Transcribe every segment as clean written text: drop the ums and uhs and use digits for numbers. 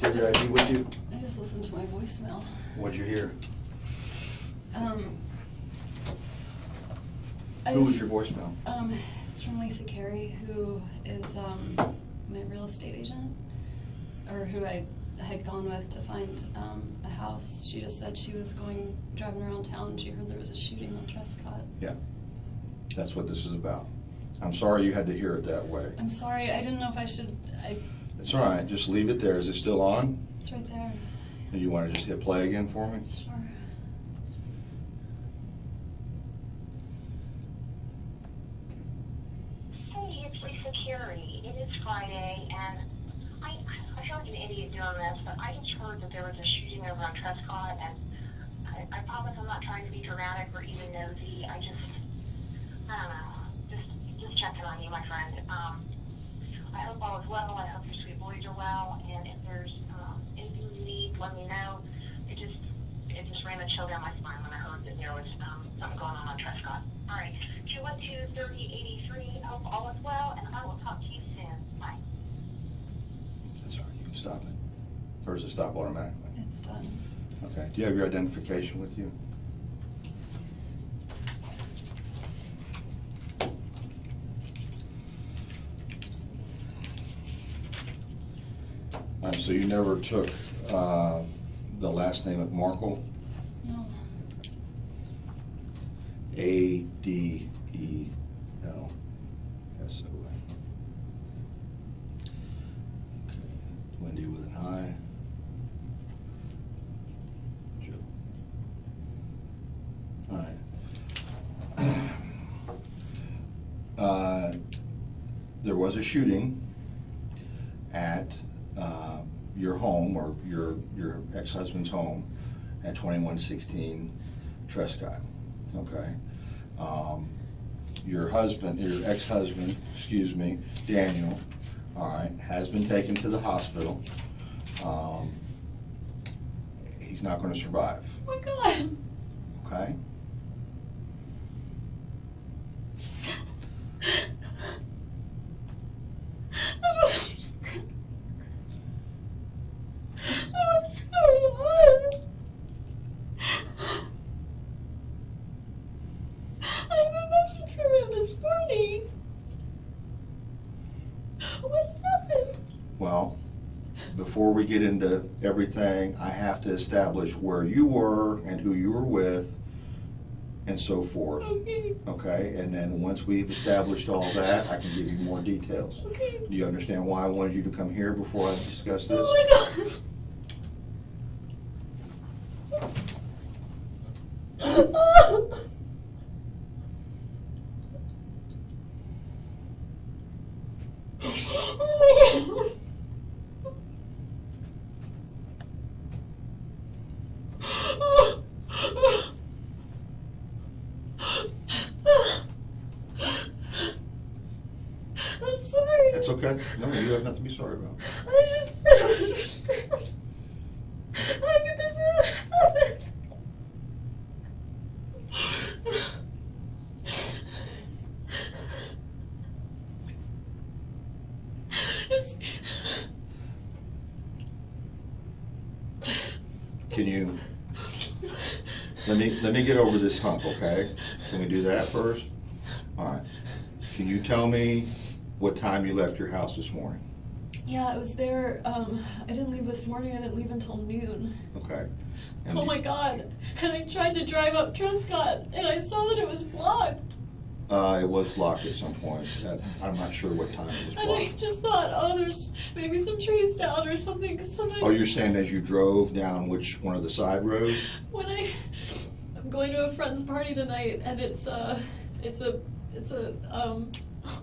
Do you have your ID with you? I just listened to my voicemail. What'd you hear? I Who was just- your voicemail? It's from Lisa Carey, who is my real estate agent, or who I had gone with to find a house. She just said she was driving around town and she heard there was a shooting on Trescott. Yeah, that's what this is about. I'm sorry you had to hear it that way. I'm sorry, I didn't know if I should, It's all right, just leave it there. Is it still on? it's right there. Do you want to just hit play again for me? Sure. Hey, it's Lisa Carey. It is Friday, and I feel like an idiot doing this, but I just heard that there was a shooting over on Trescott, and I promise I'm not trying to be dramatic or even nosy. I don't know, just checking on you, my friend. I hope all is well. I hope your sweet boys are well, and if there's anything you need, let me know. It just ran a chill down my spine when I heard that there was something going on Trescott. All right, 212-3083. Hope all is well, and I will talk to you soon. Bye. That's all right, you can stop it. Or does it stop automatically? It's done. Okay, do you have your identification with you? So you never took the last name of Markel? No. Adelson. Okay, Wendi with an I. Joe. All right. There was a shooting at your home, or your ex-husband's home, at 2116 Trescott. Okay. Your ex-husband, excuse me, Daniel, all right, has been taken to the hospital. He's not going to survive. Oh my God. Okay. I'm sorry. I have a message from him this morning. What happened? Well, before we get into everything, I have to establish where you were and who you were with and so forth. Okay. Okay, and then once we've established all that, I can give you more details. Okay. Do you understand why I wanted you to come here before I discuss this? Oh my God. Oh my God. I'm sorry. It's okay. No, you have nothing to be sorry about. I just don't understand. How did this really happen? Can you, let me get over this hump, okay? Can we do that first? All right. Can you tell me what time you left your house this morning? Yeah, I was there. I didn't leave this morning. I didn't leave until noon. Okay. And Oh my God. And I tried to drive up Trescott and I saw that it was blocked. It was blocked at some point. I'm not sure what time it was And I blocked. just thought, oh, there's maybe some trees down or something. Because sometimes Oh, you're saying as you drove down which one of the side roads? when I'm going to a friend's party tonight, and it's a oh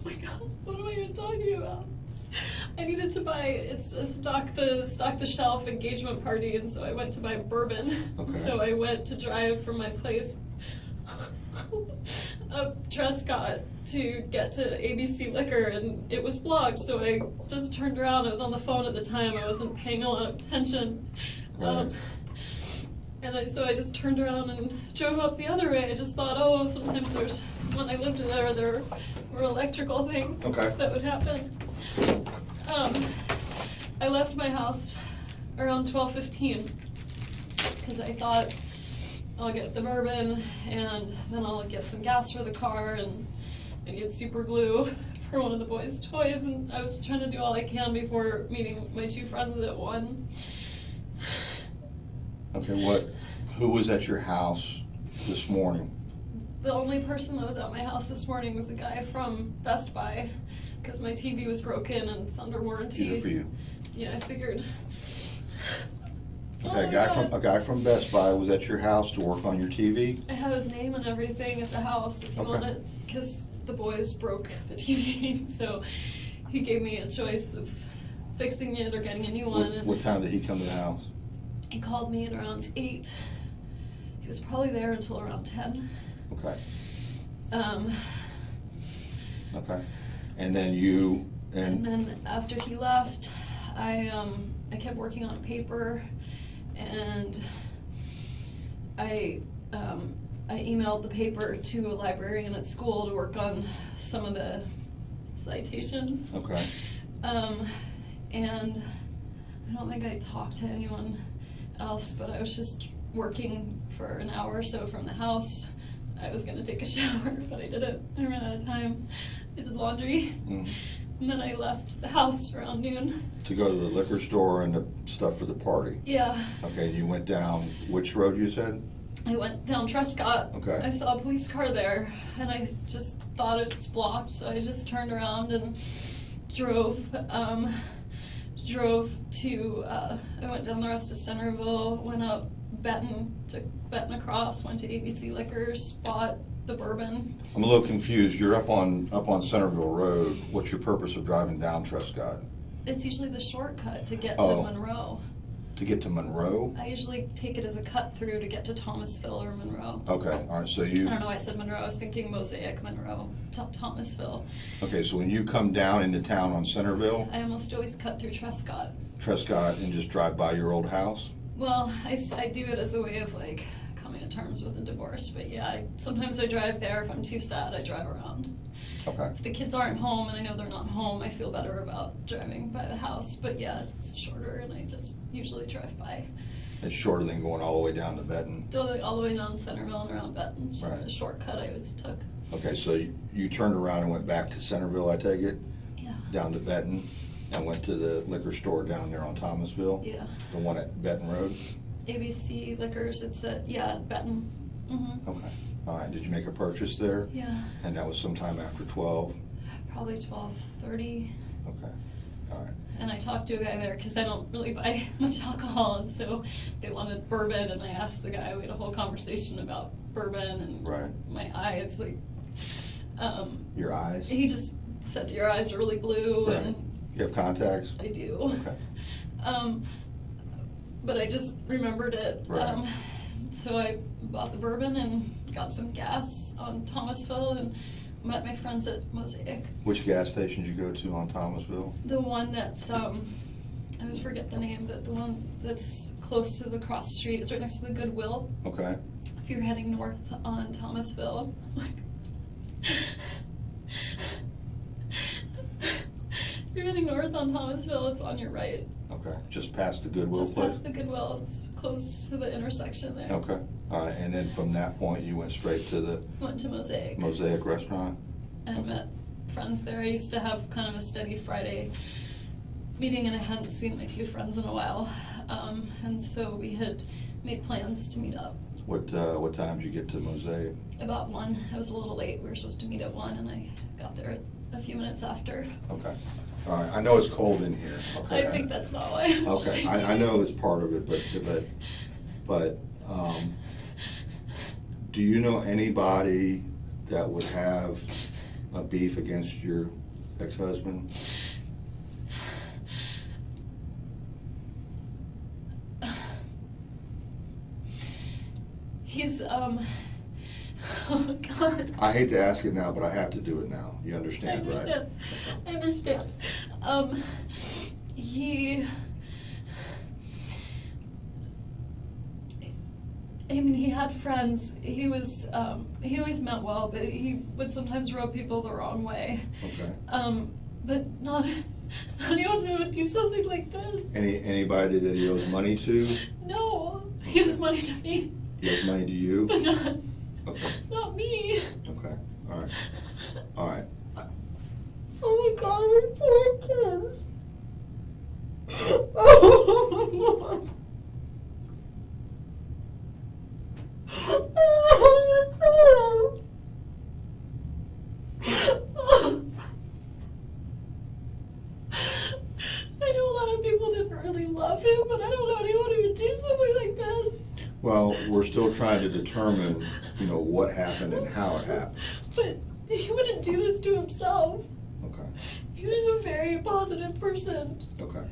my God, what am I even talking about? I needed to buy, it's a stock the shelf engagement party, and so I went to buy bourbon. Okay. So I went to drive from my place up Trescott to get to ABC Liquor, and it was blocked, so I just turned around. I was on the phone at the time. I wasn't paying a lot of attention. Right. So I just turned around and drove up the other way. I just thought, oh, sometimes when I lived there were electrical things Okay. that would happen. I left my house around 12:15, because I thought I'll get the bourbon and then I'll get some gas for the car and get super glue for one of the boys' toys, and I was trying to do all I can before meeting my two friends at 1. Okay, who was at your house this morning? The only person that was at my house this morning was a guy from Best Buy, because my TV was broken and it's under warranty. Easy for you. Yeah, I figured. Okay, Oh a guy from Best Buy was at your house to work on your TV? I have his name and everything at the house if you Okay. want it, because the boys broke the TV, so he gave me a choice of fixing it or getting a new one. And What time did he come to the house? he called me at around 8. He was probably there until around 10. Okay, Um, okay. And then you, and then after he left, I kept working on a paper, and I emailed the paper to a librarian at school to work on some of the citations. okay. And I don't think I talked to anyone else, but I was just working for an hour or so from the house. I was gonna take a shower, but I didn't. I ran out of time. I did laundry, Mm. and then I left the house around noon. To go to the liquor store and the stuff for the party? Yeah, Okay, you went down, which road you said? I went down Trescott. Okay. I saw a police car there, and I just thought it was blocked, so I just turned around and drove to, I went down the rest of Centerville, went up Benton, took Benton across, went to ABC Liquors, bought the bourbon. I'm a little confused. You're up on Centerville Road. What's your purpose of driving down Trescott? It's usually the shortcut to get to Oh. Monroe. To get to Monroe? I usually take it as a cut through to get to Thomasville or Monroe. Okay, all right, so I you, don't know why I said Monroe, I was thinking Mosaic, Monroe, Thomasville. okay, so when you come down into town on Centerville, I almost always cut through Trescott. Trescott, and just drive by your old house? Well, I do it as a way of like coming to terms with the divorce, but yeah, sometimes I drive there. If I'm too sad, I drive around. Okay, If the kids aren't home and I know they're not home, I feel better about driving by the house, but yeah, it's shorter and I just usually drive by. it's shorter than going all the way down to Benton. All the way down Centerville and around Benton, it's just Right. a shortcut I always took. Okay, so you turned around and went back to Centerville, I take it, Yeah, down to Benton, and went to the liquor store down there on Thomasville? yeah. The one at Benton Road? ABC Liquors, it's at, yeah, Benton. Mm-hmm. Okay, all right, did you make a purchase there? Yeah, And that was sometime after 12? probably 12:30. Okay, all right. And I talked to a guy there because I don't really buy much alcohol, and so they wanted bourbon, and I asked the guy, we had a whole conversation about bourbon and Right. my eyes, like, Your eyes? he just said, your eyes are really blue, Right. and You have contacts? I do. Okay. But I just remembered it. Right. So I bought the bourbon and got some gas on Thomasville and met my friends at Mosaic. Which gas station did you go to on Thomasville? The one that's, I always forget the name, but the one that's close to the cross street, it's right next to the Goodwill. Okay. If you're heading north on Thomasville, if you're heading north on Thomasville, it's on your right. Okay, just past the Goodwill Just place? past the Goodwill, it's close to the intersection there. Okay, all right, and then from that point, you went straight to the Went to Mosaic Mosaic Restaurant? and met friends there. I used to have kind of a steady Friday meeting, and I hadn't seen my two friends in a while. And so we had made plans to meet up. What time did you get to Mosaic? About 1. I was a little late. We were supposed to meet at 1, and I got there a few minutes after. Okay, all right, I know it's cold in here, okay? I think that's not why I'm Okay, shaking. I know it's part of it, but, do you know anybody that would have a beef against your ex-husband? He's, oh my God. I hate to ask it now, but I have to do it now. You I understand, right? understand. I understand. He had friends. He always meant well, but he would sometimes rub people the wrong way. Okay. But anyone who would do something like this. Anybody that he owes money to? No, he owes money to me. He owes money to you? But not, Okay. not me. Okay. All right. All right. Oh my God, we're poor kids. Oh, I know a lot of people didn't really love him, but I don't know anyone who would do something like this. Well, we're still trying to determine, what happened and how it happened. But he wouldn't do this to himself. Okay. He was a very positive person. Okay.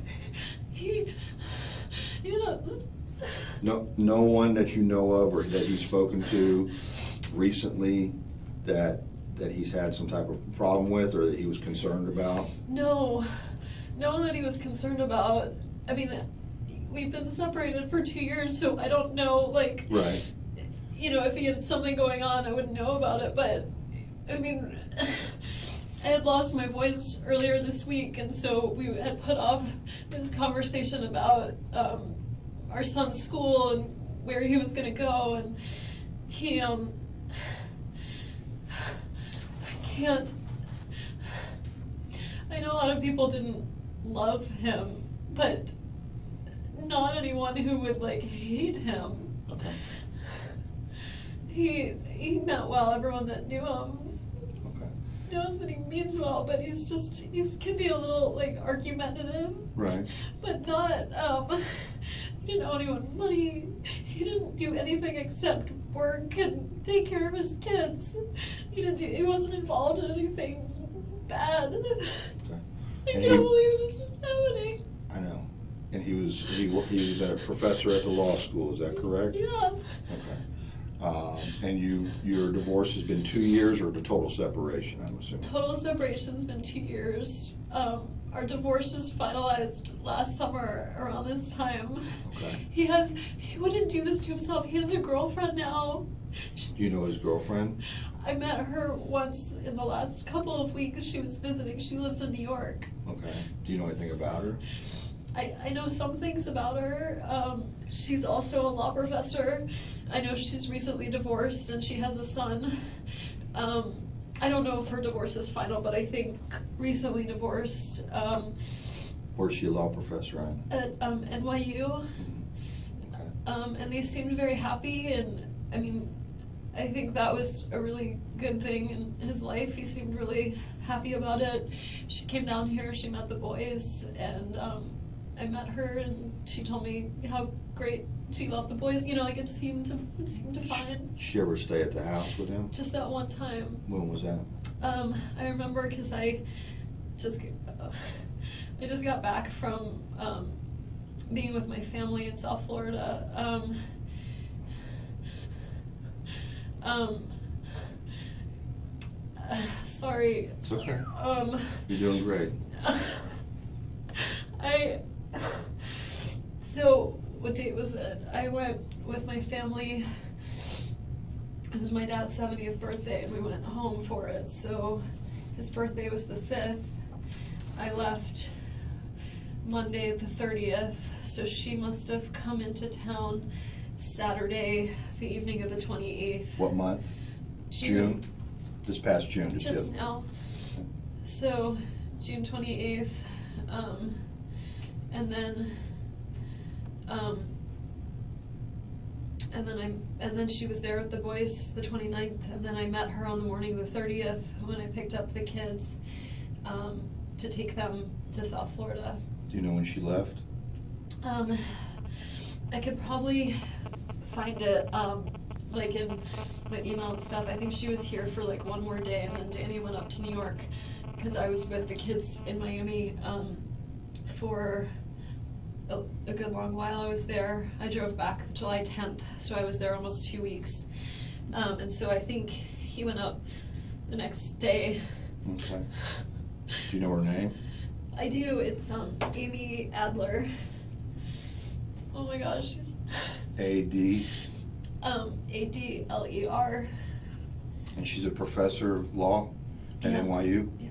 No, No one that you know of or that you've spoken to recently that he's had some type of problem with or that he was concerned about? no one that he was concerned about. I mean, we've been separated for 2 years, so I don't know, like, Right. if he had something going on, I wouldn't know about it, but, I mean, I had lost my voice earlier this week, and so we had put off this conversation about our son's school and where he was going to go, and he, I can't, I know a lot of people didn't love him, but not anyone who would, like, hate him. Okay. He meant well, everyone that knew him Okay. knows that he means well, but he can be a little, like, argumentative. Right. But not, he didn't owe anyone money. He didn't do anything except work and take care of his kids. He wasn't involved in anything bad. Okay. I And can't believe this is happening. I know. And he was a professor at the law school, is that correct? Yeah. Okay. And your divorce has been 2 years or the total separation, I'm assuming? Total separation's been 2 years. Our divorce was finalized last summer around this time. Okay. He wouldn't do this to himself. He has a girlfriend now. Do you know his girlfriend? I met her once in the last couple of weeks. She was visiting. She lives in New York. Okay. Do you know anything about her? I know some things about her. She's also a law professor. I know she's recently divorced and she has a son. I don't know if her divorce is final, but I think recently divorced. Where's she a law professor at? At NYU. Okay. And they seemed very happy, and I mean, I think that was a really good thing in his life. He seemed really happy about it. She came down here, she met the boys, and I met her, and she told me how great she loved the boys. Like it seemed fine. Did she ever stay at the house with him? Just that one time. When was that? I remember because I just got back from being with my family in South Florida. Sorry. It's okay. You're doing great. So what date was it? I went with my family. It was my dad's 70th birthday, and we went home for it. So his birthday was the 5th. I left Monday the 30th, so she must have come into town Saturday, the evening of the 28th. What month? June? This past June. Just now. So June 28th, and then she was there with the boys the 29th, and then I met her on the morning of the 30th when I picked up the kids to take them to South Florida. Do you know when she left? I could probably find it like in my email and stuff. I think she was here for like one more day, and then Danny went up to New York because I was with the kids in Miami for a good long while. I was there. I drove back July 10th, so I was there almost 2 weeks. And so I think he went up the next day. Okay. Do you know her name? I do. It's Amy Adler. Oh my gosh, she's A.D.? A-D-L-E-R. And she's a professor of law at Yeah. NYU? Yeah.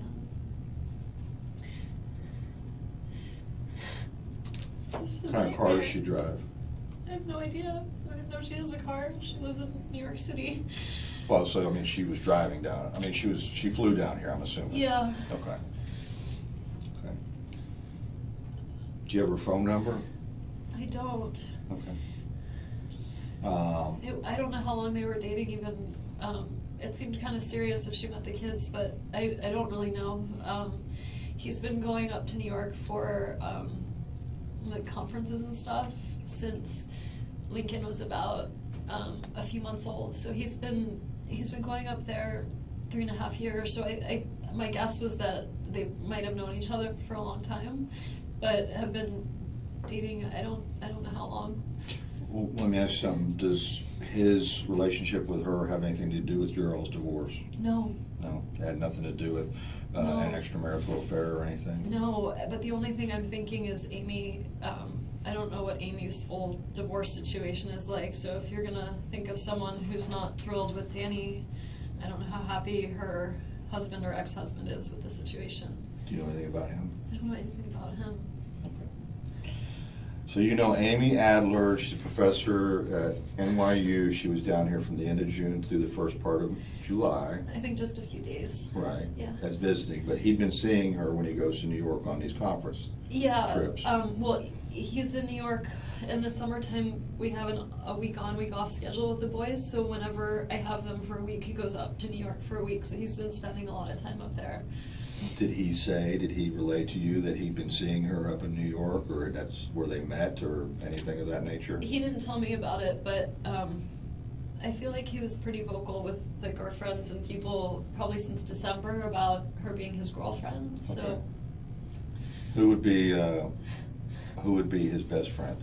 It's a What kind of car nightmare. does she drive? I have no idea. I don't know if she has a car. She lives in New York City. Well, so, I mean, she was driving down, I mean, she flew down here, I'm assuming. Yeah. Okay. Okay. Do you have her phone number? I don't. Okay. I don't know how long they were dating even. It seemed kind of serious if she met the kids, but I don't really know. He's been going up to New York for like conferences and stuff since Lincoln was about a few months old. So he's been going up there 3.5 years. So my guess was that they might have known each other for a long time, but have been dating. I don't know how long. Well, let me ask you something. Does his relationship with her have anything to do with your all's divorce? No. No? It had nothing to do with No. an extramarital affair or anything? No, but the only thing I'm thinking is Amy. I don't know what Amy's full divorce situation is like. So if you're gonna think of someone who's not thrilled with Danny, I don't know how happy her husband or ex-husband is with the situation. Do you know anything about him? I don't know anything about him. Okay. So you know Amy Adler, she's a professor at NYU. She was down here from the end of June through the first part of July. I think just a few days. Right. Yeah. As visiting, but he'd been seeing her when he goes to New York on these conference trips. Well, he's in New York in the summertime. We have a week on, week off schedule with the boys. So whenever I have them for a week, he goes up to New York for a week. So he's been spending a lot of time up there. Did he relate to you that he'd been seeing her up in New York, or that's where they met, or anything of that nature? He didn't tell me about it, but I feel like he was pretty vocal with like our friends and people probably since December about her being his girlfriend. So. Okay. Who would be his best friend?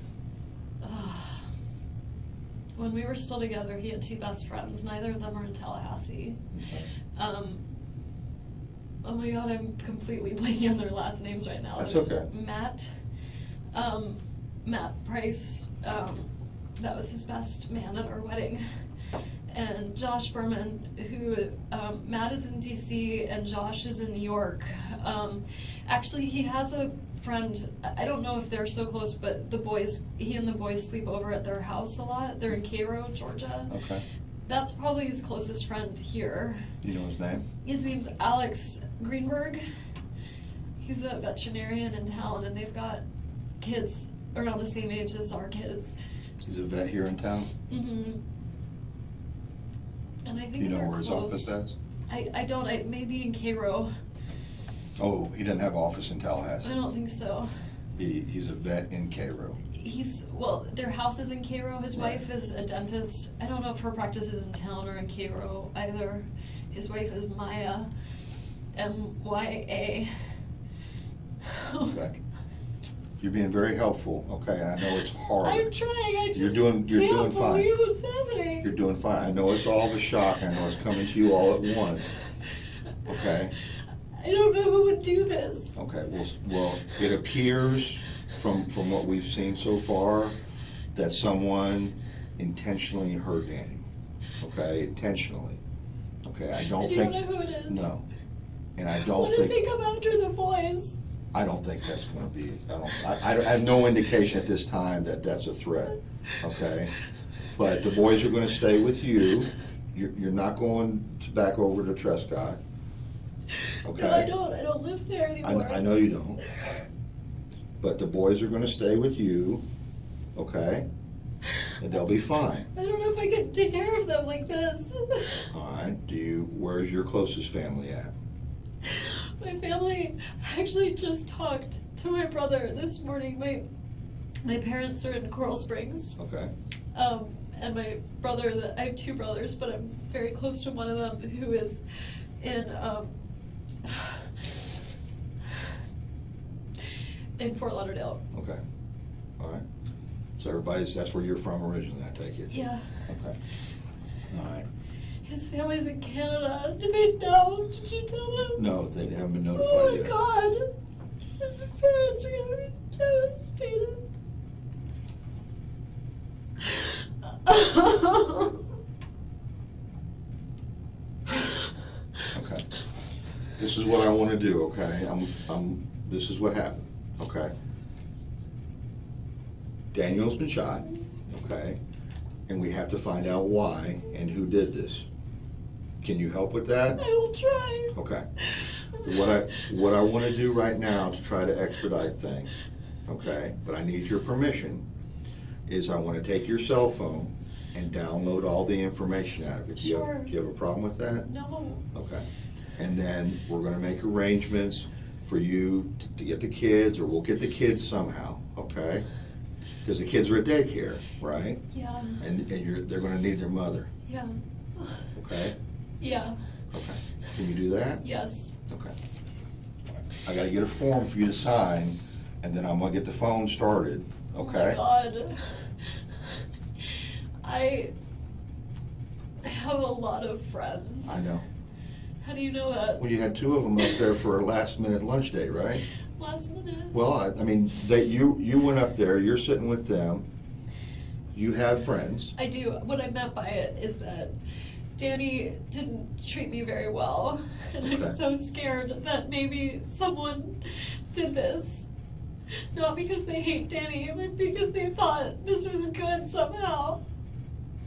When we were still together, he had 2 best friends. Neither of them are in Tallahassee. Okay. Oh my god, I'm completely blanking on their last names right now. That's There's okay. Matt Price, that was his best man at our wedding. And Josh Berman, who, Matt is in DC and Josh is in New York. Actually, he has a friend, I don't know if they're so close, but he and the boys sleep over at their house a lot. They're in Cairo, Georgia. Okay. That's probably his closest friend here. Do you know his name? His name's Alex Greenberg. He's a veterinarian in town, and they've got kids around the same age as our kids. He's a vet here in town? Mm-hmm. And I think Do you know they're where his close. office is? I don't. Maybe in Cairo. Oh, he doesn't have office in Tallahassee? I don't think so. He's a vet in Cairo. Their house is in Cairo. His Right. wife is a dentist. I don't know if her practice is in town or in Cairo either. His wife is Maya, M-Y-A. Okay. You're being very helpful, okay, and I know it's hard. I'm trying. I just You're doing can't fine. believe what's happening. You're doing fine. I know it's all the shock, I know it's coming to you all at once, okay? I don't know who would do this. Okay, well, it appears from what we've seen so far that someone intentionally hurt Danny, okay, intentionally. Okay, I don't You think. don't know who it is? No, and I don't What if think. they come after the boys? I don't think that's going to be. I have no indication at this time that that's a threat. Okay, but the boys are going to stay with you. You're not going back over to Trescott. Okay. No, I don't live there anymore. I know you don't. But the boys are going to stay with you. Okay, and they'll be fine. I don't know if I can take care of them like this. All right. Where's your closest family at? My family actually just talked to my brother this morning. My parents are in Coral Springs. Okay. And my brother, I have 2 brothers, but I'm very close to one of them who is in Fort Lauderdale. Okay. All right. So that's where you're from originally, I take it? Yeah. Okay. All right. His family's in Canada. Did they know? Did you tell them? No, they haven't been notified Oh my yet. god. His parents are gonna be devastated. Okay. This is what I want to do, okay? This is what happened, okay? Daniel's been shot, okay? And we have to find out why and who did this. Can you help with that? I will try. Okay. What I want to do right now to try to expedite things, okay? But I need your permission, is I want to take your cell phone and download all the information out of it. Sure. Do you have a problem with that? No. Okay. And then we're going to make arrangements for you to get the kids, or we'll get the kids somehow, okay? Because the kids are at daycare, right? Yeah. And they're going to need their mother, Yeah. okay? Yeah. Okay. Can you do that? Yes. Okay. I gotta get a form for you to sign, and then I'm gonna get the phone started, okay? Oh my God. I have a lot of friends. I know. How do you know that? Well, you had two of them up there for a last-minute lunch date, right? Last minute. Well, I mean, you went up there, you're sitting with them, you have friends. I do. What I meant by it is that Danny didn't treat me very well, and I'm Okay. so scared that maybe someone did this. Not because they hate Danny, but because they thought this was good somehow.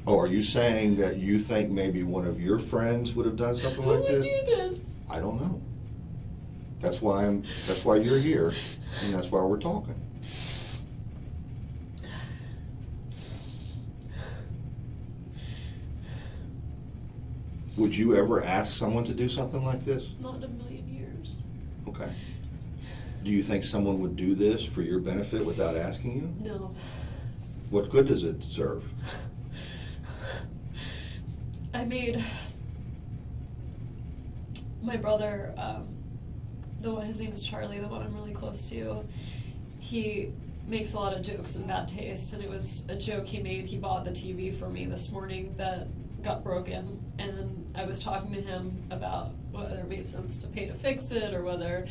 Oh, are you saying that you think maybe one of your friends would have done something Who like would this? do this? I don't know. That's why you're here, and that's why we're talking. Would you ever ask someone to do something like this? Not in a million years. Okay. Do you think someone would do this for your benefit without asking you? No. What good does it serve? I made my brother, the one, his name's Charlie, the one I'm really close to, he makes a lot of jokes in bad taste, and it was a joke he made. He bought the TV for me this morning that got broken, and I was talking to him about whether it made sense to pay to fix it or whether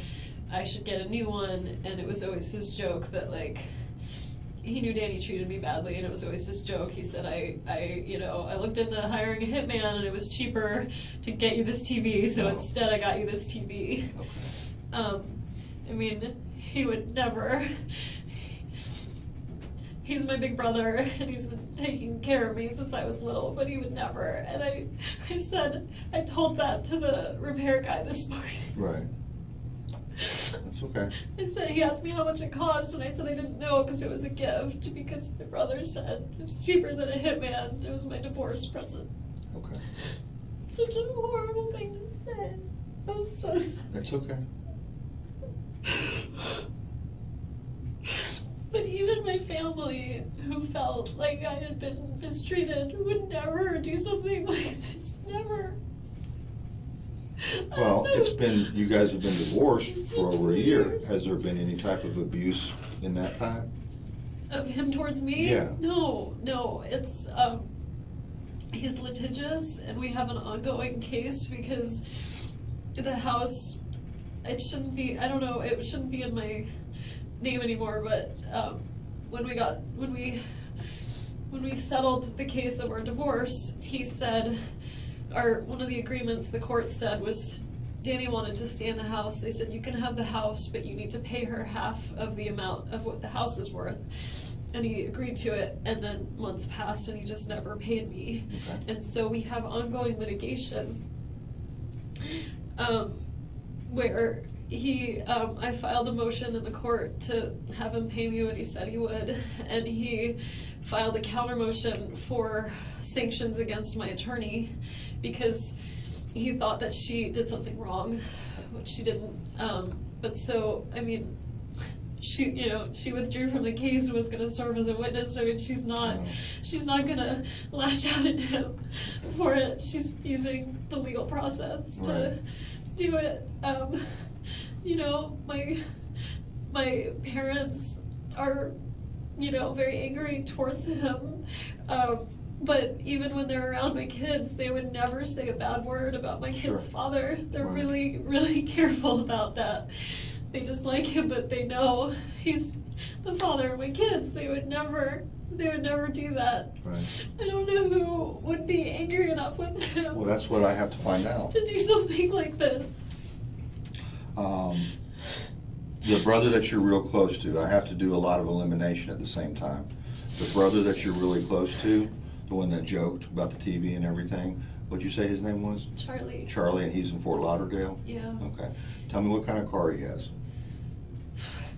I should get a new one, and it was always his joke that, like, he knew Danny treated me badly, and it was always his joke. He said, I looked into hiring a hitman, and it was cheaper to get you this TV, so instead I got you this TV. Okay. I mean, he would never. He's my big brother, and he's been taking care of me since I was little, but he would never. And I told that to the repair guy this morning. Right. That's okay. I said, he asked me how much it cost, and I said I didn't know because it was a gift, because my brother said it was cheaper than a hitman. It was my divorce present. Okay. Such a horrible thing to say. I'm so sorry. That's okay. But even my family, who felt like I had been mistreated, would never do something like this. Never. Well, you guys have been divorced It's for been over a 2 year. years. Has there been any type of abuse in that time? Of him towards me? Yeah. No, it's, he's litigious, and we have an ongoing case because the house, it shouldn't be, I don't know, it shouldn't be in my name anymore, but when we settled the case of our divorce, he said, one of the agreements the court said was, Danny wanted to stay in the house. They said, you can have the house, but you need to pay her half of the amount of what the house is worth. And he agreed to it, and then months passed, and he just never paid me. Okay. And so we have ongoing litigation where I filed a motion in the court to have him pay me what he said he would, and he filed a counter motion for sanctions against my attorney because he thought that she did something wrong, which she didn't. But so, I mean, she withdrew from the case and was going to serve as a witness. I mean, she's not going to lash out at him for it. She's using the legal process to do it. My parents are, very angry towards him. But even when they're around my kids, they would never say a bad word about my kid's father. They're really, really careful about that. They just like him, but they know he's the father of my kids. They would never do that. Right. I don't know who would be angry enough with him. Well, that's what I have to find out. To do something like this. The brother that you're real close to, I have to do a lot of elimination at the same time. The brother that you're really close to, the one that joked about the TV and everything, what'd you say his name was? Charlie. Charlie, and he's in Fort Lauderdale? Yeah. Okay. Tell me what kind of car he has.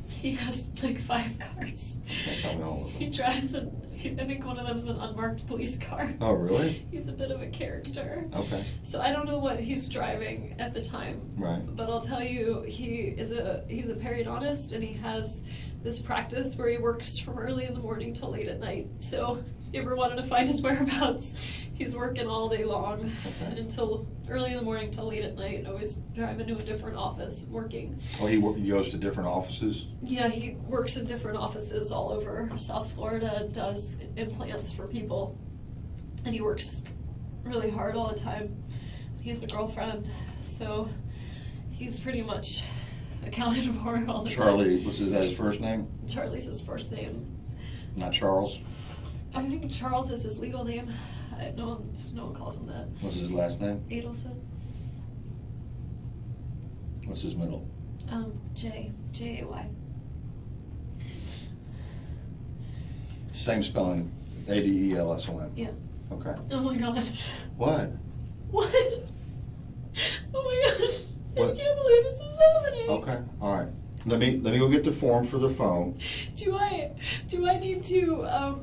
He has like 5 cars. Can't tell me all of He them. drives I think one of them is an unmarked police car. Oh, really? He's a bit of a character. Okay. So I don't know what he's driving at the time. Right. But I'll tell you, he's a periodontist, and he has this practice where he works from early in the morning till late at night. So if you ever wanted to find his whereabouts, he's working all day long until early in the morning till late at night, always driving to a different office, working. Oh, he goes to different offices? Yeah, he works in different offices all over South Florida, does implants for people, and he works really hard all the time. He has a girlfriend, so he's pretty much accounted for all the Charlie, time. is that his first name? Charlie's his first name. Not Charles? I think Charles is his legal name. No one calls him that. What's his last name? Adelson. What's his middle? J-A-Y. Same spelling, Adelson. Yeah. Okay. Oh my god. What? What? Oh my gosh. What? I can't believe this is happening. Okay, all right. Let me go get the form for the phone. Do I need to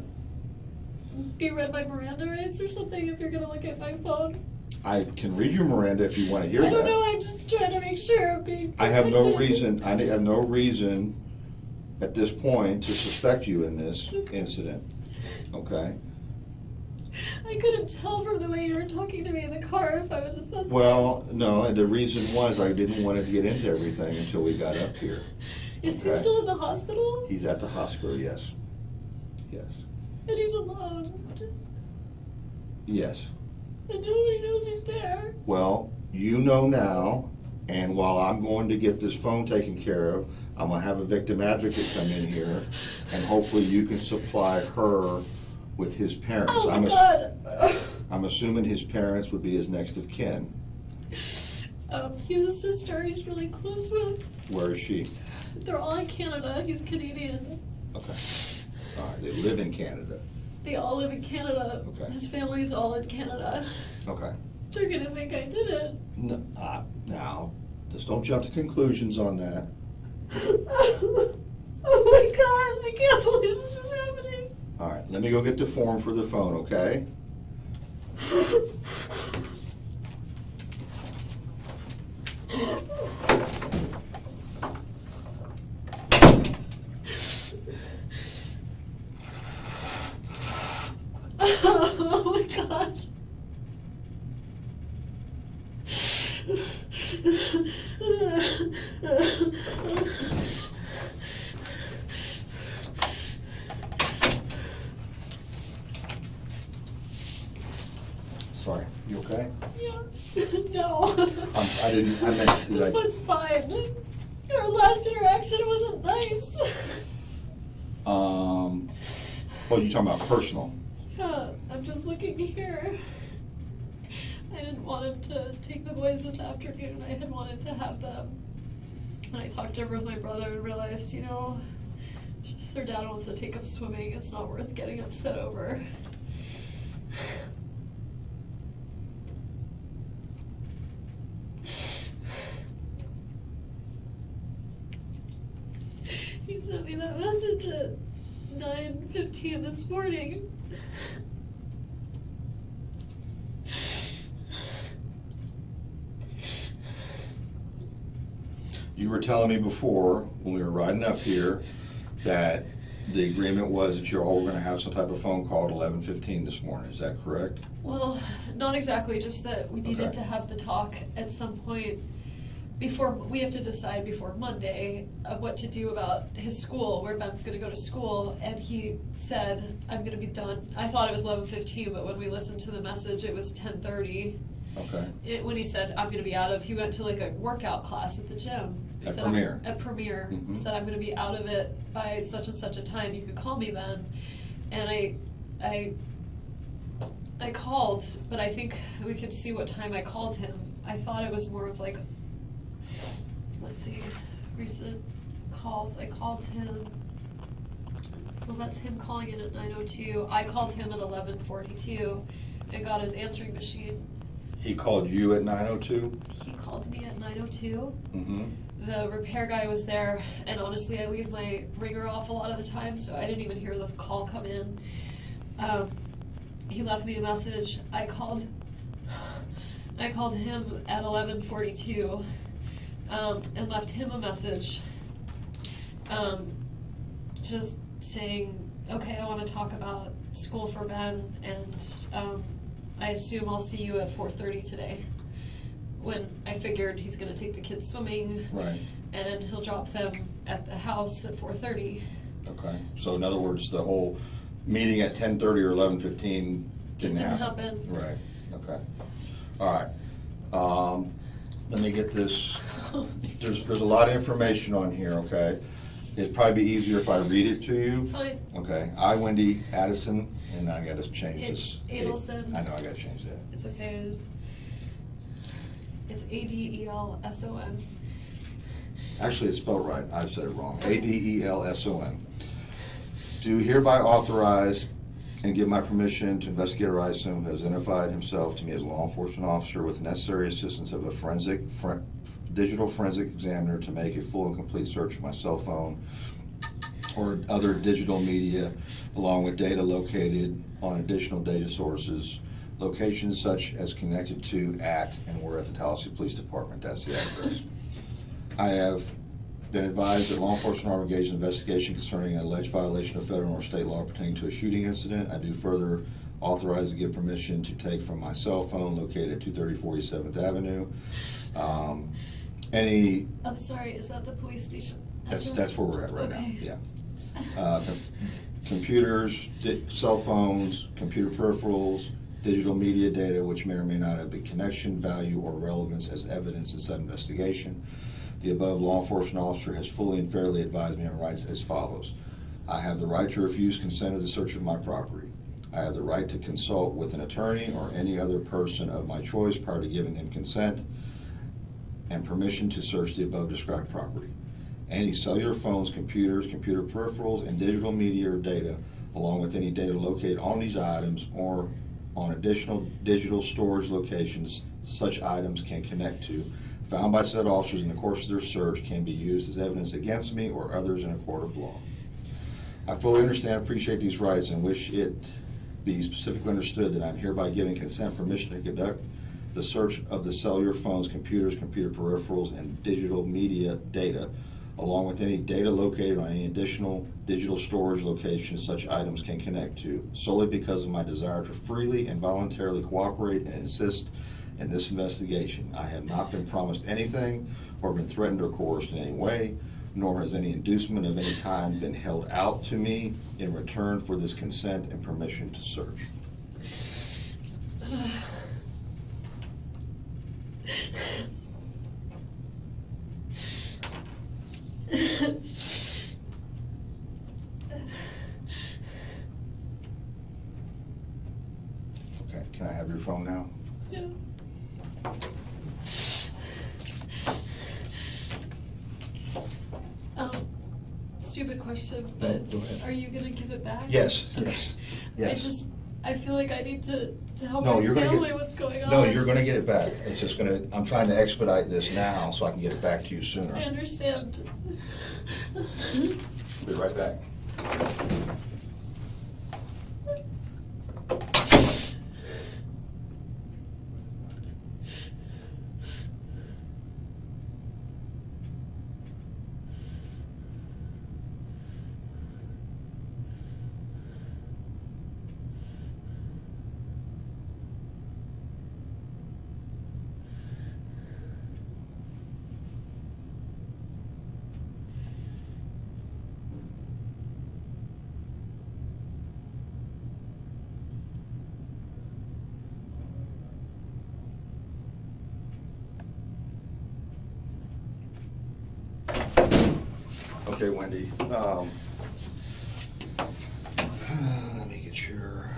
be read my Miranda rights or something if you're gonna look at my phone? I can read your Miranda if you want to hear that. I don't know, I'm just trying to make sure I'm being I have no protected. reason, I have no reason at this point to suspect you in this incident, okay? I couldn't tell from the way you were talking to me in the car if I was a suspect. Well, no, the reason was I didn't want to get into everything until we got up here. Is he Okay. still in the hospital? He's at the hospital, yes. Yes. And he's alone. Yes. And nobody knows he's there. Well, you know now, and while I'm going to get this phone taken care of, I'm gonna have a victim advocate come in here, and hopefully you can supply her with his parents. Oh my god. I'm assuming his parents would be his next of kin. He's a sister he's really close with. Where is she? They're all in Canada. He's Canadian. Okay. All right, they live in Canada. They all live in Canada. Okay. His family's all in Canada. Okay. They're gonna think I did it. Now, just don't jump to conclusions on that. Oh my god, I can't believe this is happening. All right, let me go get the form for the phone, okay? Oh my god. Sorry, you okay? Yeah. No. I meant to, like, But it's fine. Our last interaction wasn't nice. what are you talking about, personal? Yeah, I'm just looking here. I didn't want him to take the boys this afternoon. I had wanted to have them. And I talked over with my brother and realized, you know, if their dad wants to take them swimming, it's not worth getting upset over. He sent me that message at 9:15 this morning. You were telling me before, when we were riding up here, that the agreement was that you all were gonna have some type of phone call at 11:15 this morning, is that correct? Well, not exactly, just that we needed Okay. to have the talk at some point before, we have to decide before Monday of what to do about his school, where Ben's gonna go to school, and he said, I'm gonna be done. I thought it was 11:15, but when we listened to the message, it was 10:30. Okay. When he said, I'm gonna be out of, he went to like a workout class at the gym. He At said, Premier. At Premier. Mhm. Said, I'm gonna be out of it by such and such a time, you could call me then. And I called, but I think we could see what time I called him. I thought it was more of like, let's see, recent calls. I called him. Well, that's him calling in at 9:02. I called him at 11:42 and got his answering machine. He called you at 9:02? He called me at 9:02. Mm-hmm. The repair guy was there, and honestly, I leave my ringer off a lot of the time, so I didn't even hear the call come in. He left me a message. I called him at 11:42 and left him a message, just saying, okay, I want to talk about school for Ben, and I assume I'll see you at 4:30 today. When I figured he's going to take the kids swimming, Right. and he'll drop them at the house at 4:30. Okay, so in other words, the whole meeting at 10:30 or 11:15 Just didn't happen. Right, okay. All right. Let me get this. There's a lot of information on here, okay? It'd probably be easier if I read it to you. Fine. Okay, I, Wendi, Adelson, and I gotta change It's this. Adelson. I know, I gotta change that. It's okay. It's Adelson. Actually, it's spelled right. I said it wrong. Adelson. Do hereby authorize and give my permission to investigate or who has identified himself to me as a law enforcement officer with the necessary assistance of a digital forensic examiner to make a full and complete search of my cell phone or other digital media, along with data located on additional data sources, locations such as connected to, at, and were at the Tallahassee Police Department. That's the address. I have been advised that law enforcement are engaged in investigation concerning an alleged violation of federal or state law pertaining to a shooting incident. I do further authorize to give permission to take from my cell phone located at 230 47th Avenue. I'm sorry, is that the police station? That's where we're at right Okay. now, yeah. Computers, cell phones, computer peripherals, digital media data which may or may not have the connection, value, or relevance as evidence in said investigation. The above law enforcement officer has fully and fairly advised me on rights as follows. I have the right to refuse consent to the search of my property. I have the right to consult with an attorney or any other person of my choice prior to giving them consent and permission to search the above described property. Any cellular phones, computers, computer peripherals, and digital media or data, along with any data located on these items or on additional digital storage locations such items can connect to, found by said officers in the course of their search, can be used as evidence against me or others in a court of law. I fully understand and appreciate these rights and wish it be specifically understood that I'm hereby giving consent permission to conduct the search of the cellular phones, computers, computer peripherals, and digital media data, along with any data located on any additional digital storage locations such items can connect to, solely because of my desire to freely and voluntarily cooperate and assist in this investigation. I have not been promised anything or been threatened or coerced in any way, nor has any inducement of any kind been held out to me in return for this consent and permission to search. Okay, can I have your phone now? Yeah. Stupid question, but go ahead. are you gonna give it back? Yes, Okay. yes. I feel like I need to help No, my you're gonna family. get- What's going on? No, you're gonna get it back. It's just I'm trying to expedite this now so I can get it back to you sooner. I understand. Be right back. Okay, Wendi. Let me get your.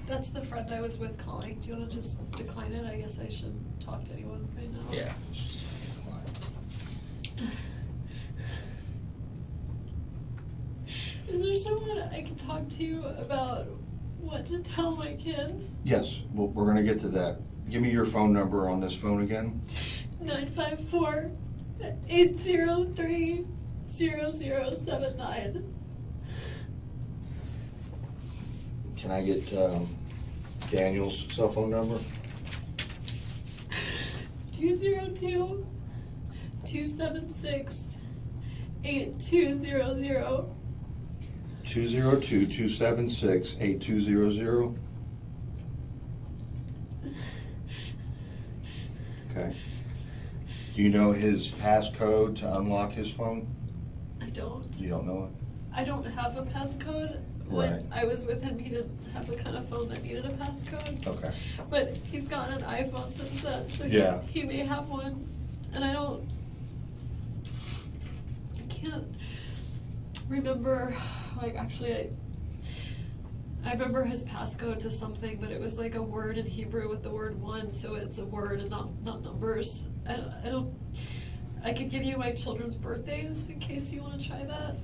That's the friend I was with calling. Do you want to just decline it? I guess I should talk to anyone right now. Yeah. Is there someone I can talk to about what to tell my kids? Yes, we're gonna get to that. Give me your phone number on this phone again. 954-803-0079. Can I get Daniel's cell phone number? 202-276-8200. 202-276-8200. Okay. Do you know his passcode to unlock his phone? I don't. You don't know it? I don't have a passcode. Right. When I was with him, he didn't have the kind of phone that needed a passcode. Okay. But he's gotten an iPhone since then, so Yeah. he may have one. And I can't remember, like, actually, I remember his passcode to something, but it was like a word in Hebrew with the word one, so it's a word and not numbers. I could give you my children's birthdays in case you want to try that.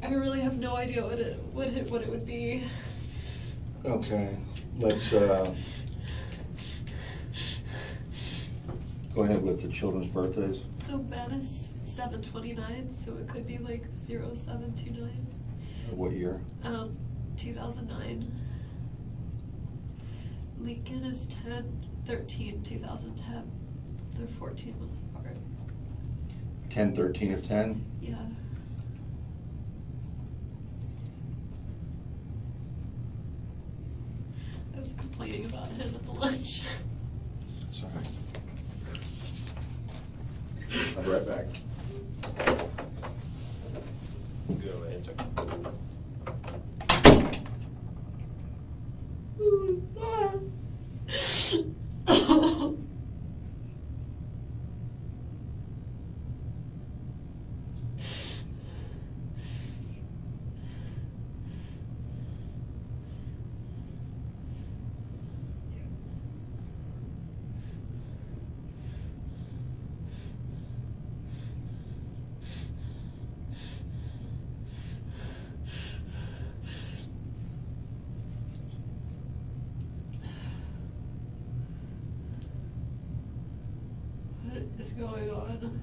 I really have no idea what it would be. Okay, let's go ahead with the children's birthdays. So Ben is 7/29, so it could be like 0729. What year? 2009. Lincoln is 10/13/2010. They're 14 months apart. 10/13 of 10? Yeah. I was complaining about him at the lunch. Sorry. I'll be right back. Go ahead, sir. What is going on?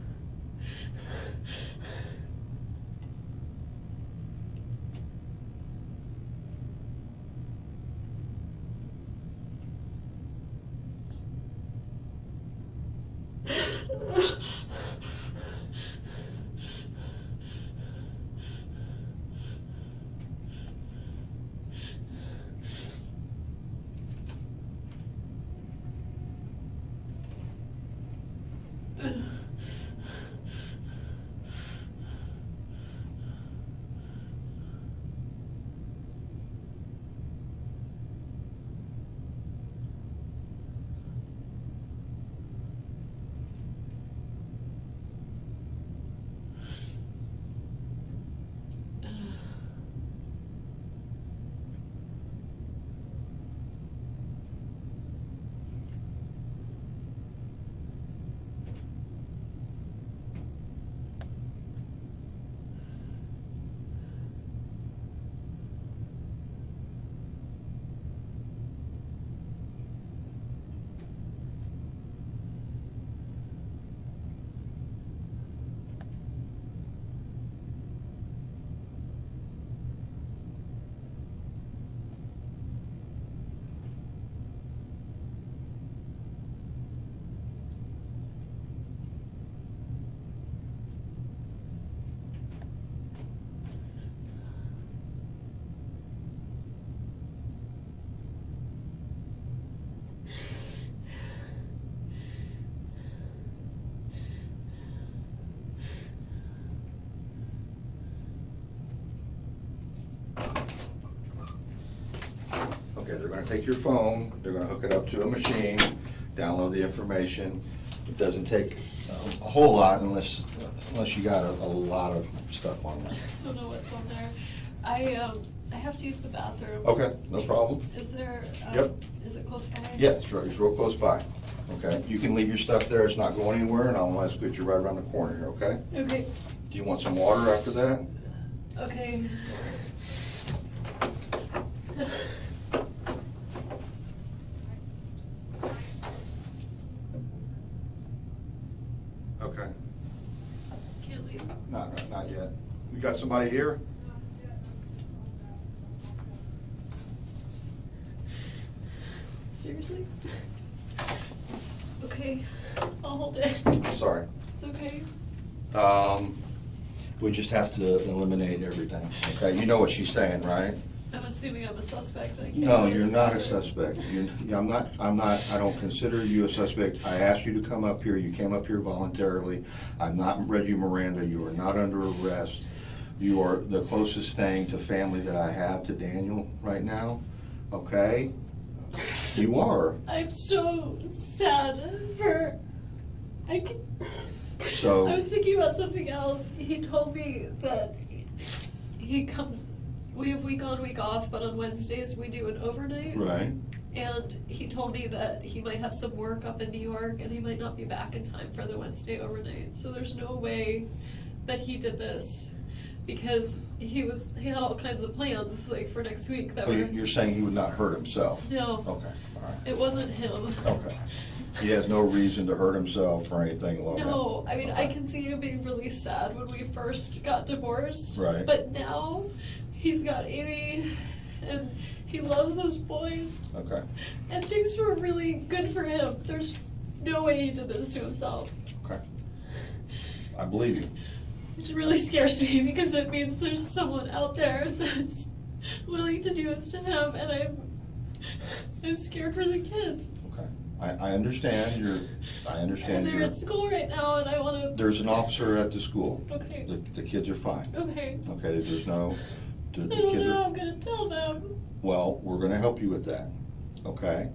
Okay, they're gonna take your phone, they're gonna hook it up to a machine, download the information. It doesn't take a whole lot unless you got a lot of stuff on there. I don't know what's on there. I have to use the bathroom. Okay, no problem. Is there, Yep. is it close by? Yeah, it's real close by. Okay, you can leave your stuff there, it's not going anywhere, and I'll escort you right around the corner here, okay? Okay, Do you want some water after that? okay. Okay. Can't leave. Not yet. You got somebody here? Seriously? Okay, I'll hold it. Sorry. It's okay. We just have to eliminate everything, okay? You know what she's saying, right? I'm assuming I'm a suspect. I can't No, do you're it. not a suspect. I don't consider you a suspect. I asked you to come up here. You came up here voluntarily. I'm not read you Miranda. You are not under arrest. You are the closest thing to family that I have to Daniel right now, okay? You are. I'm so sad for. I So, was thinking about something else. He told me that he comes. We have week on, week off, but on Wednesdays we do an overnight. right. And he told me that he might have some work up in New York and he might not be back in time for the Wednesday overnight. So there's no way that he did this because he had all kinds of plans like for next week that Oh, were. you're saying he would not hurt himself? No, Okay, all right. it wasn't him. Okay. He has no reason to hurt himself or anything along that. No, I mean, I Okay. can see him being really sad when we first got divorced. Right. But now he's got Amy and he loves those boys Okay, and things were really good for him. There's no way he did this to himself. okay. I believe you. Which really scares me because it means there's someone out there that's willing to do this to him and I'm scared for the kids. Okay. I understand And they're you're, at school right now and I wanna. there's an officer at the school. Okay, The kids are fine. okay. Okay, there's no, the I don't kids know how are, I'm gonna tell them. well, we're gonna help you with that, okay?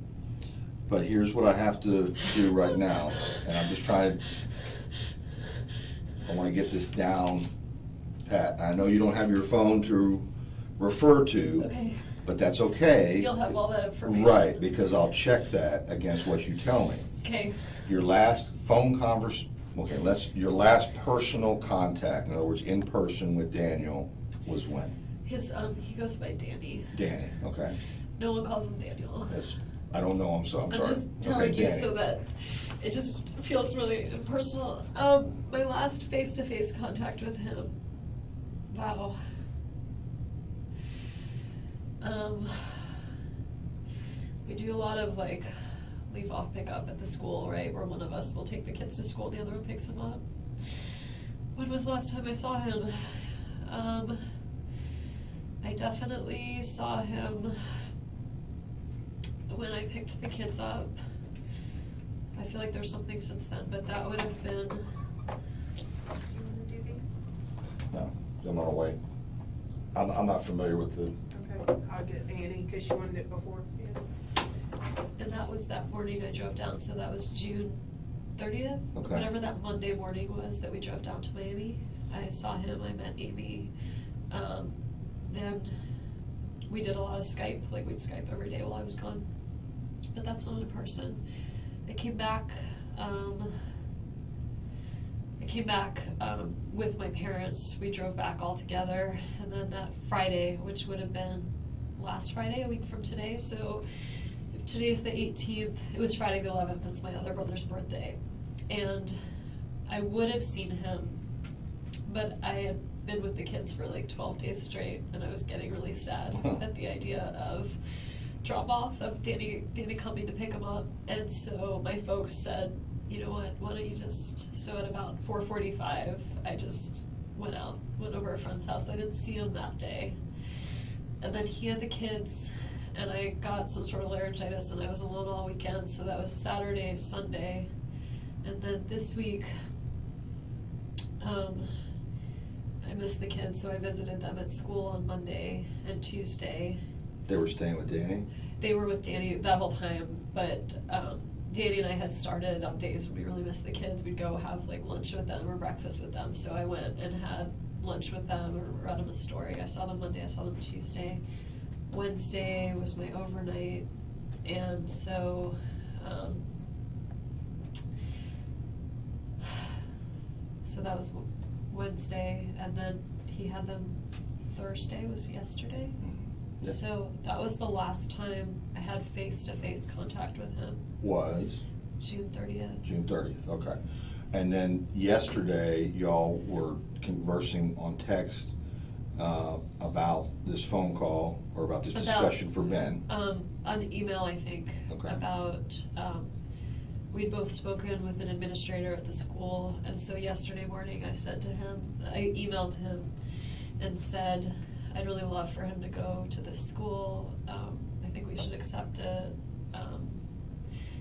But here's what I have to do right now, and I'm just trying, I wanna get this down pat. I know you don't have your phone to refer to, Okay, but that's okay. you'll have all that information. Right, because I'll check that against what you tell me. Okay, Your last phone your last personal contact, in other words, in person with Daniel, was when? he goes by Danny. Danny, okay. No one calls him Daniel. Yes, I don't know him, so I'm I'm sorry. just Okay, telling you Danny. so that it just feels really impersonal. My last face-to-face contact with him, wow. We do a lot of like leave off pickup at the school, right? Where one of us will take the kids to school and the other one picks them up. When was the last time I saw him? I definitely saw him when I picked the kids up. I feel like there's something since then, but that would have been. No, I'm gonna wait. I'm not familiar with the, Okay, I'll get Annie, because she wanted it before. Yeah. And that was that morning I drove down, so that was June 30th? Okay. Whatever that Monday morning was that we drove down to Miami. I saw him, I met Amy. Then we did a lot of Skype, like we'd Skype every day while I was gone. But that's not in person. I came back with my parents. We drove back all together, and then that Friday, which would have been last Friday, a week from today, so if today's the 18th, it was Friday the 11th, it's my other brother's birthday, and I would have seen him, but I had been with the kids for like 12 days straight, and I was getting really sad at the idea of drop-off, of Danny coming to pick him up, and so my folks said, you know what, why don't you just, so at about 4:45, I just went over a friend's house. I didn't see him that day. And then he had the kids, and I got some sort of laryngitis, and I was alone all weekend, so that was Saturday, Sunday. And then this week, I missed the kids, so I visited them at school on Monday and Tuesday. they were staying with Danny? They were with Danny that whole time, but Danny and I had started on days when we really missed the kids. We'd go have like lunch with them or breakfast with them. So I went and had lunch with them or read them a story. I saw them Monday, I saw them Tuesday. Wednesday was my overnight, and so so that was Wednesday, and then he had them Thursday was yesterday. Yep. So that was the last time I had face-to-face contact with him. Was? June 30th. June 30th, okay. And then yesterday, y'all were conversing on text about this phone call, or about this discussion for Ben. On email, I think, Okay. about, we'd both spoken with an administrator at the school, and so yesterday morning I emailed him and said, I'd really love for him to go to this school. I think we should accept it.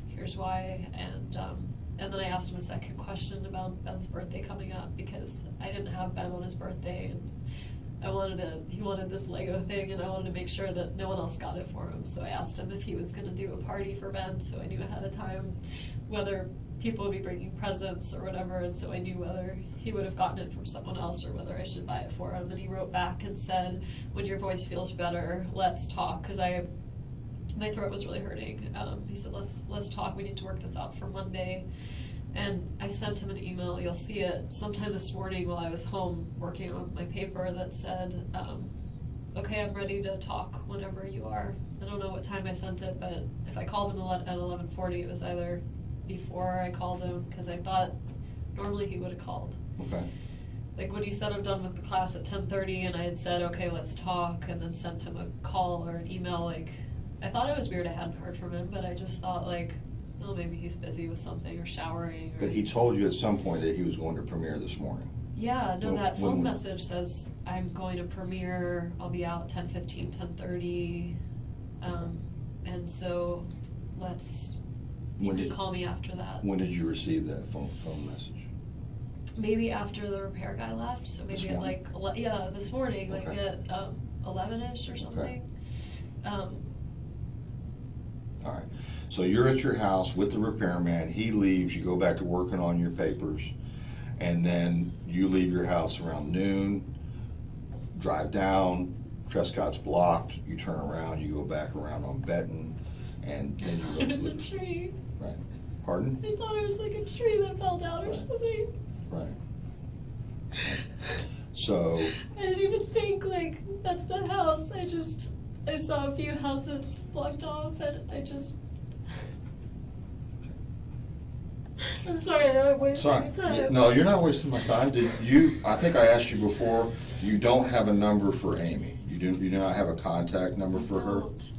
Here's why. And then I asked him a second question about Ben's birthday coming up, because I didn't have Ben on his birthday, and he wanted this Lego thing, and I wanted to make sure that no one else got it for him. So I asked him if he was going to do a party for Ben, so I knew ahead of time whether people would be bringing presents or whatever, and so I knew whether he would have gotten it from someone else or whether I should buy it for him. And he wrote back and said, when your voice feels better, let's talk, because my throat was really hurting. He said, let's talk, we need to work this out for Monday. And I sent him an email, you'll see it sometime this morning while I was home working on my paper, that said, okay, I'm ready to talk whenever you are. I don't know what time I sent it, but if I called him at 11:40, it was either before I called him, because I thought normally he would have called. Okay. Like when he said I'm done with the class at 10:30, and I had said, okay, let's talk, and then sent him a call or an email, like, I thought it was weird I hadn't heard from him, but I just thought, like, oh, maybe he's busy with something or showering. Or... But he told you at some point that he was going to premiere this morning. Yeah, no, that when phone message says, I'm going to premiere, I'll be out 10:15, 10:30, and so you can call me after that. When did you receive that phone message? Maybe after the repair guy left, so maybe at like, this morning, like Okay. at 11-ish or something. Okay. All right, so you're at your house with the repairman, he leaves, you go back to working on your papers, and then you leave your house around noon, drive down, Trescott's blocked, you turn around, you go back around on Benton, and then you go to There's a the... tree. Right, pardon? I thought it was like a tree that fell down or Right. something. Right. So... I didn't even think, like, that's the house. I saw a few houses blocked off, and I'm sorry, I'm wasting Sorry, your time. no, you're not wasting my time. I think I asked you before, you don't have a number for Amy. You do not have a contact number for her, Don't.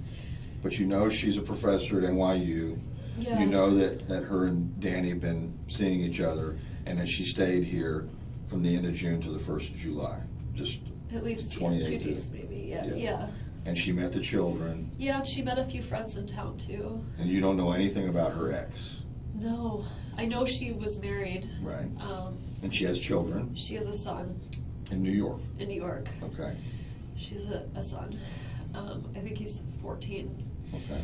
but you know she's a professor at NYU. Yeah. You know that her and Danny have been seeing each other, and that she stayed here from the end of June to the 1st of July, just At least 2 28 days, maybe, Yeah. yeah. and she met the children, Yeah, she met a few friends in town, too. and you don't know anything about her ex. No, I know she was married. Right. And she has children She has a son in New York. in New York. Okay. She's a son. I think he's 14. Okay.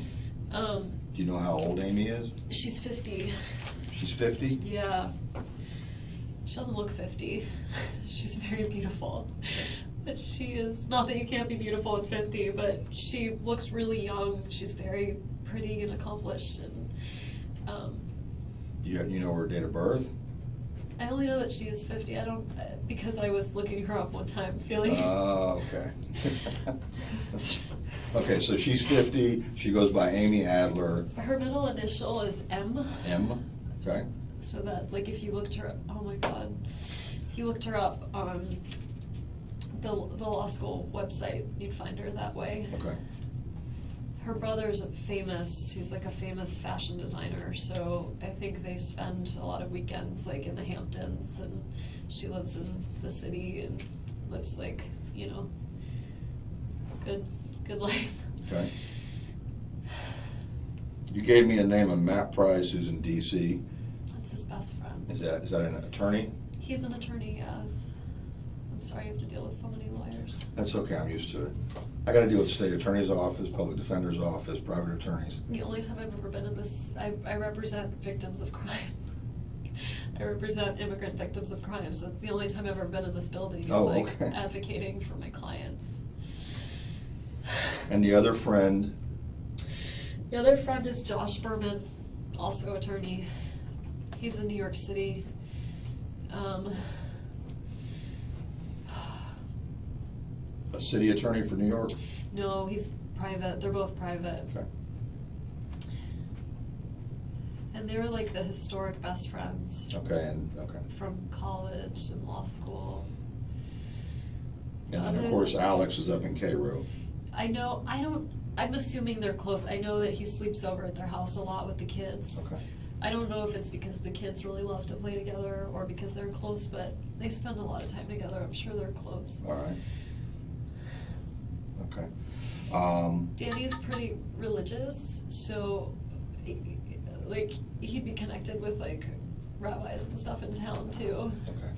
Um, Do you know how old Amy is? she's 50. She's 50? Yeah. She doesn't look 50. She's very beautiful. But she is, not that you can't be beautiful at 50, but she looks really young. She's very pretty and accomplished. And You know her date of birth? I only know that she is 50. I don't, because I was looking her up one time, feeling. Oh, okay. Okay, so she's 50. She goes by Amy Adler. Her middle initial is M. M. Okay. So that, like, if you looked her, oh my God, if you looked her up on the law school website, you'd find her that way. Okay. Her brother's he's like a famous fashion designer, so I think they spend a lot of weekends like in the Hamptons, and she lives in the city and lives like, you know, good life. Okay. You gave me a name of Matt Price, who's in DC. That's his best friend. Is that an attorney? He's an attorney, yeah. I'm sorry you have to deal with so many lawyers. That's okay, I'm used to it. I gotta deal with the state attorney's office, public defender's office, private attorneys. The only time I've ever been in this, I represent victims of crime. I represent immigrant victims of crime, so it's the only time I've ever been in this building is Oh, like okay. advocating for my clients. And the other friend, The other friend is Josh Berman, also attorney. He's in New York City. a city attorney for New York? No, he's private. They're both private. Okay. And they were like the historic best friends Okay, from college and law school. and then of Other course than- Alex is up in Cairo. I'm assuming they're close. I know that he sleeps over at their house a lot with the kids. Okay. I don't know if it's because the kids really love to play together or because they're close, but they spend a lot of time together. I'm sure they're close. All right. Okay. Danny's pretty religious, so like he'd be connected with like rabbis and stuff in town too. Okay.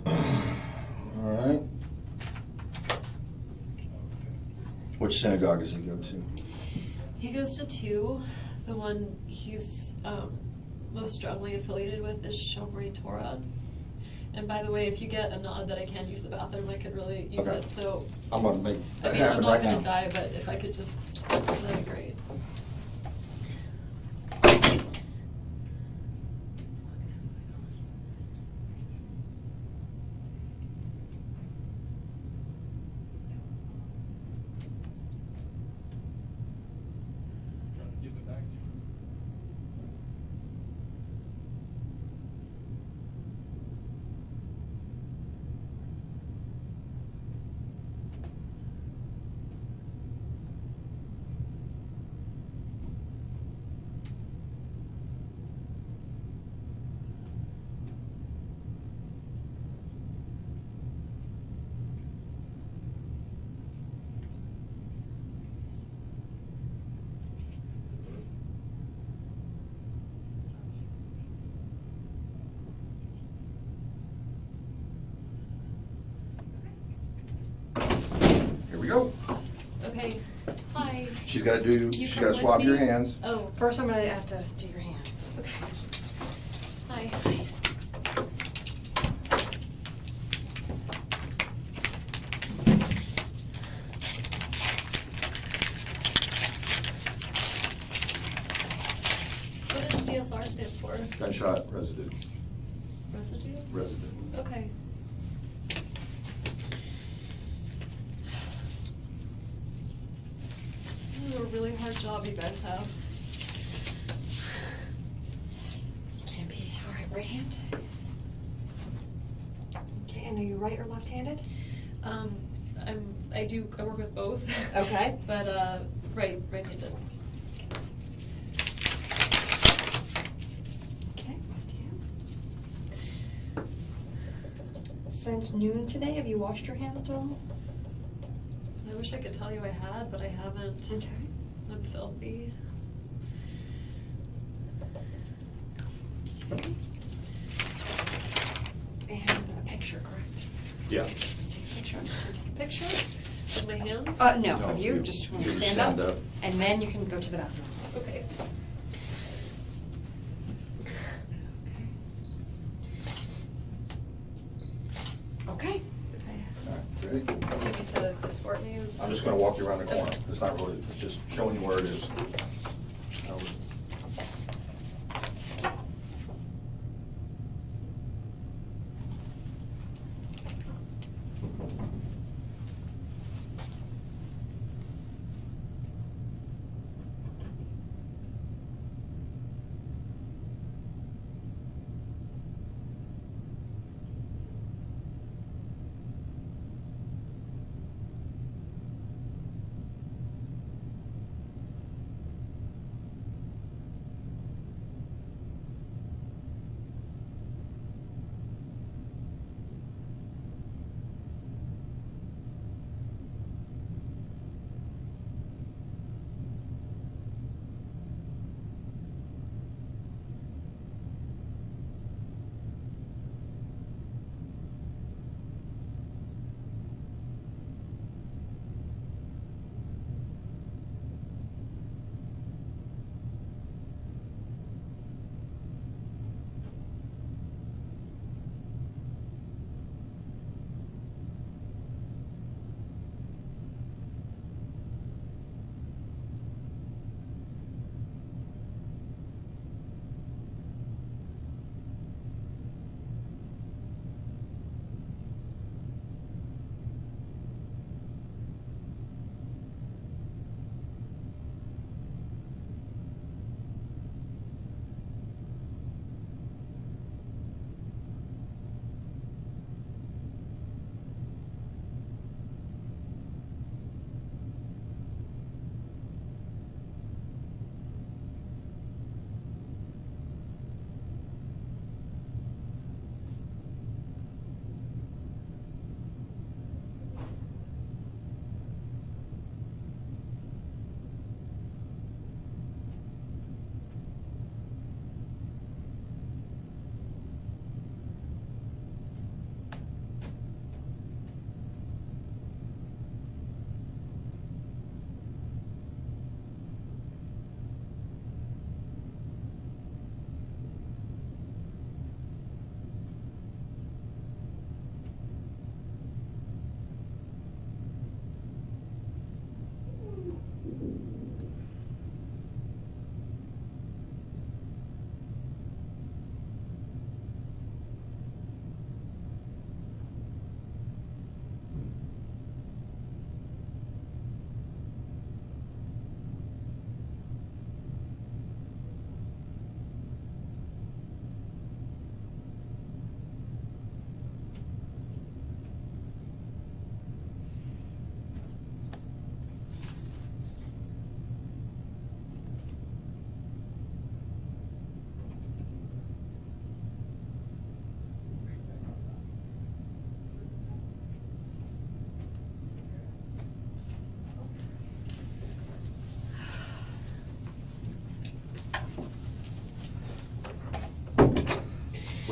All right. Which synagogue does he go to? He goes to two. The one he's most strongly affiliated with is Shomrei Torah. And by the way, if you get a nod that I can use the bathroom, I could really use Okay. it. So, I'm gonna make I that mean, I'm happen not right gonna now. die, but if I could just, that'd be great. Here we go. Okay, hi. She's gotta do, You she's come gotta with swab me? your hands. Oh, First, I'm gonna have to do your hands. okay. Hi. What does GSR stand for? Gunshot residue. Residue? Residue. Okay. This is a really hard job you guys have. Can be. All right, right hand. Okay, and are you right or left-handed? I work with both. Okay. But, right-handed. Okay, left hand. Since noon today, have you washed your hands at all? I wish I could tell you I had, but I haven't. Okay. I'm filthy. And a picture, correct? Yeah. Take a picture. I'm just gonna take a picture. Of my hands? No, No, of you. you- Just you stand stand up, up. and then you can go to the bathroom. Okay. Okay. Okay. All right, ready? Do you need to escort me? I'm just gonna walk you around the corner. It's not really, it's just showing you where it is.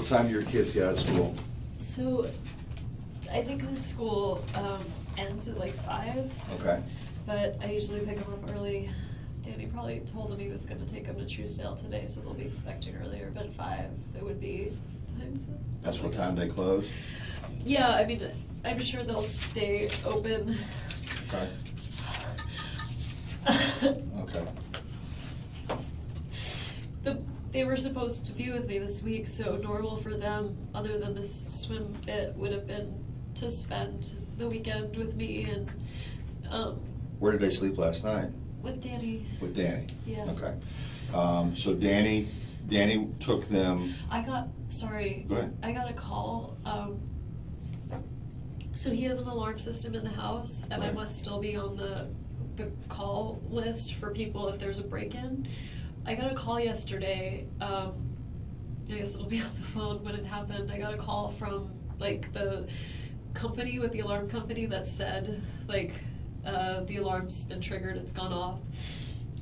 What time do your kids get out of school? So, I think the school ends at like 5. Okay. But I usually pick them up early. Danny probably told him he was going to take them to Truesdale today, so they'll be expecting earlier. But at 5, it would be times. That's what time they close? Yeah, I mean, I'm sure they'll stay open. Okay. Okay. They were supposed to be with me this week, so normal for them, other than this swim bit, would have been to spend the weekend with me and Where did they sleep last night? with Danny. With Danny? Yeah. Okay. So Danny took them. Sorry. Go ahead. I got a call. So he has an alarm system in the house, and I Right. must still be on the call list for people if there's a break-in. I got a call yesterday. I guess it'll be on the phone when it happened. I got a call from like the company with the alarm company that said like the alarm's been triggered, it's gone off.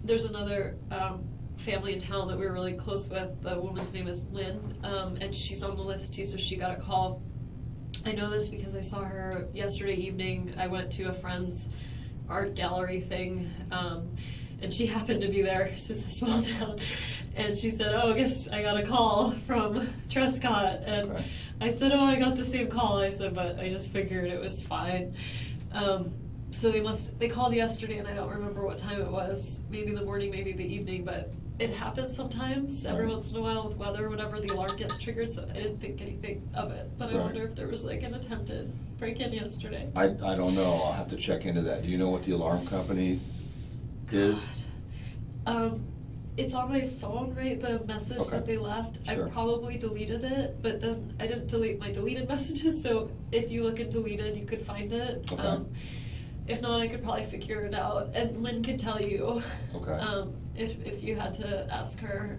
There's another family in town that we were really close with. The woman's name is Lynn, and she's on the list too, so she got a call. I know this because I saw her yesterday evening. I went to a friend's art gallery thing, and she happened to be there, so it's a small town. And she said, oh, I guess I got a call from Trescott. And Okay. I said, oh, I got the same call. I said, but I just figured it was fine. So they called yesterday, and I don't remember what time it was, maybe the morning, maybe the evening, but it happens sometimes, every Right. once in a while with weather or whatever, the alarm gets triggered, so I didn't think anything of it. But I Right. wonder if there was like an attempted break-in yesterday. I don't know. I'll have to check into that. Do you know what the alarm company is? It's on my phone, right, the message Okay. that they left. Sure. I probably deleted it, but then I didn't delete my deleted messages, so if you look at deleted, you could find it. Okay. If not, I could probably figure it out, and Lynn could tell you. Okay. If you had to ask her.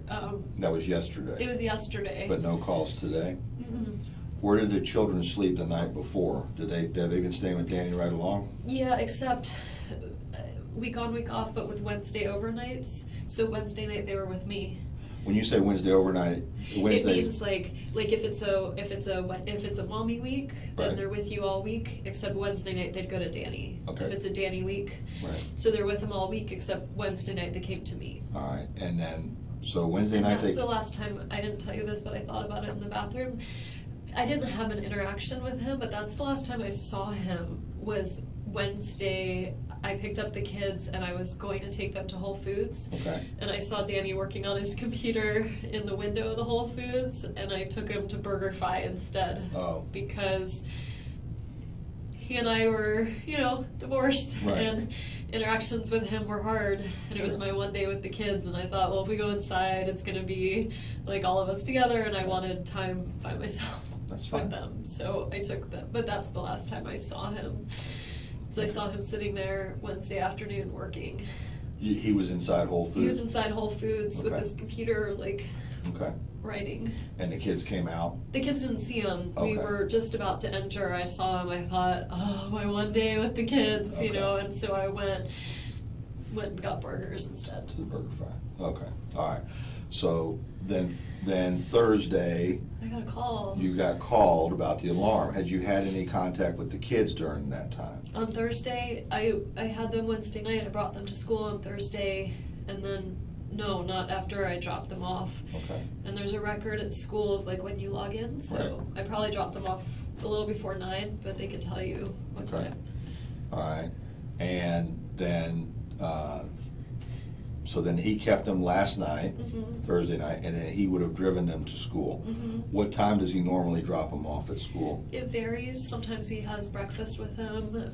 That was yesterday. It was yesterday. But no calls today? Mm-mm. Where did the children sleep the night before? Have they been staying with Danny right along? Yeah, except week on, week off, but with Wednesday overnights. So Wednesday night they were with me. When you say Wednesday overnight, Wednesday. It means like if it's a mommy week, then Right. they're with you all week. Except Wednesday night they'd go to Danny. Okay. If it's a Danny week, Right. so they're with him all week. Except Wednesday night they came to me. All right, and then so Wednesday And night that's they. the last time. I didn't tell you this, but I thought about it in the bathroom. I didn't have an interaction with him, but that's the last time I saw him was Wednesday. I picked up the kids and I was going to take them to Whole Foods. Okay. And I saw Danny working on his computer in the window of the Whole Foods, and I took him to BurgerFi instead. Oh. Because he and I were, divorced, Right. and interactions with him were hard. And it was Sure. my one day with the kids, and I thought, well, if we go inside, it's gonna be like all of us together, and I wanted time by myself That's fine. with them. So I took them, but that's the last time I saw him. So I saw him sitting there Wednesday afternoon working. He was inside Whole Foods? He was inside Whole Foods with Okay. his computer, like, Okay. writing. And the kids came out? The kids didn't see him. Okay. We were just about to enter. I saw him. I thought, oh, my one day with the kids, Okay. and so I went and got burgers instead. To the BurgerFi. Okay, all right. So then Thursday, I got a call. you got called about the alarm. Had you had any contact with the kids during that time? On Thursday, I had them Wednesday night. I brought them to school on Thursday, and then, no, not after I dropped them off. Okay. And there's a record at school of like when you log in, so I probably dropped them off a little before 9, but they could tell you what Okay. time. All right. And then, so then he kept them last night, Mhm. Thursday night, and then he would have driven them to school. Mhm. What time does he normally drop them off at school? It varies. Sometimes he has breakfast with him.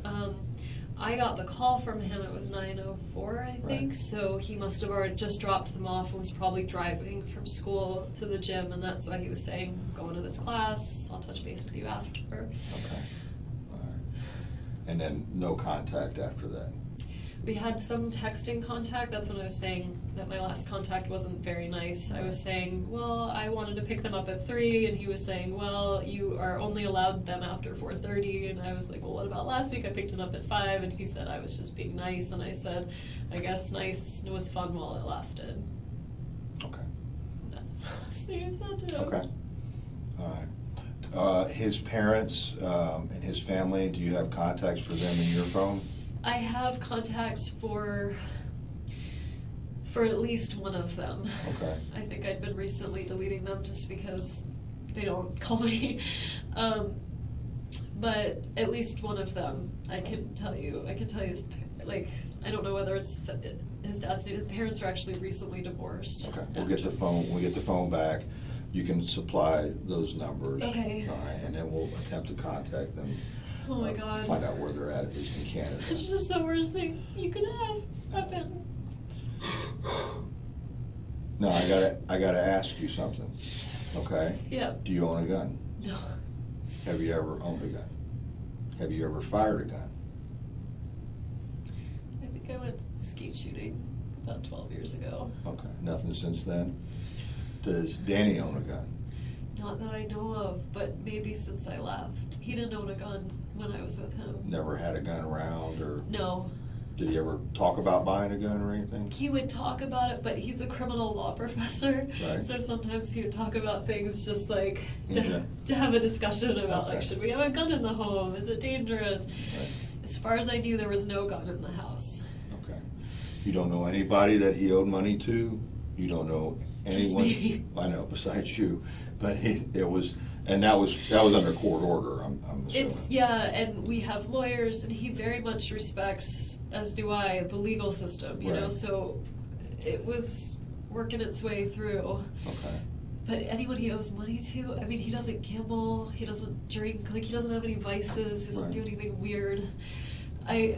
I got the call from him. It was 9:04, I think. Right. So he must have already just dropped them off and was probably driving from school to the gym, and that's why he was saying, "Going to this class. I'll touch base with you after." Okay. All right. And then no contact after that? We had some texting contact. That's when I was saying that my last contact wasn't very nice. I was saying, well, I wanted to pick them up at 3, and he was saying, well, you are only allowed them after 4:30. And I was like, well, what about last week? I picked them up at 5, and he said I was just being nice. And I said, I guess nice was fun while it lasted. Okay. That's the last thing I said to him. Okay. All right. His parents and his family, do you have contacts for them in your phone? I have contacts for at least one of them. Okay. I think I'd been recently deleting them just because they don't call me. But at least one of them, I can tell you his, like, I don't know whether it's his dad's name. His parents are actually recently divorced. Okay, we'll get the phone, when we get the phone back, you can supply those numbers. Okay. All right, and then we'll attempt to contact them. Oh my God. Find out where they're at least in Canada. It's just the worst thing you could have happen. Now, I gotta ask you something, okay? Yeah. Do you own a gun? No. Have you ever owned a gun? Have you ever fired a gun? I think I went skeet shooting about 12 years ago. Okay, nothing since then? Does Danny own a gun? Not that I know of, but maybe since I left. He didn't own a gun when I was with him. Never had a gun around, or No. did he ever talk about buying a gun or anything? He would talk about it, but he's a criminal law professor. Right. So sometimes he would talk about things just like Okay. to have a discussion about, like, Okay. should we have a gun in the home? Is it dangerous? Right. As far as I knew, there was no gun in the house. Okay. You don't know anybody that he owed money to? You don't know Just anyone? me. I know, besides you. But it was, and that was under court order, I'm assuming. It's, yeah, and we have lawyers, and he very much respects, as do I, the legal system, you know, Right. so it was working its way through. Okay. But anyone he owes money to, I mean, he doesn't gamble, he doesn't drink, like, he doesn't have any vices, he doesn't Right. do anything weird. I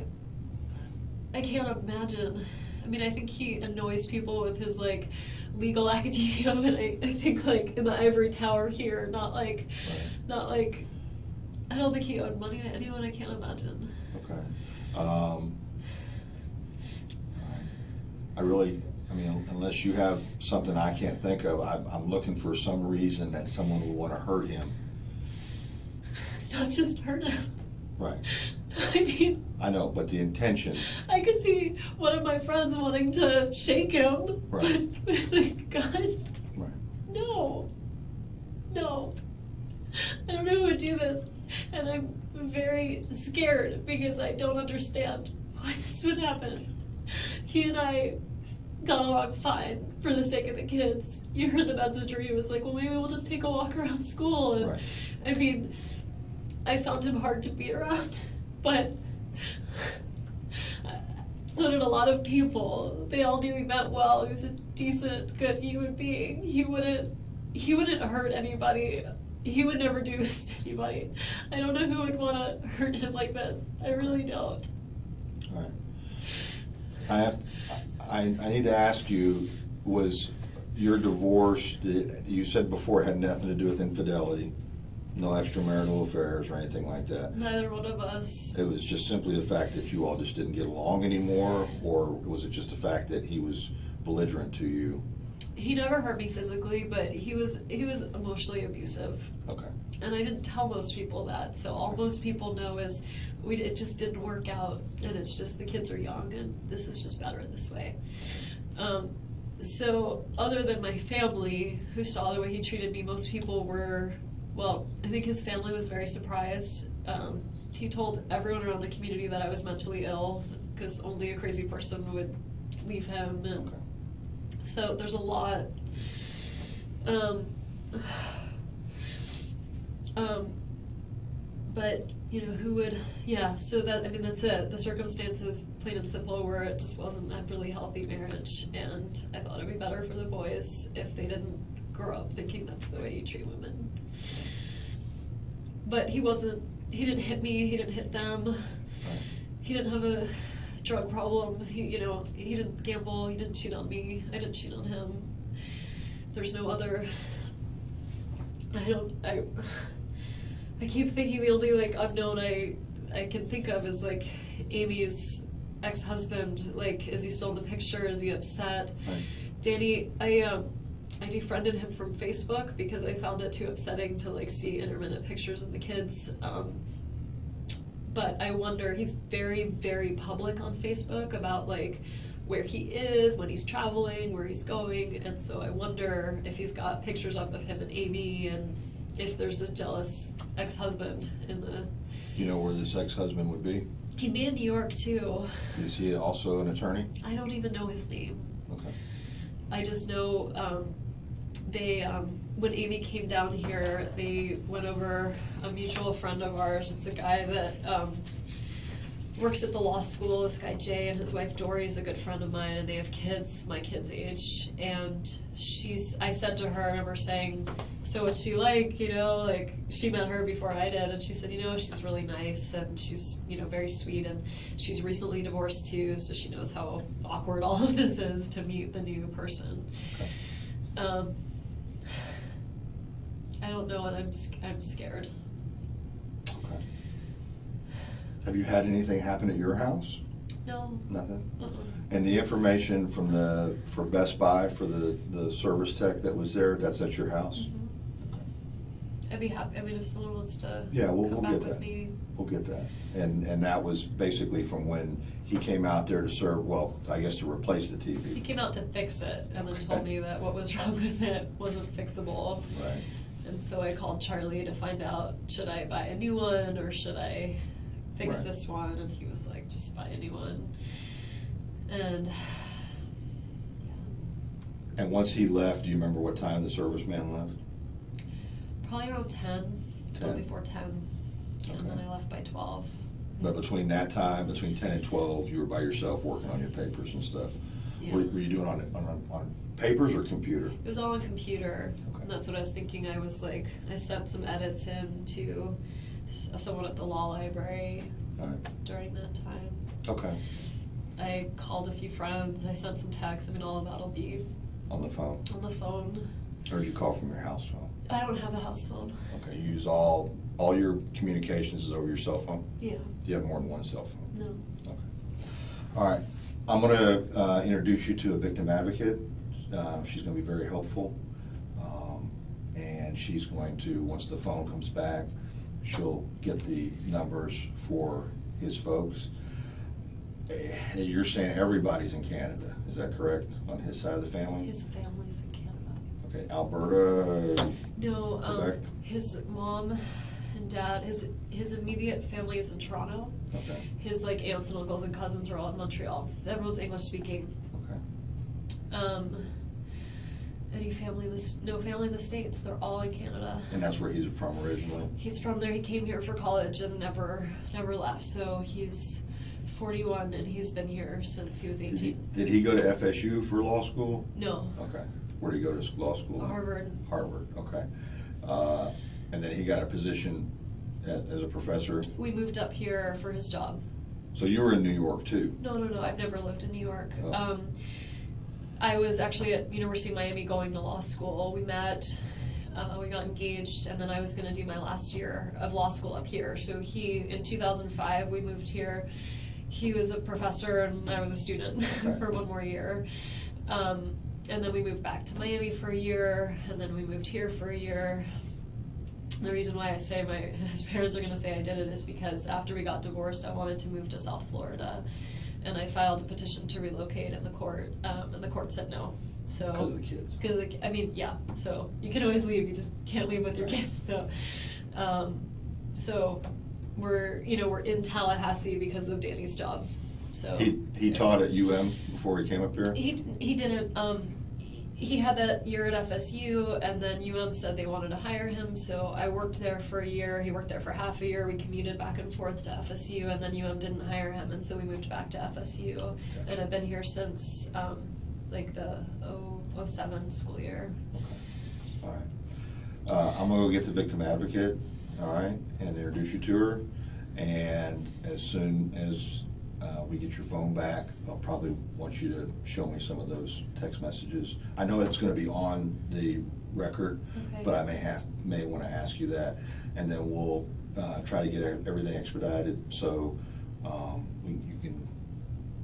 can't imagine. I mean, I think he annoys people with his, like, legal academia, and I think, like, in the ivory tower here, not like, I don't think he owed money to anyone, I can't imagine. Okay. I mean, unless you have something I can't think of, I'm looking for some reason that someone would want to hurt him. Not just hurt him. Right. I mean, I know, but the intention. I could see one of my friends wanting to shake him, Right. but with a gun, Right. no. I don't know who would do this, and I'm very scared because I don't understand why this would happen. He and I got along fine for the sake of the kids. You heard the message where he was like, well, maybe we'll just take a walk around school. And Right. I mean, I found him hard to be around, but so did a lot of people. They all knew he meant well. He was a decent, good human being. He wouldn't hurt anybody. He would never do this to anybody. I don't know who would want to hurt him like this. I really don't. All right. I need to ask you, was your divorce, you said before it had nothing to do with infidelity, no extramarital affairs or anything like that. Neither one of us. It was just simply the fact that you all just didn't get along anymore, or was it just the fact that he was belligerent to you? He never hurt me physically, but he was emotionally abusive. Okay. And I didn't tell most people that, so all most people know is it just didn't work out, and it's just the kids are young, and this is just better this way. So other than my family, who saw the way he treated me, most people were, well, I think his family was very surprised. He told everyone around the community that I was mentally ill, because only a crazy person would leave him, and Okay. so there's a lot. But, you know, who would, yeah, so that, I mean, that's it. The circumstances, plain and simple, were it just wasn't a really healthy marriage, and I thought it'd be better for the boys if they didn't grow up thinking that's the way you treat women. But he didn't hit me, he didn't hit them, he didn't have a drug problem, he didn't gamble, he didn't cheat on me, I didn't cheat on him. There's no other, I keep thinking the only, like, unknown I can think of is, like, Amy's ex-husband. Like, is he still in the picture? Is he upset? Right. Danny, I defriended him from Facebook because I found it too upsetting to, like, see intermittent pictures of the kids. But I wonder, he's very, very public on Facebook about, like, where he is, when he's traveling, where he's going, and so I wonder if he's got pictures up of him and Amy, and if there's a jealous ex-husband in the. You know where this ex-husband would be? He'd be in New York too. Is he also an attorney? I don't even know his name. Okay. I just know when Amy came down here, they went over a mutual friend of ours. It's a guy that works at the law school. This guy Jay and his wife Dory is a good friend of mine, and they have kids, my kid's age. And I said to her, I remember saying, so what's she like, you know, like she met her before I did, and she said, you know, she's really nice, and she's, you know, very sweet, and she's recently divorced too, so she knows how awkward all of this is to meet the new person. Okay. I don't know, and I'm scared. Okay. Have you had anything happen at your house? No. Nothing? Uh-uh. And the information for Best Buy for the service tech that was there, that's at your house? Mm-hmm. I'd be happy, I mean, if someone wants to Yeah, we'll come back get with that. me. We'll get that. And that was basically from when he came out there to serve, well, I guess to replace the He TV. came out to fix it, and then Okay. told me that what was wrong with it wasn't fixable. Right. And so I called Charlie to find out, should I buy a new one or should I fix Right. this one? And he was like, just buy a new one. And yeah. And once he left, do you remember what time the serviceman left? Probably around 10, a little 10. before 10. And then Okay. I left by 12. But between that time, between 10 and 12, you were by yourself working on your papers and stuff. Yeah. Were you doing on papers or computer? It was all on computer, Okay. and that's what I was thinking. I sent some edits in to someone at the law library All right. during that time. Okay. I called a few friends, I sent some texts, I mean, all of that'll be On the phone? on the phone. Or did you call from your house phone? I don't have a house phone. Okay, you use all your communications is over your cell phone? Yeah, Do you have more than one cell phone? no. Okay. All right. I'm going to introduce you to a victim advocate. She's going to be very helpful. And she's going to, once the phone comes back, she'll get the numbers for his folks. You're saying everybody's in Canada, is that correct, on his side of the family? His family's in Canada. Okay, Alberta, No, Quebec? his mom and dad, his immediate family is in Toronto. Okay, His like aunts and uncles and cousins are all in Montreal. Everyone's English speaking. okay. Any family, no family in the States, they're all in Canada. And that's where he's from originally? He's from there, he came here for college and never left, so he's 41 and he's been here since he was 18. Did he go to FSU for law school? No, Okay. Where did he go to law school? Harvard. Harvard, okay. And then he got a position as a professor. We moved up here for his job. So you were in New York too? No, I've never lived in New York. Oh. I was actually at University of Miami going to law school. We met, we got engaged, and then I was gonna do my last year of law school up here. So in 2005, we moved here. He was a professor and I was a student for one more year. And then we moved back to Miami for a year, and then we moved here for a year. The reason why I say his parents are gonna say I did it is because after we got divorced, I wanted to move to South Florida. And I filed a petition to relocate in the court, and the court said no. So Because of the kids? I mean, yeah, so you can always leave, you just can't leave with your kids, so. So we're in Tallahassee because of Danny's job, so. He taught at UM before he came up here? He didn't, he had that year at FSU, and then UM said they wanted to hire him, so I worked there for a year, he worked there for half a year, we commuted back and forth to FSU, and then UM didn't hire him, and so we moved back to FSU, Okay. and I've been here since, like the 07 school year. All right. I'm gonna go get the victim advocate, all right, and introduce you to her. And as soon as we get your phone back, I'll probably want you to show me some of those text messages. I know it's gonna be on the record, Okay. but I may wanna ask you that. And then we'll try to get everything expedited, so you can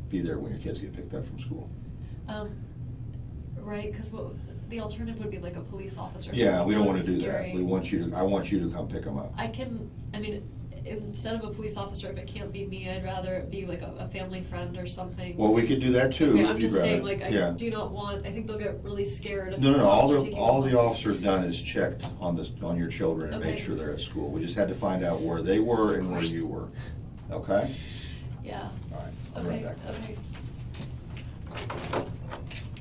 be there when your kids get picked up from school. Right, because the alternative would be like a police officer. Yeah, we don't That wanna would be do that. scary. I want you to come pick them up. I mean, instead of a police officer, if it can't be me, I'd rather it be like a family friend or something. Well, we could do that too. Okay, if I'm you'd just rather. saying, like, Yeah. I do not want, I think they'll get really scared if No, the all officer the, taking all them the home. officer's done is checked on your children and made Okay. sure they're at school. We just had to find out where they were and where you were. Okay? Yeah, All right, I'll be right okay, back. okay.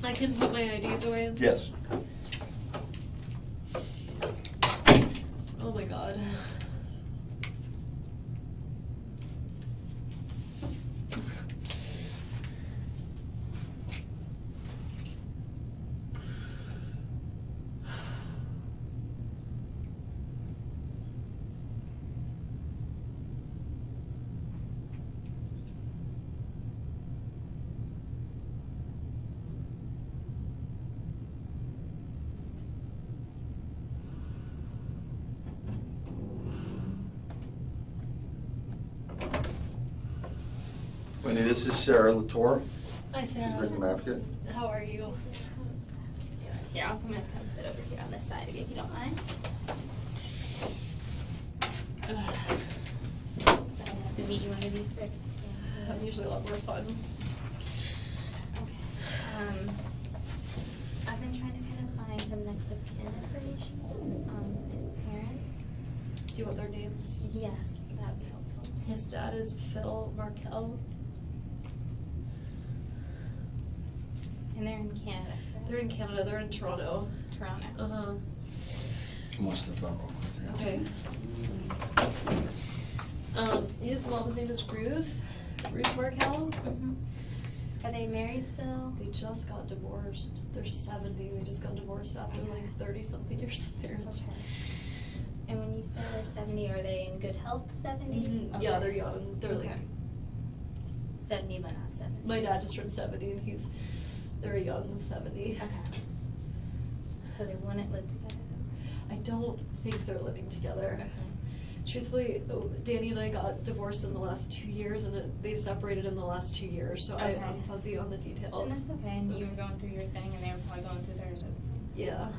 I can put my IDs away and Yes. Oh my god. Wendy, this is Sarah Latour. Hi, She's Sarah. victim advocate. How are you? Here, I'm gonna come sit over here on this side of you if you don't mind. So I have to meet you under these circumstances. I'm usually a lot more fun. Okay. I've been trying to kind of find some next of kin information on his parents. Do you want their names? Yes, that would be helpful. His dad is Phil Markel. And they're in Canada, correct? They're in Canada, they're in Toronto. Toronto. Uh-huh. Come on, step up. Okay. His mom's name is Ruth Markel. Mhm. Are they married still? They just got divorced. They're 70. They just got divorced after like 30-something years of marriage. Okay. And when you say they're 70, are they in good health 70? Mhm. Yeah, they're young. They're like, Okay. 70 but not 70. my dad just turned 70 and they're young 70. Okay. So they wouldn't live together though? I don't think they're living together. Okay. Truthfully, Danny and I got divorced in the last 2 years, and they separated in the last 2 years, so Okay. I'm fuzzy on the And details. that's okay, and you were going through your thing and they were probably going through theirs at the same time. Yeah.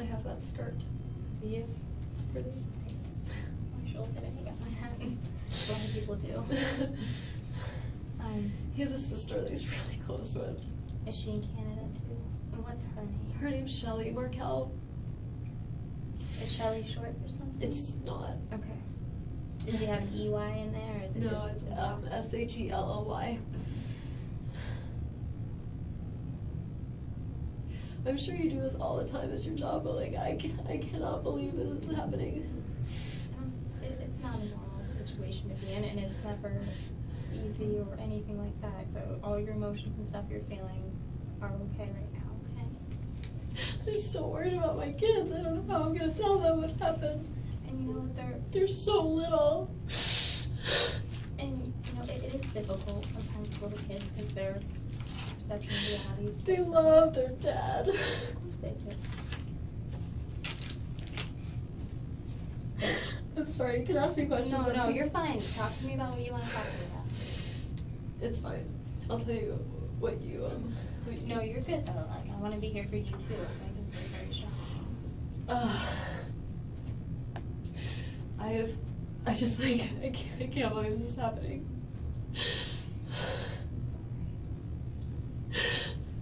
I have that skirt. Do you? It's pretty. My shoulders I think got my hat. A lot of people do. He has a sister that he's really close with. Is she in Canada too? And what's her name? Her name's Shelley Markel. Is Shelley short for something? It's not. Okay. Does she have an EY in there, or is it No, just? it's Shelley. I'm sure you do this all the time as your job, but like I cannot believe this is happening. It's not a normal situation to be in, and it's never easy or anything like that. So all your emotions and stuff you're feeling are okay right now, okay? They're so worried about my kids. I don't know how I'm gonna tell them what happened. And you know what, They're so little. and you know, it is difficult sometimes for little kids because their perception of reality is They love their dad. Of course they do. I'm sorry, you can ask me questions. No, I'm no, just- you're fine. Talk to me about what you want to talk to me about. It's fine. I'll tell you what you No, you're good though. I want to be here for you too. I can say very strong. I just like I can't believe this is happening.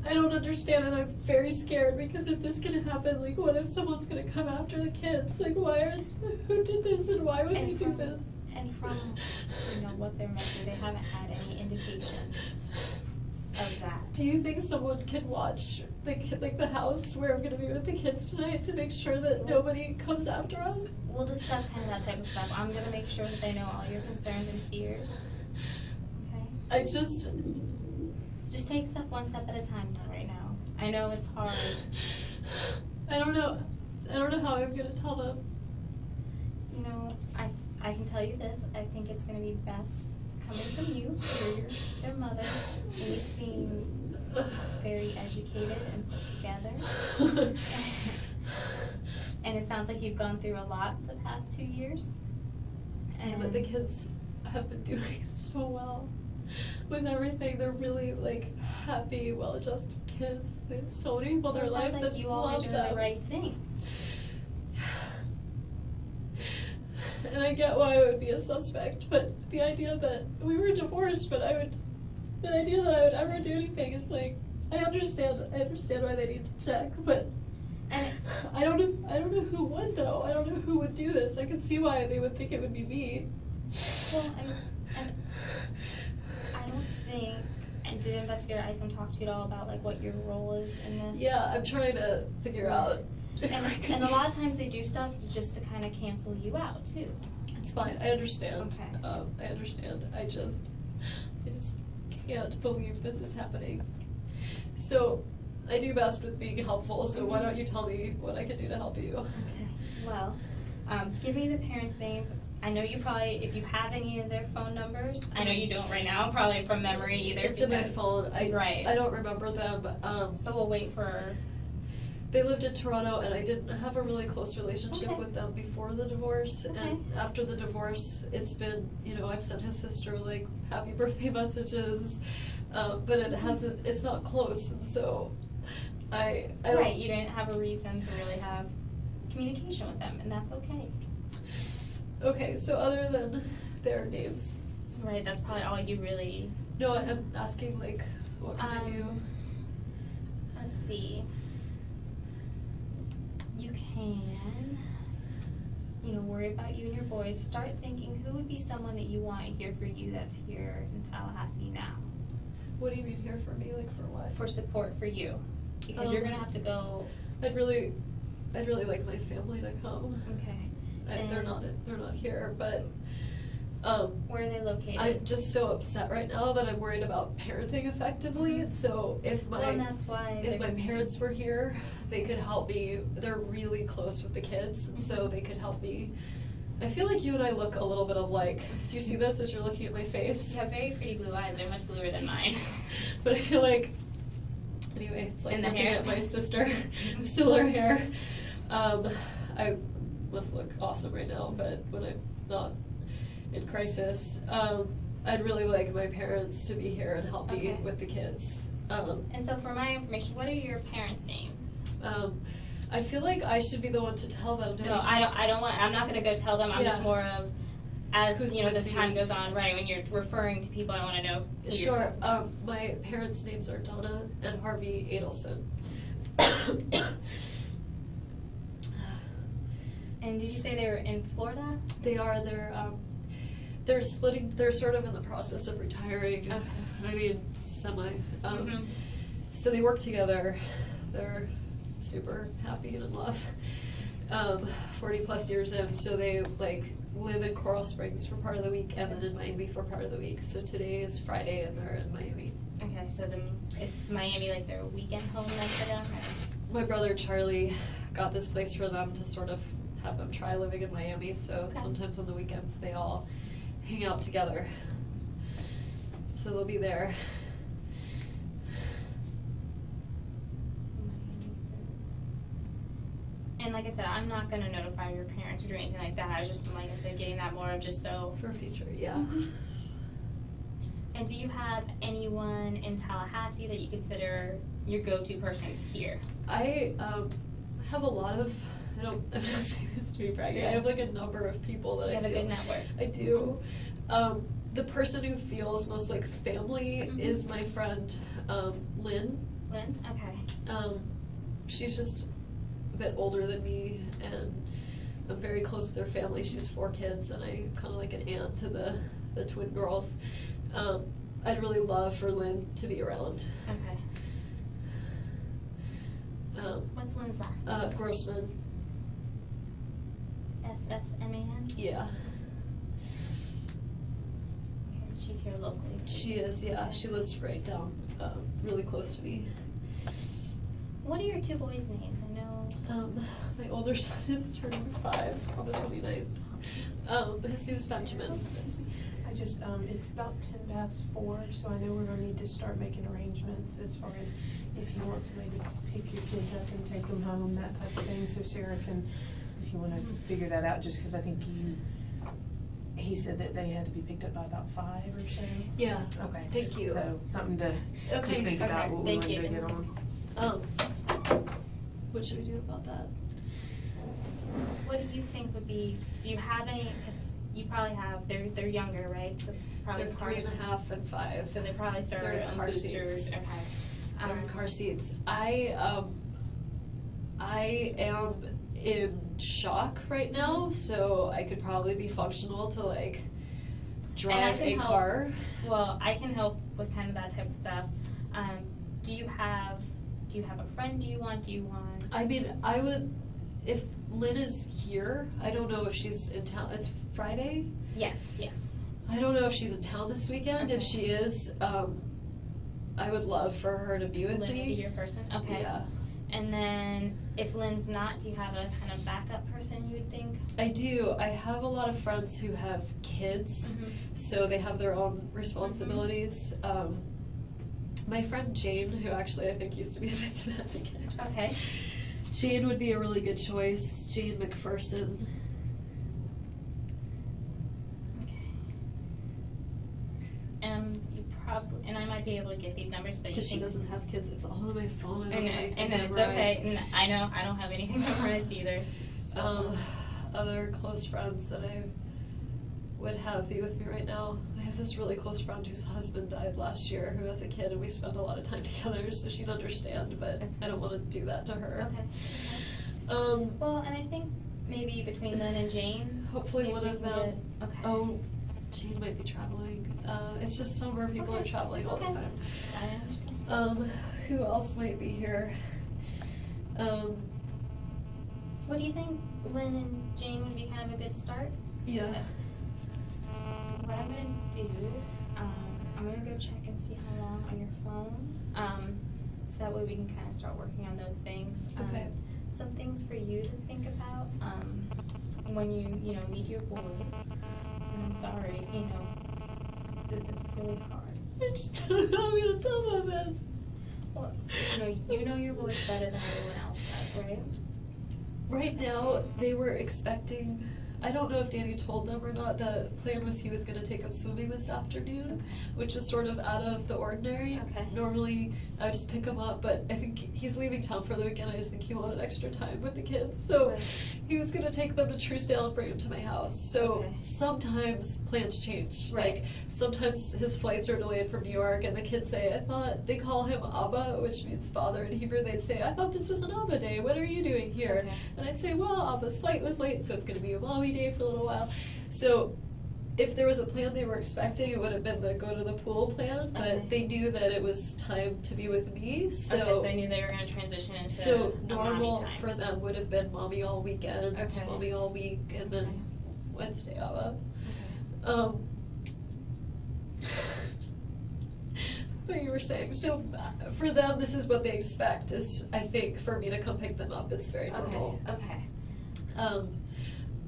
I don't understand, and I'm very scared because if this can happen, like, what if someone's gonna come after the kids? Like, who did this, and why would they do this? And from you know what they're missing, they haven't had any indications of that. Do you think someone can watch the house where I'm gonna be with the kids tonight to make sure that nobody comes after us? We'll discuss kind of that type of stuff. I'm gonna make sure that they know all your concerns and fears. Okay. I just take stuff one step at a time right now. I know it's hard. I don't know how I'm gonna tell them. You know, I can tell you this. I think it's gonna be best coming from you. You're their mother, and you seem very educated and put together. And it sounds like you've gone through a lot the past 2 years. Yeah, but the kids have been doing so well with everything. They're really like happy, well-adjusted kids. They have so many people in their life that you all are love doing them. the right thing. And I get why I would be a suspect, but the idea that we were divorced, but the idea that I would ever do anything is like, I understand why they need to check, but I don't know who would though. I don't know who would do this. I could see why they would think it would be me. Well, and I don't think, and did Investigator Eisen talk to you at all about like what your role is in this? Yeah, I'm trying to figure out. And a lot of times they do stuff just to kind of cancel you out too. It's fine. I understand. Okay. I understand. I just can't believe this is happening. So, I do best with being helpful. So why don't you tell me what I can do to help you? Okay. Well, give me the parents' names. I know you probably, if you have any of their phone numbers, I know you don't right now, probably from memory either. It's in my phone. Right. I don't remember them. So we'll wait for. They lived in Toronto, and I didn't have a really close relationship Okay. with them before the divorce. Okay. And after the divorce, it's been, I've sent his sister like happy birthday messages, but it's not close, and so I don't. Right, you didn't have a reason to really have communication with them, and that's okay. Okay, so other than their names. Right, that's probably all you really. No, I'm asking like, what can I do? Let's see. You can, worry about you and your boys. Start thinking who would be someone that you want here for you that's here in Tallahassee now. What do you mean here for me? Like for what? For support for you. Because you're gonna have to go. I'd really like my family to come. Okay. They're not here, but where are they located? I'm just so upset right now that I'm worried about parenting effectively. So if my and that's why if my parents were here, they could help me. They're really close with the kids, so they could help me. I feel like you and I look a little bit alike. Do you see this as you're looking at my face? You have very pretty blue eyes. They're much bluer than mine. But I feel like, anyway, it's like In the looking hair. at my sister, similar hair. I must look awesome right now, but when I'm not in crisis, I'd really like my parents to be here and help me Okay. with the kids. And so for my information, what are your parents' names? I feel like I should be the one to tell them. No, I don't want. I'm not gonna go tell them. I'm just Yeah. more of, as Who's this with time you? goes on, right? When you're referring to people, I want to know. Who you're Sure. talking about. My parents' names are Donna and Harvey Adelson. And did you say they were in Florida? They are. They're splitting. They're sort of in the process of retiring. Okay. I mean, semi. Mhm. So they work together. They're super happy and in love. 40 plus years in, so they live in Coral Springs for part of the week and then in Miami for part of the week. So today is Friday and they're in Miami. Okay, so is Miami like their weekend home then for them? My brother Charlie got this place for them to sort of have them try living in Miami. So Okay. sometimes on the weekends they all hang out together. So they'll be there. And like I said, I'm not gonna notify your parents or do anything like that. I was just, like I said, getting that more of just so. For future, yeah. And do you have anyone in Tallahassee that you consider your go-to person here? I have a lot of, I'm not saying this to be braggy, I have a number of people that You I have a feel good network. I do. The person who feels most like family Mhm. is my friend, Lynn. Lynn? Okay. She's just a bit older than me, and I'm very close with her family. She has 4 kids, and I kind of like an aunt to the twin girls. I'd really love for Lynn to be around. Okay. What's Lynn's last name? Grossman. S-S-M-A-N? Yeah. Okay, she's here locally. She is, yeah. She lives right down, really close to me. What are your 2 boys' names? I know. My older son is turning 5 on the 29th. His name's Benjamin. Excuse me. I just, it's about 10:04, so I know we're gonna need to start making arrangements as far as if you want somebody to pick your kids up and take them home, that type of thing, so Sarah can, if you wanna figure that out, just 'cause I think he said that they had to be picked up by about 5 or so. Yeah. Okay. Thank you. So, something to Okay. just think about what we Thank wanted to you. get on. What should we do about that? What do you think would be, do you have any, 'cause you probably have, they're younger, right? So probably They're cars. 3.5 and 5. So they probably They're started in on car boosters. seats. Okay. They're in car seats. I am in shock right now, so I could probably be functional to like drive a can help. car. Well, I can help with kind of that type of stuff. Do you have a friend do you want? I mean, I would, if Lynn is here, I don't know if she's in town. It's Friday? Yes. I don't know if she's in town this weekend. If Okay. she is, I would love for her to be with Lynn me. would be your person? Okay. Yeah. And then if Lynn's not, do you have a kind of backup person you would think? I do. I have a lot of friends who have kids, so they have their own responsibilities. My friend Jane, who actually I think used to be a victim advocate. Okay. Jane would be a really good choice. Jane McPherson. Okay. You probably, and I might be able to get these numbers, but you Because she think. doesn't have kids, it's all on my phone. I don't have anything And it's memorized. okay. I know I don't have anything memorized either. So. Other close friends that I would have be with me right now. I have this really close friend whose husband died last year, who has a kid, and we spend a lot of time together, so she'd understand, but I don't want to do that to her. Okay. Well, and I think maybe between Lynn and Jane. Hopefully maybe one we of can them. get- Okay. Oh, Jane might be traveling. It's just summer, people are traveling all the Okay. time. I understand. Who else might be here? What do you think Lynn and Jane would be kind of a good start? Yeah. What I'm gonna do, I'm gonna go check and see how long on your phone, so that way we can kind of start working on those things. Okay. Some things for you to think about, when you meet your boys. And I'm sorry, it's really hard. I just don't know how I'm gonna tell them that. Well, you know your boys better than everyone else does, right? Right now, they were expecting, I don't know if Danny told them or not, the plan was he was gonna take them swimming this afternoon, which was sort of out of the ordinary. Okay. Normally, I would just pick him up, but I think he's leaving town for the weekend, I just think he wanted extra time with the kids. So Right. he was gonna take them to Truesdale and bring them to my house. So Okay. sometimes plans change. Right. Like, sometimes his flights are delayed from New York and the kids say, I thought, they call him Abba, which means father in Hebrew. They'd say, I thought this was an Abba day, what are you doing here? Okay. And I'd say, well, Abba's flight was late, so it's gonna be a mommy day for a little while. So if there was a plan they were expecting, it would have been the go to the pool plan, but Okay. they knew that it was time to be with me, so. Okay, so they knew they were gonna transition into So a normal mommy time. for them would have been mommy all weekend, Okay. mommy all week, and then Wednesday Abba. Okay. But you were saying, so for them, this is what they expect, is, I think, for me to come pick them up, it's very normal. Okay.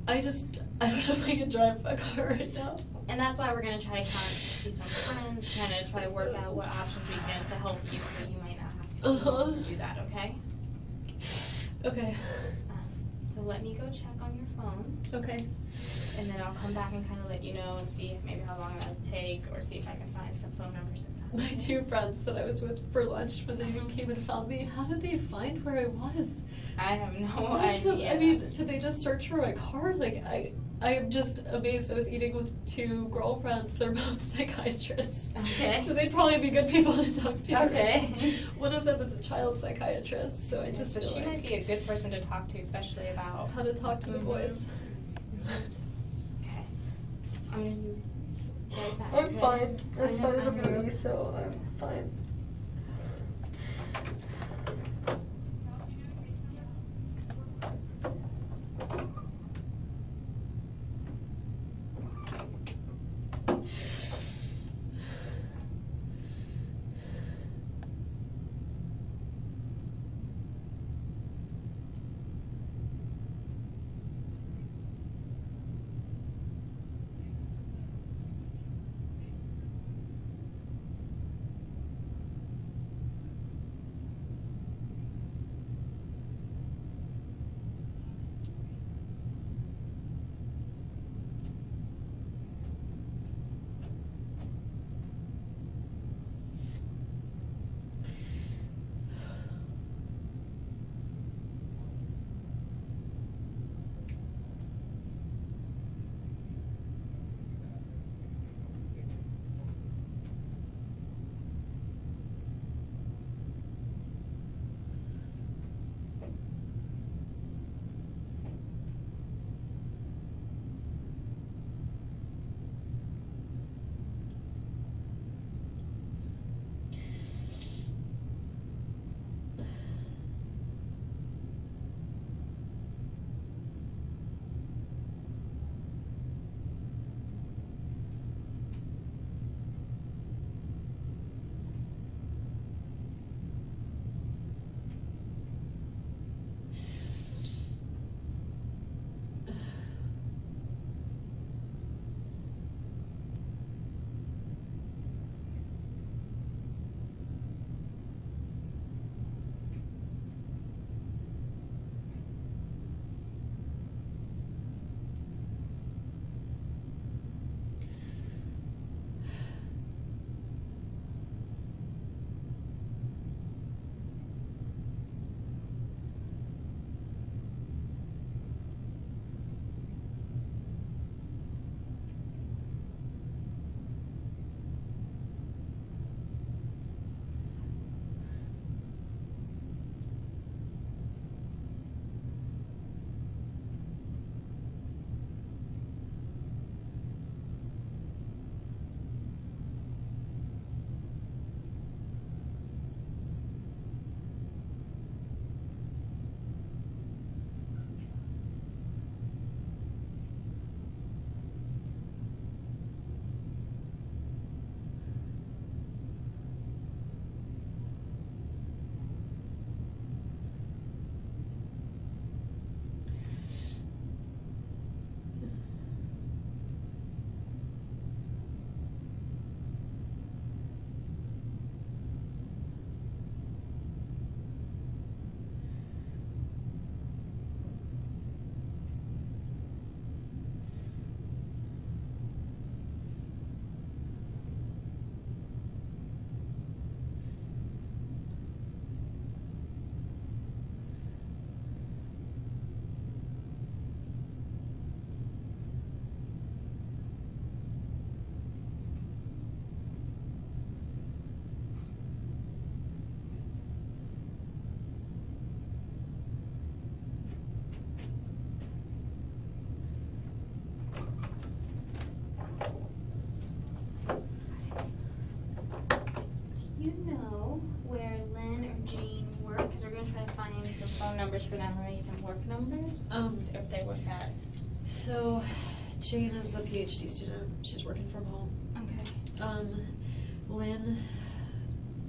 I don't know if I can drive a car right now. And that's why we're gonna try to see some friends, kind of try to work out what options we can to help you, so you might not have to do that, okay? Okay, So let me go check on your phone, okay. and then I'll come back and kind of let you know and see if maybe how long it would take, or see if I can find some phone numbers. My two friends that I was with for lunch when they came and found me, how did they find where I was? I have no Also, idea. I mean, did they just search for my car? Like, I am just amazed. I was eating with two girlfriends. They're both psychiatrists. Okay. So they'd probably be good people to talk to. Okay. One of them is a child psychiatrist, so I just so feel she like might be a good person to talk to, especially about. how to talk to the boys. Okay. I'm gonna be right back. I'm okay? fine, as I know, fine as I'm I gonna know. be, so I'm fine. numbers for them, or some work numbers? If they work at. So Jane is a PhD student. She's working from home. Okay. Lynn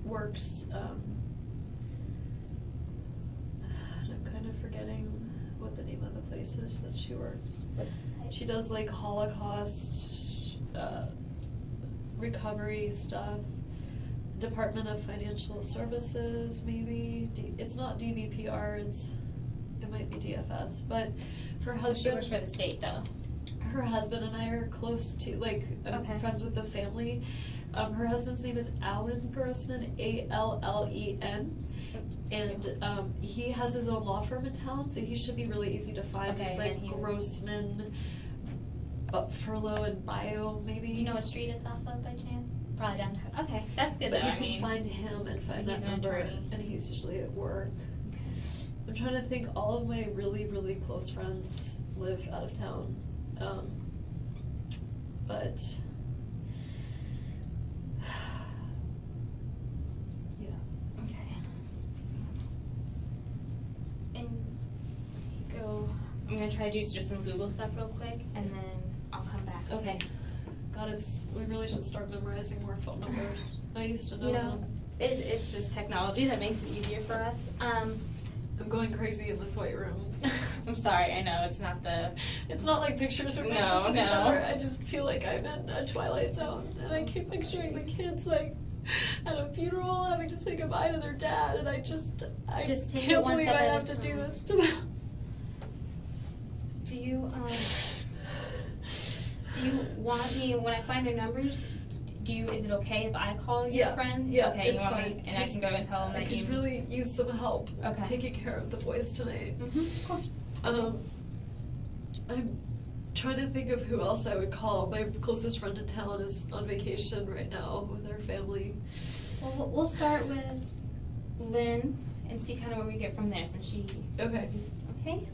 works, and I'm kind of forgetting what the name of the place is that she works. She does like Holocaust recovery stuff. Department of Financial Services, maybe. It's not DVPR. It might be DFS. But her husband. So she works for the state, though. Her husband and I are close to, like, I'm Okay. friends with the family. Her husband's name is Alan Grossman, Allen. Oops. And he has his own law firm in town, so he should be really easy to find. Okay, It's like then he- Grossman, Furlow and Bio, maybe. Do you know what street it's off of by chance? Probably downtown. Okay, that's good But though. you I can mean, find him and find he's that an number, attorney. and he's usually at work. I'm trying to think. All of my really, really close friends live out of town, but yeah. Okay. And go. I'm gonna try to do just some Google stuff real quick, and then I'll come back. Okay. God, we really should start memorizing more phone numbers. I used to know You know, them. it's just technology that makes it easier for us. I'm going crazy in this white room. I'm sorry. I know it's not the. It's not like pictures or No, magazines no. ever. I just feel like I'm in a Twilight Zone, and I keep picturing the kids like at a funeral having to say goodbye to their dad, and I Just take it can't one believe step I at a have to do time. this to them. Do you want me when I find their numbers? Is it okay if I call your Yeah, friends? yeah, Okay, it's you want fine. me, and I can go and tell them I that you. could really use some help Okay. taking care of the boys tonight. Of course. I'm trying to think of who else I would call. My closest friend in town is on vacation right now with her family. Well, we'll start with Lynn and see kind of where we get from there, since she. Okay. Okay.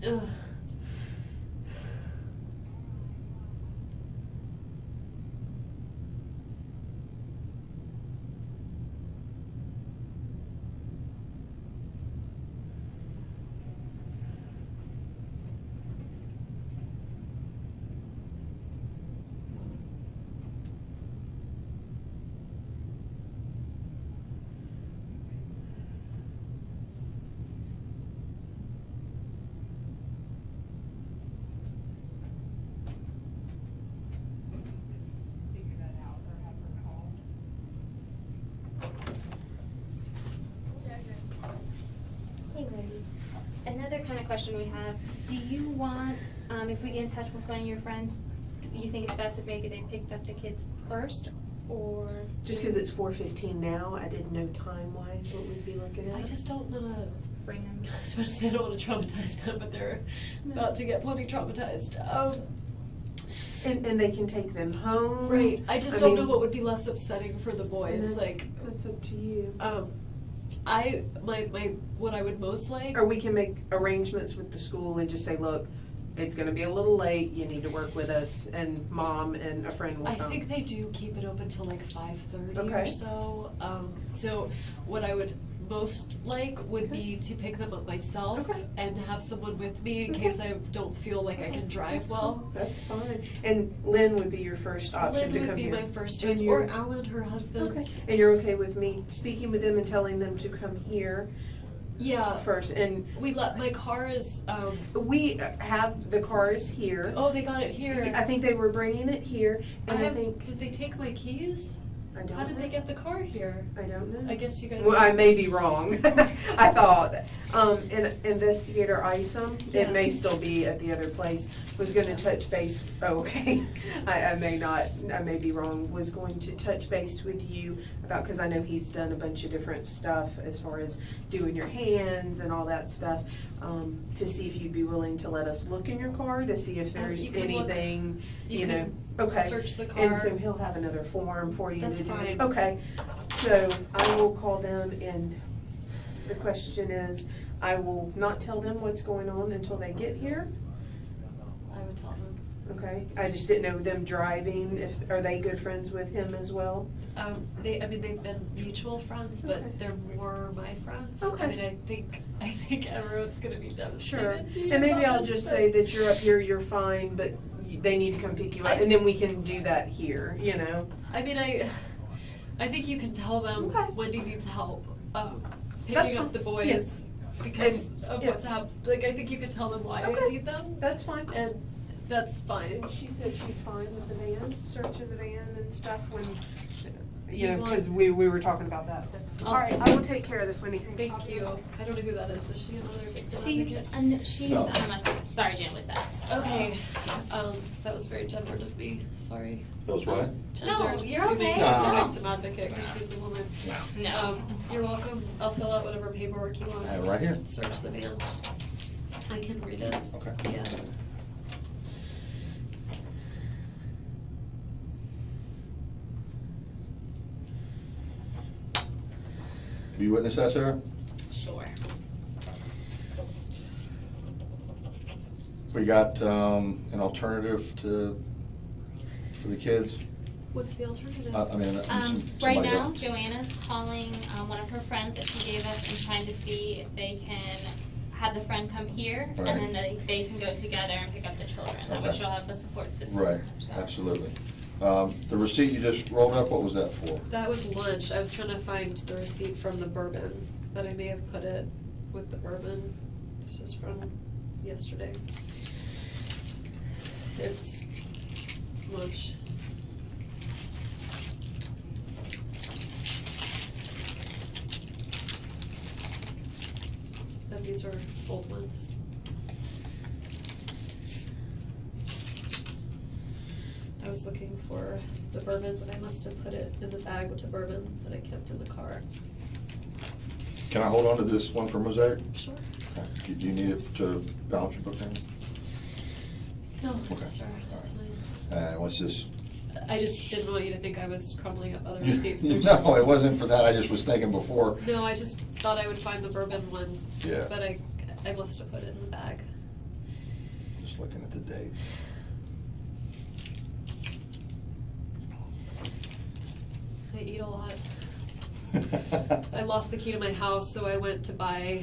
Ugh. Hey, Wendy. Another kind of question we have, do you want, if we get in touch with one of your friends, you think it's best if maybe they picked up the kids first, or? Just because it's 4:15 now, I didn't know time-wise what we'd be looking at. I just don't want to. Bring them. I was about to say I don't want to traumatize them, but they're about to get plenty traumatized. And they can take them home. Right. I just I don't mean- know what would be less upsetting for the And boys. that's up to you. What I would most like. Or we can make arrangements with the school and just say, look, it's gonna be a little late, you need to work with us, and mom and a friend will I come. think they do keep it open till like 5:30 or Okay. so. So what I would most like would be to pick them up myself Okay. and have someone with me in Okay. case I don't feel like I can drive That's well. fine. That's fine. And Lynn would be your first option Lynn to would come be here. my first And choice, you're- or Alan, her husband. Okay. And you're okay with me speaking with them and telling them to come here Yeah, first, and we let, my car is, we have, the car is here. oh, they got it here. I think they were bringing it here, and I think, Did they take my keys? I don't know. How did they get the car here? I don't know. I guess you guys. Well, I may be wrong. I thought, Investigator Isom, it may still be at the other place, was gonna touch base, oh, okay. I may be wrong, was going to touch base with you about, cause I know he's done a bunch of different stuff as far as doing your hands and all that stuff, to see if you'd be willing to let us look in your car to see if there's you can look- anything, you you know. can Okay. Search the And car. so he'll have another form for you to do. That's fine. Okay, so I will call them, and the question is, I will not tell them what's going on until they get here, I would tell them. okay? I just didn't know them driving, are they good friends with him as well? They've been mutual friends, but Okay. they're more my friends. Okay. I mean, I think everyone's gonna be devastated. Sure, to hear and maybe about I'll this, just but- say that you're up here, you're fine, but they need to come pick you up, and then we can do that here, you know? I mean, I think you can tell them Okay. Wendi needs help, That's picking up fine. the boys Yes. because of yeah. what's happened. Like, I think you can tell them why I Okay. need them, That's fine. and that's fine. She said she's fine with the van, searching the van and stuff when, Do you you know, want- because we were talking about that. I'll- All right, I will take care of this, Wendy. Thank you. I don't know who that is. Is she another victim She's, advocate? she's No. a sergeant with us. Okay, that was very gendered of me, sorry. Those what? No, Gendered, you're assuming okay. she's a No. victim advocate because she's a woman. No. You're welcome. I'll fill out whatever paperwork you want. I have it right here. Search the van. I can read it. Okay. Yeah. Will you witness that, Sarah? Sure. We got an alternative for the kids? What's the alternative? I mean, Right somebody now, else. Joanna's calling one of her friends that she gave us and trying to see if they can have the friend come here, Right. and then they can go together and pick up the children. That way Okay. she'll have a support system. Right, So- absolutely. The receipt you just rolled up, what was that for? That was lunch. I was trying to find the receipt from the bourbon, but I may have put it with the bourbon. This is from yesterday. It's lunch. But these are old ones. I was looking for the bourbon, but I must have put it in the bag with the bourbon that I kept in the car. Can I hold on to this one for Mosaic? Sure. Okay. Do you need it to balance your book down? No, Okay. sir, that's fine. What's this? I just didn't want you to think I was crumbling up other receipts. They're just- No, it wasn't for that, I just was thinking before. No, I just thought I would find the bourbon one, Yeah, but I must have put it in the bag. just looking at the dates. I eat a lot. I lost the key to my house, so I went to buy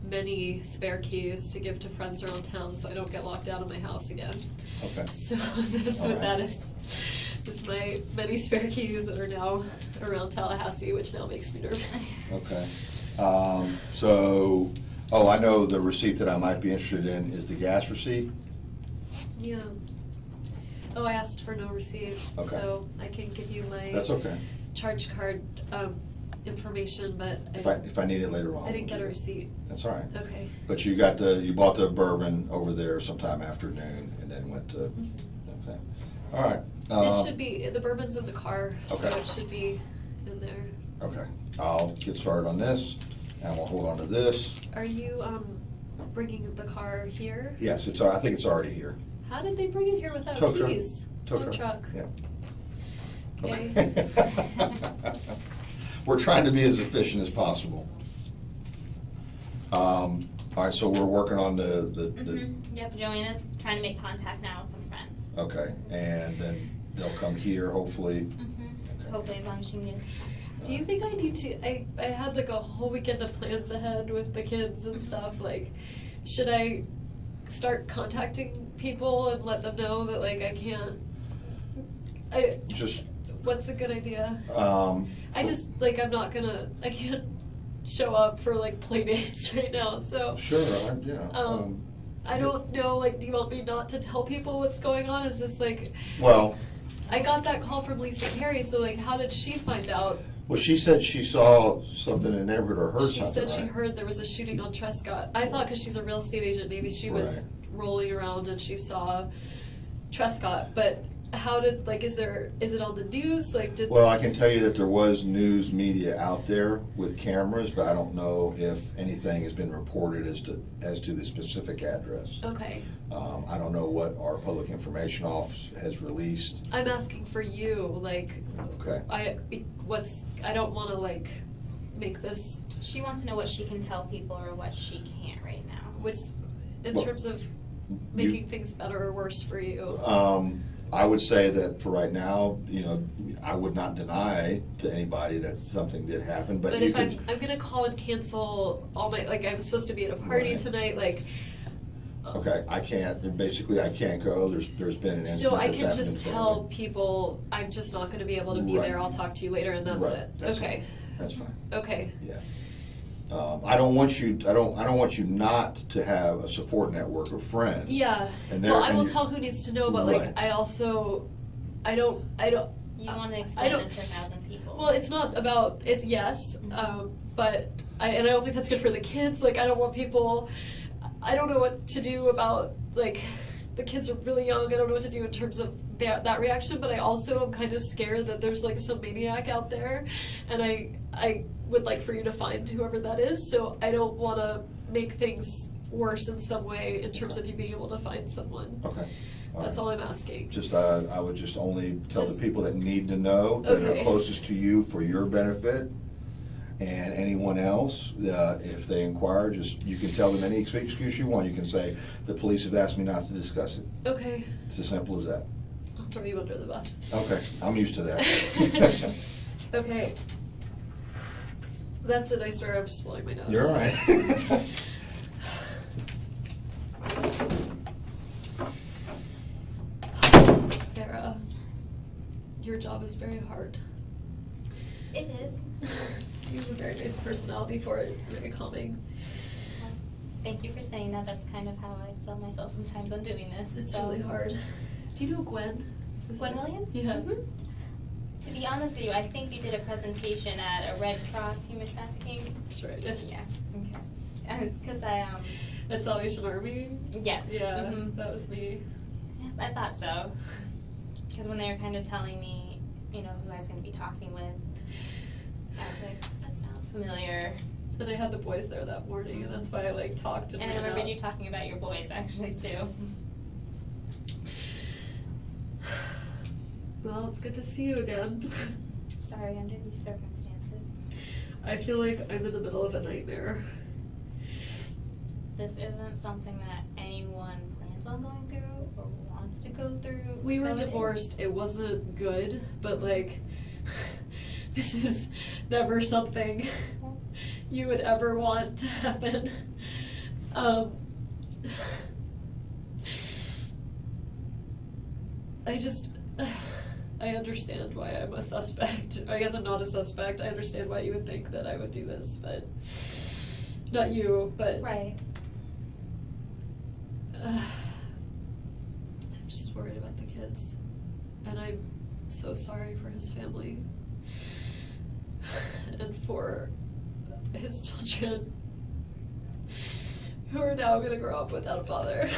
many spare keys to give to friends around town so I don't get locked out of my house again. Okay. So that's what Alright. that is. It's my many spare keys that are now around Tallahassee, which now makes me nervous. Okay. I know the receipt that I might be interested in is the gas receipt. Yeah. Oh, I asked for no receipt, Okay. so I can give you my That's okay. charge card information, but If I need it later on. I didn't we'll get a do it. receipt. That's all right. Okay. But you bought the bourbon over there sometime afternoon and then went to, okay. All right. It should be, the bourbon's in the car, so Okay. it should be in there. Okay. I'll get started on this and we'll hold on to this. Are you bringing the car here? Yes, I think it's already here. How did they bring it here without Tow truck. keys? Tow Tow truck. Yeah. Okay. We're trying to be as efficient as possible. All right, so we're working on the Yep, Joanna's trying to make contact now with some friends. okay, and then they'll come here hopefully. Okay. Hopefully, as long as she can get. Do you think I need to, I had like a whole weekend of plans ahead with the kids and stuff, like, should I start contacting people and let them know that like I can't, Just, what's a good idea? um, I just, like, I'm not gonna, I can't show up for like play dates right now, so. Sure, yeah. I don't know, like, do you want me not to tell people what's going on? Is this like, Well, I got that call from Lisa Carey, so like, how did she find out? well, she said she saw something in the neighborhood or heard She something, said she right? heard there was a shooting on Trescott. I thought because she's a real estate agent, maybe she was Right. rolling around and she saw Trescott, but how did, like, is it on the news? Like, did. Well, I can tell you that there was news media out there with cameras, but I don't know if anything has been reported as to the specific address. Okay. I don't know what our public information office has released. I'm asking for you, like, Okay. I don't wanna like make this, She wants to know what she can tell people or what she can't right now. which, in Well, terms of making things better or worse for you. I would say that for right now, I would not deny to anybody that something did happen, but But you if can. I'm gonna call and cancel all my, like, I'm supposed to be at a party Right. tonight, like. Okay, I can't, basically I can't go, there's been an incident So I that's can happened just in tell family. people, I'm just not gonna be able to be Right. there, I'll talk to you later, and that's Right, it. that's Okay, fine. That's fine, okay, yeah. I don't want you not to have a support network of friends. yeah, And well, I and will you- tell who needs to know, but like, Right. You want to I explain don't- this to 1,000 people. well, it's not about, it's yes, but I don't think that's good for the kids, like, I don't want people, I don't know what to do about, like, the kids are really young, I don't know what to do in terms of that reaction, but I also am kind of scared that there's like some maniac out there, and I would like for you to find whoever that is, so I don't want to make things worse in some way in terms of you being able to find someone. Okay. That's all I'm asking. Just, I would just only tell Just- the people that need to know, that Okay. are closest to you for your benefit. And anyone else, if they inquire, you can tell them any excuse you want. You can say, the police have asked me not to discuss it. Okay, It's as simple as that. I'll throw you under the bus. Okay, I'm used to that. Okay. That's it, I swear, I'm just blowing my nose. You're all right. Sarah, your job is very hard. It is. You have a very nice personality for it, very calming. Thank you for saying that. That's kind of how I sell myself sometimes on doing this. It's so. really hard. Do you know Gwen? Gwen Williams? Yeah. To be honest with you, I think we did a presentation at a Red Cross human trafficking. That's right. Yeah. Okay. Because I At Salvation Army? yes. Yeah, Mhm. that was me. Yeah, I thought so. Because when they were kind of telling me, who I was going to be talking with, I was like, that sounds familiar. And I had the boys there that morning, and that's why I like talked and And I ran remembered out. you talking about your boys actually too. Well, it's good to see you again. Sorry, under these circumstances. I feel like I'm in the middle of a nightmare. This isn't something that anyone plans on going through or wants to go through. We so were it is. divorced, it wasn't good, but like, this is never something you would ever want to happen. I understand why I'm a suspect. I guess I'm not a suspect. I understand why you would think that I would do this, but not you, but Right. I'm just worried about the kids, and I'm so sorry for his family and for his children who are now gonna grow up without a father.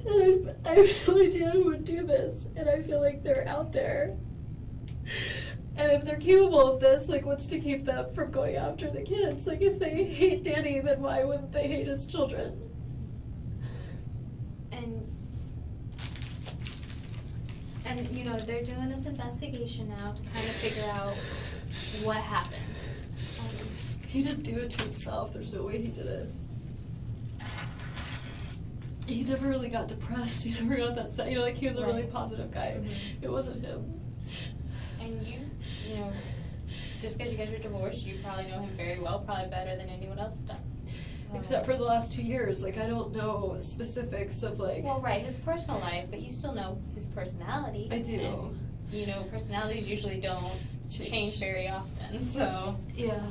And I have no idea who would do this, and I feel like they're out there. And if they're capable of this, like, what's to keep them from going after the kids? Like, if they hate Danny, then why wouldn't they hate his children? And they're doing this investigation now to kind of figure out what happened. He didn't do it to himself. There's no way he did it. He never really got depressed. He never got that sad. Like, he was a really Right. positive guy. Mhm. It wasn't him. And just because you guys are divorced, you probably know him very well, probably better than anyone else does. So. Except for the last 2 years. Like, I don't know specifics of, like... Well, right, his personal life, but you still know his personality. I do. you know, personalities usually don't change very often, so. Yeah.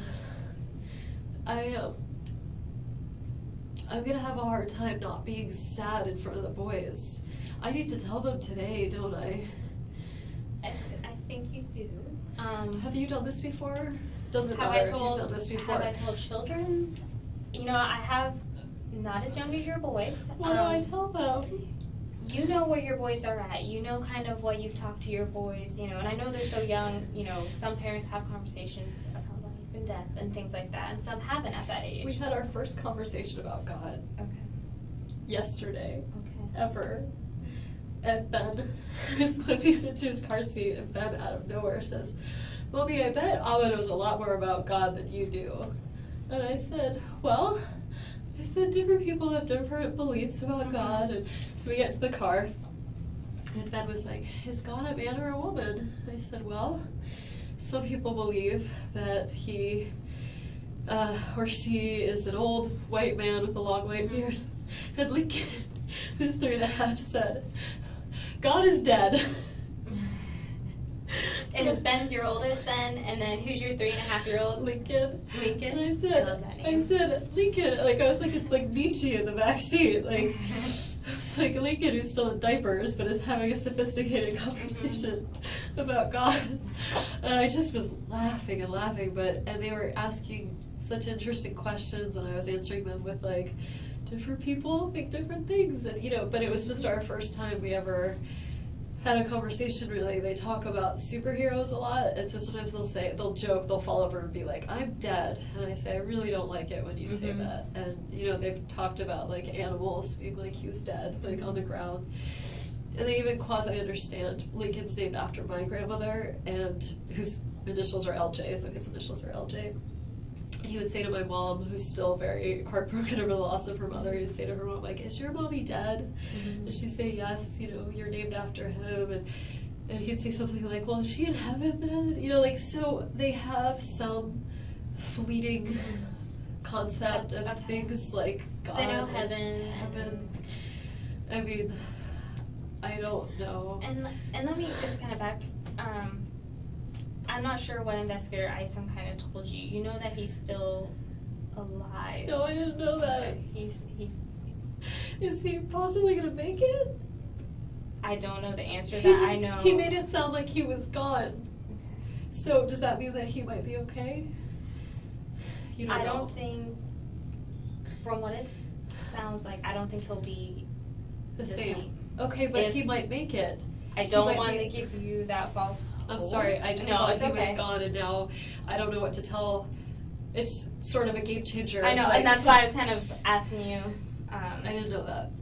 I'm gonna have a hard time not being sad in front of the boys. I need to tell them today, don't I? I think you do. Have you done this before? Doesn't Have matter I if told, you've done this before. have I told children? You know, I have, not as young as your boys. What do I tell them? You know where your boys are at. You know kind of what you've talked to your boys, you know, and I know they're so young, you know, some parents have conversations about life and death and things like that, and some haven't at that age. We had our first conversation about God yesterday, ever. And Ben was clipping into his car seat, and Ben out of nowhere says, "Mommy, I bet Abba knows a lot more about God than you do." And I said, "Well," I said, "different people have different beliefs about God." And so we get to the car, and Ben was like, "Is God a man or a woman?" I said, "Well, some people believe that he or she is an old white man with a long white beard." And Lincoln, who's 3.5, said, "God is dead." And is Ben's your oldest then? And then who's your 3.5-year-old? Lincoln. Lincoln? And I love that said, name. Lincoln, like, I was like, it's like Nietzsche in the back seat. Like, it's like Lincoln, who's still in diapers, but is having a sophisticated conversation about God. And I just was laughing and laughing, and they were asking such interesting questions, and I was answering them with, like, different people think different things, and, you know, but it was just our first time we ever had a conversation. Really, they talk about superheroes a lot, and so sometimes they'll joke, they'll fall over and be like, "I'm dead," and I say, "I really don't like it when you say that." And, you know, they've talked about, like, animals being like, he was dead, like, on the ground. And they even quasi-understand Lincoln's named after my grandmother, and whose initials are LJ, so his initials are LJ. He would say to my mom, who's still very heartbroken over the loss of her mother, he'd say to her mom, like, "Is your mommy dead?" And she'd say, "Yes, you know, you're named after him." And he'd say something like, "Well, is she in heaven then?" You know, like, so they have some fleeting concept of things like God. So they know heaven. I mean, I don't know. And let me just kind of back. I'm not sure what investigator Isom kind of told you. You know that he's still alive. No, I didn't know that. Okay. He's. Is he possibly gonna make it? I don't know the answer to that. I know. He made it sound like he was gone. So does that mean that he might be okay? You don't know. I don't think, from what it sounds like, I don't think he'll be the same. Okay, but he might make it. I don't want to give you that false hope. I'm sorry, I just thought he was gone, and now I don't know what to tell. It's sort of a game changer. I know, like, and that's why I was kind of asking you. I didn't know that.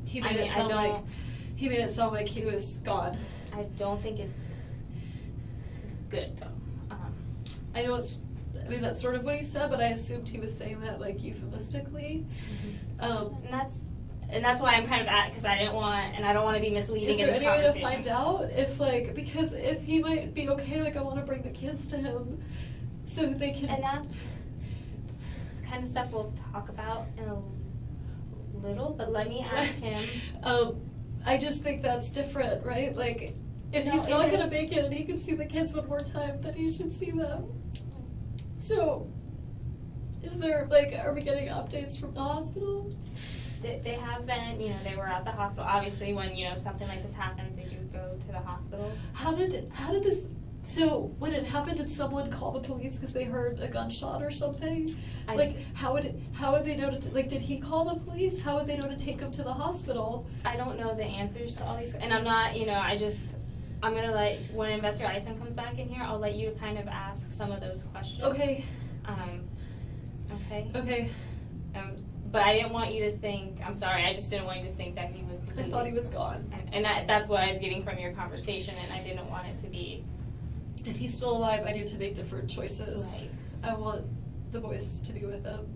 He made made it sound like he was gone. I don't think it's good though. I know that's sort of what he said, but I assumed he was saying that, like, euphemistically. And that's why I'm kind of because I don't want to be misleading in this conversation. Is there any way to find out if, like, because if he might be okay, like, I want to bring the kids to him so that they can. And that's kind of stuff we'll talk about in a little, but let me ask him. I just think that's different, right? Like, if he's not going to make it and he can see the kids one more time, then he should see them. So, is there, like, are we getting updates from the hospital? They have been, you know, they were at the hospital. Obviously, when, you know, something like this happens, they do go to the hospital. How did this, so when it happened, did someone call the police because they heard a gunshot or something? How would they know like, did he call the police? How would they know to take him to the hospital? I don't know the answers to all these, and I'm not, you know, I'm gonna let, when Investigator Isom comes back in here, I'll let you kind of ask some of those questions. Okay. Okay? Okay. But I didn't want you to think, I'm sorry, I just didn't want you to think that he was I thought he was gone. And that's what I was getting from your conversation, and I didn't want it to be. If he's still alive, I need to make different choices. Right. I want the boys to be with him.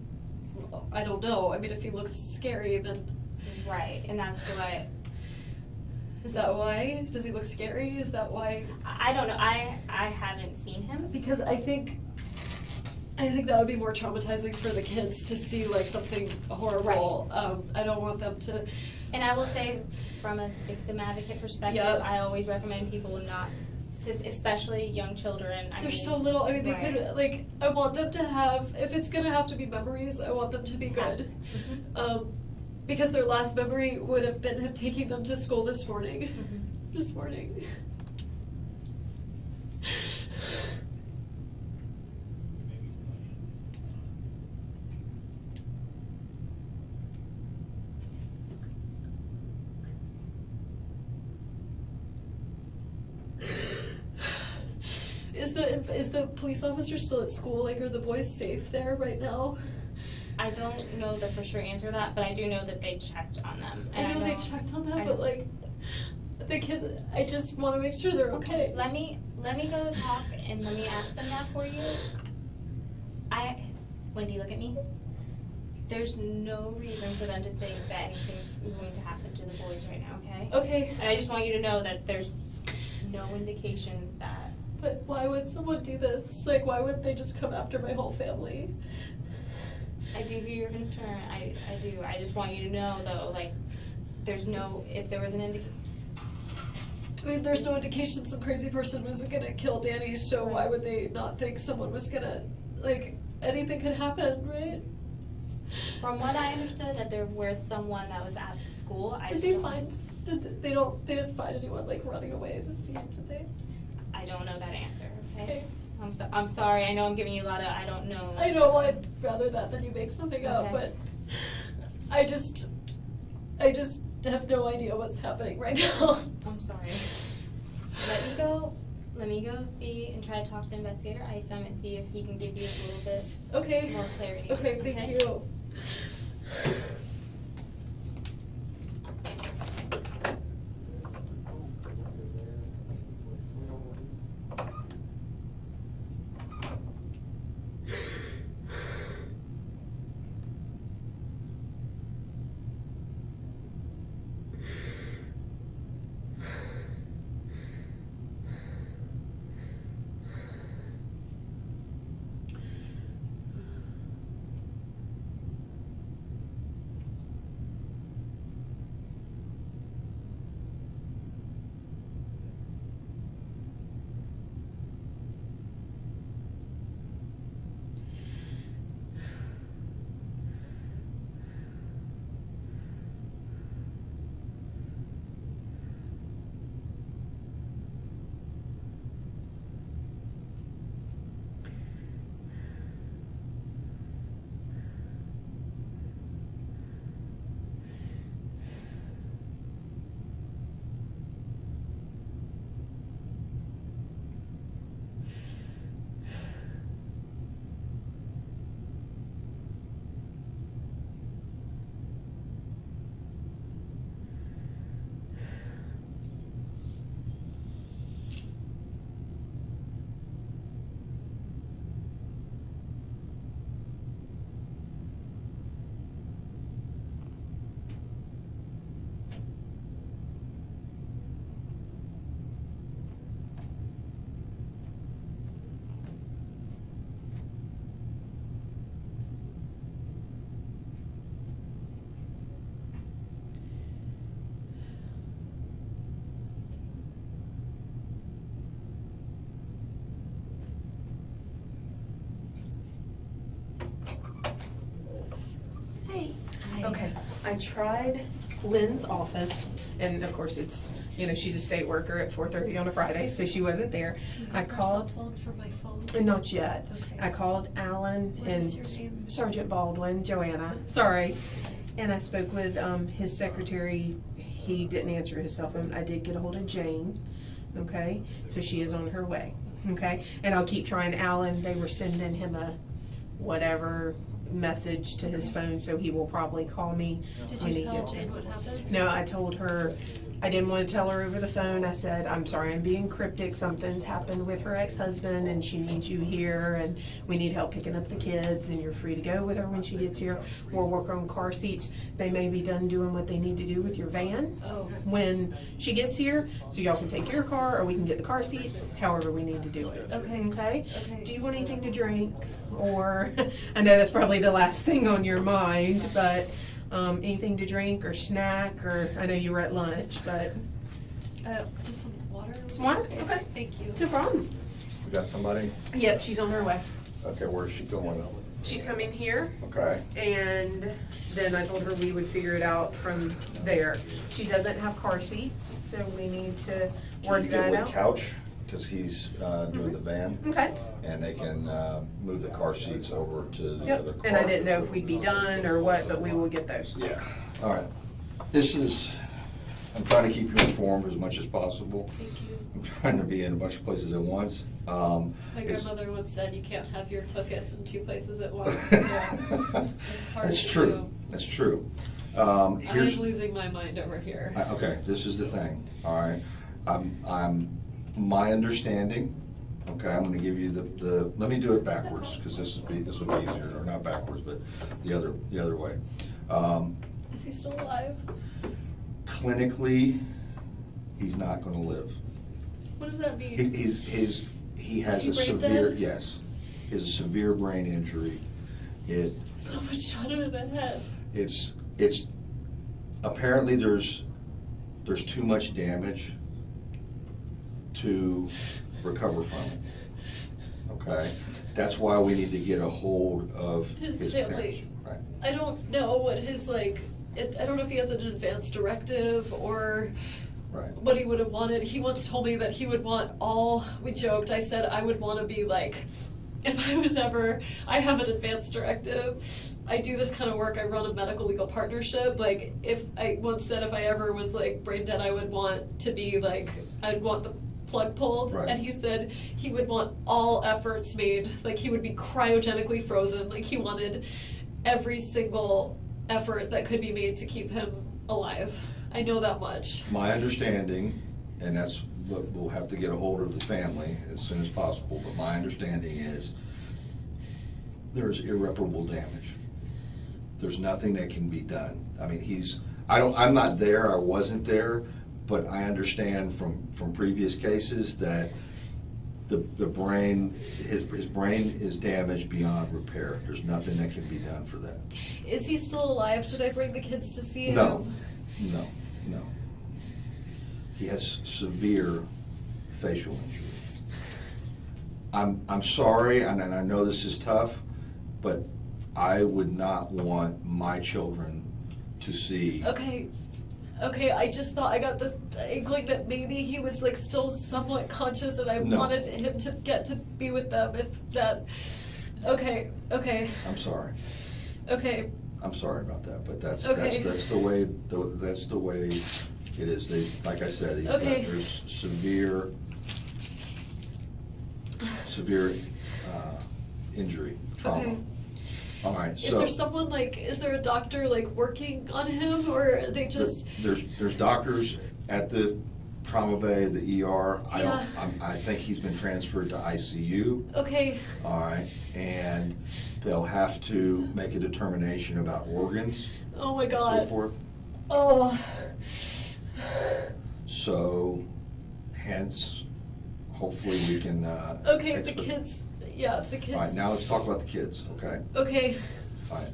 Well, I don't know. I mean, if he looks scary, then. Right, and that's what. Is that why? Does he look scary? Is that why? I don't know. I haven't seen him. Because I think that would be more traumatizing for the kids to see, like, something horrible. Right. I don't want them to. And I will say, from a victim advocate perspective, I always recommend people not especially young children. They're so little. I mean, they right. could, like, I want them to have, if it's gonna have to be memories, I want them to be good. Mhm. Because their last memory would have been him taking them to school this morning. Mhm. This morning. Is the police officer still at school? Like, are the boys safe there right now? I don't know the for sure answer to that, but I do know that they checked on them. I And know they checked on that, I but know. like, the kids, I just want to make sure they're okay. Let me go talk and let me ask them that for you. Wendi, look at me. There's no reason for them to think that anything's going to happen to the boys right now, okay? Okay. And I just want you to know that there's no indications that. But why would someone do this? Like, why wouldn't they just come after my whole family? I do hear your concern. I do. I just want you to know, though, like, there's no, if there was an indication. I mean, there's no indication some crazy person was gonna kill Danny, so Right. why would they not think someone was gonna, like, anything could happen, right? From what I understood, that there was someone that was at the school. Did they find, they didn't find anyone, like, running away at the scene, did they? I don't know that answer, okay? Okay. I'm sorry, I know I'm giving you a lot of, I don't know. I know I'd rather that than you make something up, Okay. but I just have no idea what's happening right now. I'm sorry. Let me go see and try to talk to Investigator Isom and see if he can give you a little bit Okay. more clarity. Okay, thank you. Okay, I tried Lynn's office, and of course it's, she's a state worker at 4:30 on a Friday, so she wasn't there. Do you I have her called- cell phone for my phone? Not yet. Okay. I called Alan What and is your name? Sergeant Baldwin, Joanna, sorry. And I spoke with his secretary. He didn't answer his cell phone. I did get a hold of Jane, okay? So she is on her way, okay? And I'll keep trying Alan. They were sending him a whatever message to his phone, so he will probably call me Did when you he tell gets Jane in. what happened? No, I told her, I didn't want to tell her over the phone. I said, I'm sorry, I'm being cryptic. Something's happened with her ex-husband and she needs you here and we need help picking up the kids and you're free to go with her when she gets here. We'll work on car seats. They may be done doing what they need to do with your van Oh. when she gets here, so y'all can take your car or we can get the car seats, however we need to do it. Okay. Okay? Okay. Do you want anything to drink? Or, I know that's probably the last thing on your mind, but anything to drink or snack, or I know you were at lunch, but Just some water. Some water? Okay. Thank you. No problem. We got somebody? Yep, she's on her way. Okay, where's she going? She's coming here, Okay. and then I told her we would figure it out from there. She doesn't have car seats, so we need to work Can you that get with out. Couch, because he's doing the van, Okay. and they can move the car seats over to the Yep. other car. And I didn't know if we'd be done or what, but we will get those. Yeah, all right. I'm trying to keep you informed as much as possible. Thank you. I'm trying to be in a bunch of places at once. My It's- grandmother once said you can't have your tuchus in 2 places at once. So it's hard That's to true, do. that's true. I'm Here's, losing my mind over here. okay, this is the thing, all right? My understanding, okay, I'm gonna give you let me do it backwards, because this will be easier, or not backwards, but the other way. Is he still alive? Clinically, he's not gonna live. What does that mean? He has he a brain severe, dead? yes, he has a severe brain injury. So much shot him in the head. It's apparently there's too much damage to recover from it. Okay, that's why we need to get a hold of His his family. parents. Right. I don't know what his I don't know if he has an advance directive or Right. what he would have wanted. He once told me that he would want we joked, I said I would want to be like, if I have an advance directive, I do this kind of work, I run a medical legal partnership, like if I once said if I ever was like brain dead, I would want to be like, I'd want the plug pulled, Right. and he said he would want all efforts made, like he would be cryogenically frozen, like he wanted every single effort that could be made to keep him alive. I know that much. My understanding, and that's what we'll have to get a hold of the family as soon as possible, but my understanding is there's irreparable damage. There's nothing that can be done. I mean, I'm not there, I wasn't there, but I understand from previous cases that the brain, his brain is damaged beyond repair. There's nothing that can be done for that. Is he still alive? Should I bring the kids to see him? No. He has severe facial injury. I'm sorry, and I know this is tough, but I would not want my children to see. Okay, I just thought I got this inkling that maybe he was like still somewhat conscious and I No. wanted him to get to be with them okay. I'm sorry. Okay. I'm sorry about that, but that's Okay. the way it is. Like I said, Okay. there's severe injury, trauma. Okay. All right, Is so there someone is there a doctor working on him, or are they just? there's doctors at the trauma bay, the ER. Yeah. I think he's been transferred to ICU. Okay. All right, and they'll have to make a determination about organs Oh my and so God. forth. Oh. So, hence, hopefully we can. Okay, the kids. Yeah, the kids. All right, now let's talk about the kids, okay? Okay. Fine.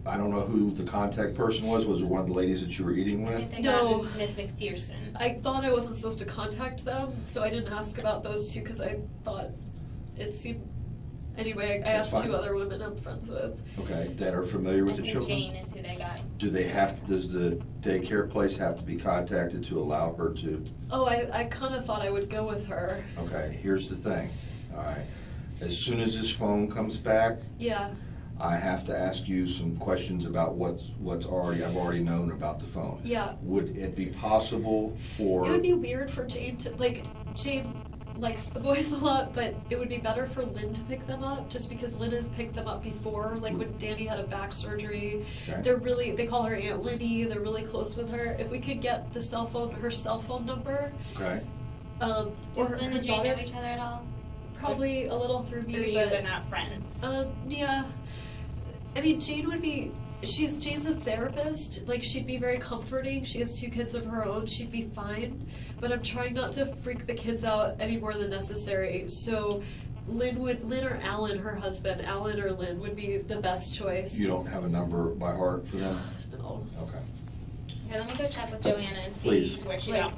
I don't know who the contact person was. Was it one of the ladies that you were eating I with? think they No. got Miss McPherson. I thought I wasn't supposed to contact them, so I didn't ask about those two because I thought it seemed. Anyway, I That's asked fine. 2 other women I'm friends with. Okay, that are familiar with I the think children? Jane is who they got. Does the daycare place have to be contacted to allow her to? Oh, I kind of thought I would go with her. Okay, here's the thing, all right? As soon as his phone comes back, Yeah. I have to ask you some questions about I've already known about the phone. Yeah. Would it be possible for? It would be weird for Jane to, Jane likes the boys a lot, but it would be better for Lynn to pick them up, just because Lynn has picked them up before, when Danny had a back surgery. Okay. They call her Aunt Linny, they're really close with her. If we could get her cell phone number, Okay, Do or Lynn her and Jane know daughter, each other at all? probably a little through Through me, you, but not friends. yeah. I mean, Jane's a therapist, she'd be very comforting, she has 2 kids of her own, she'd be fine, but I'm trying not to freak the kids out any more than necessary, so Lynn or Alan, her husband, Alan or Lynn would be the best choice. you don't have a number by heart for them? No. Okay. Here, let me go check with Joanna and see Please. where she Like- got,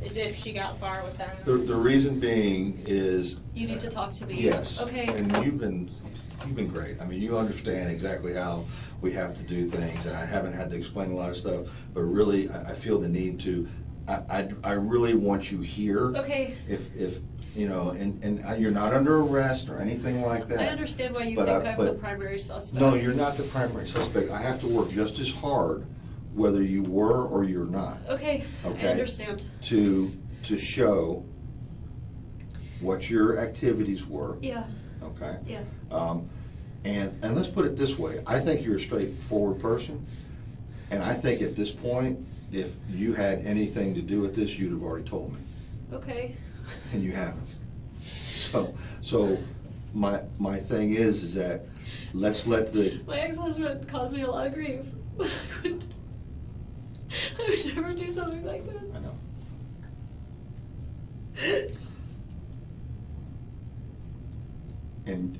if she got far with them. The reason being is. You need to talk to me. Yes. Okay. And you've been great. I mean, you understand exactly how we have to do things, and I haven't had to explain a lot of stuff, but really, I feel the need to, I really want you here. Okay. If, you know, and you're not under arrest or anything like that. I understand why you But think I- I'm but- the primary suspect. No, you're not the primary suspect. I have to work just as hard, whether you were or you're not, Okay, Okay. I understand. to show what your activities were, Yeah, okay? yeah. And let's put it this way, I think you're a straightforward person, and I think at this point, if you had anything to do with this, you'd have already told me, Okay. and you haven't. So my thing is that let's let the, My ex-husband caused me a lot of grief. I would never do something like that. I know. And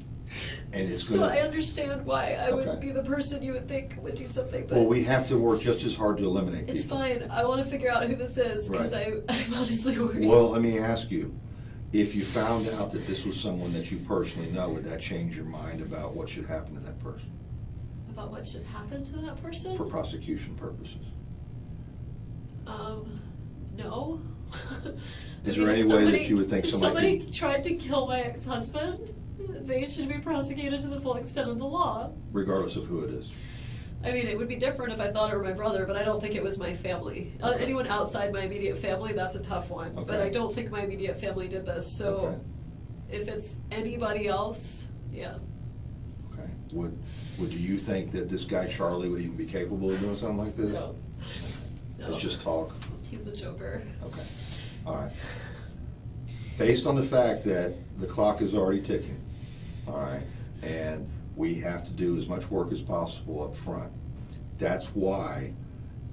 it's So I gonna, understand why I would Okay. be the person you would think would do something, but well, we have to work just as hard to eliminate people. it's fine. I want to figure out who this is because Right. I'm honestly worried. Well, let me ask you, if you found out that this was someone that you personally know, would that change your mind about what should happen to that person About what should happen to that person? for prosecution purposes? No. Is I mean, there if any way that somebody- you would think if somebody tried to kill my ex-husband, they should be prosecuted to the full extent of the law. regardless of who it is? I mean, it would be different if I thought it were my brother, but I don't think it was my family. Okay. Anyone outside my immediate family, that's a tough one. But Okay. I don't think my immediate family did this, so Okay. if it's anybody else, yeah. Okay. Do you think that this guy Charlie would even be capable of doing something like this? No. No. Let's just talk. He's the Joker. Okay, all right. Based on the fact that the clock is already ticking, all right, and we have to do as much work as possible up front, that's why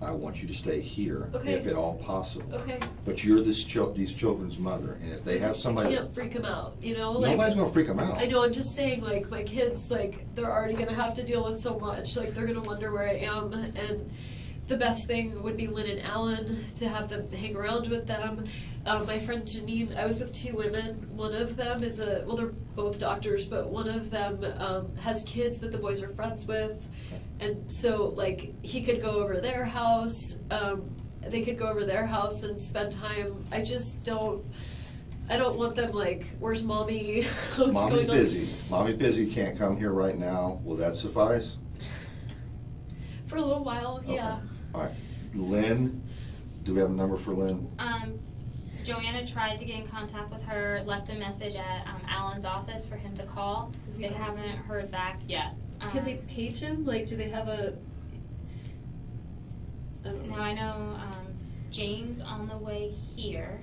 I want you to stay here, Okay. if at all possible. Okay. But you're these children's mother, and if they have somebody. I can't freak him out, you know? Like, Nobody's gonna freak them out. I know, I'm just saying, like, my kids, like, they're already gonna have to deal with so much, like, they're gonna wonder where I am, and the best thing would be Lynn and Alan, to have them hang around with them. My friend Janine, I was with two women, one of them is well, they're both doctors, but one of them, has kids that the boys are friends with, and so, like, he could go over their house, they could go over their house and spend time. I don't want them like, where's mommy? What's Mommy's going on? busy. Mommy's busy, can't come here right now. Will that suffice? For a little while, yeah. Okay. All right. Lynn, do we have a number for Lynn? Joanna tried to get in contact with her, left a message at Alan's office for him to call. Is he They calling? haven't heard back yet. Can they page him? Like, do they have a? I don't know. Now I know Jane's on the way here,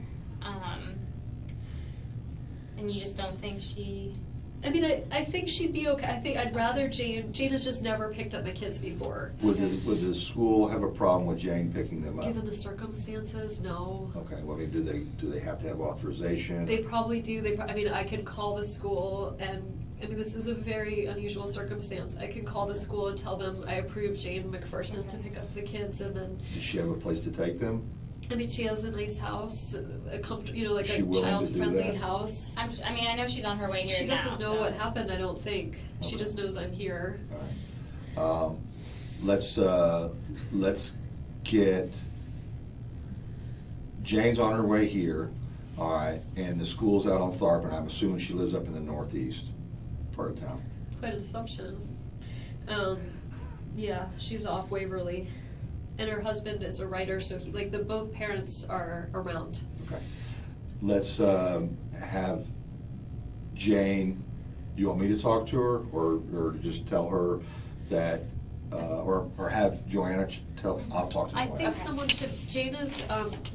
and you just don't think she. I mean, I think she'd be okay. I think I'd rather Jane. Jane has just never picked up my kids before. Would the school have a problem with Jane picking them up? Given the circumstances, no. Okay, well, I mean, do they have to have authorization? They probably do. I mean, I can call the school and. I mean, this is a very unusual circumstance. I can call the school and tell them I approve Jane McPherson to pick up the kids, and then, Does she have a place to take them? I mean, she has a nice house, like Is she a willing to do child-friendly that? house. I mean, I know she's on her way here She now. doesn't know so. what happened, I don't think. She Okay. just knows I'm here. All right. Let's get, Jane's on her way here, all right, and the school's out on Tharp, and I'm assuming she lives up in the northeast part of town. Quite an assumption. Yeah, she's off Waverly. And her husband is a writer, so both parents are around. Okay. Let's have Jane, do you want me to talk to her, or just tell her that, or have Joanna I'll talk to I Joanna. think someone should, Jane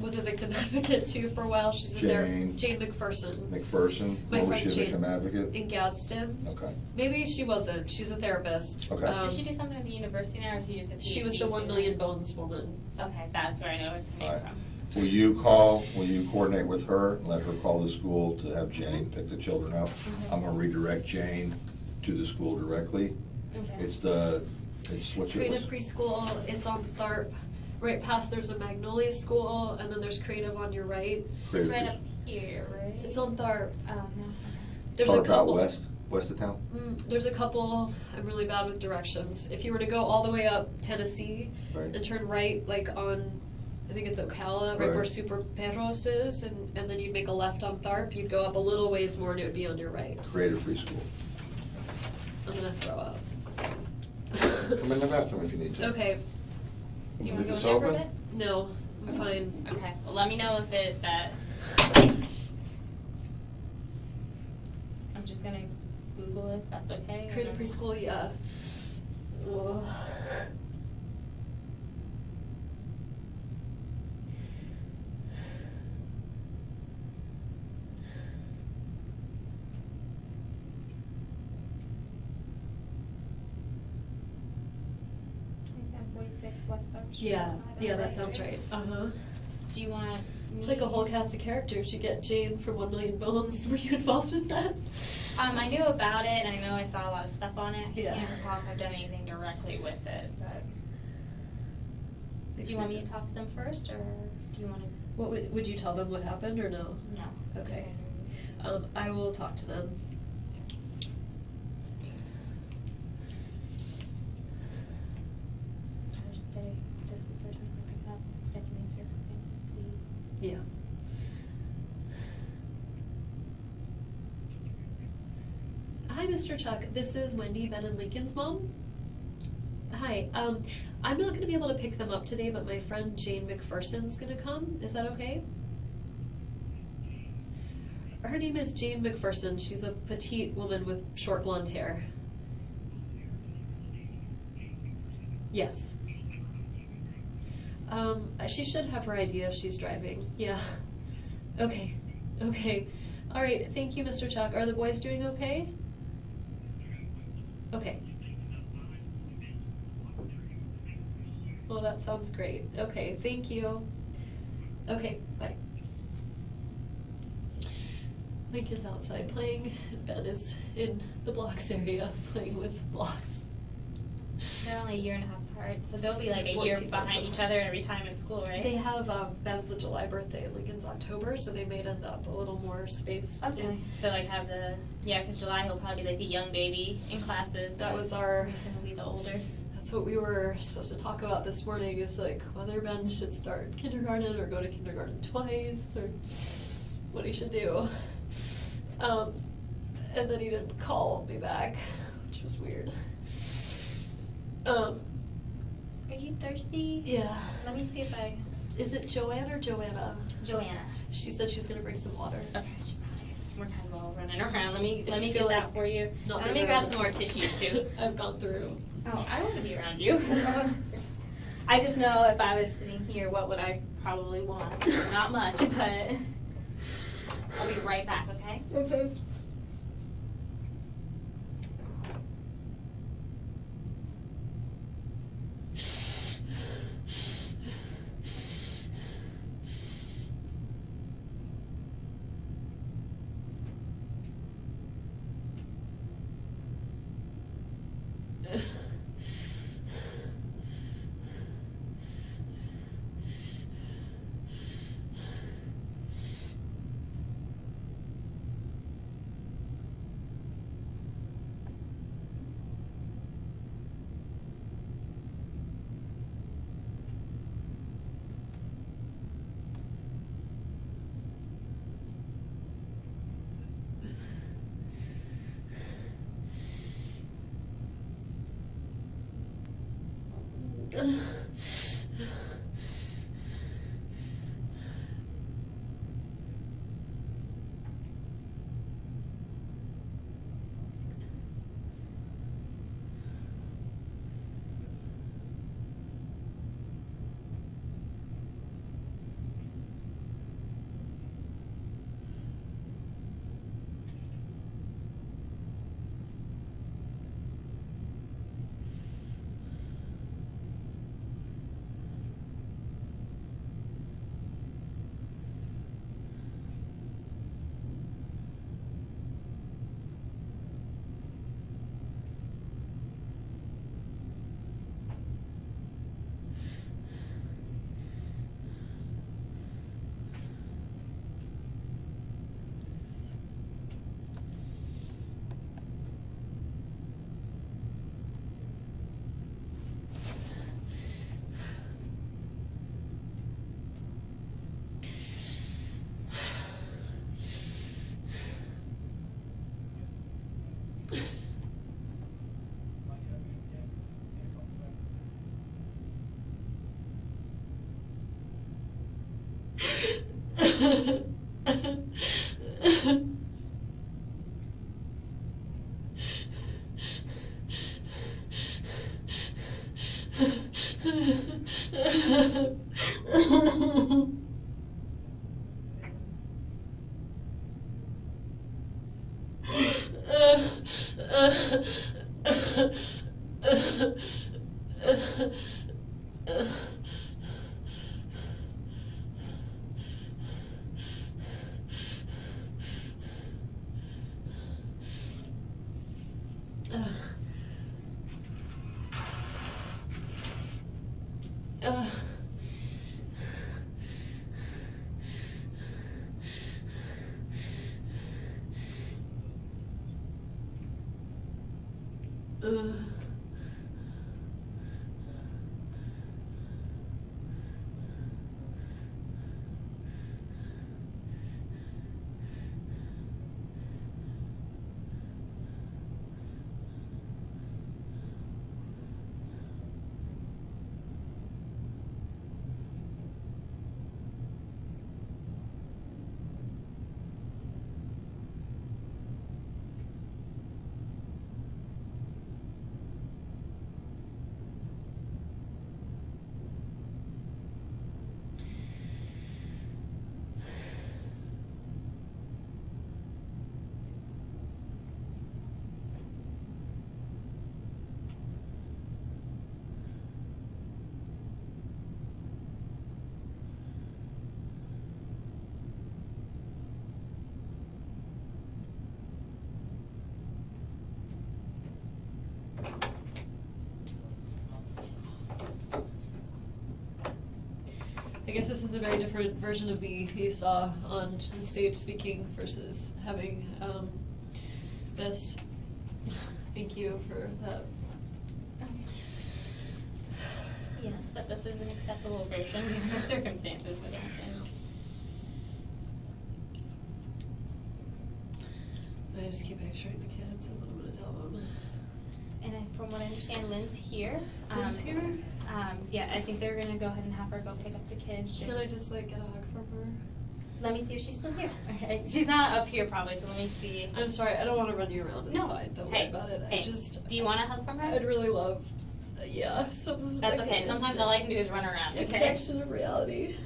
was a victim advocate too for a while. She's in there. Jane. Jane McPherson McPherson, My what was friend she, a Jane. victim advocate? in Gadsden. Okay. Maybe she wasn't. She's a therapist. Okay. Did she do something at the university now, or is she just a PhD She was the 1 student? million bones woman. Okay, that's where I know it's name All right. from. Will you coordinate with her, and let her call the school to have Jane pick the children up? I'm gonna redirect Jane to the school directly. Okay. What's your, Creative preschool. It's on Tharp. right past there's a Magnolia School, and then there's Creative on your right. It's Creative right Preschool. up here, right? It's on Tharp. Oh, no. There's Far a couple. out west of town? There's a couple, I'm really bad with directions. If you were to go all the way up Tennessee Right. and turn right, like on, I think it's Ocala, right where Right. Super Perros is, and then you'd make a left on Tharp, you'd go up a little ways more and it would be on your right. Creative Preschool. I'm gonna throw up. Come in the bathroom if you need to. Okay, Do you want to Leave go in this there for a open? bit? no, I'm fine. Okay, well, let me know if it's that. I'm just gonna Google if that's okay. Creative and then- Preschool, yeah. Ugh. Okay, 46 West Third Street. Yeah, is that yeah, that sounds right. Uh-huh. Do you want? It's like a whole cast of characters. You get Jane from 1 Million Bones. Were you involved in that? I knew about it, and I know I saw a lot of stuff on it. I Yeah. can't recall if I've done anything directly with it, but. Do you want me to talk to them first, or do you want to? What would you tell them what happened or no? No. just Okay. Andrew. I will talk to them. I would just say this person's going to pick up stipulating circumstances, please. Yeah. Hi, Mr. Chuck. This is Wendi, Ben and Lincoln's mom. Hi. I'm not going to be able to pick them up today, but my friend Jane McPherson's going to come. Is that okay? Her name is Jane McPherson. She's a petite woman with short blonde hair. Yes. She should have her ID if she's driving. Yeah. Okay. Okay. All right. Thank you, Mr. Chuck. Are the boys doing okay? Okay. Well, that sounds great. Okay. Thank you. Okay. Bye. Lincoln's outside playing, and Ben is in the blocks area playing with blocks. They're only a year and a half apart, so they'll be like a 14 year months behind apart. each other every time in school, right? They have, Ben's a July birthday and Lincoln's October, so they may end up a little more spaced. Okay. So like have the, yeah, because July he'll probably be like the young baby in classes. That was our, Lincoln will be the older. that's what we were supposed to talk about this morning, is like whether Ben should start kindergarten or go to kindergarten twice, or what he should do. And then he didn't call me back, which was weird. Are you thirsty? Yeah. Let me see if I. Is it Joanne or Joanna? Joanna. She said she was gonna bring some water. Okay. We're kind of all running around. Let me If you get feel that like for you. not And let being me grab around some more us. tissues too. I've gone through. Oh, I want to be around you. I just know if I was sitting here, what would I probably want? Not much, but I'll be right back, okay? Okay. I guess this is a very different version of me you saw on the stage speaking versus having this. Thank you for that. Yes, but this is an acceptable version given the circumstances, I don't think. I just keep picturing the kids and what I'm going to tell them. And from what I understand, Lynn's here. Lynn's here? Yeah, I think they're gonna go ahead and have her go pick up the kids. Can I just like get a hug from her? Let me see if she's still here. Okay, she's not up here probably, so let me see. I'm sorry, I don't want to run you around. It's No. fine. Don't Hey, worry about it. hey, I just. do you want a hug from her? I'd really love. Yeah. Some That's okay. Sometimes all I can do is run around. Okay. Injection of reality.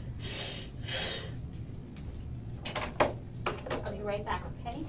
I'll be right back. Okay.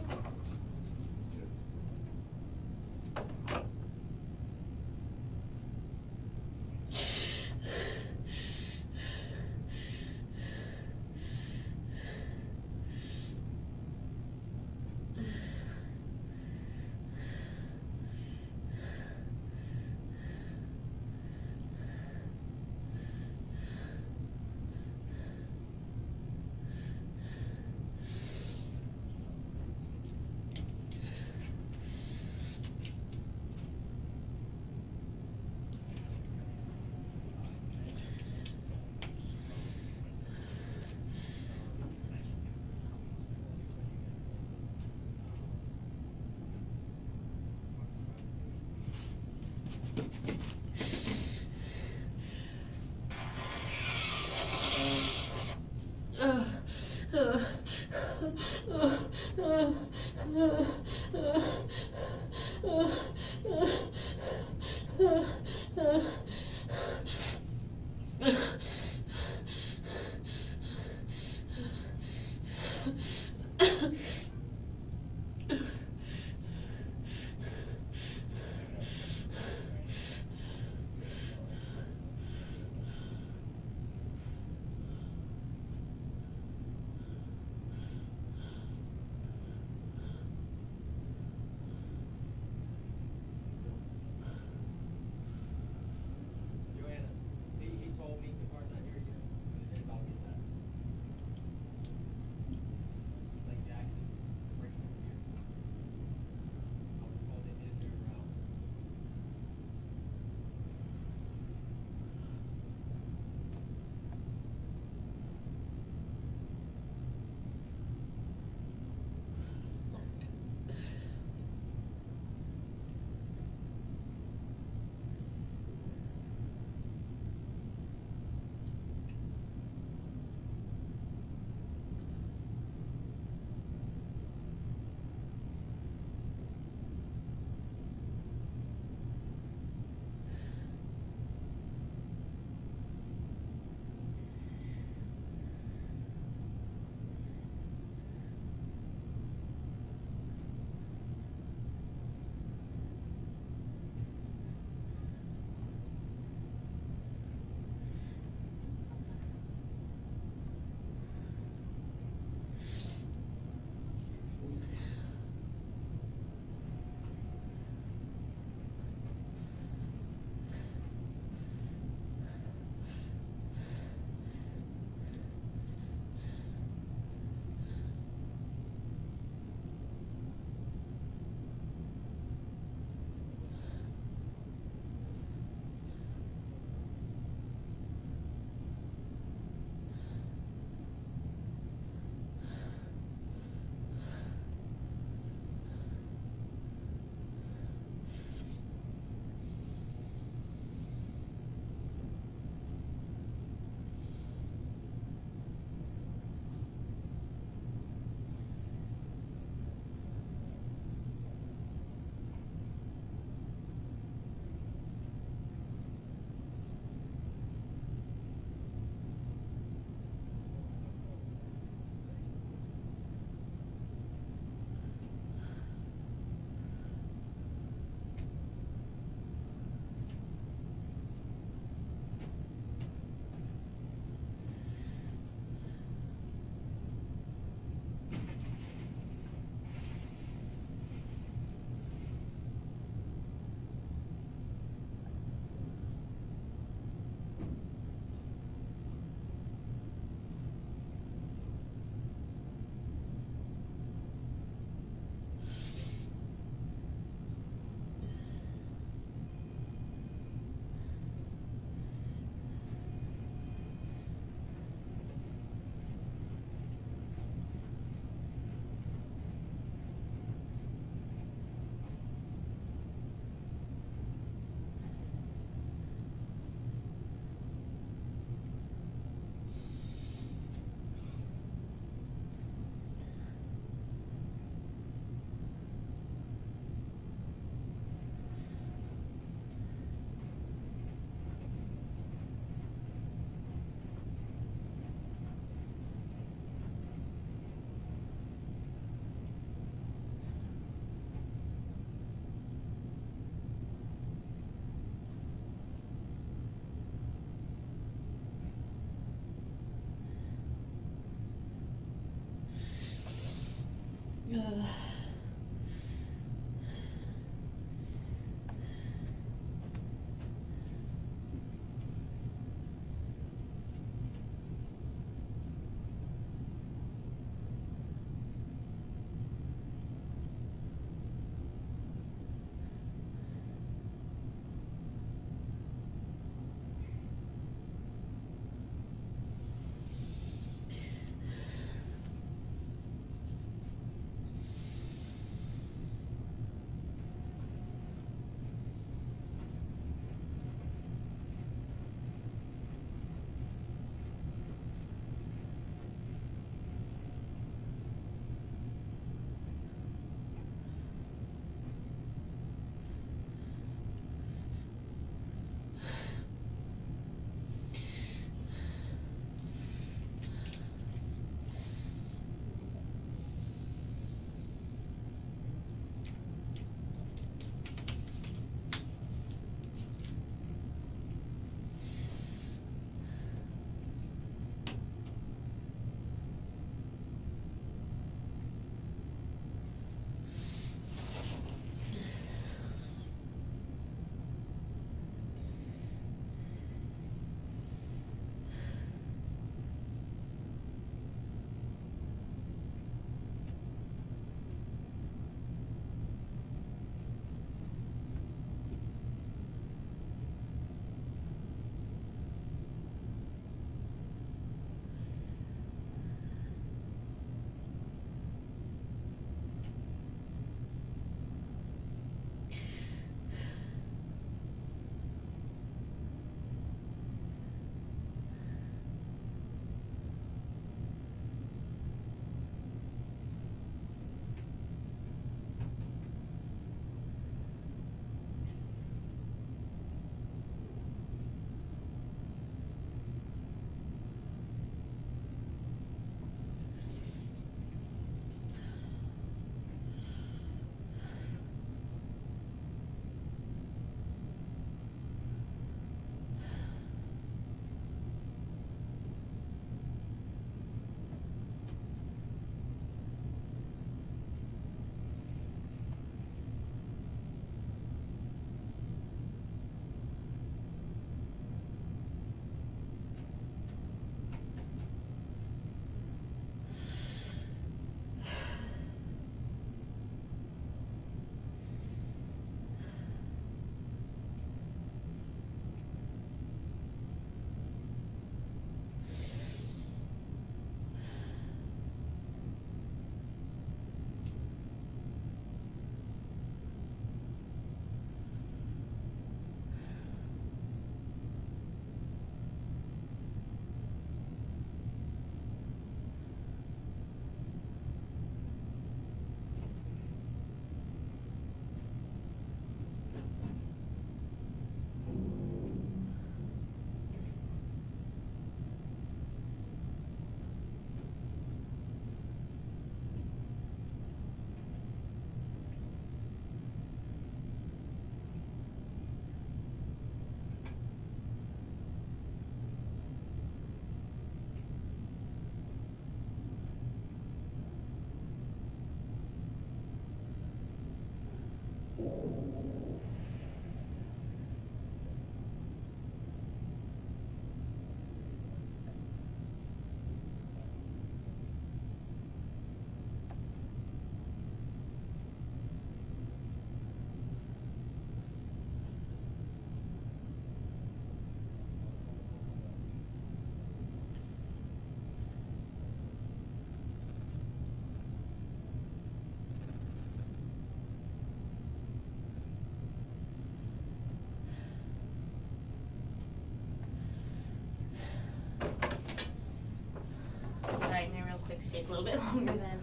stay a little bit longer than,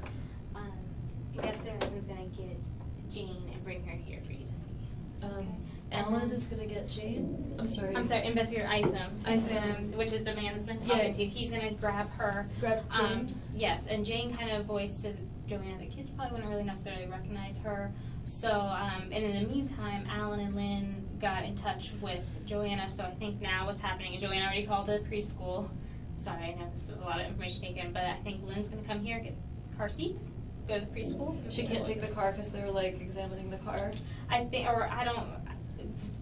yesterday I was gonna get Jane and bring her here for you to see. Alan is gonna get Jane. I'm sorry, Investigator Isom. Isom. Which is the man that's been talking to you. He's gonna grab her. Grab Jane. Yes, and Jane kind of voiced to Joanna, the kids probably wouldn't really necessarily recognize her. So, and in the meantime, Alan and Lynn got in touch with Joanna, so I think now what's happening, and Joanna already called the preschool. Sorry, I know this is a lot of information taken, but I think Lynn's gonna come here, get car seats, go to the preschool. She can't take the car because they're like examining the car. I think, or I don't,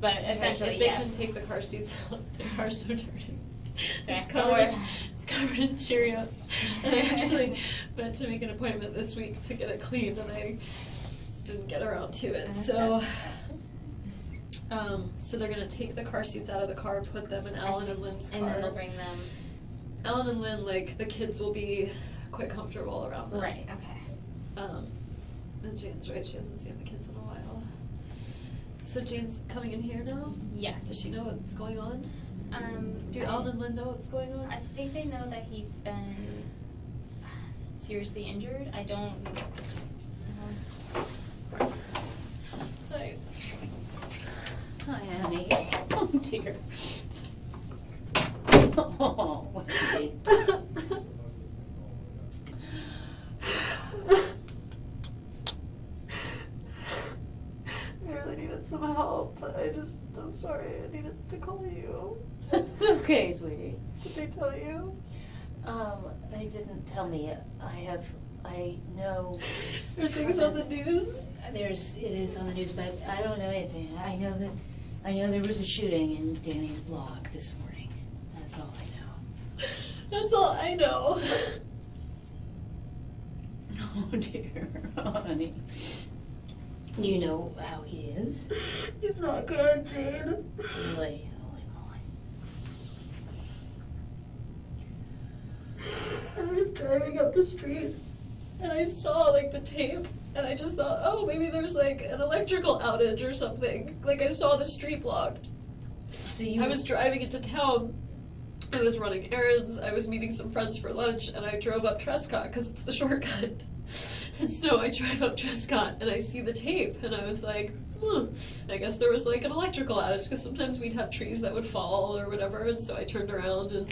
but essentially, if they yes. can take the car seats out, their car's so dirty. Okay, It's don't covered in Cheerios. And I actually meant to make an appointment this week to get it cleaned, and I didn't get around to it. So, so they're gonna take the car seats out of the car, put them in Alan and Lynn's car. And then they'll bring them. Alan and Lynn, like, the kids will be quite comfortable around them. Right, okay. And Jane's right, she hasn't seen the kids in a while. So Jane's coming in here now? Yes. Does she know what's going on? Do Alan and Lynn know what's going on? I think they know that he's been seriously injured. I don't. Hi. Hi, Annie. Oh, dear. Oh, Wendi. I really needed some help, but I'm sorry, I needed to call you. Okay, sweetie. Did they tell you? They didn't tell me. I know. Are things on the news? It is on the news, but I don't know anything. I know there was a shooting in Danny's block this morning. That's all I know. That's all I know. Oh dear, oh, honey. You know how he is? He's not good, Jane. Really? Holy moly. I was driving up the street and I saw like the tape and I just thought, oh, maybe there's like an electrical outage or something. Like I saw the street blocked. So you I was driving into town. I was running errands. I was meeting some friends for lunch and I drove up Trescott because it's the shortcut. And so I drive up Trescott and I see the tape and I was like, I guess there was like an electrical outage because sometimes we'd have trees that would fall or whatever. And so I turned around and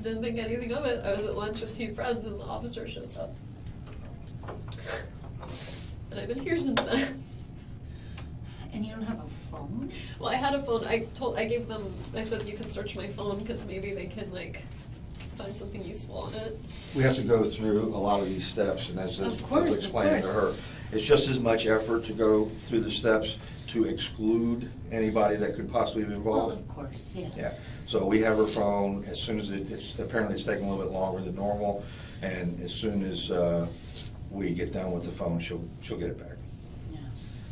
didn't think anything of it. I was at lunch with two friends and the officer shows up. And I've been here since then. And you don't have a phone? Well, I had a phone. I gave them, I said you can search my phone because maybe they can like find something useful on it. We have to go through a lot of these steps, and as I was Of course, explaining to her, it's just as much effort to go through the steps to exclude anybody that could possibly be Well, involved. of course, yeah. Yeah, so we have her phone. As soon as apparently it's taking a little bit longer than normal, and as soon as we get done with the phone, she'll get it back. Yeah.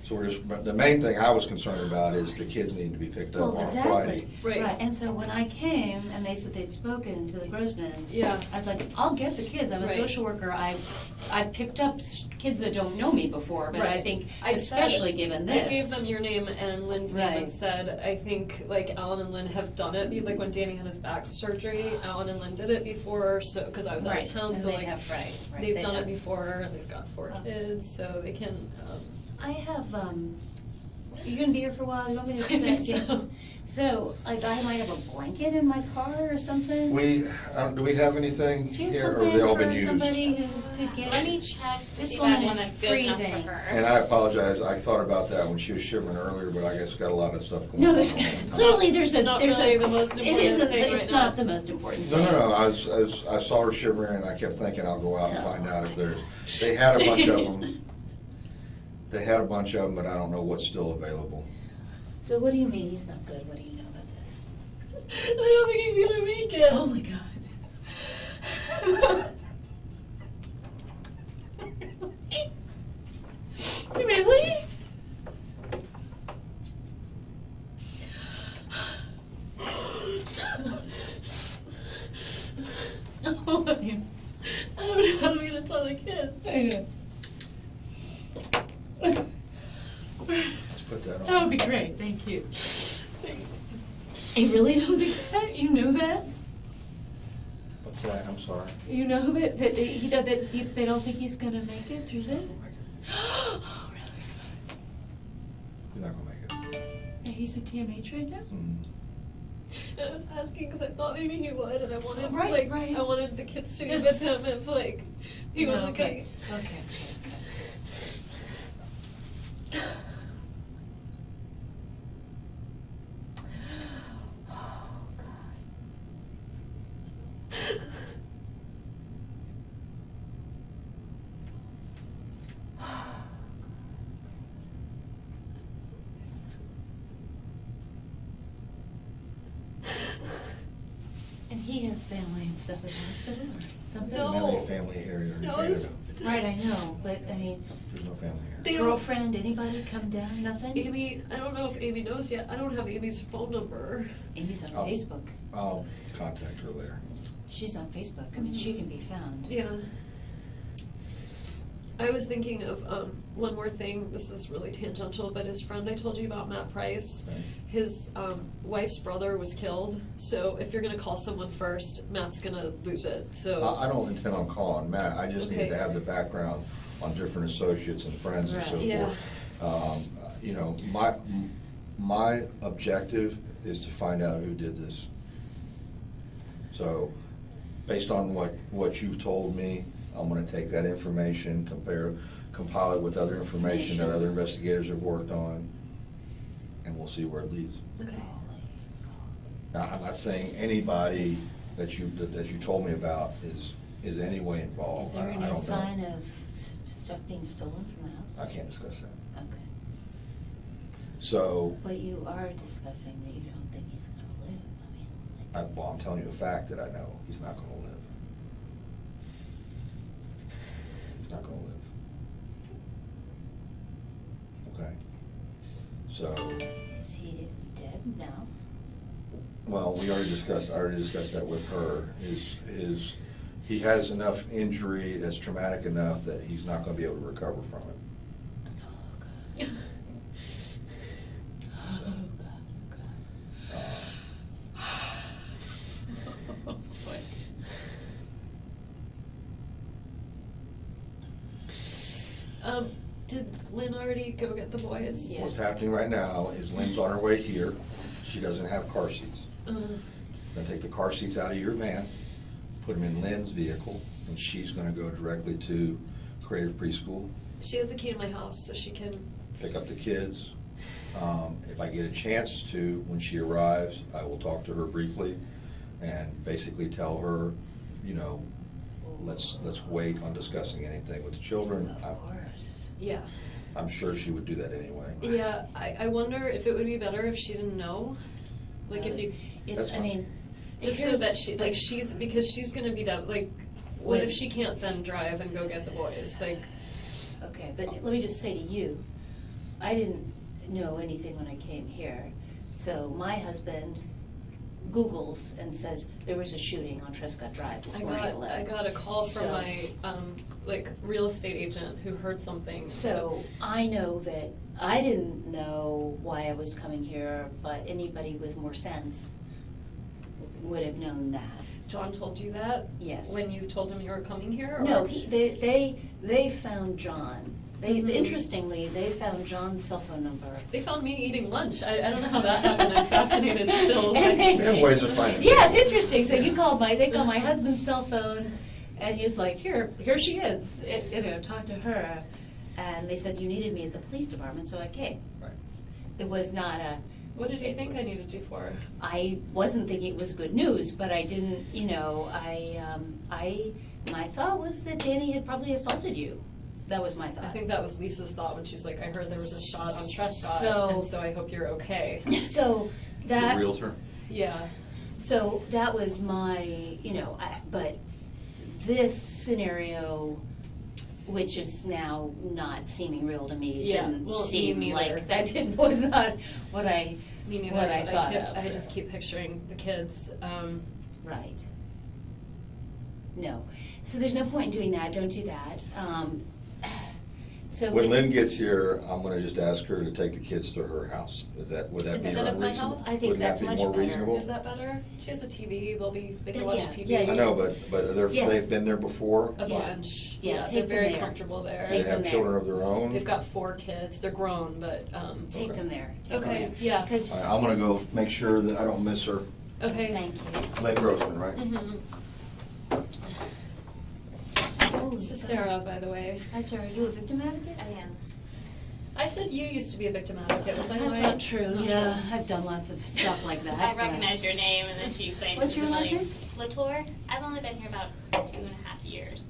So but the main thing I was concerned about is the kids need to be picked up Well, on exactly. Friday. Right. And so when I came and they said they'd spoken to the Grossmans, Yeah. I was like, I'll get the kids. I'm a Right. social worker. I've picked up kids that don't know me before, but I Right. think I especially said- given I this. gave them your name and Lynn's name and Right. said, I think like Alan and Lynn have done it. Like when Danny had his back surgery, Alan and Lynn did it before. So because I was out Right. of town, And so they like have, right. they've they done have. it before. And they've got 4 kids, so they can. I have, you're gonna be here for a while, you want me to I think sit? so. So, like, I might have a blanket in my car or something? Do we have anything Do you have here, or something have they all for been used? somebody who could get? Let me check. This see if woman I have is that's good enough for freezing. her. And I apologize, I thought about that when she was shivering earlier, but I guess got a lot of stuff going No, on. there's, clearly there's It's not really the most it important isn't, thing it's right not now. the most important No, thing. no, I saw her shivering, and I kept thinking I'll go out and find out if there's, they had a bunch of them. They had a bunch of them, but I don't know what's still available. So what do you mean he's not good? What do you know about this? I don't think he's gonna make it. Oh my God. Really? Oh, yeah. I don't know how I'm gonna tell the kids. I know. Let's put that on. That would be great, thank you. Thanks. You really know that? You know that? What's that? I'm sorry. You know that they don't think he's gonna make it through this? Oh, really? He's not gonna make it. And he's at TMH right now? And I was asking because I thought maybe he would, and I wanted Right. I wanted the kids to be Yes. with him if he was okay. Okay. And he has family and stuff at the hospital or something? No. Doesn't have any family here in No, Canada. Right, I know, but I mean, There's no family here. They don't- girlfriend, anybody come down, nothing? Amy, I don't know if Amy knows yet. I don't have Amy's phone number. Amy's on Oh. Facebook. I'll contact her later. She's on Facebook, I mean, she can be found. Yeah. I was thinking of one more thing. This is really tangential, but his friend I told you about, Matt Price, Okay. his wife's brother was killed. So if you're gonna call someone first, Matt's gonna lose it. So I don't intend on calling Matt, I just Okay. need to have the background on different associates and friends and so Right. Yeah. forth. You know, my objective is to find out who did this. So, based on what you've told me, I'm gonna take that information, compile it with other information that other investigators have worked on, and we'll see where it leads. okay. Now, I'm not saying anybody that you told me about is any way involved. Is there I don't any know. sign of stuff being stolen from the house? I can't discuss that. Okay. So, But you are discussing that you don't think he's gonna live, I mean. I'm telling you a fact that I know, he's not gonna live. He's not gonna live. Okay? So, Is he dead now? well, I already discussed that with her. He has enough injury that's traumatic enough that he's not gonna be able to recover from it. Oh, God. Oh, God, oh, God. Did Lynn already go get the boys? Yeah. What's Yes. happening right now is Lynn's on her way here. She doesn't have car seats. Gonna take the car seats out of your van, put them in Lynn's vehicle, and she's gonna go directly to Creative Preschool, She has a key to my house, so she can. pick up the kids. If I get a chance to, when she arrives, I will talk to her briefly and basically tell her, you know, let's wait on discussing anything with the children. Of course. Yeah. I'm sure she would do that anyway. Yeah. I wonder if it would be better if she didn't know. Like if you. It's, That's I fine. mean. Just so here's- that because she's gonna be done, like, what if she can't then drive and go get the boys, like. Okay, but let me just say to you, I didn't know anything when I came here. So my husband Googles and says, there was a shooting on Trescott Drive this morning at 11. I got a call from So- my, real estate agent who heard something. So I know that, I didn't know why I was coming here, but anybody with more sense would have known that. John told you that? Yes. When you told him you were coming here? or- No, they found John. Mhm. Interestingly, they found John's cell phone number. They found me eating lunch. I don't know how that happened. I'm fascinated still. We have ways of finding Yeah, it's people. interesting. So they called my husband's cell phone, and he was like, here she is. Talk to her. And they said, you needed me at the police department, so I came. Right. It was not What did you think I needed you for? I wasn't thinking it was good news, but I didn't, my thought was that Danny had probably assaulted you. That was my thought. I think that was Lisa's thought when she's like, I heard there was a shot on Trescott, So- and so I hope you're okay. So that. The realtor? Yeah. So that was my, but this scenario, which is now not seeming real to me, Yeah, didn't well, me seem neither. like, was not what I, Me neither, what I but thought of. I just keep picturing the kids. Right. No. So there's no point in doing that. Don't do that. So When Lynn gets here, I'm gonna just ask her to take the kids to her house. Would that be Instead of my unreasonable? house? I think that's much Would that be more better. reasonable? Is that better? She has a TV, they can Yeah, watch yeah, TV. yeah, I know, but Yes. they've been there before? A Yeah. bunch. Yeah, They're take them very there. comfortable there. Do they Take them have there. children of their own? They've got 4 kids, they're grown, but, Take Okay. them there. Take them Okay, there. yeah, Because, All right, I'm gonna go make sure that I don't miss her. okay. thank you. Lynn Grossman, right? Mhm. This is Sarah, by the way. Hi, Sarah, are you a victim advocate? I am. I said you used to be a victim advocate, was I right? That's not true, Not yeah, sure. I've done lots of stuff like that. I but- recognize your name, and then she explained. What's your last name? Latour. I've only been here about 2.5 years.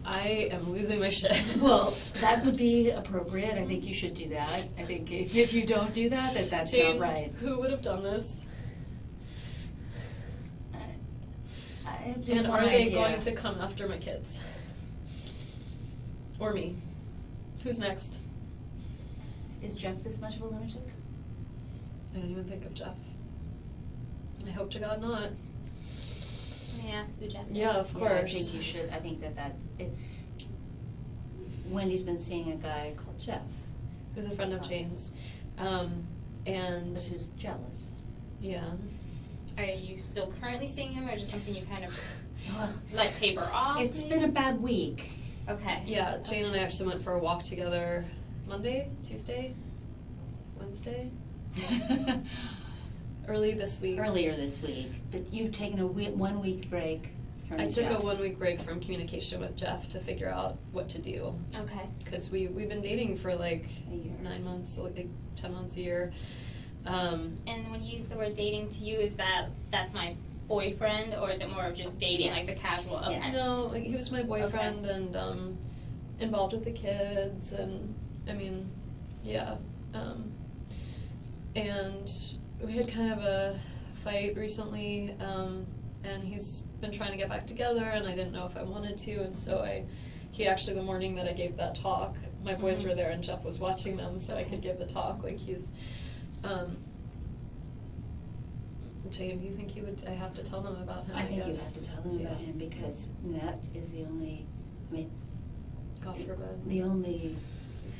I am losing my shit. Well, that would be appropriate, I think you should do that. I think if you don't do that, that's Jane, not right. who would have done this? I have just And one are they idea. going to come after my kids? Or me? Who's next? Is Jeff this much of a lunatic? I don't even think of Jeff. I hope to God not. Let me ask who Jeff is. Yeah, of Yeah, I course. think you should, I think Wendy's been seeing a guy called Jeff, Who's a friend of Us. Jane's. And, who's jealous. yeah. Are you still currently seeing him, or just something you kind of Well, let taper off? it's been a bad week. Okay. Yeah, Jane and I actually went for a walk together Monday, Tuesday, Wednesday, early this week. Earlier this week, but you've taken a 1 week break from I took Jeff. a 1 week break from communication with Jeff to figure out what to do. Okay. Because we've been dating for like A year. 9 months, so like 10 months a year. And when you use the word dating to you, is that's my boyfriend, or is it more of just dating, Yes. like the casual? Okay. Yeah. No, like he was my boyfriend and involved with the kids and I mean, yeah. And we had kind of a fight recently, and he's been trying to get back together and I didn't know if I wanted to, and so he actually, the morning that I gave that talk, my boys were there and Jeff was watching them so I could give the talk. Like he's Jane, do you think I have to tell them about him? I think you guess. have to tell them about Yeah. him because that is the only, I mean, God forbid. the only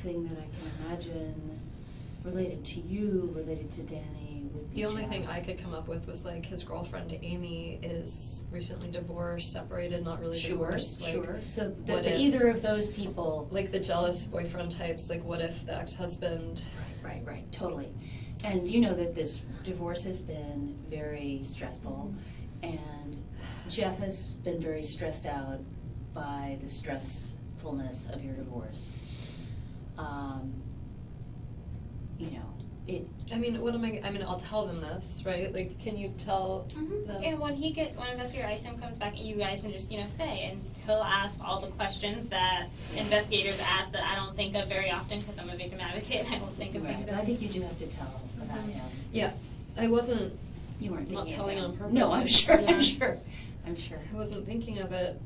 thing that I can imagine related to you, related to Danny, would be The only Jeff. thing I could come up with was like his girlfriend Amy is recently divorced, separated, not really Sure, divorced. Like, sure. So what if- either of those people. Like the jealous boyfriend types, like what if the ex-husband, Right, totally. And you know that this divorce has been very stressful, and Jeff has been very stressed out by the stressfulness of your divorce. You know, I mean, I'll tell them this, right? Like, can you tell Mhm. them? And when investigator Isom comes back, you guys can just, say, and he'll ask all the questions that investigators ask that I don't think of very often because I'm a victim advocate and I don't think of right, things but I that. think you do have to tell about him. Yeah, I wasn't You weren't Not thinking telling of him. on purpose. No, I'm It's- sure, yeah. I'm sure. I wasn't thinking of it.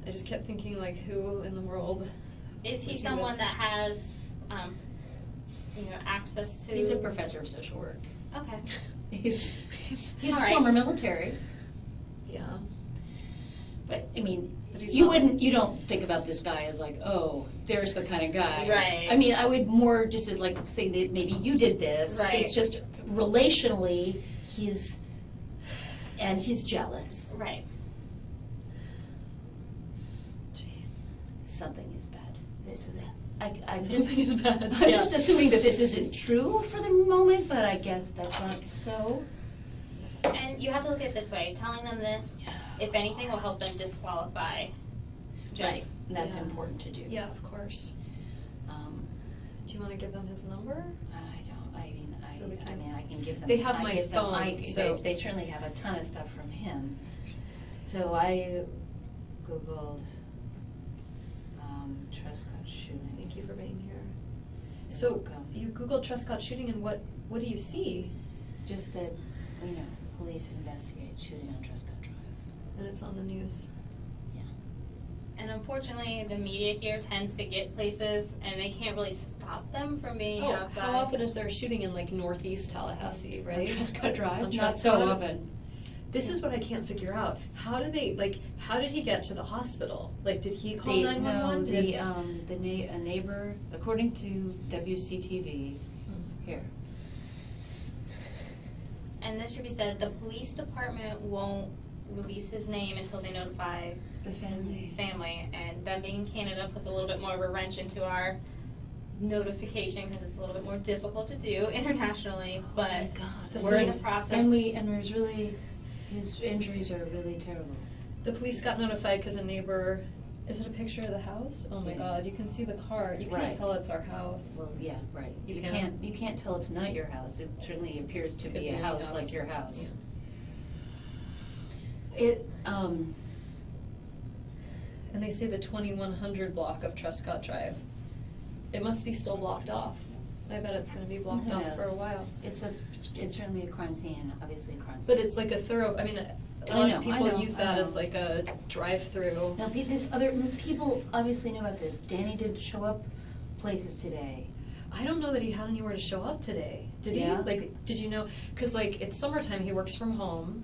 I just kept thinking like, who in the world? Is he He someone was- that has, access to? He's a professor of social work. Okay. He's All right. former military, Yeah. but I mean, But he's you not- you don't think about this guy as like, oh, there's the kind of guy. Right. I mean, I would more just as like say that maybe you did this. Right. It's just relationally, he's jealous. Right. Something is bad. So that I'm Something is bad. I'm Yeah. just assuming that this isn't true for the moment, but I guess that's not so. And you have to look at it this way. Telling them this, if anything, will help them disqualify Jeff. Right. And that's Yeah. important to do. Yeah, of course. Do you want to give them his number? I don't. So we can- I can give them. They have I my give them- phone, so- they certainly have a ton of stuff from him. So I googled Trescott shooting. Thank you for being here. So welcome. you Googled Trescott shooting, and what do you see? Just that, police investigate shooting on Trescott Drive. And it's on the news. And unfortunately, the media here tends to get places, and they can't really stop them from being Oh, outside. how often is there a shooting in like northeast Tallahassee, right? On Trescott Drive, On not so Trescott? often. This is what I can't figure out. How how did he get to the hospital? Like, did he call No, 911? a neighbor, according to WCTV, here. And this should be said, the police department won't release his name until they notify The family. And them being in Canada puts a little bit more of a wrench into our notification because it's a little bit more difficult to do internationally, but Oh my God. we're in the process. And there's really, his injuries are really terrible. The police got notified because a neighbor, is it a picture of the house? Oh my Yeah. God, you can see the car. You can't Right. tell it's our house. Well, yeah, right. You You can't- can't tell it's not your house. It certainly appears to Could be be a any house house. like your house. And they say the 2100 block of Trescott Drive. It must be still blocked off. I bet it's gonna be blocked Who off for a knows? while. It's certainly a crime scene, obviously a crime scene. But it's like a thorough, I mean, a lot of I people know, use I that know. as like a drive-through. No, people obviously know about this. Danny did show up places today. I don't know that he had anywhere to show up today. Did he? Yeah. Like, did you know? Because like it's summertime, he works from home,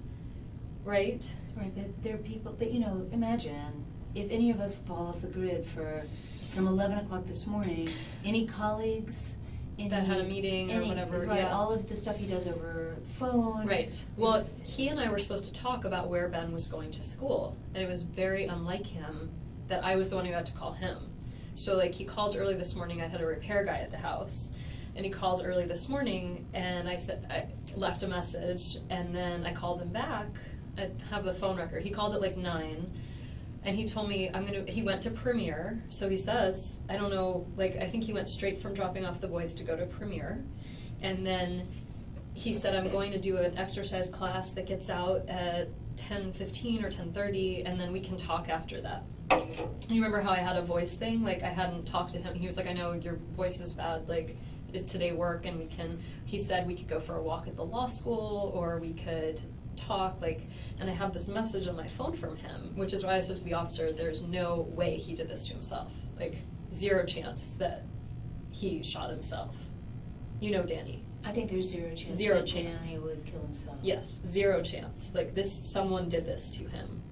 right? Right, but there are people, but imagine if any of us fall off the grid from 11 o'clock this morning, any colleagues, That had a meeting or whatever, right, yeah. all of the stuff he does over phone. Right. Well, he and I were supposed to talk about where Ben was going to school, and it was very unlike him that I was the one who had to call him. So like he called early this morning. I had a repair guy at the house, and he called early this morning, and I left a message, and then I called him back. I have the phone record. He called at like 9. And he told me he went to Premier, so he says, I don't know, like, I think he went straight from dropping off the boys to go to Premier. And then he said, I'm going to do an exercise class that gets out at 10:15 or 10:30, and then we can talk after that. You remember how I had a voice thing? Like, I hadn't talked to him. He was like, I know your voice is bad, like, does today work? And he said we could go for a walk at the law school, or we could talk, like, and I have this message on my phone from him, which is why I said to the officer, there's no way he did this to himself. Like, 0 chance that he shot himself. You know Danny. I think there's 0 chance. 0 that chance. Danny would kill himself. Yes, 0 chance. Like, someone did this to him.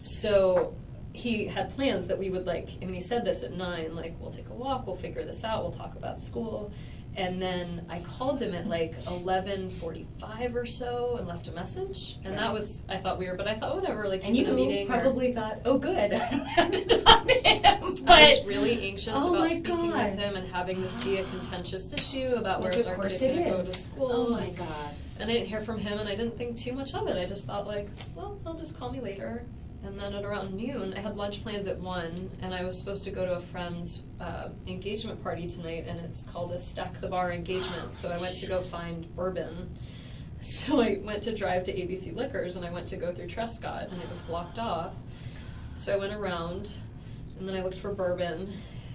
So he had plans that we would he said this at 9, like, we'll take a walk, we'll figure this out, we'll talk about school. And then I called him at like 11:45 or so and left a message. And that was, I thought weird, but I thought whatever, like And he's you in a meeting. probably thought, oh good, I don't have to talk to him. But I was really anxious Oh about my speaking God. with him and having this be a contentious issue about Which where's of our course kid it gonna go to is. school. Oh my God. And I didn't hear from him, and I didn't think too much of it. I just thought, like, well, he'll just call me later. And then at around noon, I had lunch plans at 1, and I was supposed to go to a friend's engagement party tonight, and it's called a Stack the Bar engagement. So I went to go find bourbon. So I went to drive to ABC Liquors, and I went to go through Trescott, and it was blocked off. So I went around, and then I looked for bourbon,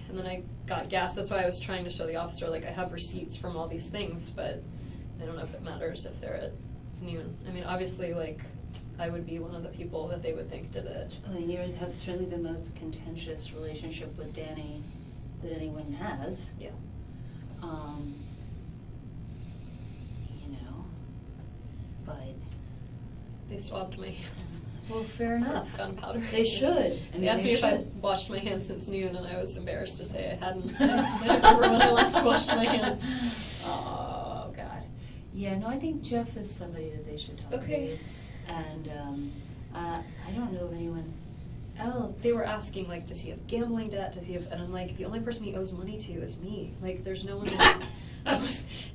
and then I got gas. That's why I was trying to show the officer, like, I have receipts from all these things, but I don't know if it matters if they're at noon. I mean, obviously, like, I would be one of the people that they would think did it. I mean, you have certainly the most contentious relationship with Danny that anyone has. Yeah. But They swabbed my hands. well, fair enough. Gunpowder. They should. I mean, They asked they me if I should. washed my hands since noon, and I was embarrassed to say I hadn't. I don't remember when I last washed my hands. Oh God. Yeah, no, I think Jeff is somebody that they should talk Okay. to. And I don't know of anyone else. They were asking, like, does he have gambling debt? Does he have? And I'm like, the only person he owes money to is me. Like, there's no one.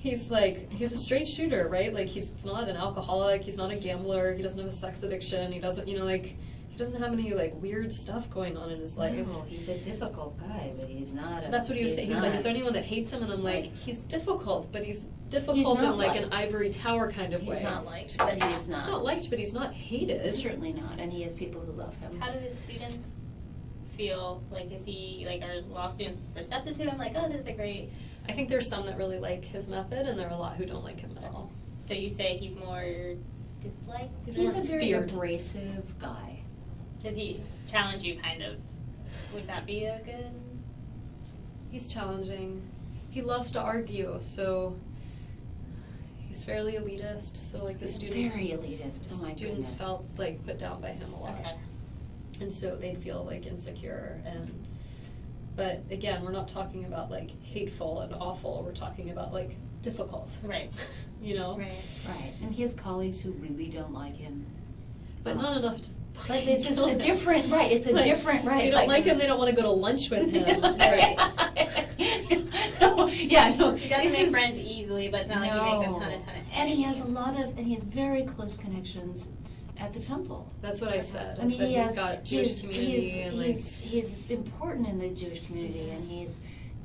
He's like, he's a straight shooter, right? Like, he's not an alcoholic. He's not a gambler. He doesn't have a sex addiction. He doesn't, like, he doesn't have any like weird stuff going on in his life. No, he's a difficult guy, but he's not a. That's what he was saying. He's like, is there anyone that hates him? And I'm like, he's difficult, but he's difficult in like an ivory tower kind of way. He's not liked, but he's not. He's not liked, but he's not hated. Certainly not, and he has people who love him. How do his students feel? Like, is he, like, are law students receptive to him? Like, oh, this is a great. I think there's some that really like his method, and there are a lot who don't like him at all. So you say he's more disliked? He's He's more a very feared. abrasive guy. Does he challenge you, kind of? Would that be a good? He's challenging. He loves to argue, so he's fairly elitist. So like the students, Very elitist. Oh my students goodness. felt like put down by him a lot. Okay. And so they'd feel like insecure but again, we're not talking about like hateful and awful, we're talking about like difficult. Right. You know? Right. Right, and he has colleagues who really don't like him. But not enough to But this is a different, right, it's a Like, different, right. They don't like him, they don't want to go to lunch with him. Right. No, yeah, no. He doesn't this make is- friends easily, but it's not like he makes a ton of And he has and he has very close connections at the temple. That's what I said. I mean, said he he's has, got Jewish community and like. he's important in the Jewish community, and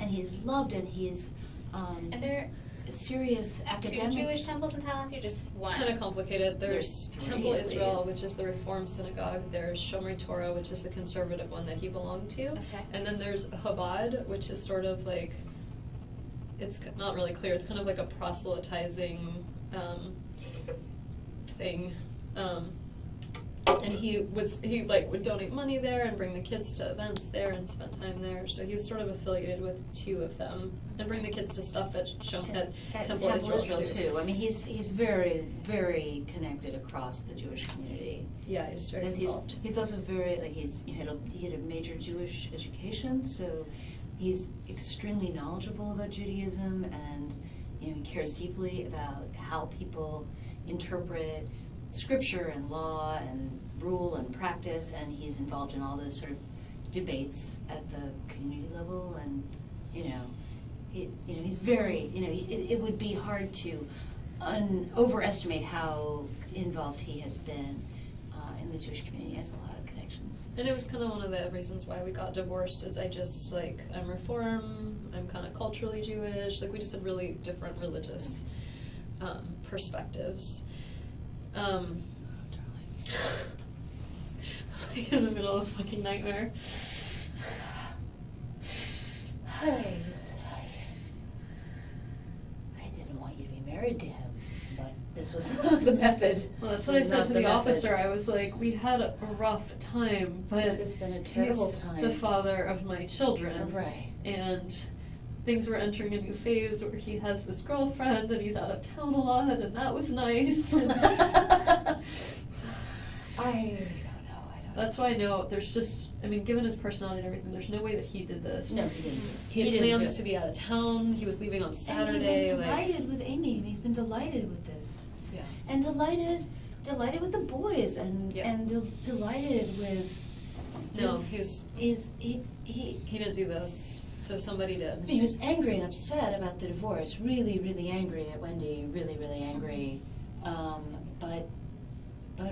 he's loved, and he's, And there a serious are academic. 2 Jewish temples in Tallahassee, or just one? It's kind of complicated. There's There's 3 Temple at Israel, least. which is the Reform synagogue. There's Shomrei Torah, which is the conservative one that he belonged to. Okay. And then there's Chabad, which is sort of like, it's not really clear. It's kind of like a proselytizing thing. And he would donate money there and bring the kids to events there and spend time there. So he was sort of affiliated with 2 of them, and bring the kids to stuff at Temple Israel too. I mean, he's very, very connected across the Jewish community. Yeah, he's very Because involved. he's also very, like, he had a major Jewish education, so he's extremely knowledgeable about Judaism, and, you know, he cares deeply about how people interpret scripture and law and rule and practice, and he's involved in all those sort of debates at the community level, and, he's very, it would be hard to overestimate how involved he has been in the Jewish community. He has a lot of connections. And it was kind of one of the reasons why we got divorced, is I'm Reform, I'm kind of culturally Jewish, like we just had really different religious perspectives. In the middle of a fucking nightmare. I didn't want you to be married to him, but this was not the method. Well, that's what I This is said not to the the method. officer. I was like, we had a rough time, but This has been a terrible he's time. the father of my children. Right. And things were entering a new phase where he has this girlfriend and he's out of town a lot, and that was nice. I don't know. That's why I know there's just, given his personality and everything, there's no way that he did this. No, he didn't. He had didn't do plans it. to be out of town. He was leaving on Saturday. And he was like, delighted with Amy, and he's been delighted with this. yeah. And delighted with the boys, and Yeah. delighted with. No, he he didn't do this. So somebody did. he was angry and upset about the divorce. Really, really angry at Wendi. Really, really angry. But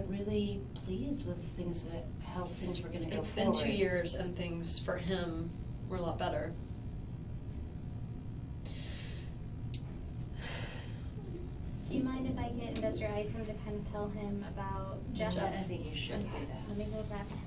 really pleased with how things were going to go It's forward. been 2 years and things for him were a lot better. Do you mind if I get Investor Isom to kind of tell him about Jeff? I think you should do that. Let me go grab him,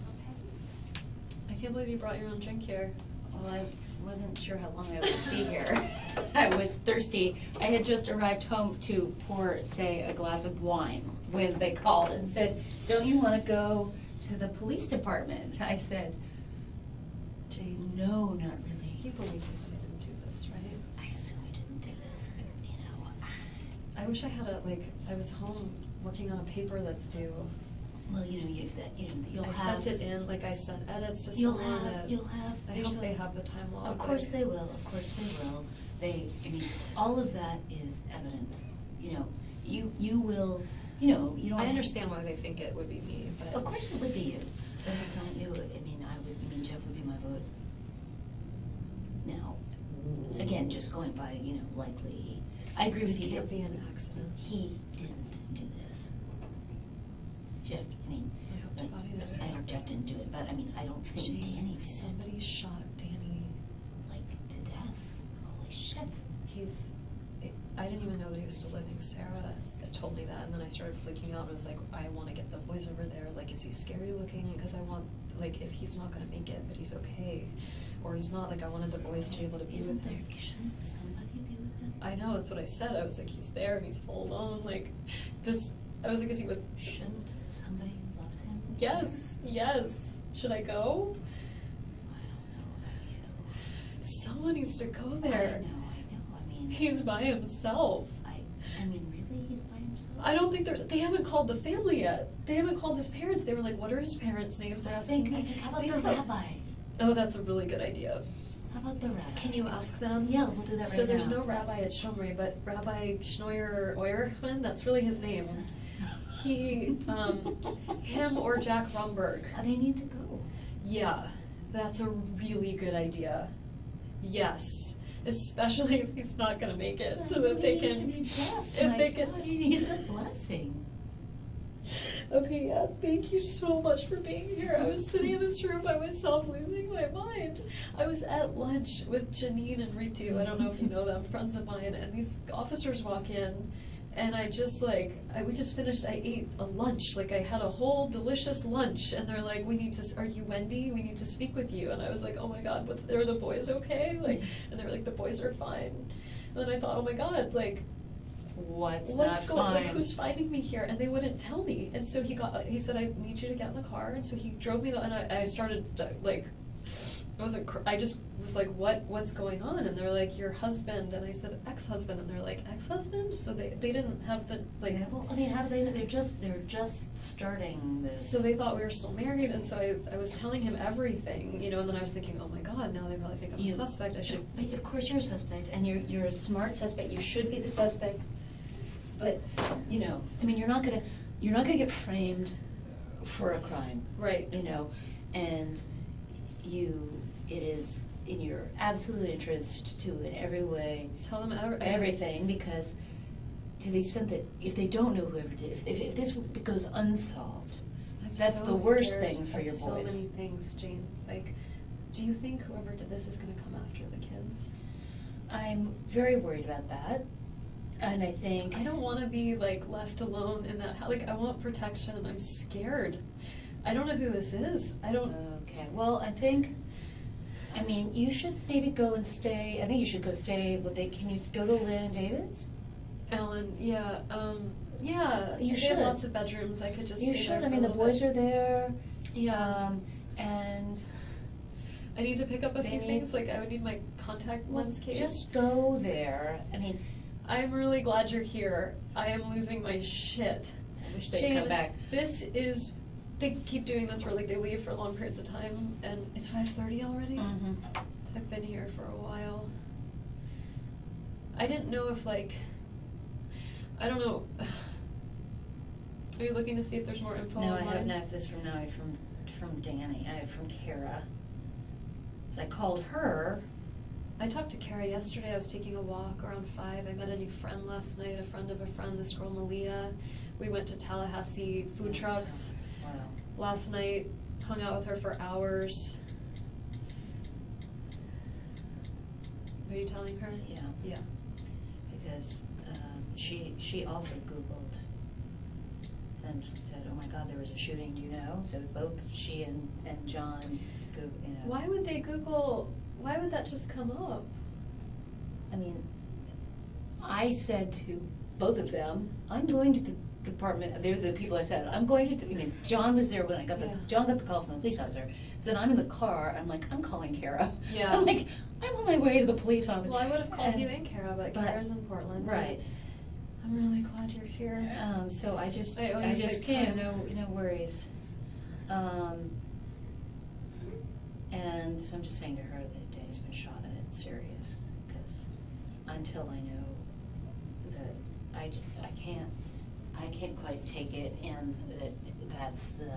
okay? I can't believe you brought your own drink here. Well, I wasn't sure how long I would be here. I was thirsty. I had just arrived home to pour, say, a glass of wine when they called and said, "Don't you want to go to the police department?" I said, "Jay, no, not really." You believe me that I didn't do this, right? I assume you didn't do this, I wish I had I was home working on a paper that's due. Well, you'll I have. sent it in, I sent edits to You'll someone. have. I there's hope they have the time log. Of course they will. All of that is evident. You will. You don't. I understand why they think it would be me, but. Of course it would be you. But if it's not you, Jeff would be my vote. Now, again, just going by, likely, I agree with This you. can't that be an accident. He didn't do this. Jeff, I hope to God he did. I know Jeff didn't do it, but I don't think Jane, Danny did. somebody shot Danny. To death. Holy shit. I didn't even know that he was still living. Sarah told me that, and then I started freaking out and was like, I want to get the boys over there. Is he scary looking? Because I want, if he's not going to make it, but he's okay. Or he's not, I wanted the boys to be able to be with him. Shouldn't somebody be with him? I know, that's what I said. I was like, he's there and he's full alone. I was like, is he with. Shouldn't somebody who loves him? Yes. Should I go? I don't know about you. Someone needs to go there. I know. He's by himself. Really? He's by himself? I don't think they haven't called the family yet. They haven't called his parents. They were like, what are his parents' names? They're asking me. How about the rabbi? Oh, that's a really good idea. How about the rabbi? Can you ask them? Yeah, we'll do that right now. So there's no rabbi at Shomrei, but Rabbi Schnoyer, that's really his name. He, him or Jack Rumberg. They need to go. Yeah, that's a really good idea. Yes, especially if he's not gonna make it, so that they He needs to can. be blessed. If My they can. God, he needs a blessing. Okay, yeah, thank you so much for being here. I was sitting in this room by myself, losing my mind. I was at lunch with Janine and Ritu. I don't know if you know them, friends of mine, and these officers walk in. And I ate a lunch, like I had a whole delicious lunch, and they're like, are you Wendi? We need to speak with you. And I was like, oh my God, are the boys okay? Like, and they were like, the boys are fine. And then I thought, oh my God, like, What's what's not going, fine? like, who's finding me here? And they wouldn't tell me. And so he said, I need you to get in the car. And so he drove me, and I started, like, I just was like, what's going on? And they're like, your husband. And I said, ex-husband. And they're like, ex-husband? So they didn't have the, like. Yeah, well, I mean, how do they know? They're just starting this. So they thought we were still married, and so I was telling him everything, and then I was thinking, oh my God, now they probably think I'm a suspect. I should. But of course you're a suspect, and you're a smart suspect. You should be the suspect. But I mean, you're not gonna get framed for a crime, Right. and it is in your absolute interest to in every way Tell them everything, because to the extent that if they don't know whoever did, if this goes unsolved, that's so the worst scared thing for of your boys. So many things, Jane. Like, do you think whoever did this is going to come after the kids? I'm very worried about that, and I think I don't want to be like left alone in that house. Like, I want protection, and I'm scared. I don't know who this is. I don't. Okay. Well, I mean, you should maybe go and stay. I think you should go stay. Can you go to Lynn and David's? Ellen, yeah, yeah. You they should. have lots of bedrooms. I could just. You stay should. there I for mean, a the little boys bit. are there. Yeah. And I need to pick up a few They things. Like, I would need my contact lens case. just go there. I mean, I'm really glad you're here. I am losing my shit. I wish they'd Jane, come back. They keep doing this where, like, they leave for long periods of time, and it's 5:30 already? Mm-hmm. I've been here for a while. I didn't know if, like, I don't know. Are you looking to see if there's more info No, I online? have not this from now. From Danny. I have from Kara. So I called her. I talked to Kara yesterday. I was taking a walk around 5. I met a new friend last night, a friend of a friend, this girl Malia. We went to Tallahassee food trucks Wow. last night, hung out with her for hours. Are you telling her? Yeah. Yeah. Because she also Googled and said, "Oh my God, there was a shooting." Do you know? So both she and John, Why would they Google? Why would that just come up? I mean, I said to both of them, "I'm going to the department." They're the people I said, "I'm going to." I mean, John was there when I got John got the call from the police officer. So then I'm in the car. I'm like, I'm calling Kara. Yeah. I'm like, I'm on my way to the police office. Well, I would have called you and Kara, but Kara's in Portland. Right. I'm really glad you're here. So I just I owe you big time. no worries. And so I'm just saying to her that Danny's been shot and it's serious, because until I know that, I can't quite take it, and that's the.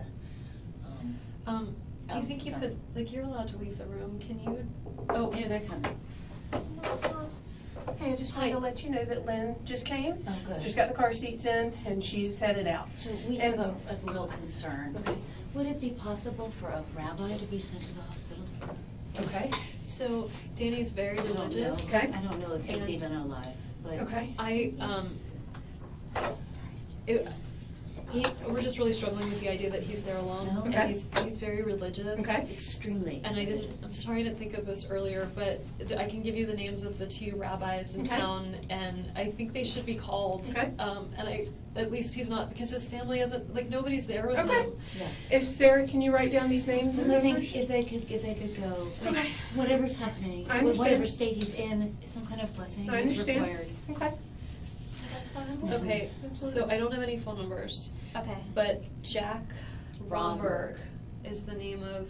Do you think you could, like, you're allowed to leave the room? Can you? Oh, Here, they're coming. Hey, I just wanted to let you know that Lynn just came. Oh, good. Just got the car seats in, and she's headed out. So we have a real concern. Okay. Would it be possible for a rabbi to be sent to the hospital? Okay. So Danny's very I don't know. religious. Okay. I don't know if he's And- even alive, but. Okay. We're just really struggling with the idea that he's there alone. Okay. And he's very religious. Okay. Extremely. And I'm sorry I didn't think of this earlier, but I can give you the names of the 2 rabbis in Okay. town, and I think they should be called. Okay. And at least he's not, because his family isn't, like, nobody's there with Okay. him. Yeah. If Sarah, can you write down these names? Because I think if they could go, like, Okay. whatever's happening, I understand. whatever state he's in, some kind of blessing I is understand. required. Okay. Okay, so I don't have any phone numbers, Okay. but Jack Romberg is the name of,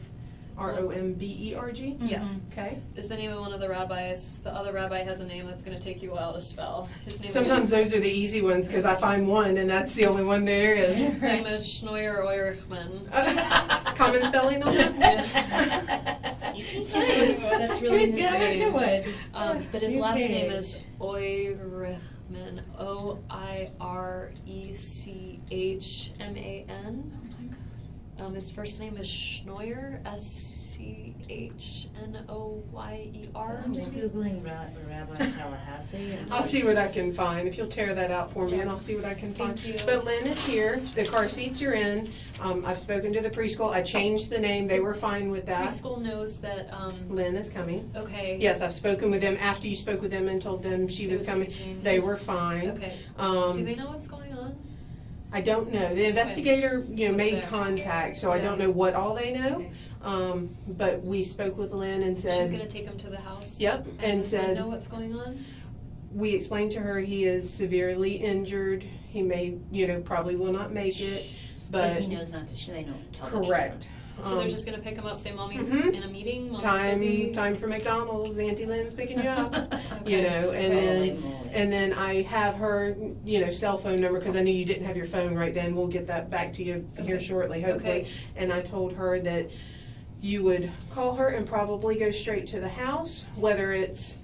Romberg? yeah, Okay. is the name of one of the rabbis. The other rabbi has a name that's gonna take you a while to spell. His name Sometimes those are the easy ones, because I find one, and that's the only one there is, is. his name is Shomrei Torah. Common spelling on that? That's really his That was a good name. one. But his New last name page. is Oirechman, Oirechman. His first name is Schnoyer, Schnoyer. I'm just Googling Rabbi Tallahassee. And I'll see what I can find, if you'll tear that out for me, and I'll see what I can find. Thank you. But Lynn is here, the car seats are in, I've spoken to the preschool, I changed the name, they were fine with that. Preschool knows that, Lynn is coming. okay. Yes, I've spoken with them after you spoke with them and told them she was coming, they were fine. Okay. Do they know what's going on? I don't know, the investigator, Was made there. contact, so I Yeah. don't know what all they know. Okay. But we spoke with Lynn and said. She's gonna take him to the house? Yep, and does Lynn said- know what's going on? We explained to her he is severely injured. He may, probably will not make it, But but he knows not to, they don't tell the correct. So they're just gonna pick him up, say mommy's Mhm. in a meeting, mommy's busy? Time for McDonald's. Auntie Lynn's picking you up. Okay. And then I have her, cell phone number because I knew you didn't have your phone right then. We'll get that back to you here Okay. shortly, hopefully. Okay. And I told her that you would call her and probably go straight to the house, whether it's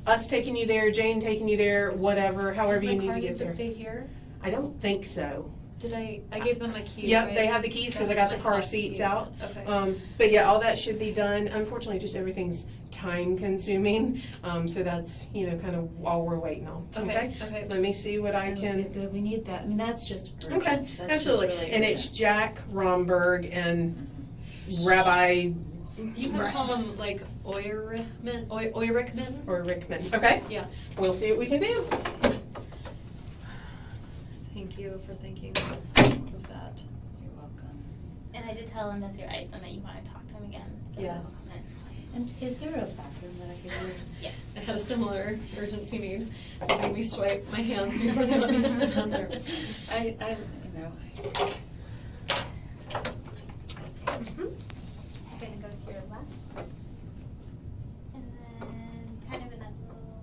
us taking you there, Jane taking you there, whatever, however you Does need my car to need get to there. stay here? I don't think so. Did I gave them my keys, Yep, right? they have the keys because I That's got the my car house seats key. out. Okay. But yeah, all that should be done. Unfortunately, just everything's time consuming. So that's, kind of all we're waiting on. Okay. Let me see what I So can. good, we need that, I mean, that's just urgent. Okay, That's just absolutely. really And it's urgent. Jack Romberg and Rabbi You can call him like Oirechman. or Rickman. Okay? Yeah. We'll see what we can do. Thank you for thinking of that. You're welcome. And I did tell Mr. Isom that you want to talk to him again. So Yeah. he'll come in. And is there a bathroom that I could use? Yes. I had a similar urgency need. They made me swipe my hands before they let me use the bathroom. I, You're gonna go to your left. And then kind of in that little.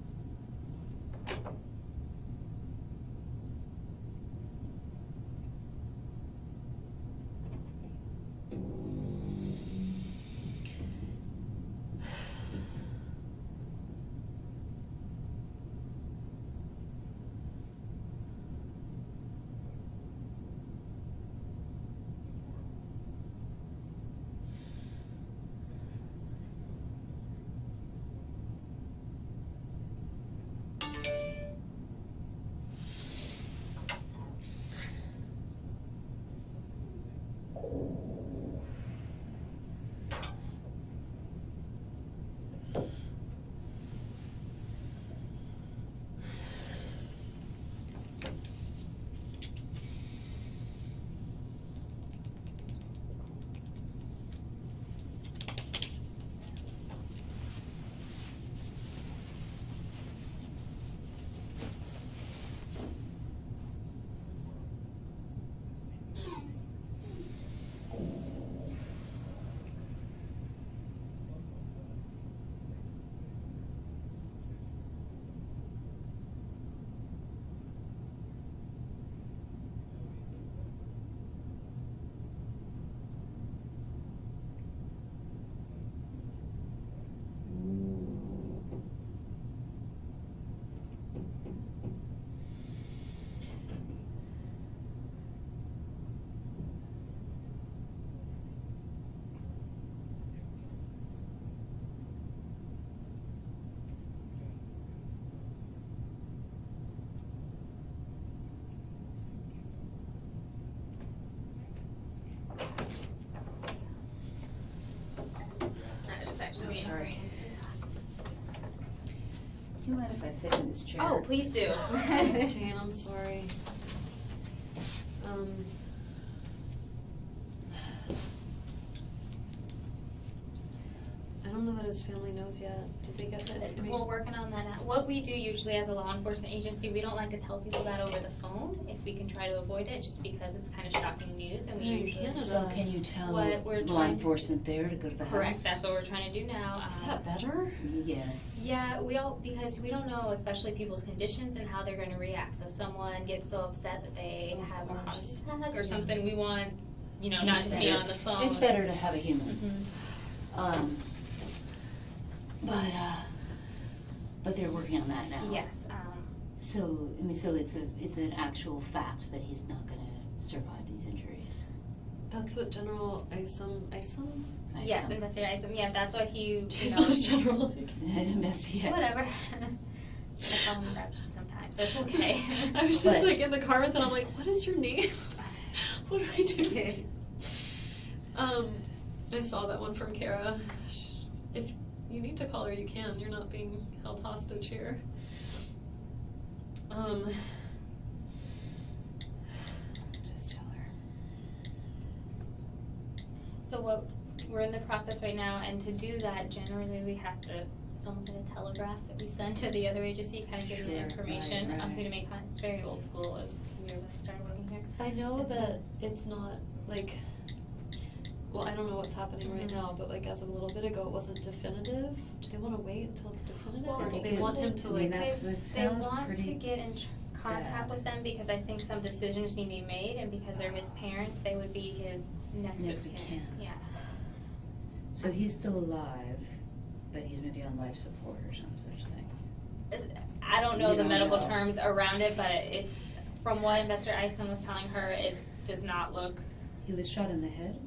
I'm sorry. Do you mind if I sit in this chair? Oh, please do. Jane, I'm sorry. I don't don't know that his family knows yet. Did they get that We're information? working on that now. What we do usually as a law enforcement agency, we don't like to tell people that over the phone if we can try to avoid it, just because it's kind of shocking news, and we They're in usually. Canada. So can you tell What we're law trying- enforcement there to go to the house? Correct, that's what we're trying to do now. Is that better? Yes. Yeah, because we don't know, especially people's conditions and how they're going to react. So if someone gets so upset that they have a heart attack or something, we want, not It's just be better. on the phone. It's better to have a human. Mhm. But they're working on that now. Yes. So it's an actual fact that he's not gonna survive these injuries. That's what General Isom. Yes, Investigator Isom. Yeah, that's what he. He's not a general. Investigate. Whatever. I call him Reggie sometimes, so it's okay. I was just like in the car with him. I'm like, what is your name? What do I do? I saw that one from Kara. If you need to call her, you can. You're not being held hostage here. Just tell her. So we're in the process right now, and to do that, generally we have to. It's almost like a telegraph that we send to the other agency, kind of give you the Sure, information right, on who right. to make contact. It's very old school, as we were when I started working here. I know that it's not like. Well, I don't know what's happening right Mhm. now, but like as of a little bit ago, it wasn't definitive. Do they want to wait until it's definitive, Well, or do I they think want him to I mean, like? that's what They sounds want pretty to get in contact bad. with them because I think some decisions need to be made, and because they're his parents, they would be his next Next of of kin. kin. Yeah. So he's still alive, but he's maybe on life support or some such thing. I don't know You the don't medical know. terms around it, but it's from what Investigator Isom was telling her, it does not look. He was shot in the head?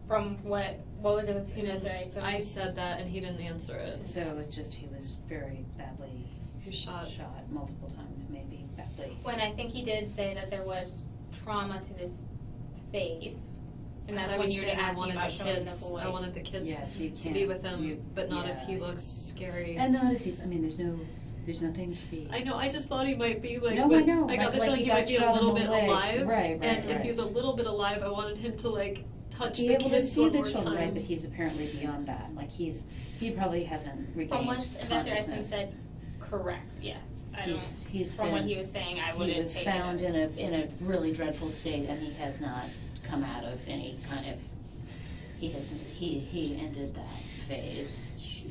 From what would it He Investigator didn't. Isom? I said that, and he didn't answer it. So it's just he was very badly He shot. multiple times, maybe badly. When I think he did say that there was trauma to his face, and Because that's I when was you were saying I asking wanted about the showing the kids. boy. I wanted the kids Yes, you to be can't. with him, but not if he yeah. looks scary. And not if he's, I mean, there's nothing to be. I know. I just thought he might be like. No, but I know. I got the Like feeling he he got might be a shot in little the bit leg. alive. Right, And if right. he was a little bit alive, I wanted him to like touch Be the able to kids see one the more children, time. right? But he's apparently beyond that. Like he probably hasn't regained From what Investigator Isom consciousness. said, correct, yes. He's From been, what he was saying, I wouldn't he was take found it. in a really dreadful state, and he has not come out of any kind of. He ended that phase. Shoot,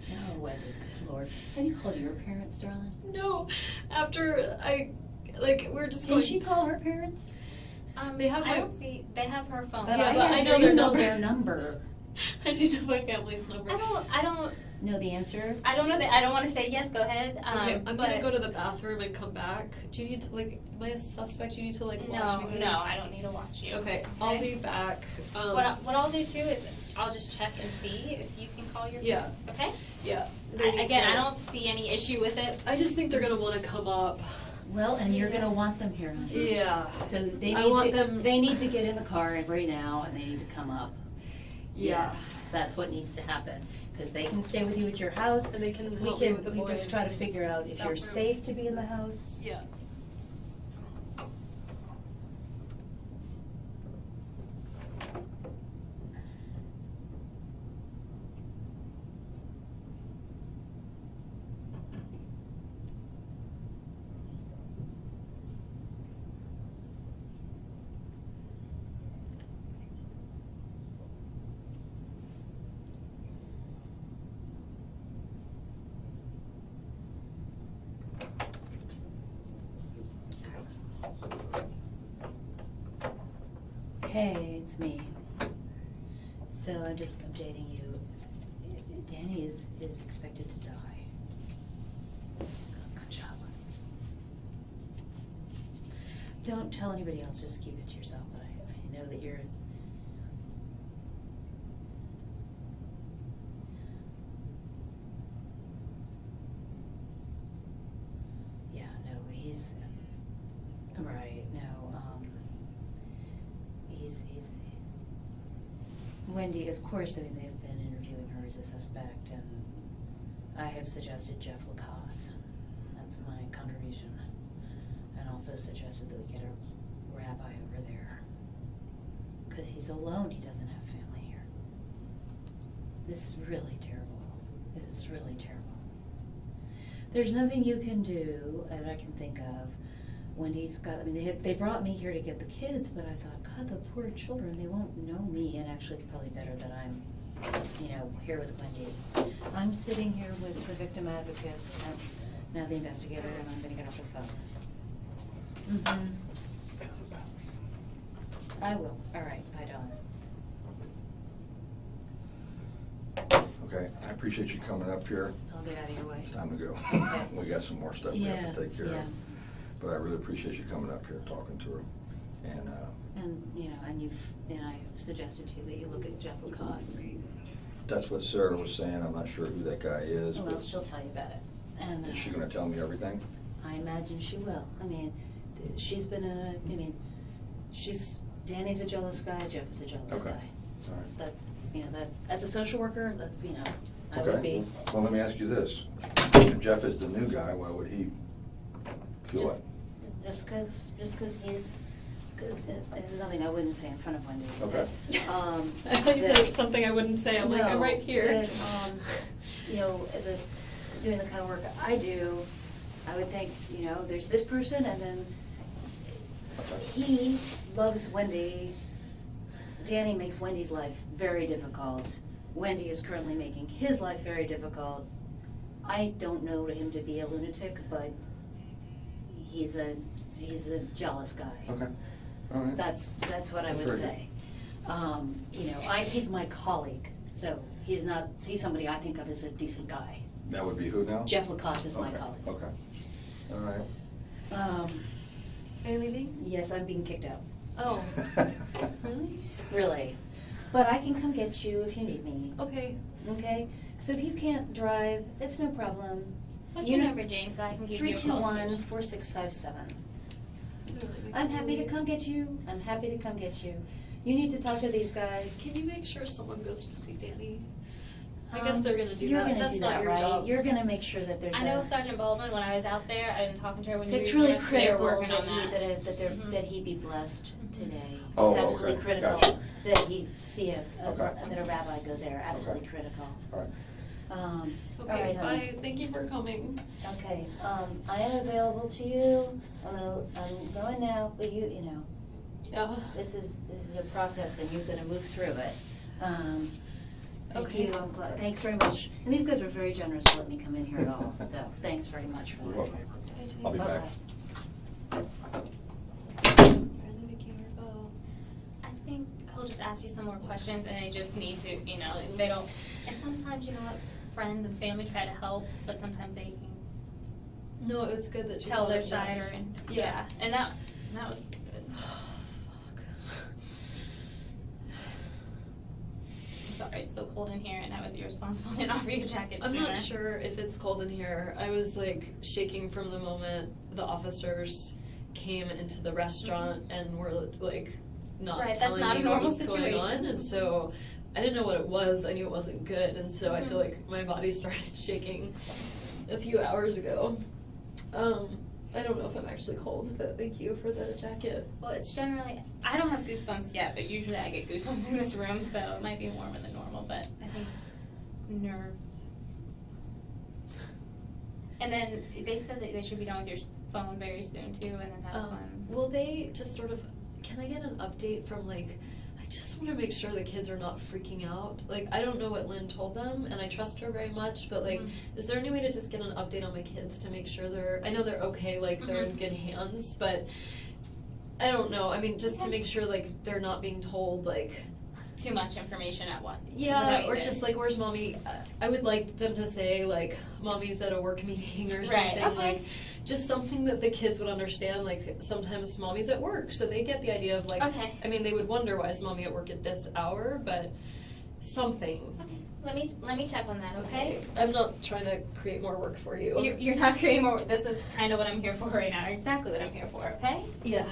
no, Wendy, good Lord. Have you called your parents, darling? No, after we're just Didn't going. she call her parents? They have I my. don't see, they have her phone. But Yeah, I, but I know you their know number. their number. I do know my family's number. I don't Know the answer? I don't know that, I don't wanna say yes, go ahead, Okay, I'm but. gonna go to the bathroom and come back. Do you need to am I a suspect? Do you need to watch me? No, I don't need to watch you. Okay, I'll be back. What I'll do too is, I'll just check and see if you can call your Yeah. parents, okay? Yeah. Again, I don't see any issue with it. I just think they're gonna want to come up. Well, and you're gonna want them here, honey. Yeah. So they I want need to, them- they need to get in the car right now, and they need to come up. Yeah. Yes, that's what needs to happen, because they can stay with you at your house. And they can We help me with can, the we boys. just try to figure out if you're safe to be in the house. Yeah. Hey, it's me. So I'm just updating you. Danny is expected to die. Gunshot wounds. Don't tell anybody else, just keep it to yourself, but I know that you're. Yeah, no, he's. Right, no, he's Wendy, of course, I mean, they've been interviewing her as a suspect, and I have suggested Jeff Lacasse. That's my contribution. And also suggested that we get a rabbi over there. Because he's alone, he doesn't have family this is really terrible. It's really terrible. There's nothing you can do that I can think of. Wendy's got, I mean, they brought me here to get the kids, but I thought, God, the poor children, they won't know me, and actually it's probably better that I'm, here with Wendy. I'm sitting here with the victim advocate, and now the investigator, and I'm gonna get off the phone. I will. All right, bye, Dawn. Okay, I appreciate you coming up here. I'll get out of your way. It's time to go. Okay. We got some more stuff we have to take care of. Yeah. But I really appreciate you coming up here and talking to her. And I suggested to you that you look at Jeff Lacoste. Oh, that's what Sarah was saying. I'm not sure who that guy is. Well, but she'll tell you about it. And is she gonna tell me everything? I imagine she will. I mean, she's been Danny's a jealous guy, Jeff is a jealous Okay. guy. All right. That as a social worker, I would Okay, be. well, let me ask you this. If Jeff is the new guy, why would he do what? Just because this is something I wouldn't say in front of Wendy. Okay. I thought you said it's something I wouldn't say. I'm like, I'm right here. That, doing the kind of work I do, I would think, there's this person, and then he loves Wendy. Danny makes Wendy's life very difficult. Wendy is currently making his life very difficult. I don't know him to be a lunatic, but he's a jealous guy. Okay, all right. That's what I would very say. He's my colleague, so he's somebody I think of as a decent guy. That would be who now? Jeff Lacoste is my Okay, colleague. Okay, all right. Are you leaving? Yes, I'm being kicked out. Oh. Really? Really. But I can come get you if you need me. Okay. Okay? So if you can't drive, it's no problem. What's your number, Jane, so I can give you a call? 321-4657. I'm happy to come get you. I'm happy to come get you. You need to talk to these guys. Can you make sure someone goes to see Danny? I guess they're gonna do that. You're gonna That's do not that, your right? job. You're gonna make sure that there's I know Sergeant Baldwin, when I was out there and talking to her when you It's were really using us, they were critical working on that. that he be blessed today. Oh, It's absolutely okay. critical Gotcha. that he see Okay. that a rabbi go there. Absolutely critical. All right. All Okay, right, honey. bye. Thank you for coming. Okay, I am available to you. I'm going now, but you know, Yeah. this is a process and you're gonna move through it. Thank Okay. you, I'm glad, thanks very much. And these guys were very generous to let me come in here at all, so thanks very much for You're that. welcome. I'll be back. Finally became your bow. I think he'll just ask you some more questions, and they just need to, they don't. And sometimes, what, friends and family try to help, but sometimes they can No, it's good that you tell their let them know. side, Yeah. and that was good. I'm sorry, it's so cold in here, and I was irresponsible to offer you a jacket. I'm not sooner. sure if it's cold in here. I was like shaking from the moment the officers came into the restaurant and were like not Right, that's telling not a me what normal was going on, situation. and so I didn't know what it was. I knew it wasn't good, and so I feel like my body started shaking a few hours ago. I don't know if I'm actually cold, but thank you for the jacket. Well, it's generally, I don't have goosebumps yet, but usually I get goosebumps in this room, so it might be warmer than normal, but I think nerves. And then they said that they should be done with your phone very soon too, and then that's when. Will they just sort of, can I get an update from I just want to make sure the kids are not freaking out. I don't know what Lynn told them, and I trust her very much, but is there any way to just get an update on my kids to make sure I know they're okay, they're in good hands, but I don't know, I mean, just to make sure, they're not being told, Too much information at once. yeah, or just where's mommy? I would like them to say mommy's at a work meeting or something. Right, okay. Just something that the kids would understand. Sometimes mommy's at work, so they get the idea of Okay. I mean, they would wonder why is mommy at work at this hour, but something. Okay, let me check on that. Okay. I'm not trying to create more work for you. You're not creating more. This is kind of what I'm here for right now. Exactly what I'm here for. Okay. Yeah.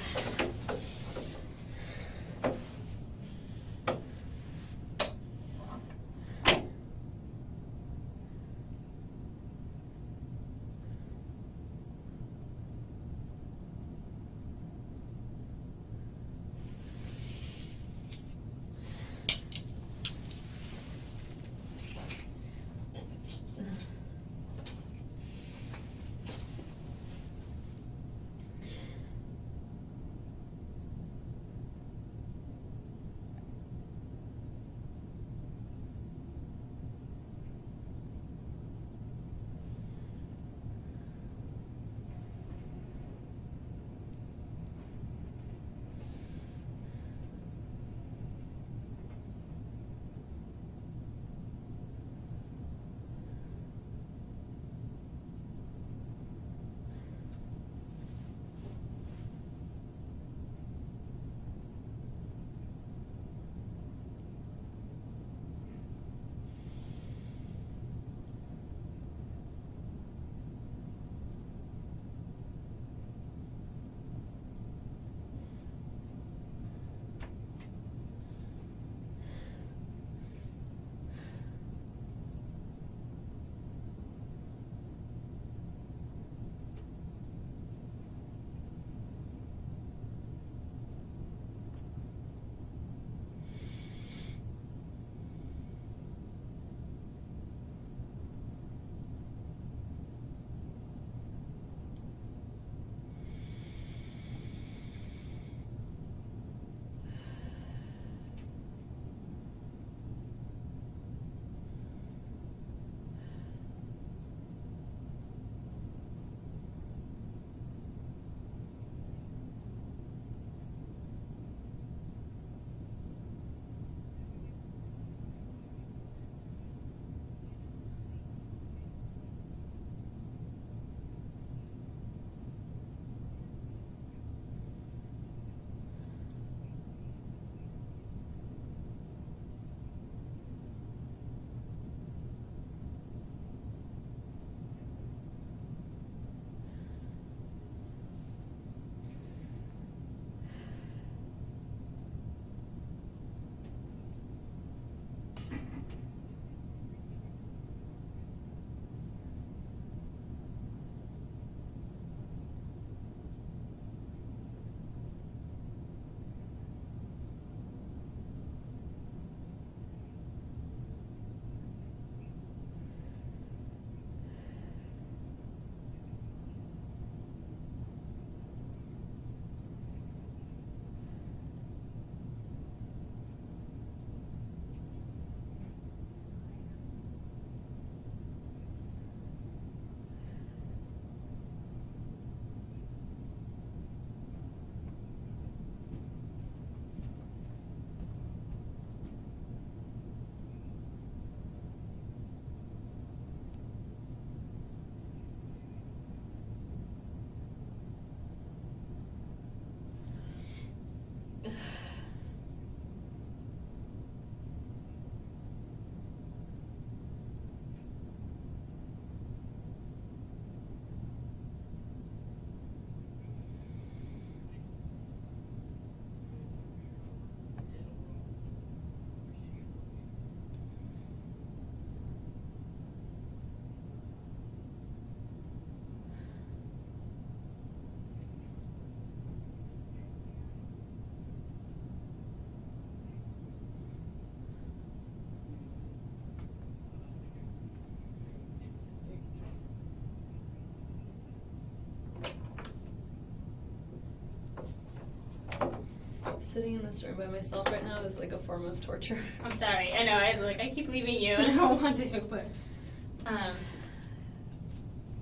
sitting in this room by myself right now is like a form of torture. I'm sorry. I know. I keep leaving you, and I don't want to. But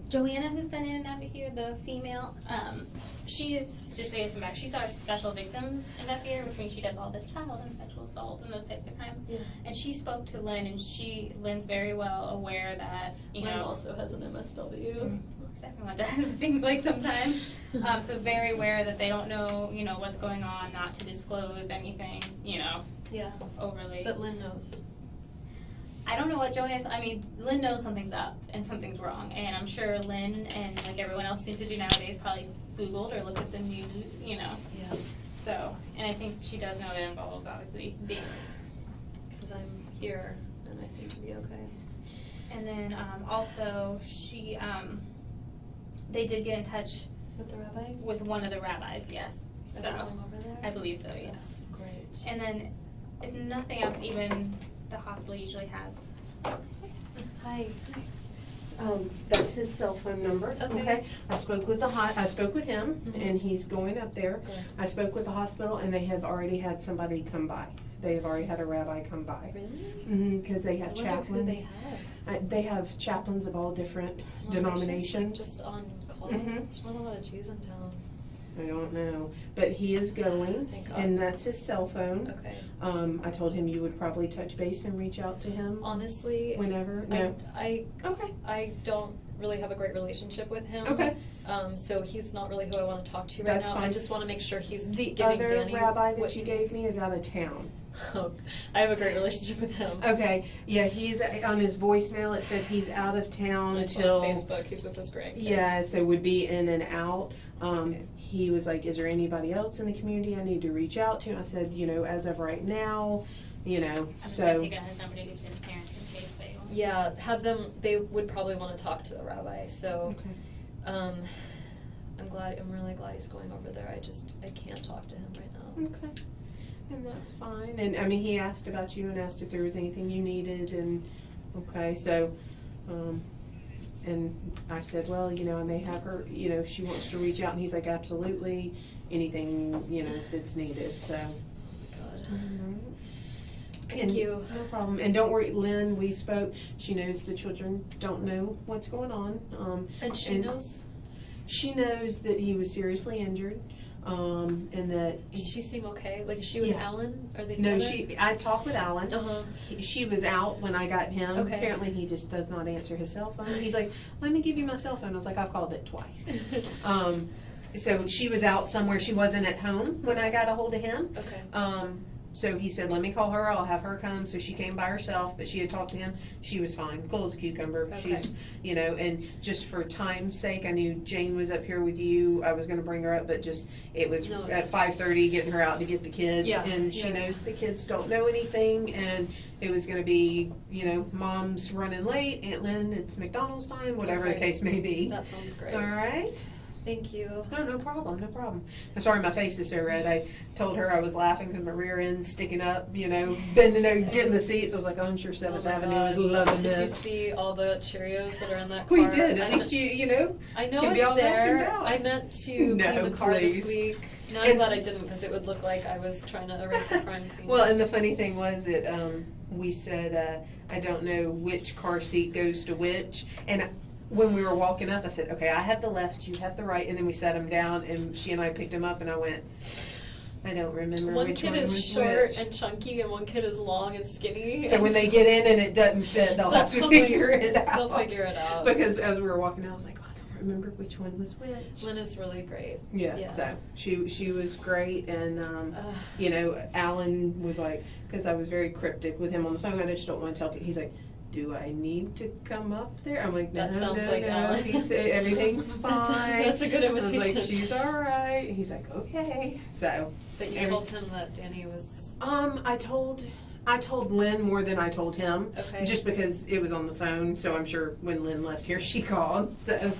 Joanna, who's been in and out of here, the female, she is just saying some back. She's our special victims investigator, which means she does all the child and sexual assault and those types of crimes. Yeah. And she spoke to Lynn, and Lynn's very well aware that Lynn also has an MSW. Everyone does, it seems like sometimes. So very aware that they don't know, what's going on, not to disclose anything, Yeah. overly. But Lynn knows. I don't know what Joanna's, Lynn knows something's up and something's wrong. And I'm sure Lynn and like everyone else seems to do nowadays probably Googled or looked at the news, Yeah. So, and I think she does know it involves obviously dating. Because I'm here and I seem to be okay. And then also they did get in touch With the rabbi? with one of the rabbis, yes. Are So they going over there? I believe so, yes. That's great. And then, if nothing else, even the hospital usually has. Hi. That's his cell phone number. Okay. I spoke with him, Mhm. and he's going up there. Good. I spoke with the hospital, and they have already had somebody come by. They have already had a rabbi come by. Really? Because they have I wonder chaplains. who they have. They have chaplains of all different denominations. Like just on call? Mhm. There's not a lot of Jews in town. I don't know, but he is going, Thank God. and that's his cell phone. Okay. I told him you would probably touch base and reach out to him Honestly, whenever. No. I Okay. don't really have a great relationship with him. Okay. So he's not really who I want to talk to right That's now. I fine. just want to make sure he's The giving other Danny rabbi what that he you gave needs. me is out of town. I have a great relationship with him. Okay, yeah, he's on his voicemail. It said he's out of town I saw till on Facebook. He's with his grandkids. yeah, so would be in and out. Okay. He was like, "Is there anybody else in the community I need to reach out to?" I said, "As of right now, I'm just gonna so." take out his number to give to his parents in case they want. Yeah, have them. They would probably want to talk to the rabbi. So, Okay. I'm really glad he's going over there. I can't talk to him right now. Okay. And that's fine. And I mean, he asked about you and asked if there was anything you needed. And okay, so, and I said, well, I may have her, if she wants to reach out. And he's like, absolutely, anything, that's needed. So. God. And Thank you. No problem. And don't worry, Lynn, we spoke. She knows the children don't know what's going on. And she knows? She knows that he was seriously injured. And that Did she seem okay? Like, is she with Yeah. Alan? Are they no, together? I talked with Alan. Uh-huh. She was out when I got him. Okay. Apparently he just does not answer his cell phone. He's like, let me give you my cell phone. I was like, I've called it twice. So she was out somewhere. She wasn't at home when I got a hold of him. Okay. So he said, let me call her. I'll have her come. So she came by herself, but she had talked to him. She was fine. Cool as a cucumber. Okay. She's, and just for time's sake, I knew Jane was up here with you. I was going to bring her up, but just, it was No, at it's- 5:30 getting her out to get the kids. Yeah. And she Yeah. knows the kids don't know anything. And it was going to be, mom's running late. Aunt Lynn, it's McDonald's time, whatever the Okay. case may be. That sounds great. All right. Thank you. Oh, no problem, no problem. I'm sorry my face is so red. I told her I was laughing because my rear end's sticking up, bending over, getting the seats. I was like, oh, I'm sure 7th my Avenue God. is loving Did you this. see all the Cheerios that are in that car? We did. At I least I know can be it's all happy there. about. I meant to No, clean the car please. this week. Now And- I'm glad I didn't because it would look like I was trying to erase a crime scene. Well, and the funny thing was that we said, I don't know which car seat goes to which. And when we were walking up, I said, okay, I have the left, you have the right. And then we sat them down, and she and I picked them up, and I went, I don't remember one which kid one is was short which. and chunky, and one kid is long and skinny. So when they get in and it doesn't fit, they'll have to They'll figure it out. They'll figure it out. Because as we were walking out, I was like, oh, I don't remember which one was which. Lynn is really great. Yeah, Yeah. so she was great, and Alan was like, because I was very cryptic with him on the phone, I just don't want to tell people. He's like, do I need to come up there? I'm like, no, That sounds no, like no. Alan. He said everything's fine. That's a good I was invitation. like, she's all right. He's like, okay. So, But you told him that Danny was I told Lynn more than I told him. okay. Just because it was on the phone, so I'm sure when Lynn left here, she called. So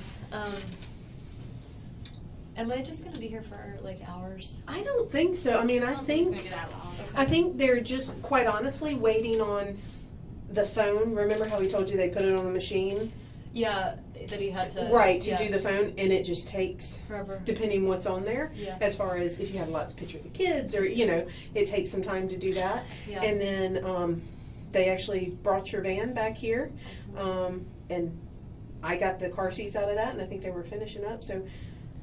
am I just gonna be here for like hours? I don't think so. I mean, I It's think gonna be that long. I think they're just quite honestly waiting on the phone. Remember how we told you they put it on the machine? Yeah, that he had to. Right, to yeah. do the phone, and it just takes, Forever. depending what's on there, Yeah. as far as if you have lots of pictures of the kids, or, you know, it takes some time to do that. Yeah. And then they actually brought your van back here, and I got the car seats out of that, and I think they were finishing up, so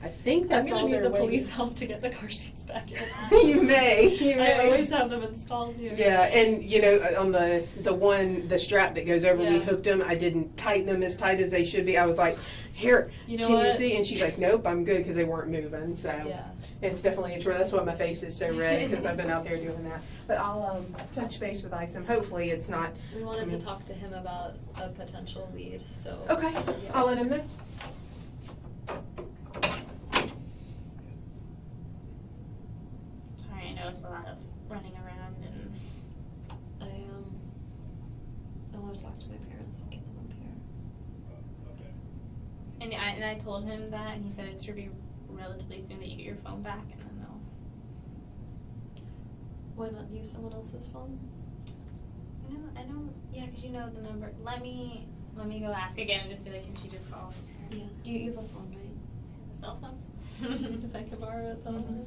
I think that's I'm all gonna they're need the waiting. police help to get the car seats back in. You may. I always have them installed here. Yeah, and you know, on the strap that goes over, we Yeah. hooked them. I didn't tighten them as tight as they should be. I was like, here, You know can you what? see? And she's like, nope, I'm good, because they weren't moving. So Yeah. it's definitely a chore. That's why my face is so red, because I've been out there doing that. But I'll touch base with Isom. Hopefully it's not. We wanted to talk to him about a potential lead, so. Okay, Yeah. I'll let him know. Sorry, I know it's a lot of running around and. I want to talk to my parents and get them up here. And I told him that, and he said it should be relatively soon that you get your phone back, and then they'll. Why not use someone else's phone? No, I don't. Yeah, because you know the number. Let me go ask again and just be like, can she just call? Yeah. Do you have a phone, right? A cell phone. If I could borrow it, though.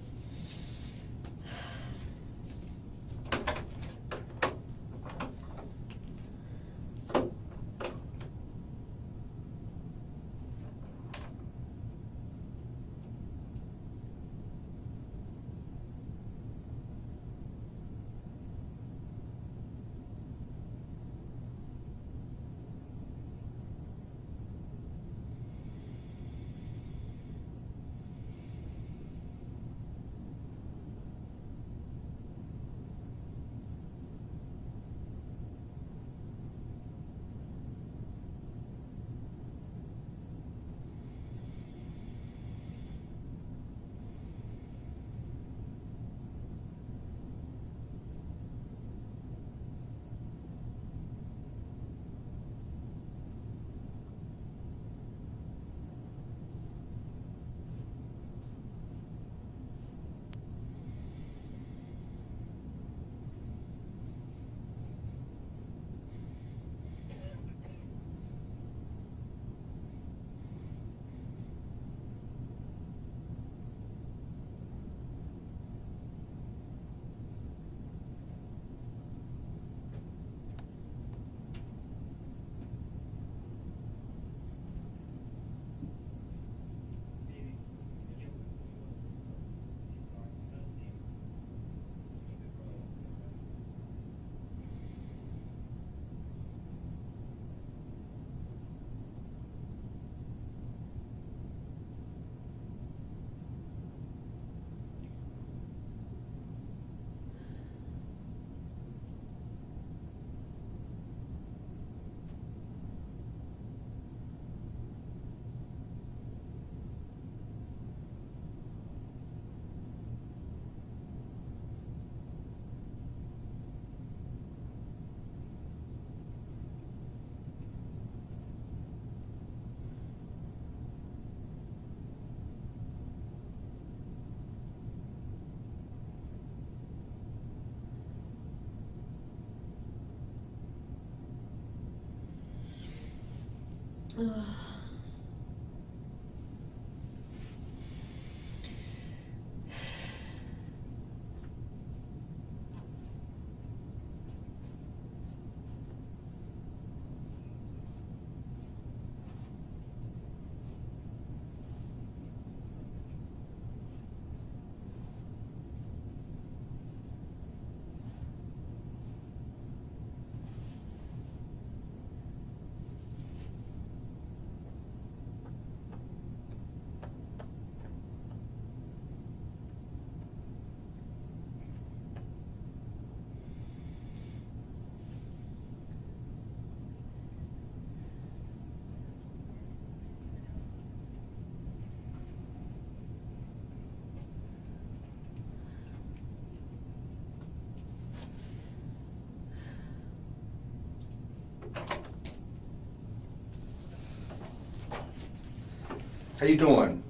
How you doing?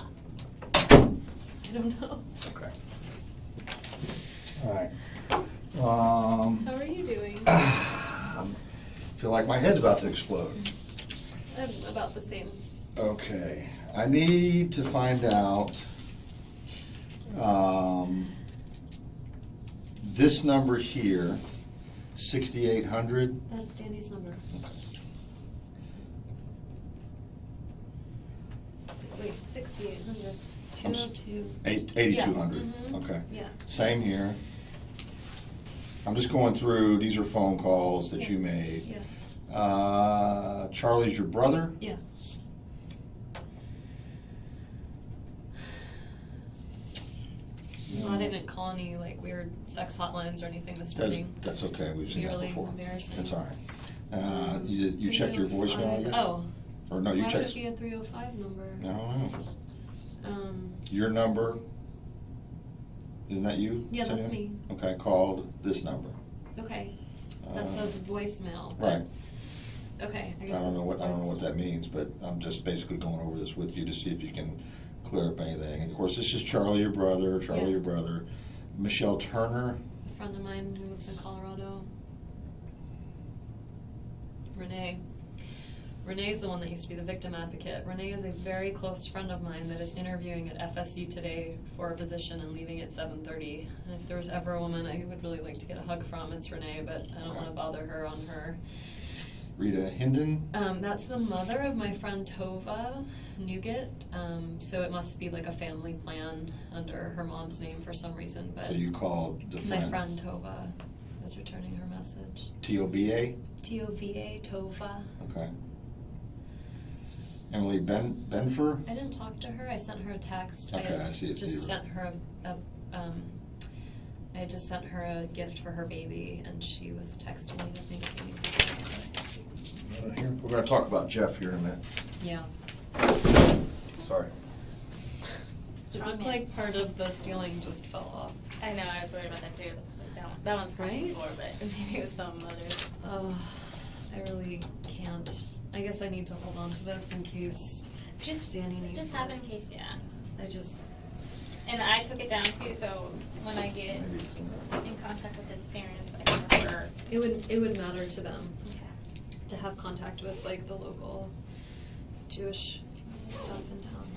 I don't know. Okay. All right. How are you doing? I feel like my head's about to explode. about the same. Okay, I need to find out, this number here, 6,800. That's Danny's number. Wait, 6,800. 202. 8,200, Yeah. okay. Yeah. Same here. I'm just going through, these are phone calls that you made. Yeah. Charlie's your brother? Yeah. No, I didn't call any like weird sex hotlines or anything this morning. That's okay, we've seen that Really before. embarrassing. That's all right. You checked your voicemail yet? Oh. Or no, you Why checked? would it be a 305 number? I don't know. Um, Your number, isn't that you? Yeah, that's Cindy? me. Okay, called this number. okay. That says voicemail. Right. Okay, I I guess don't know it's what voice. that means, but I'm just basically going over this with you to see if you can clear up anything. And of course, this is Charlie, your brother, Yeah. Michelle Turner. A friend of mine who lives in Colorado. Renee. Renee's the one that used to be the victim advocate. Renee is a very close friend of mine that is interviewing at FSU today for a position and leaving at 7:30. And if there was ever a woman I would really like to get a hug from, it's Renee, but I don't want to bother her on her. Rita Hinden. That's the mother of my friend Tova Nugget. So it must be like a family plan under her mom's name for some reason. But So you called the my friend Tova was returning her message. TOBA? Tova, Tova. Okay. Emily Benfer? I didn't talk to her. I sent her a text. Okay, I see it. Just sent her I just sent her a gift for her baby, and she was texting me to thank me. Here, we're going to talk about Jeff here in a minute. Yeah. Sorry. It looked like part of the ceiling just fell off. I know, I was worried about that too. That's like that one's probably Right? before, but maybe it was some others. Oh, I really can't. I guess I need to hold on to this in case Danny needs Just it. have it in case, yeah. And I took it down too, so when I get in contact with his parents, I can refer. it would matter to them Okay. to have contact with like the local Jewish stuff in town.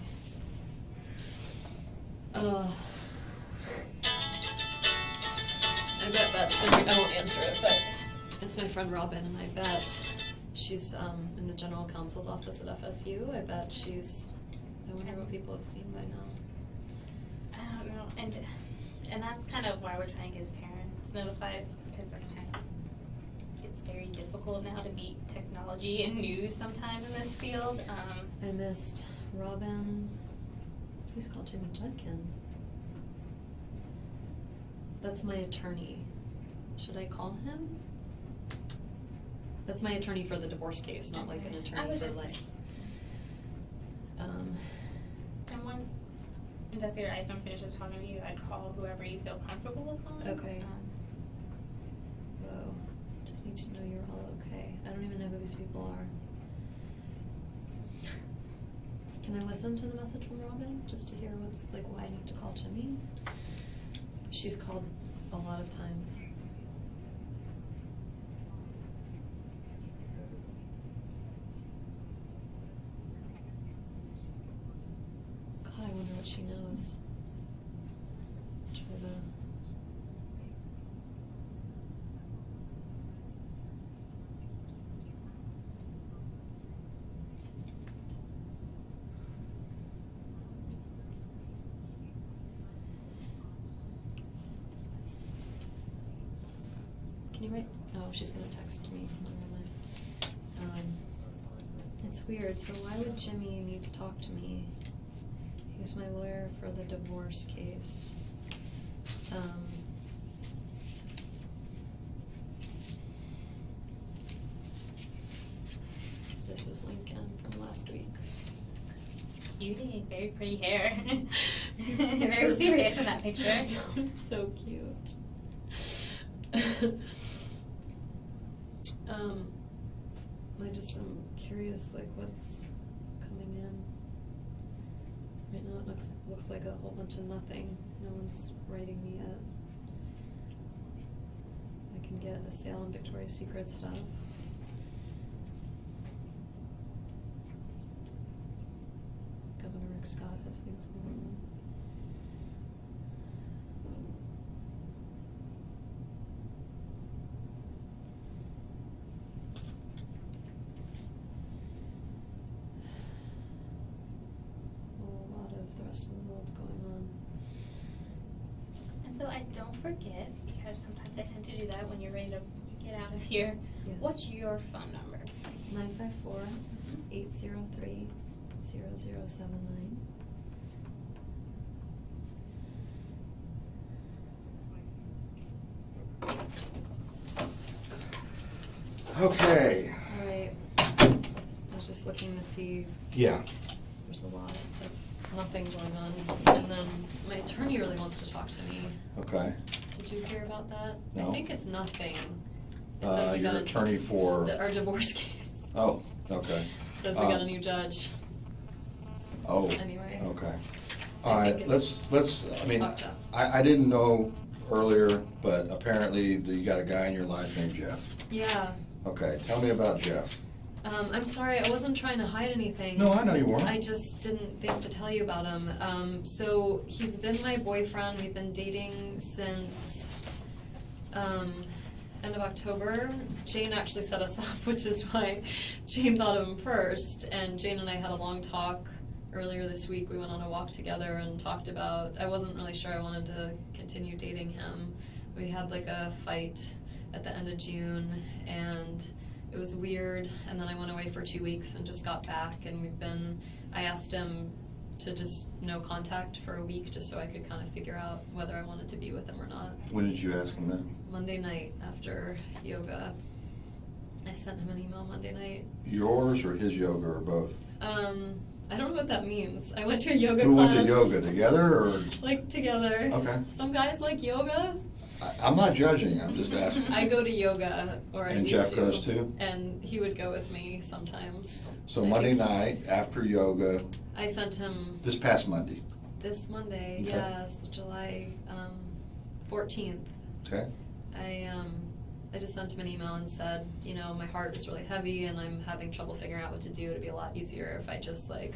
I bet that's I won't answer it, but it's my friend Robin, and I bet she's in the general counsel's office at FSU. I bet I wonder what people have seen by now. I don't know, and that's kind of why we're trying to get his parents notified, because it's very difficult now to beat technology and news sometimes in this field. I missed Robin. Please call Jimmy Judkins. That's my attorney. Should I call him? That's my attorney for the divorce case, not like an I attorney would for just- like. And once Investigator Eisman finishes talking to you, I'd call whoever you feel comfortable with calling. Okay. Whoa. Just need to know you're all okay. I don't even know who these people are. Can I listen to the message from Robin just to hear why I need to call Jimmy? She's called a lot of times. God, I wonder what she knows. Try the. Can you write? Oh, she's gonna text me. Never mind. It's weird. So why would Jimmy need to talk to me? He's my lawyer for the divorce case. This is Lincoln from last week. Cutie, very pretty hair. Very serious in that picture. So cute. I just am curious, like, what's coming in. Right now it looks like a whole bunch of nothing. No one's writing me yet. I can get a sale on Victoria's Secret stuff. Eric Scott has things going on. A lot of the rest of the world going on. And so I don't forget, because sometimes I tend to do that when you're ready to get out of here. Yeah. What's your phone number? 954-803-0079. Okay, All right. I was just looking to see. yeah, There's a lot of nothing going on. And then my attorney really wants to talk to me. okay. Did you hear about that? No. I think it's nothing. It says we Your got attorney for, our divorce case. oh, okay. It says we got a new judge. Oh, Anyway. okay. I All right, think let's, I mean, Talk to us. I didn't know earlier, but apparently you got a guy in your life named Jeff. Yeah. Okay, tell me about Jeff. I'm sorry, I wasn't trying to hide anything. No, I know you weren't. I just didn't think to tell you about him. So he's been my boyfriend. We've been dating since end of October. Jane actually set us up, which is why Jane thought of him first. And Jane and I had a long talk earlier this week. We went on a walk together and talked about, I wasn't really sure I wanted to continue dating him. We had like a fight at the end of June, and it was weird, and then I went away for 2 weeks and just got back, and I asked him to just no contact for a week just so I could kind of figure out whether I wanted to be with him or not. When did you ask him that? Monday night after yoga. I sent him an email Monday night. Yours or his yoga or both? I don't know what that means. I went to a yoga Who class. went to yoga, together or? Like together. Okay. Some guys like yoga. I'm not judging, I'm just asking. I go to yoga, or I And used Jeff to. goes too? And he would go with me sometimes. So I Monday think night after yoga, I sent him this past Monday, this Monday, Okay. yes, July 14th. okay? I just sent him an email and said, you know, my heart is really heavy and I'm having trouble figuring out what to do. It'd be a lot easier if I just like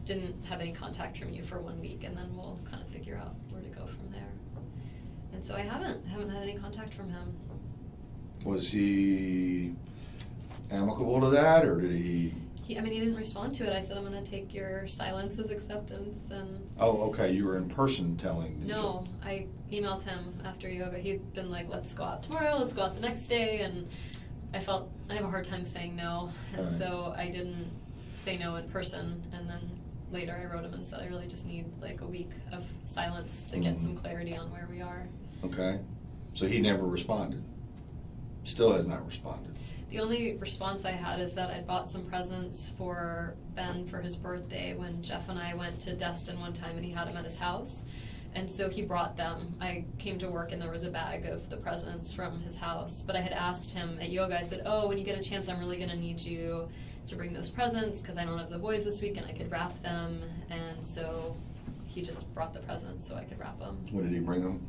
didn't have any contact from you for 1 week, and then we'll kind of figure out where to go from there. And so I haven't had any contact from him. Was he amicable to that, or did he? He didn't respond to it. I said, I'm gonna take your silence as acceptance, and Oh, okay, you were in person telling me. no, I emailed him after yoga. He'd been like, let's go out tomorrow, let's go out the next day, and I have a hard time saying no, and Alright. so I didn't say no in person, and then later I wrote him and said, I really just need like a week of silence to get some clarity on where we are. Okay, so he never responded? Still has not responded? The only response I had is that I'd bought some presents for Ben for his birthday when Jeff and I went to Destin one time and he had them at his house. And so he brought them. I came to work and there was a bag of the presents from his house. But I had asked him at yoga, I said, oh, when you get a chance, I'm really gonna need you to bring those presents because I don't have the boys this week and I could wrap them. And so he just brought the presents so I could wrap them. When did he bring them?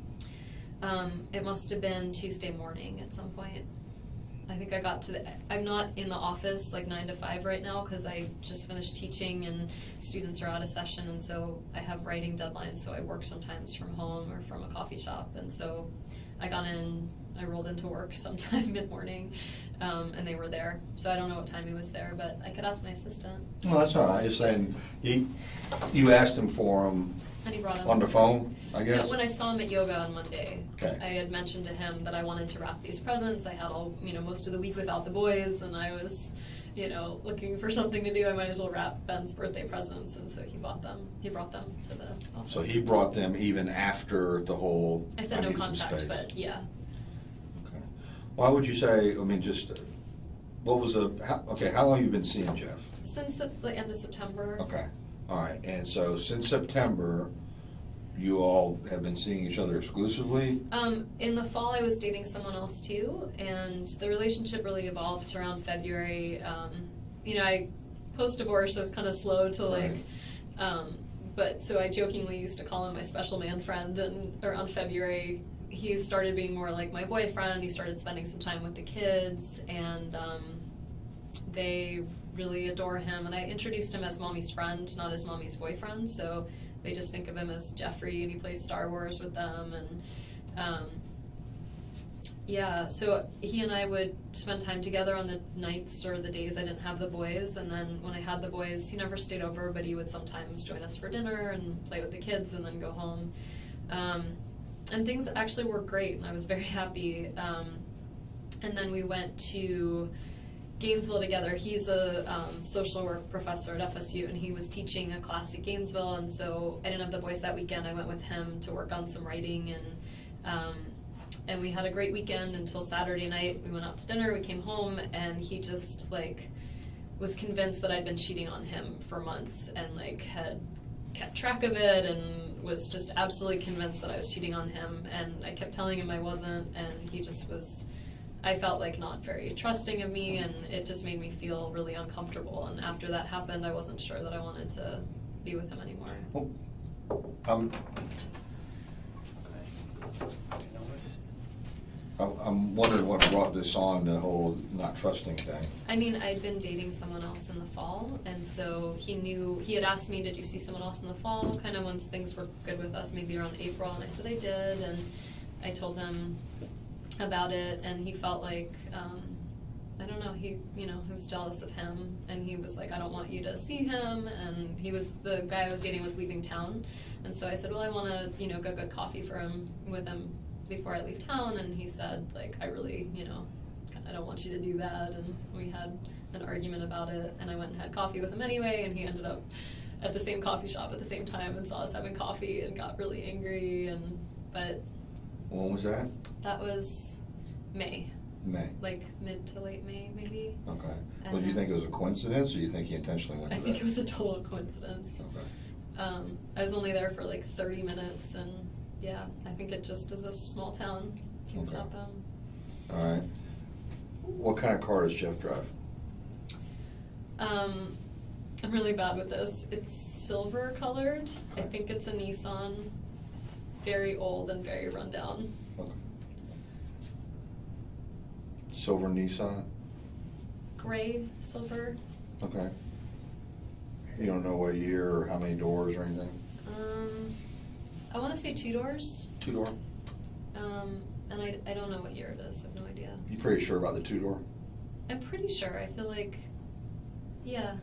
It must have been Tuesday morning at some point. I think I got to I'm not in the office like 9 to 5 right now because I just finished teaching and students are out of session, and so I have writing deadlines, so I work sometimes from home or from a coffee shop, and so I rolled into work sometime mid-morning, and they were there. So I don't know what time he was there, but I could ask my assistant. Well, that's all right, you're saying, you asked him for them And he brought him. on the phone, I guess? Yeah, when I saw him at yoga on Monday, Okay. I had mentioned to him that I wanted to wrap these presents. I had most of the week without the boys, and I was, looking for something to do. I might as well wrap Ben's birthday presents, and so he brought them to the office. So he brought them even after the whole. I said no need some contact, space. but yeah. Okay. Why would you say, what was how long have you been seeing Jeff? Since the end of September. Okay, all right, and so since September, you all have been seeing each other exclusively? In the fall, I was dating someone else too, and the relationship really evolved around February. I post-divorce, so I was kind of slow to Right. but so I jokingly used to call him my special man friend, and around February, he started being more like my boyfriend. He started spending some time with the kids, and They really adore him, and I introduced him as mommy's friend, not as mommy's boyfriend, so they just think of him as Jeffrey, and he plays Star Wars with them, and yeah, so he and I would spend time together on the nights or the days I didn't have the boys, and then when I had the boys, he never stayed over, but he would sometimes join us for dinner and play with the kids and then go home. And things actually were great, and I was very happy. And then we went to Gainesville together. He's a social work professor at FSU, and he was teaching a class at Gainesville, and so I didn't have the boys that weekend. I went with him to work on some writing, and we had a great weekend until Saturday night. We went out to dinner, we came home, and he just like was convinced that I'd been cheating on him for months, and like had kept track of it, and was just absolutely convinced that I was cheating on him. And I kept telling him I wasn't, and he just was, I felt like not very trusting of me, and it just made me feel really uncomfortable. And after that happened, I wasn't sure that I wanted to be with him anymore. I'm wondering what brought this on, the whole not trusting thing. I mean, I'd been dating someone else in the fall, and so he knew, he had asked me, did you see someone else in the fall, kind of once things were good with us, maybe around April, and I said I did, and I told him about it, and he felt like, I don't know, he was jealous of him, and he was like, I don't want you to see him, and the guy I was dating was leaving town, and so I said, well, I want to, go get coffee with him before I leave town, and he said, like, I really, I don't want you to do that, and we had an argument about it, and I went and had coffee with him anyway, and he ended up at the same coffee shop at the same time and saw us having coffee and got really angry, but... When was that? That was May. May. Like mid to late May, maybe. Okay. And Well, do you think it was a coincidence, or do you think he intentionally went to I that? think it was a total coincidence. Okay. I was only there for like 30 minutes, and yeah, I think it just is a small town. Things Okay. happen. All right. What kind of car does Jeff drive? I'm really bad with this. It's silver colored. I Okay. think it's a Nissan. It's very old and very rundown. Okay. Silver Nissan? Gray, silver. Okay. You don't know what year or how many doors or anything? I want to say 2 doors. 2-door? And I don't know what year it is. I have no idea. You pretty sure about the 2-door? I'm pretty sure. I feel like, yeah,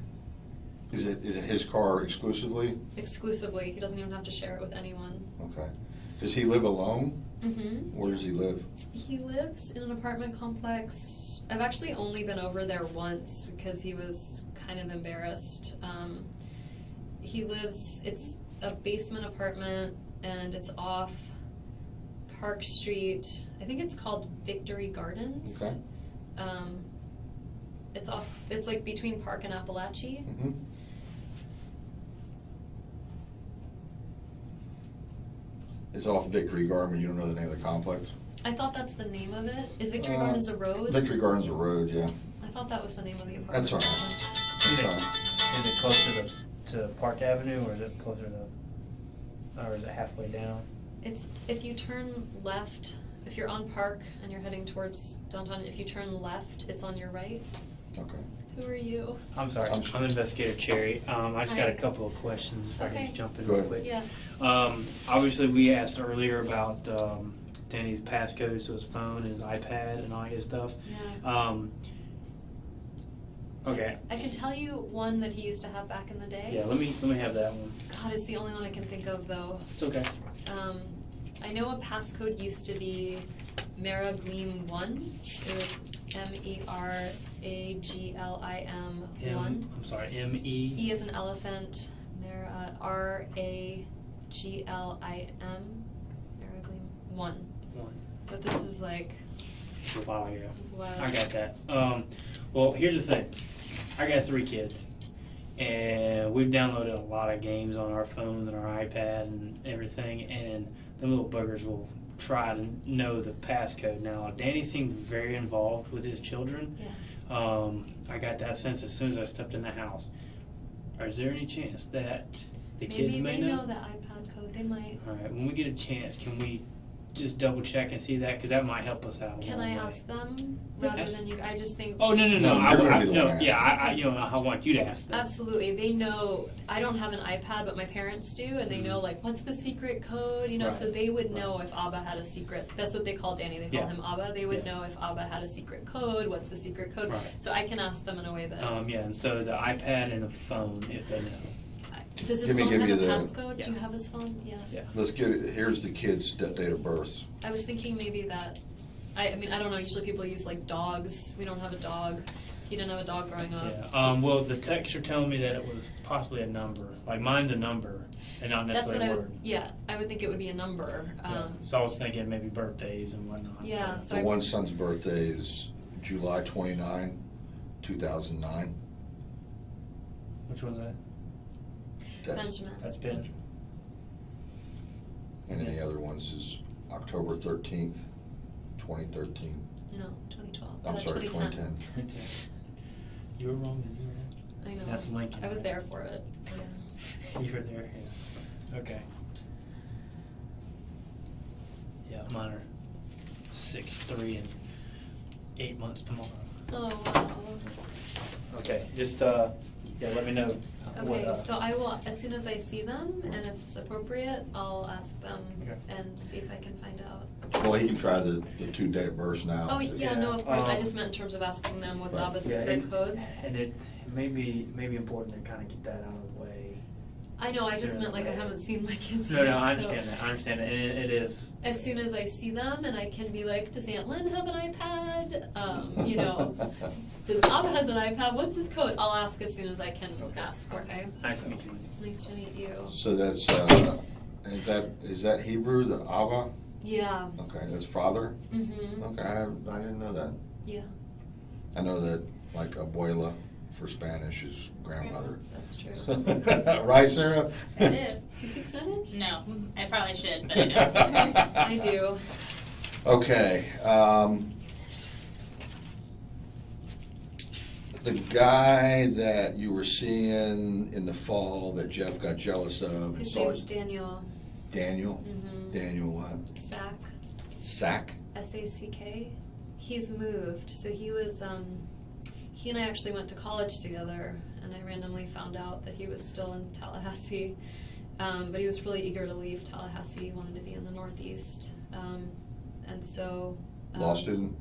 Is it his car exclusively? exclusively. He doesn't even have to share it with anyone. Okay. Does he live alone? Mm-hmm. Where does he live? He lives in an apartment complex. I've actually only been over there once because he was kind of embarrassed. It's a basement apartment, and it's off Park Street. I think it's called Victory Gardens. Okay. It's like between Park and Appalachie. Mm-hmm. It's off Victory Garden, you don't know the name of the complex? I thought that's the name of it. Is Victory Gardens a road? Victory Garden's a road, yeah. I thought that was the name of the apartment That's all right. complex. That's Is it- fine. Is it closer to Park Avenue, or is it closer to, or is it halfway down? It's, if you turn left, if you're on Park and you're heading towards downtown, if you turn left, it's on your right. Okay. Who are you? I'm sorry, I'm Investigator Cherry. I just got a couple of questions, if I can Okay. just jump in Go real ahead. quick. Yeah. Obviously, we asked earlier about Danny's passcodes to his phone and his iPad and all his stuff. Yeah. Okay. I can tell you one that he used to have back in the day. Yeah, let me have that one. God, it's the only one I can think of, though. It's okay. I know a passcode used to be Meraglim 1. It was MERAGLIM 1. I'm sorry, M-E? E as an elephant, RAGLIM, Meraglim 1. 1. But this is like, A while ago. it's a while. I got that. Well, here's the thing. I got 3 kids, and we've downloaded a lot of games on our phones and our iPad and everything, and the little buggers will try to know the passcode. Now, Danny seemed very involved with his children. Yeah. I got that sense as soon as I stepped in the house. Is there any chance that the kids may Maybe they know? know the iPad code. They might. All right. When we get a chance, can we just double check and see that? Because that might help us out. Can I ask them rather than you? I just think. Oh, no. No, you're gonna be the one asking. I want you to ask them. Absolutely. They know, I don't have an iPad, but my parents do, and they know, like, what's the secret code, you know, Right. so they would know if Abba had a secret. That's what they call Danny. They call Yeah. him Abba. They would Yeah. know if Abba had a secret code, what's the secret code. Right. So I can ask them in a way that. Yeah, and so the iPad and the phone, if they know. Does his Give me- phone give have me a the- passcode? Do you Yeah. have his phone? Yeah. Here's the kid's date of birth. I was thinking maybe that, I mean, I don't know, usually people use like dogs. We don't have a dog. He didn't have a dog growing up. Yeah. Well, the texts are telling me that it was possibly a number. Like mine's a number and not That's what necessarily I a would, word. yeah, I would think it would be a number. Yeah. So I was thinking maybe birthdays and whatnot. Yeah, so The I, one son's birthday is July 29, 2009. Which one's that? Benjamin. That's Ben. And any other ones is October 13th, 2013. No, 2012. I'm sorry, 2010. 2010. You were wrong and you were right. I know. That's Lincoln. I was right? there for it. You were there, yeah. Okay. Yeah, mine are 6, 3, and 8 months tomorrow. Oh, wow. Okay, just, let me know. Okay, so I will, as soon as I see them and it's appropriate, I'll ask them Okay. and see if I can find out. Well, he can try the two date of births now. Oh, so- yeah, no, of course, I Um, just meant in terms of asking them what's Right. Abba's Yeah, secret code. And it may be important to kind of get that out of the way. I know, I just Sooner meant like I than haven't seen my kids No, yet, I so understand that. I understand that. And it is. as soon as I see them and I can be like, does Aunt Lynn have an iPad? You know, does Abba has an iPad? What's his code? I'll ask as soon as I can ask, okay? Nice to meet you. Nice to meet you. So that's, is that Hebrew, the Ava? Yeah. Okay, that's father? Mm-hmm. Okay, I didn't know that. Yeah, I know that, like, abuela for Spanish is grandmother. that's true. Right, Sarah? It is. Do you speak Spanish? No, I probably should, but I don't. I do. Okay, the guy that you were seeing in the fall that Jeff got jealous of and His saw name's Daniel. Daniel? Mm-hmm. Daniel what? Sack. Sack? S-A-C-K. He's moved. So he was, he and I actually went to college together, and I randomly found out that he was still in Tallahassee. But he was really eager to leave Tallahassee. He wanted to be in the Northeast. And so. Law student?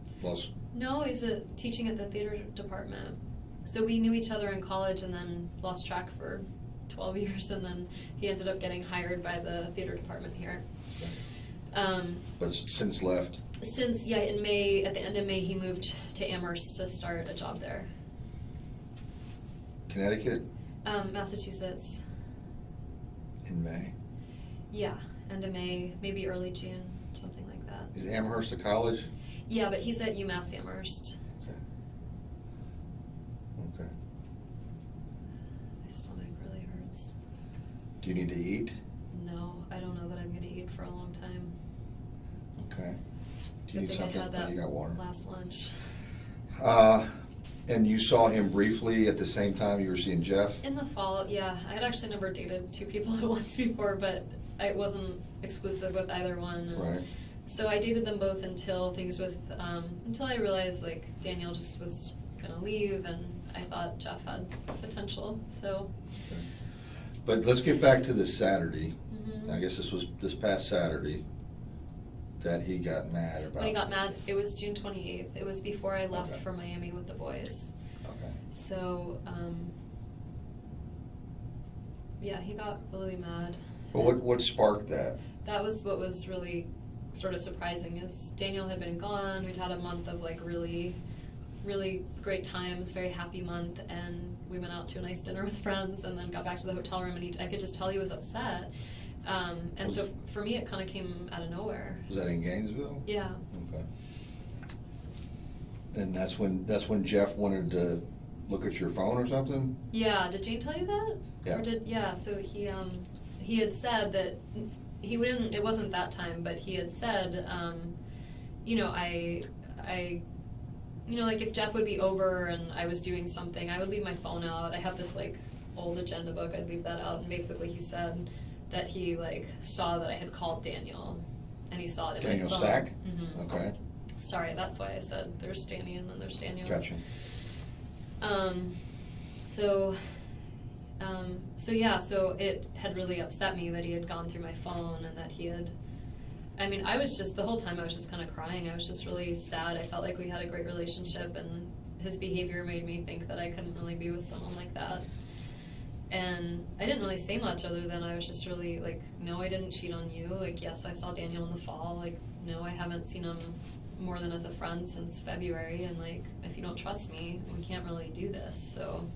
No, he's teaching at the theater department. So we knew each other in college and then lost track for 12 years, and then he ended up getting hired by the theater department here. But since left? Since, yeah, in May, at the end of May, he moved to Amherst to start a job there. Connecticut? Massachusetts. In May? Yeah, end of May, maybe early June, something like that. Is Amherst a college? Yeah, but he's at UMass Amherst. Okay. My stomach really hurts. Do you need to eat? No, I don't know that I'm gonna eat for a long time. Okay. Do you Good need thing I something? had Oh, that you got water. last lunch. And you saw him briefly at the same time you were seeing Jeff? In the fall, yeah. I had actually never dated two people at once before, but I wasn't exclusive with either one. And Right. so I dated them both until until I realized like Daniel just was gonna leave, and I thought Jeff had potential. So. But let's get back to this Saturday. Mhm. I guess this was this past Saturday that he got mad about. When he got mad, it was June 28th. It was before I left Okay. for Miami with the boys. Okay. So, yeah, he got really mad. But what sparked that? That was what was really sort of surprising, is Daniel had been gone. We'd had a month of like really, really great times, very happy month, and we went out to a nice dinner with friends and then got back to the hotel room, and I could just tell he was upset. And so for me, it kind of came out of nowhere. Was that in Gainesville? Yeah. Okay. And that's when Jeff wanted to look at your phone or something? Yeah, did Jane tell you that? Yeah. So he had said that he wouldn't, it wasn't that time, but he had said, like if Jeff would be over and I was doing something, I would leave my phone out. I have this like old agenda book, I'd leave that out, and basically he said that he like saw that I had called Daniel and he saw it in Daniel my phone. Sack? Mhm. Okay, Sorry, that's why I said there's Danny and then there's Daniel. gotcha. So it had really upset me that he had gone through my phone and that he had, I mean, I was just, the whole time I was just kind of crying. I was just really sad. I felt like we had a great relationship, and his behavior made me think that I couldn't really be with someone like that. And I didn't really say much other than I was just really like, no, I didn't cheat on you. Like, yes, I saw Daniel in the fall. Like, no, I haven't seen him more than as a friend since February. And like, if you don't trust me, we can't really do this. So,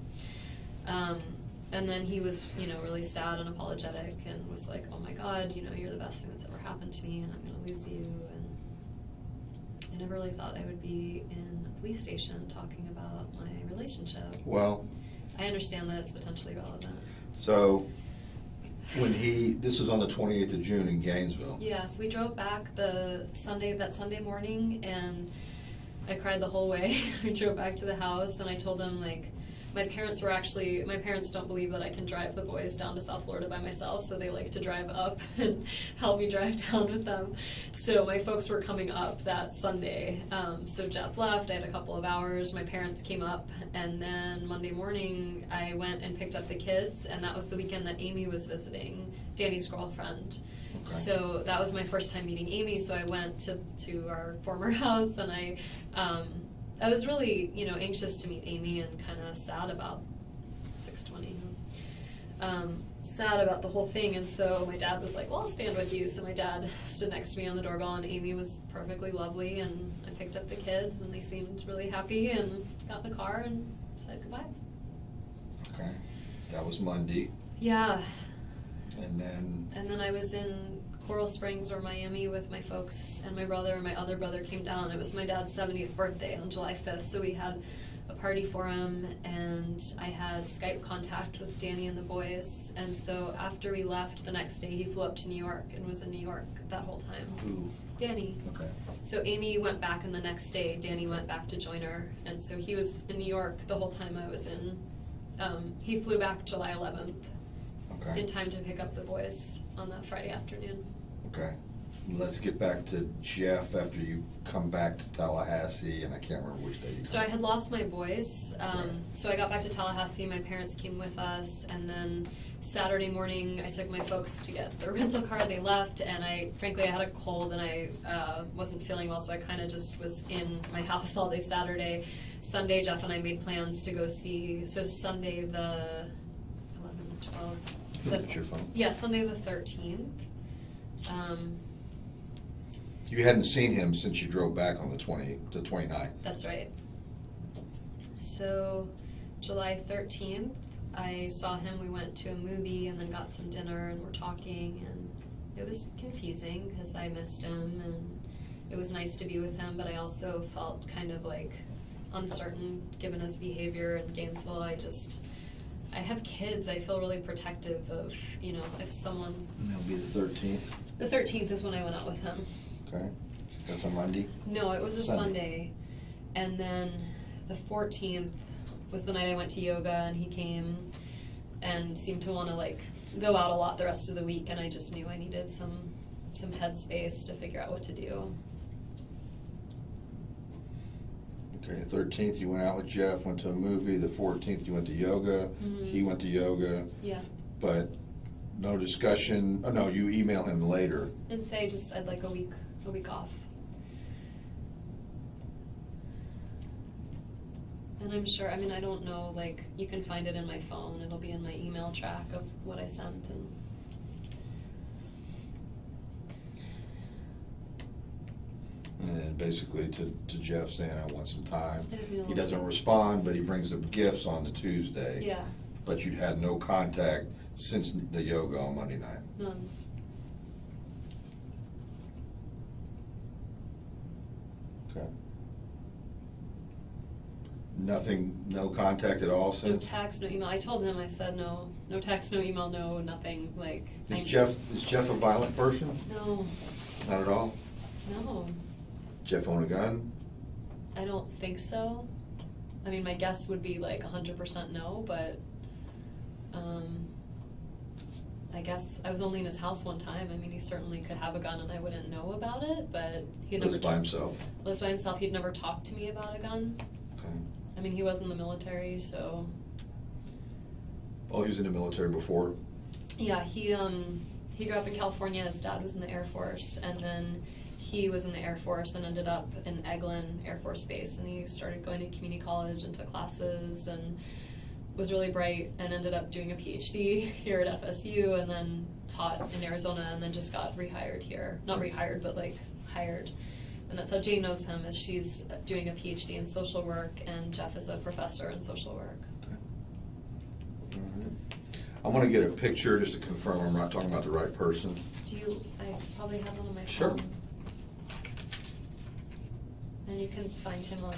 and then he was, really sad and apologetic and was like, oh my God, you're the best thing that's ever happened to me and I'm going to lose you. And I never really thought I would be in a police station talking about my relationship. Well, I understand that it's potentially relevant. so this was on the 28th of June in Gainesville. Yeah, so we drove back that Sunday morning, and I cried the whole way. We drove back to the house, and I told him, like, my parents don't believe that I can drive the boys down to South Florida by myself, so they like to drive up and help me drive down with them. So my folks were coming up that Sunday. So Jeff left, I had a couple of hours, my parents came up, and then Monday morning I went and picked up the kids, and that was the weekend that Amy was visiting, Danny's girlfriend. Okay. So that was my first time meeting Amy, so I went to our former house, and I was really, anxious to meet Amy and kind of sad about 6:20. Sad about the whole thing, and so my dad was like, well, I'll stand with you. So my dad stood next to me on the doorbell, and Amy was perfectly lovely, and I picked up the kids, and they seemed really happy, and got in the car and said goodbye. Okay, that was Monday. Yeah. And then I was in Coral Springs or Miami with my folks, and my brother and my other brother came down. It was my dad's 70th birthday on July 5th, so we had a party for him, and I had Skype contact with Danny and the boys. And so after we left the next day, he flew up to New York and was in New York that whole time. who? Danny. Okay. So Amy went back, and the next day Danny went back to join her, and so he was in New York the whole time I was in. He flew back July 11th. Okay. In time to pick up the boys on that Friday afternoon. Okay. Let's get back to Jeff after you come back to Tallahassee, and I can't remember which day you So I had lost my voice. Right. So I got back to Tallahassee, my parents came with us, and then Saturday morning I took my folks to get their rental car. They left, and frankly I had a cold and I wasn't feeling well, so I kind of just was in my house all day Saturday. Sunday, Jeff and I made plans to go see, so Sunday the 11th, 12th. Look at your phone. Yeah, Sunday the 13th. You hadn't seen him since you drove back on the 29th. That's right. So July 13th, I saw him. We went to a movie and then got some dinner and we're talking, and it was confusing because I missed him and it was nice to be with him, but I also felt kind of like uncertain given his behavior in Gainesville. I have kids. I feel really protective of, if someone... And that'll be the 13th. The 13th is when I went out with him. Okay. That's a Monday? No, it was a Sunday. And then the 14th was the night I went to yoga, and he came and seemed to want to go out a lot the rest of the week, and I just knew I needed some headspace to figure out what to do. Okay, the 13th you went out with Jeff, went to a movie. The 14th you went to yoga. Mm-hmm. He went to yoga. Yeah. But no discussion. Oh no, you email him later. And say I'd like a week off. And I'm sure, I don't know, you can find it in my phone. It'll be in my email track of what I sent. And then basically to Jeff saying, I want some time. I just need a He little doesn't space. respond, but he brings the gifts on the Tuesday. Yeah, But you'd had no contact since the yoga on Monday night. none. Okay. Nothing, no contact at all No since? text, no email. I told him, I said no text, no email, no nothing, Is Jeff a violent person? No, Not at all? no, Jeff own a gun? I don't think so. My guess would be 100% no, but, I guess I was only in his house one time. I mean, he certainly could have a gun and I wouldn't know about it, but he never Lives by himself. Lives by himself. He'd never talked to me about a gun. Okay. I mean, he was in the military, so. Oh, he was in the military before? Yeah, he grew up in California. His dad was in the Air Force, and then he was in the Air Force and ended up in Eglin Air Force Base, and he started going to community college and took classes and was really bright and ended up doing a PhD here at FSU and then taught in Arizona and then just got rehired here. Not rehired, but like hired. And that's how Jane knows him, is she's doing a PhD in social work and Jeff is a professor in social work. Okay. All right. I'm gonna get a picture just to confirm I'm not talking about the right person. I probably have one on my Sure. phone. And you can find him on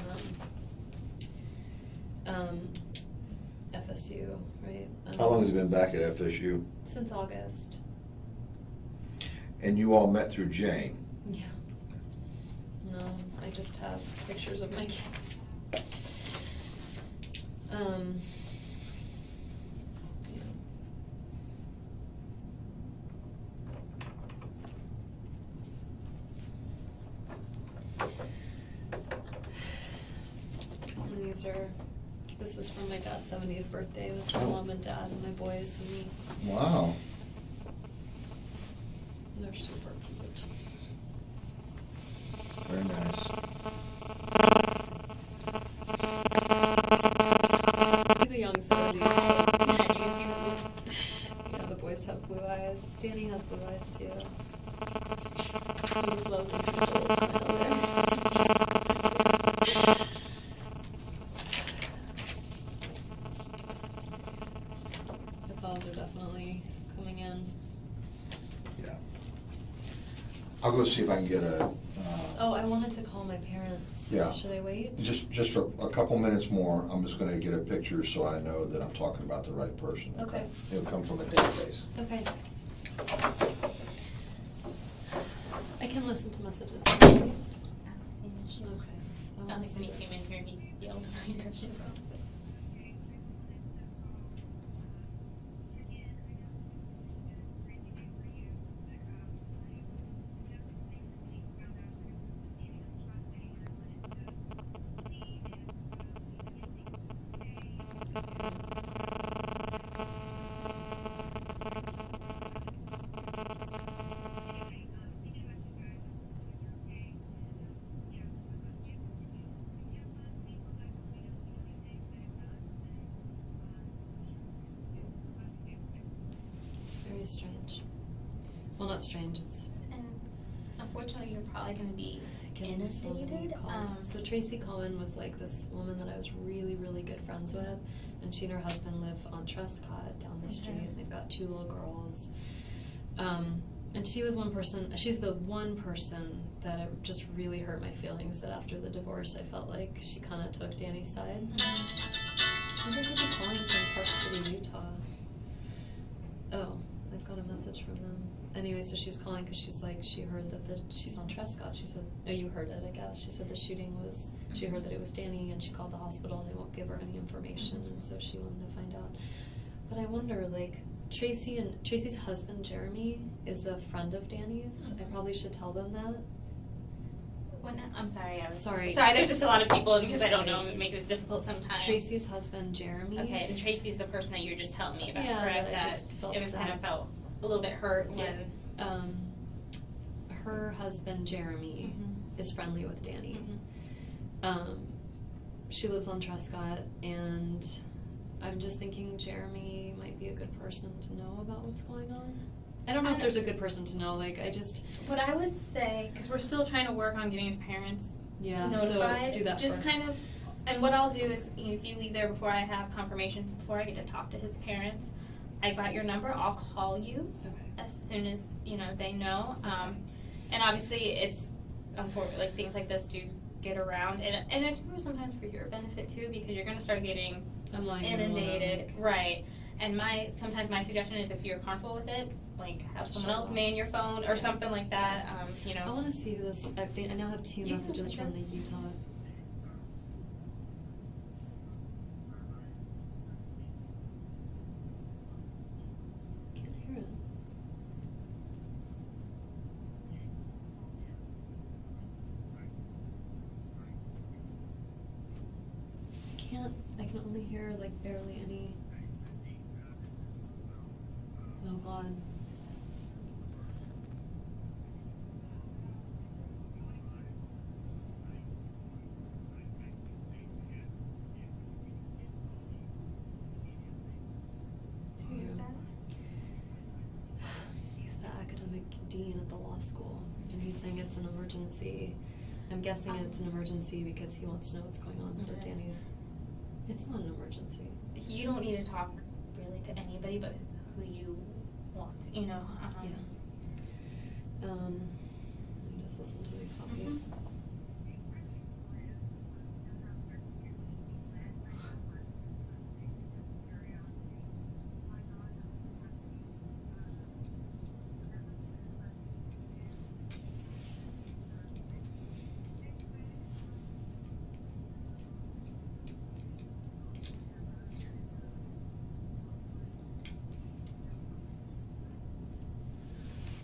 FSU, right? How long has he been back at FSU? Since August. And you all met through Jane? Yeah. No, I just have pictures of my kids. And this is from my dad's 70th birthday. That's my mom and dad and my boys and me. Wow. They're super cute. Very nice. He's a young 70s. Yeah, the boys have blue eyes. Danny has blue eyes too. He was loved in Joel's The calls are definitely coming in. Yeah. I'll go see if I can get a. Oh, I wanted to call my parents. Yeah. Should I wait? Just for a couple minutes more, I'm just gonna get a picture so I know that I'm talking about the right person. Okay. It'll come from a database. Okay. I can listen to messages. I don't see an issue. Okay. Sounds like when he came in here, he yelled behind us. Very strange. Well, not strange. It's And unfortunately, you're probably going to be getting so many inundated. calls. So Tracy Cohen was like this woman that I was really, really good friends with, and she and her husband live on Trescott down the street, and they've got 2 little girls. And she was one person. She's the one person that it just really hurt my feelings. That after the divorce, I felt like she kind of took Danny's side. I think I'd be calling from Park City, Utah. Oh, I've got a message from them. Anyway, so she was calling because she's like, she heard that she's on Trescott. She said, oh, you heard it, I guess. She said the shooting was, she heard that it was Danny, and she called the hospital and they won't give her any information, and so she wanted to find out. But I wonder, like, Tracy's husband, Jeremy, is a friend of Danny's. I probably should tell them that. I'm sorry. Sorry. Sorry, there's just a lot of people, and because I don't know, it makes it difficult sometimes. Tracy's husband, Jeremy. Okay, and Tracy's the person that you were just telling me about, Yeah, correct? that I just felt it was sad. kind of felt a little bit hurt when. Her husband, Jeremy, is friendly with Danny. She lives on Trescott, and I'm just thinking Jeremy might be a good person to know about what's going on. I don't know if there's a good person to know, like, I just... What I would say, because we're still trying to work on getting his parents so notified, do that just first. kind of, and what I'll do is, if you leave there before I have confirmations, before I get to talk to his parents, I got your number, I'll call you as soon as, they know. And obviously, it's, like, things like this do get around, and it's sometimes for your benefit, too, because you're going to start getting inundated. Right. And sometimes my suggestion is, if you're comfortable with it, like, have someone else man your phone or something like that, I want to see this. I now have 2 messages from the Utah. Can't hear it. only hear like barely any. Oh God. He's the academic dean at the law school, and he's saying it's an emergency. I'm guessing it's an emergency because he wants to know what's going on for Danny's. It's not an emergency. You don't need to talk really to anybody but who you want, you know. Yeah. Let me just listen to these copies.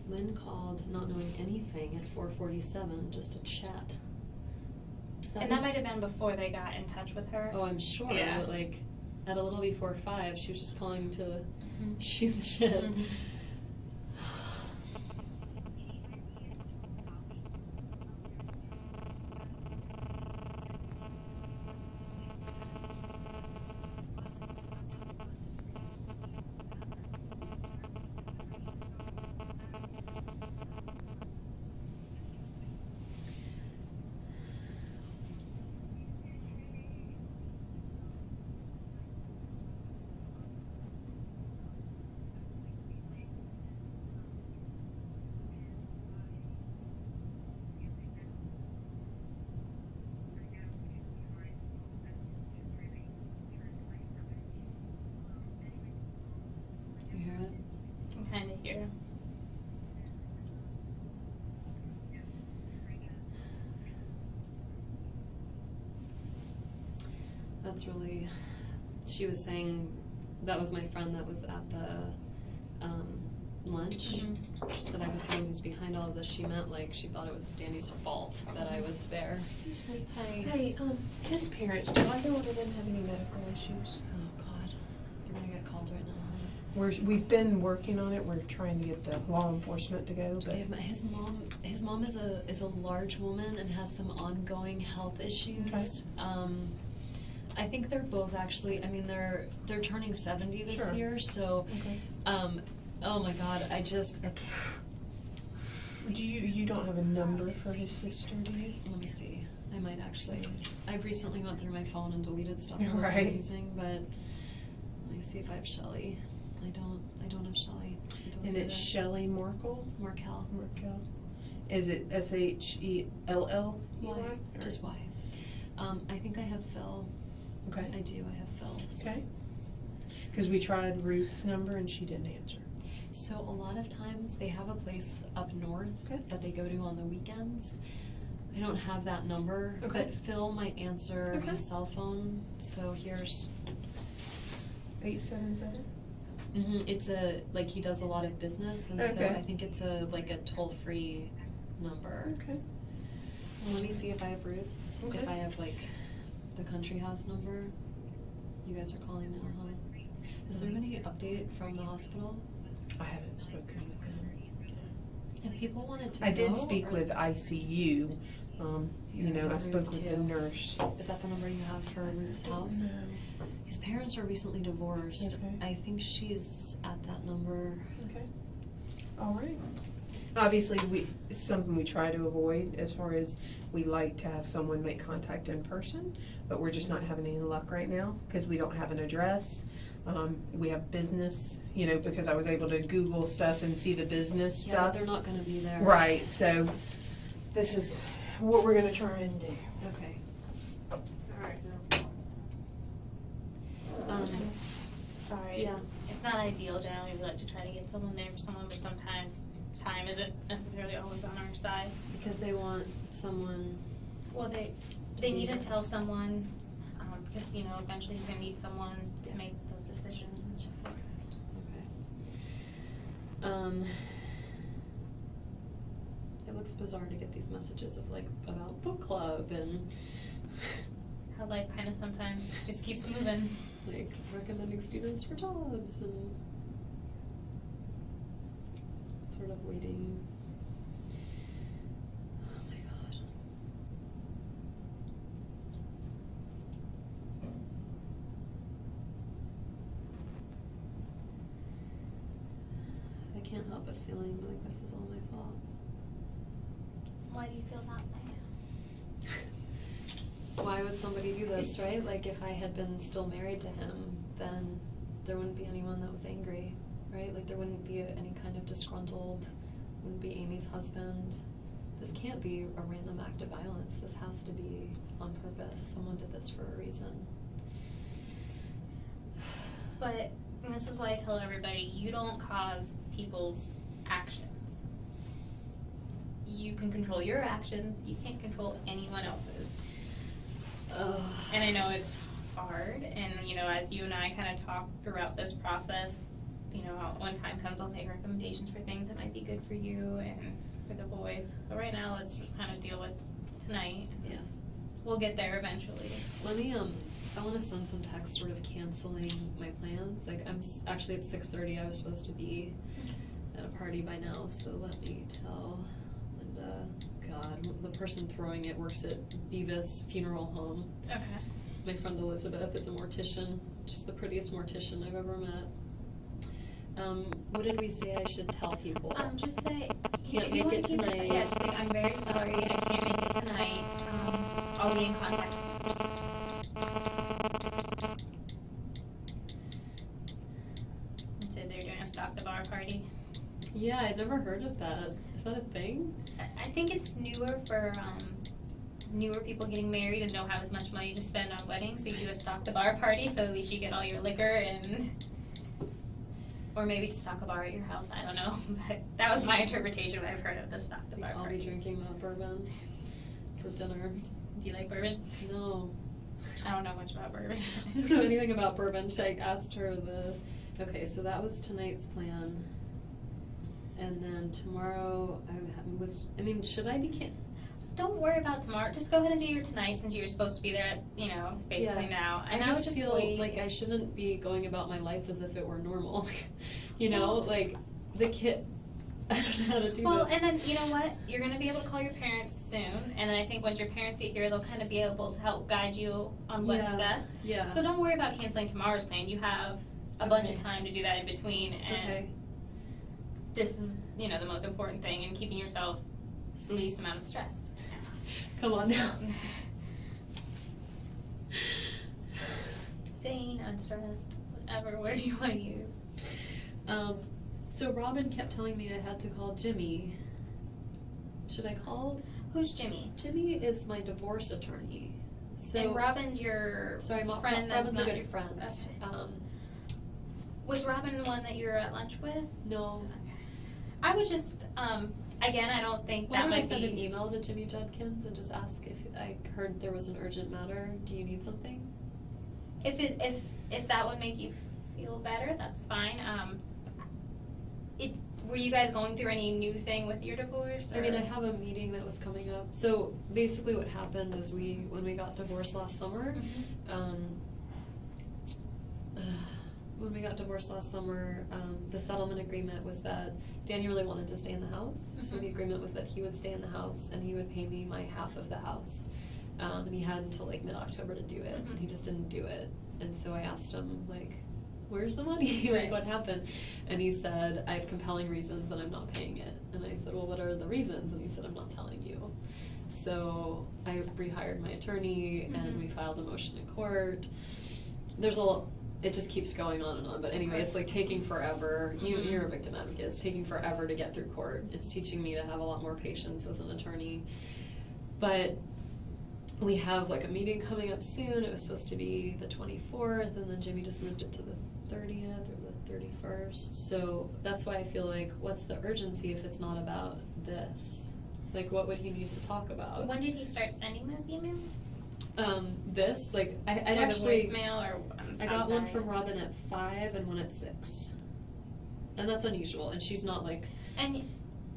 Lynn called not knowing anything at 4:47 just to chat. And that might have been before they got in touch with her. Oh, I'm sure. Yeah. But like at a little before 5, she was just calling to shoot the shit. Do you hear it? I kind of hear. That's really, she was saying, that was my friend that was at the lunch. She said, I have a feeling he's behind all of this. She meant like she thought it was Danny's fault that I was there. Excuse me. Hi. Hey, his parents, do I know they didn't have any medical issues? Oh God, they're gonna get called right now. We've been working on it. We're trying to get the law enforcement to go, but His mom is a large woman and has some ongoing health issues. Okay. I think they're both actually. I mean, they're turning 70 this Sure. year. So, okay. oh my God, I can't. Do you don't have a number for his sister, do you? Let me see. I might actually. I've recently went through my phone and deleted stuff I wasn't Right. using, but let me see if I have Shelly. I don't have Shelly. And it's Shelley Markel? Markel. Markel. Is it Shelley? Y. Just Y. I think I have Phil. Okay. I do. I have Phil's. Okay. Because we tried Ruth's number and she didn't answer. So a lot of times they have a place up north Okay. that they go to on the weekends. I don't have that number, Okay. but Phil might answer Okay. his cell phone. So here's. 877? It's he does a lot of business, and so Okay. I think it's a toll-free number. Okay. Well, let me see if I have Ruth's. Okay. If I have the country house number. You guys are calling now, huh? Has there been any update from the hospital? I haven't spoken with them. If people wanted to I did go, speak or- with ICU. I spoke with the too. nurse. Is that the number you have for Ruth's house? No. His parents are recently divorced. Okay. I think she's at that number. Okay. All right. Obviously, it's something we try to avoid as far as we like to have someone make contact in person, but we're just not having any luck right now because we don't have an address. We have business, because I was able to Google stuff and see the business Yeah, but stuff. they're not going to be there. Right, so this is what we're going to try and do. Okay. All right. Sorry. Yeah. It's not ideal. Generally, we like to try to get someone there for someone, but sometimes time isn't necessarily always on our side. Because they want someone. Well, they need to tell someone, because eventually he's gonna need someone to make those decisions and stuff. Okay. It looks bizarre to get these messages of about book club and. How life kind of sometimes just keeps moving. like recommending students for jobs and sort of waiting. Oh my god. I can't help but feeling like this is all my fault. Why do you feel that way? Why would somebody do this, right? Like, if I had been still married to him, then there wouldn't be anyone that was angry, right? Like, there wouldn't be any kind of disgruntled, wouldn't be Amy's husband. This can't be a random act of violence. This has to be on purpose. Someone did this for a reason. But this is what I tell everybody, you don't cause people's actions. You can control your actions, you can't control anyone else's. And I know it's hard, and you know, as you and I kind of talk throughout this process, you know, when time comes, I'll make recommendations for things that might be good for you and for the boys. But right now, let's just kind of deal with tonight. Yeah. We'll get there eventually. Let me, I want to send some text sort of canceling my plans. Like, actually at 6:30, I was supposed to be at a party by now, so let me tell Linda. God, the person throwing it works at Beavis Funeral Home. Okay. My friend Elizabeth is a mortician. She's the prettiest mortician I've ever met. What did we say I should tell people? Just say, Can't if you make want it to keep tonight. Yeah, just like, I'm very sorry, I can't make it tonight. I'll be in contact soon. And so they're doing a Stop the Bar party. Yeah, I'd never heard of that. Is that a thing? I think it's newer for newer people getting married and don't have as much money to spend on weddings, so you do a Stock the Bar party, so at least you get all your liquor and, or maybe just stock a bar at your house, I don't know. But that was my interpretation when I've heard of the Stock the Bar I'll parties. be drinking that bourbon for dinner. Do you like bourbon? No. I don't know much about bourbon. I don't know anything about bourbon. I asked her okay, so that was tonight's plan. And then tomorrow, should I be Don't worry about tomorrow. Just go ahead and do your tonight since you're supposed to be there, basically now. And I would just feel wait. like I shouldn't be going about my life as if it were normal. Like the kid, I don't know how to do Well, this. and then, you know what? You're going to be able to call your parents soon. And then I think once your parents get here, they'll kind of be able to help guide you on what's best. Yeah. So don't worry about canceling tomorrow's plan. You have a bunch of time to do that in between. And this is, the most important thing in keeping yourself the least amount of stress. Come on now. Sane, unstressed, whatever word you want to use. So Robin kept telling me I had to call Jimmy. Should I call? Who's Jimmy? Jimmy is my divorce attorney. So And Robin's your friend that's Robin's not a good your friend. Okay. Was Robin the one that you were at lunch with? No. Okay. I would just, again, I don't think Why that don't I might send be... an email to Jimmy Judkins and just ask if I heard there was an urgent matter? Do you need something? If that would make you feel better, that's fine. Were you guys going through any new thing with your divorce? I mean, I have a meeting that was coming up. So basically what happened is when we got divorced last summer, the settlement agreement was that Danny really wanted to stay in the house. So the agreement was that he would stay in the house and he would pay me my half of the house. And he had until like mid-October to do it, and he just didn't do it. And so I asked him, like, where's the money? Like, what happened? And he said, I have compelling reasons and I'm not paying it. And I said, well, what are the reasons? And he said, I'm not telling you. So I rehired my attorney and we filed a motion in court. It just keeps going on and on. But anyway, it's like taking forever. You're a victim advocate. It's taking forever to get through court. It's teaching me to have a lot more patience as an attorney. But we have like a meeting coming up soon. It was supposed to be the 24th, and then Jimmy just moved it to the 30th or the 31st. So that's why I feel like, what's the urgency if it's not about this? Like, what would he need to talk about? When did he start sending those emails? I actually voicemail or I got one from Robin at 5 and one at 6, and that's unusual. And she's not like, and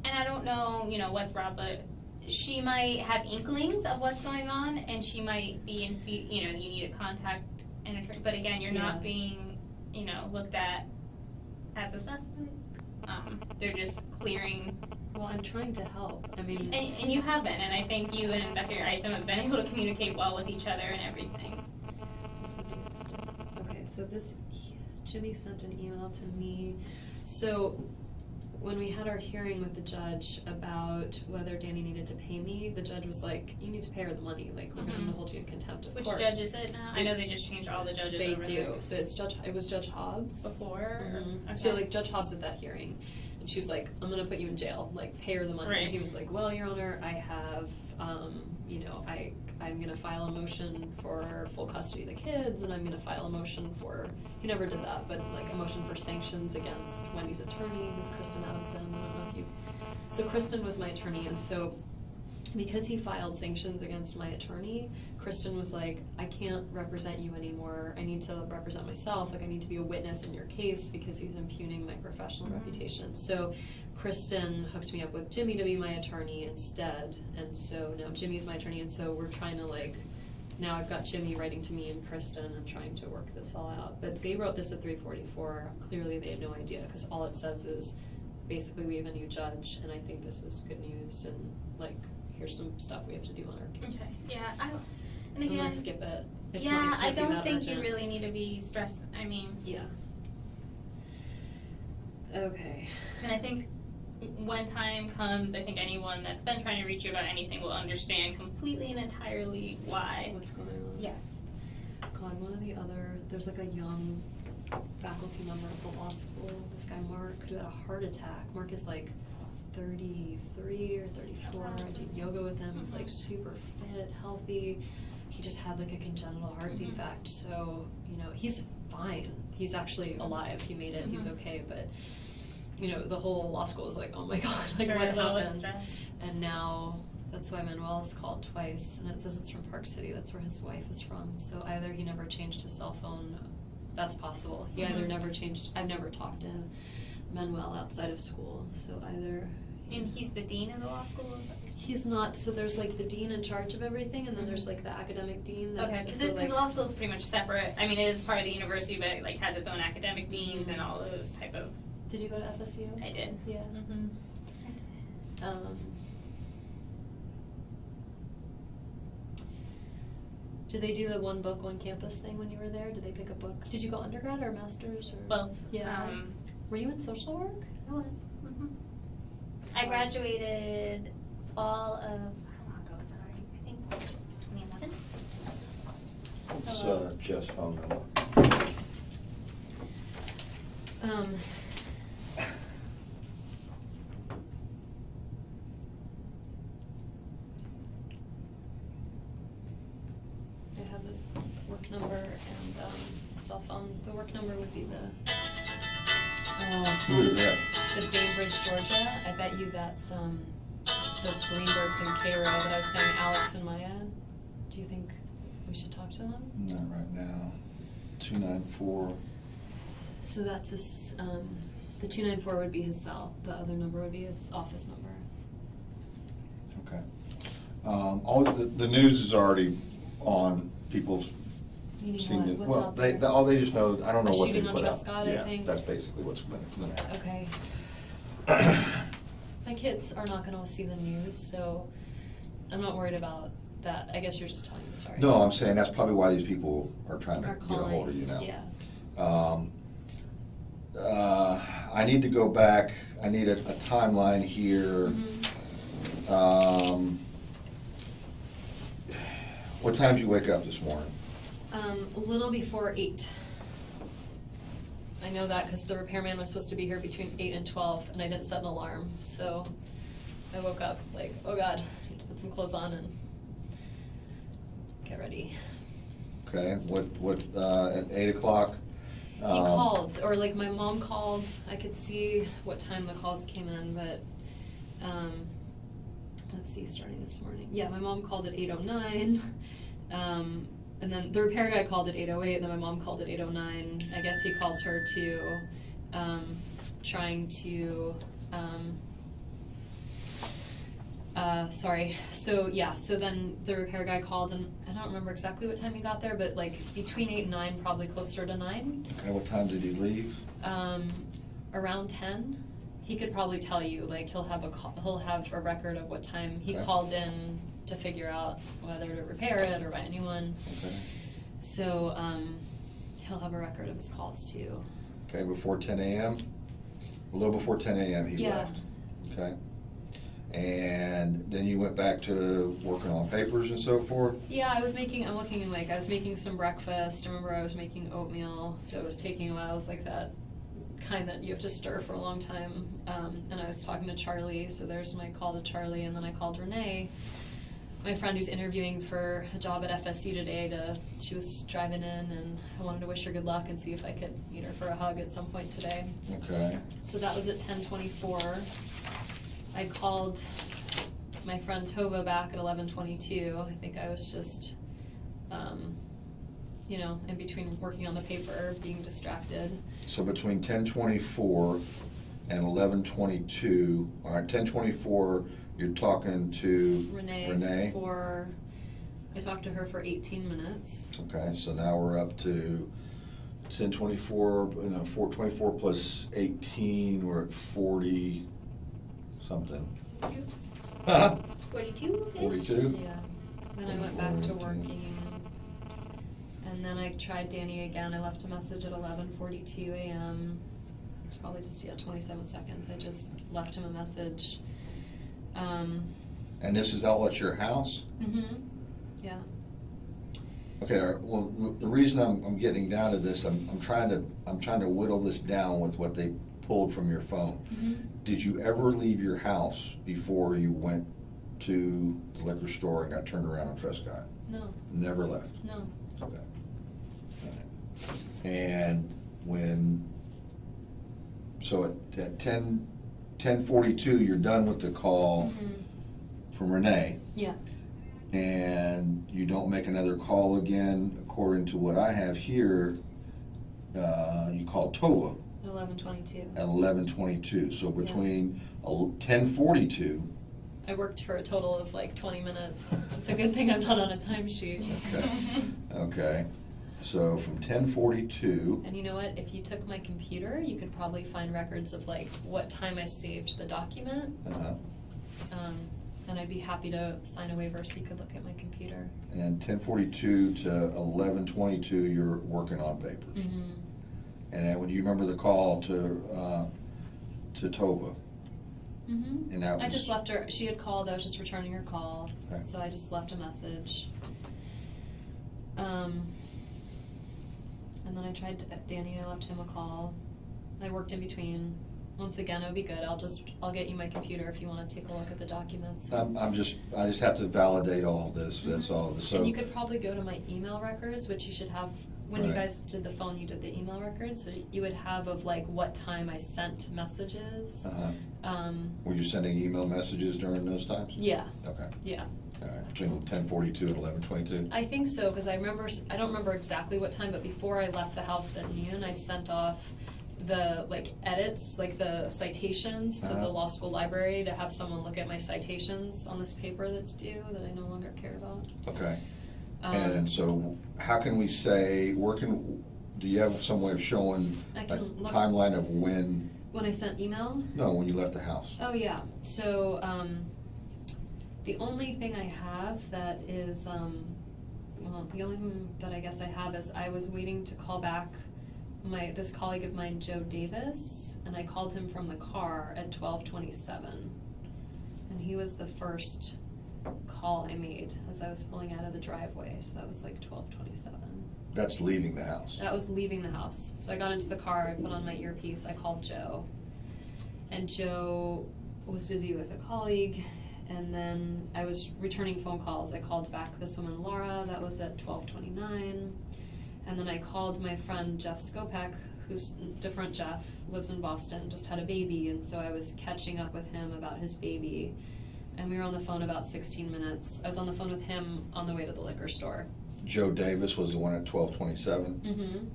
I don't know, what's Rob, but she might have inklings of what's going on, and she might be you need to contact an attorney, but again, you're Yeah. not being, looked at as a suspect. They're just clearing, Well, I'm trying to help. I mean, and you have been, and I think you and Investigator Isom have been able to communicate well with each other and everything. okay, so Jimmy sent an email to me. So when we had our hearing with the judge about whether Danny needed to pay me, the judge was like, you need to pay her the money, like we're going to hold you in contempt of Which court. judge is it now? I know they just changed all the judges They over do. there. So it was Judge Hobbs. Before? Mhm. Okay. So like Judge Hobbs at that hearing, and she was like, I'm gonna put you in jail, like pay her the money. Right. And he was like, well, Your Honor, I have, I'm gonna file a motion for full custody of the kids, and I'm gonna file a motion for, he never did that, but like a motion for sanctions against Wendy's attorney, who's Kristen Adelson. I don't know if you, so Kristen was my attorney, and so because he filed sanctions against my attorney, Kristen was like, I can't represent you anymore. I need to represent myself. Like, I need to be a witness in your case because he's impugning my professional reputation. So Kristen hooked me up with Jimmy to be my attorney instead. And so now Jimmy's my attorney. And so we're trying to now I've got Jimmy writing to me and Kristen and trying to work this all out. But they wrote this at 344. Clearly they had no idea because all it says is basically we have a new judge and I think this is good news and here's some stuff we have to do on our case. Okay. Yeah. And I'm again, gonna skip it. It's yeah, not, I it can't be don't that think urgent. you really need to be stressed. I mean, Yeah. Okay. and I think when time comes, I think anyone that's been trying to reach you about anything will understand completely and entirely why. What's going on? Yes. God, one of the other, there's a young faculty member at the law school, this guy Mark, who had a heart attack. Mark is 33 or 34. I did yoga with him. He's super fit, healthy. He just had a congenital heart defect. So, he's fine. He's actually alive. He made it. He's okay. But, the whole law school was oh my God, what happened? And now that's why Manuel's called twice. And it says it's from Park City. That's where his wife is from. So either he never changed his cell phone. That's possible. He either never changed. I've never talked to Manuel outside of school. So either. And he's the dean of the law school? He's not, so there's the dean in charge of everything, and then there's the academic dean. Okay, because the law school is pretty much separate. I mean, it is part of the university, but it has its own academic deans and all those type of. Did you go to FSU? I did. Yeah. Did they do the one book, one campus thing when you were there? Did they pick a book? Did you go undergrad or master's? Or? Both. Yeah. Were you in social work? I was. I graduated fall of, how long ago was that already? I think 2011. It's Jeff's phone number. I have this work number and a cell phone. The work number would be the. Who is that? The Bainbridge, Georgia. I bet you that's the Greenbergs in Cairo that I was saying, Alex and Maya. Do you think we should talk to them? Not right now. 294. So that's his, the 294 would be his cell. The other number would be his office number. Okay. All the news is already on people's. Meaning Seen what? it. What's Well, out there? all they just know. I don't know A what they shooting on put out. Trescott, I Yeah, think. that's basically what's going to happen. Okay. My kids are not going to see the news, so I'm not worried about that. I guess you're just telling the story. No, I'm saying that's probably why these people are trying to Are get a hold of you now. Yeah. I need to go back. I need a timeline here. What time did you wake up this morning? A little before 8. I know that because the repairman was supposed to be here between 8 and 12, and I didn't set an alarm, so I woke up oh God, I need to put some clothes on and get ready. Okay. What? At 8 o'clock. He called, or my mom called. I could see what time the calls came in, but let's see, starting this morning. Yeah, my mom called at 8:09. And then the repair guy called at 8:08, and then my mom called at 8:09. I guess he called her to, trying to, Sorry. So yeah, so then the repair guy called, and I don't remember exactly what time he got there, but like between 8 and 9, probably closer to 9. Okay, what time did he leave? Around 10. He could probably tell you, like he'll have a record of what time he Okay. called in to figure out whether to repair it or buy a new one. Okay. So he'll have a record of his calls too. Okay, before 10 a.m.? A little before 10 a.m. he Yeah. left. Okay. And then you went back to working on papers and so forth? Yeah, I was making some breakfast. I remember I was making oatmeal, so it was taking a while. It was like that kind that you have to stir for a long time. And I was talking to Charlie, so there's my call to Charlie, and then I called Renee, my friend who's interviewing for a job at FSU today. She was driving in, and I wanted to wish her good luck and see if I could meet her for a hug at some point today. Okay. So that was at 10:24. I called my friend Tova back at 11:22. I think I was just, in between working on the paper, being distracted. So between 10:24 and 11:22, all right, 10:24, you're talking to Renee? I talked to her for 18 minutes. Okay, so now we're up to 10:24, 4:24 plus 18, we're at 40 something. 42-ish? 42? Yeah. Then I went back to 18. working. And then I tried Danny again. I left a message at 11:42 a.m. It's probably just, 27 seconds. I just left him a message. And this is Outlet Your House? Mm-hmm. Yeah. Okay, all right, well, the reason I'm getting down to this, I'm trying to whittle this down with what they pulled from your phone. Mm-hmm. Did you ever leave your house before you went to the liquor store and got turned around on Prescott? No. Never left? No. Okay. All right. And so at 10:42, you're done with the call from Renee? Yeah. And you don't make another call again, according to what I have here, you called Tova. 11:22. At 11:22, so between 10:42. I worked for a total of like 20 minutes. It's a good thing I'm not on a timesheet. Okay, so from 10:42. And you know what? If you took my computer, you could probably find records of like what time I saved the document. And I'd be happy to sign a waiver so you could look at my computer. And 10:42 to 11:22, you're working on paper. Mm-hmm. And then, do you remember the call to Tova? Mm-hmm. And that I was, just left her. She had called. I was just returning her call, okay. So I just left a message. And then I tried Danny. I left him a call. I worked in between. Once again, it would be good. I'll get you my computer if you want to take a look at the documents. I just have to validate all this. That's all. So. And you could probably go to my email records, which you should have. When you guys did the phone, you did the email records, so you would have of like what time I sent messages. Were you sending email messages during those times? Yeah. Okay. Yeah. All right. Between 10:42 and 11:22. I think so, because I don't remember exactly what time, but before I left the house at noon, I sent off the edits, like the citations to the law school library to have someone look at my citations on this paper that's due that I no longer care about. Okay. And so how can we say, do you have some way of showing a timeline of when I sent email? No, when you left the house. Oh yeah, so the only thing I have that is, the only thing that I guess I have is I was waiting to call back this colleague of mine, Joe Davis, and I called him from the car at 12:27, and he was the first call I made as I was pulling out of the driveway, so that was like 12:27. That's leaving the house. That was leaving the house. So I got into the car, I put on my earpiece, I called Joe, and Joe was busy with a colleague, and then I was returning phone calls. I called back this woman Laura, that was at 12:29. And then I called my friend Jeff Skopek, who's different Jeff, lives in Boston, just had a baby, and so I was catching up with him about his baby. And we were on the phone about 16 minutes. I was on the phone with him on the way to the liquor store. Joe Davis was the one at 12:27? Mm-hmm.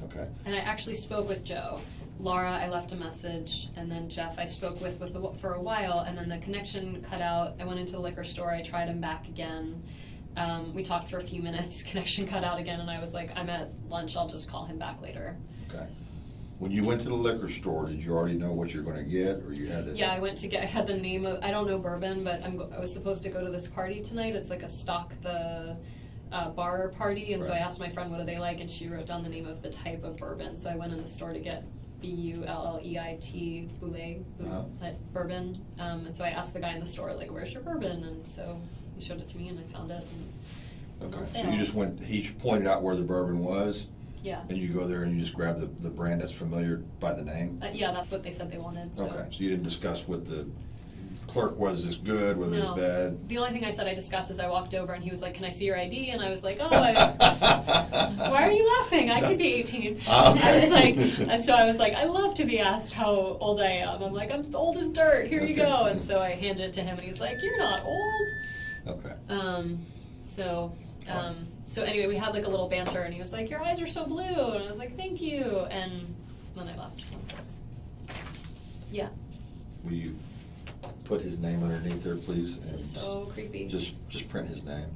Okay. And I actually spoke with Joe. Laura, I left a message, and then Jeff I spoke with for a while, and then the connection cut out. I went into the liquor store, I tried him back again. We talked for a few minutes, connection cut out again, and I was like, I'm at lunch, I'll just call him back later. Okay. When you went to the liquor store, did you already know what you're gonna get, or you had to? Yeah, I had the name of, I don't know bourbon, but I was supposed to go to this party tonight. It's like a stock the bar party, and so I Right. asked my friend what do they like, and she wrote down the name of the type of bourbon. So I went in the store to get Bulleit bourbon, and so I asked the guy in the store, like, where's your bourbon? And so he showed it to me, and I found it. And Okay, on so sale. you just went, he pointed out where the bourbon was, Yeah. and you go there and you just grab the brand that's familiar by the name? Yeah, that's what they said they wanted. So. Okay, so you didn't discuss with the clerk, was this good, whether No. it's bad? The only thing I said I discussed is I walked over and he was like, can I see your ID? And I was like, oh, Why why are you laughing? I could be 18. Okay. I was like, and so I was like, I love to be asked how old I am. I'm like, I'm old as dirt. Here you Okay. go. And so I handed it to him and he's like, you're not old. Okay. So anyway, we had like a little banter and he was like, your eyes are so blue. And I was like, thank you. And then I left. Yeah, Will you put his name underneath there, please? this and is so creepy. Just print his name.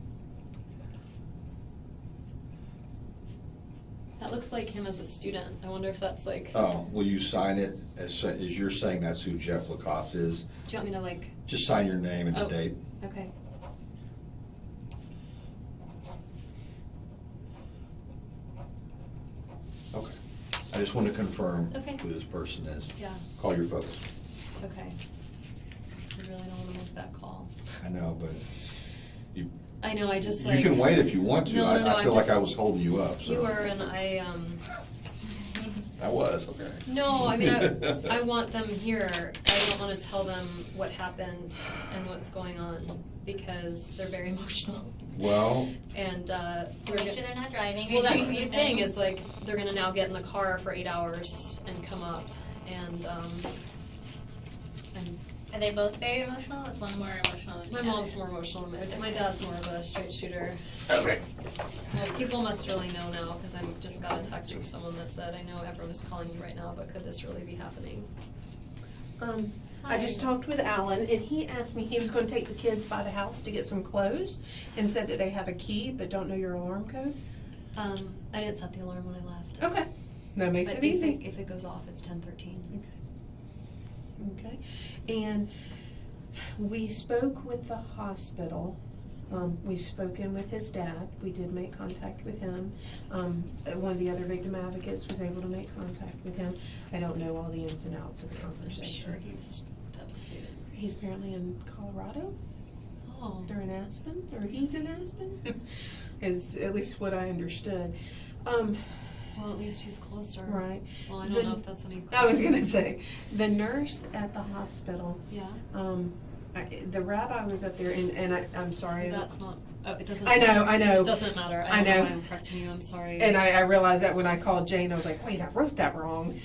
That looks like him as a student. I wonder if that's like, Oh, will you sign it as you're saying that's who Jeff Lacoste is? do you want me to like, Just sign your name and the Oh. date. okay. Okay. I just want to confirm Okay. who this person is. Yeah, Call your focus. okay. I really don't want to make that call. I know, but I know, I just you like. can wait if you want to. No, I I'm feel like just- I was holding you up, so. You were, and I was, okay. no, I mean, I want them here. I don't want to tell them what happened and what's going on because they're very emotional. Well, And, Make sure they're not driving. well, or that's doing the anything. thing is like, they're gonna now get in the car for 8 hours and come up and Are they both very emotional? Is one more emotional than the my other? mom's more emotional than my dad's more of a straight shooter. okay. Well, people must really know now, because I just got a text from someone that said, I know everyone is calling you right now, but could this really be happening? I just talked with Alan, and he asked me, he was gonna take the kids by the house to get some clothes, and said that they have a key, but don't know your alarm code. I didn't set the alarm when I left. Okay, that makes But it easy. If it goes off, it's 10:13. Okay, and we spoke with the hospital. We've spoken with his dad. We did make contact with him. One of the other victim advocates was able to make contact with him. I don't know all the ins and outs of the I'm conversation. sure he's devastated. He's apparently in Colorado. Oh. They're in Aspen, or he's in Aspen, is at least what I understood. Well, at least he's closer. Right. Well, I don't know if that's any closer. I was gonna say, the nurse at the hospital, Yeah. the rabbi was up there, and I'm sorry. That's not, it doesn't. I know, It doesn't matter. I I don't know know. why I'm correcting you, I'm sorry. And I realized that when I called Jane, I was like, wait, I wrote that wrong.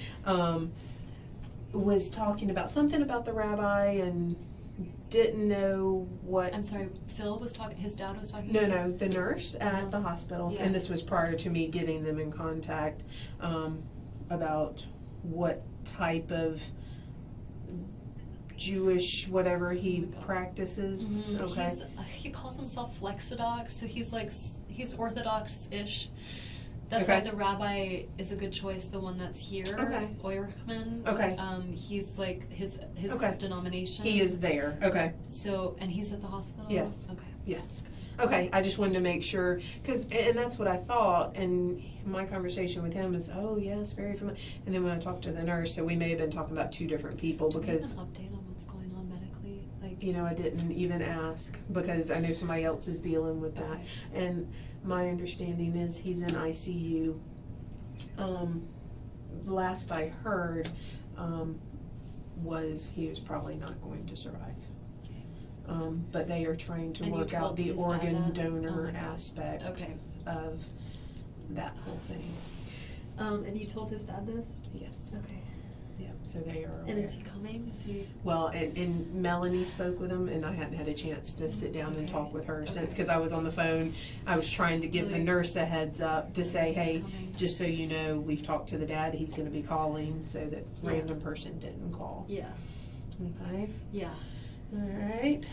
Was talking about something about the rabbi and didn't know what. I'm sorry, Phil was talking, his dad was talking? No, the nurse at the hospital, Yeah. and this was prior to me getting them in contact, about what type of Jewish whatever he practices. Mhm. Okay. He calls himself Flexodox, so he's like, he's Orthodox-ish. That's Okay. why the rabbi is a good choice, the one that's here, Okay. Oerchman. Okay. He's like, his Okay. denomination. He is there. Okay. So, and he's at the hospital? Yes. Okay. Yes. Okay, I just wanted to make sure, and that's what I thought, and my conversation with him is, oh, yes, very familiar. And then when I talked to the nurse, so we may have been talking about two different people Do we have because, an update on what's going on medically? Like, you know, I didn't even ask because I know somebody else is dealing with that. okay. And my understanding is he's in ICU. Last I heard, was he was probably not going to survive. But they are trying to And you work out told the his dad organ that? donor Oh my God. aspect Okay. of that whole thing. And you told his dad this? Yes. Okay. Yeah, so they are And aware. is he coming? Is he? Well, and Melanie spoke with him, and I hadn't had a chance to sit down and talk with her since, because I was on the phone. I was trying to give the nurse a heads up to say, hey, just so you know, we've talked to the dad, he's gonna be calling, so that random person didn't call. Yeah. Okay, Yeah. alright.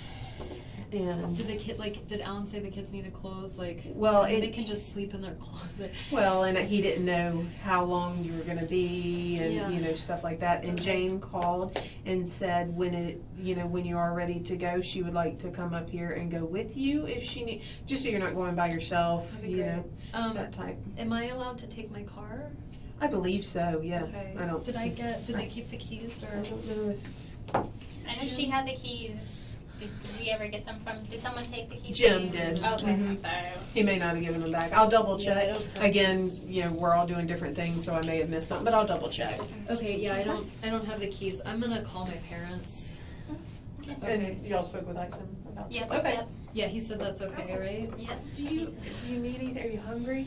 And, Did the kid did Alan say the kids needed clothes? well, they can just sleep in their closet. well, and he didn't know how long you were gonna be, and, Yeah. you know, stuff like that. And Jane called and said when when you are ready to go, she would like to come up here and go with you if she need, just so you're not going by yourself, That'd be you great. know, that type. Am I allowed to take my car? I believe so, yeah. Okay. I don't. Did they keep the keys I or? don't know if I know she had the keys. Did we ever get them from, did someone take the keys? Jim from you? did. Okay, Mhm. I'm sorry. he may not have given them back. I'll double Yeah, I check. don't have Again, those. you know, we're all doing different things, so I may have missed something, but I'll double check. Okay, yeah, I don't have the keys. I'm gonna call my parents. Okay. And y'all spoke with Ixon about Yep, Okay. yep, Yeah, he said that's okay, right? yep. Do you need anything? Are you hungry?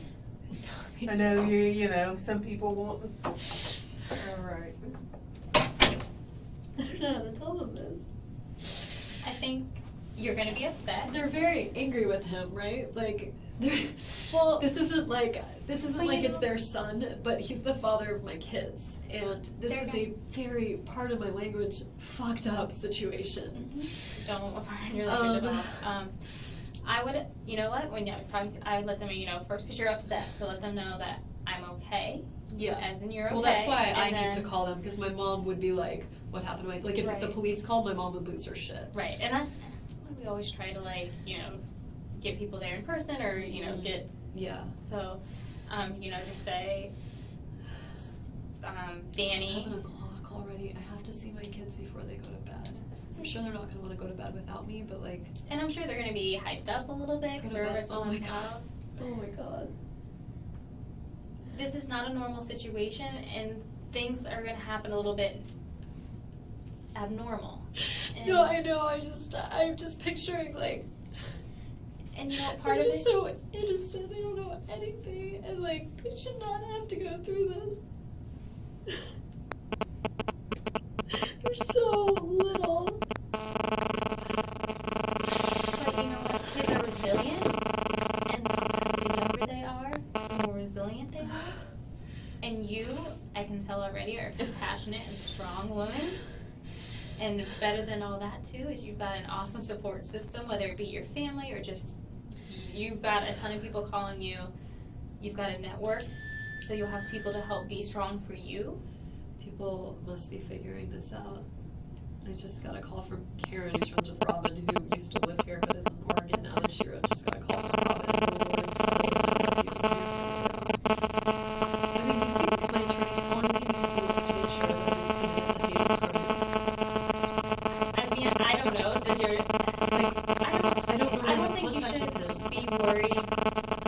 I know you know, some people want. Alright. I don't know how to tell them this. I think you're gonna be upset. They're very angry with him, right? Like, they're, Well, this isn't like But like you it's know- their son, but he's the father of my kids, and this They're is a very, pardon my language, fucked up situation. don't pardon your language at all. I would, you know what, when I was talking to, I would let them, first, because you're upset, so let them know that I'm okay, Yeah. as in you're okay. Well, that's why I and need to then- call them, because my mom would be like, what happened to my, if the Right. police called, my mom would lose her shit. Right, and that's why we always try to get people there in person, or, get, Yeah. so, just say, Danny. 7 o'clock already. I have to see my kids before they go to bed. I'm sure they're not gonna wanna go to bed without me, but And I'm sure they're gonna be hyped up a little bit, because Go to they're bed. at Oh my someone's God. house. Oh my god. This is not a normal situation, and things are gonna happen a little bit abnormal. And, No, I know, I'm just picturing, like, and part they're of just it, so innocent, they don't know anything, and like, they should not have to go through this. They're so little. but you know what, kids are resilient, and sometimes the younger they are, the more resilient they are. And you, I can tell already, are a compassionate and strong woman. And better than all that too is you've got an awesome support system, whether it be your family or just you've got a ton of people calling you. You've got a network, so you'll have people to help be strong for you. people must be figuring this out. I just got a call from Karen, who's friends with Robin, who used to live here but is in Oregon now, and she just got a call from Robin, who lives out of Oregon. I mean, you think my attorney's calling me because he wants to make sure that I'm committed to David's I mean, I don't know. Does your I don't know. I don't think you should be worried.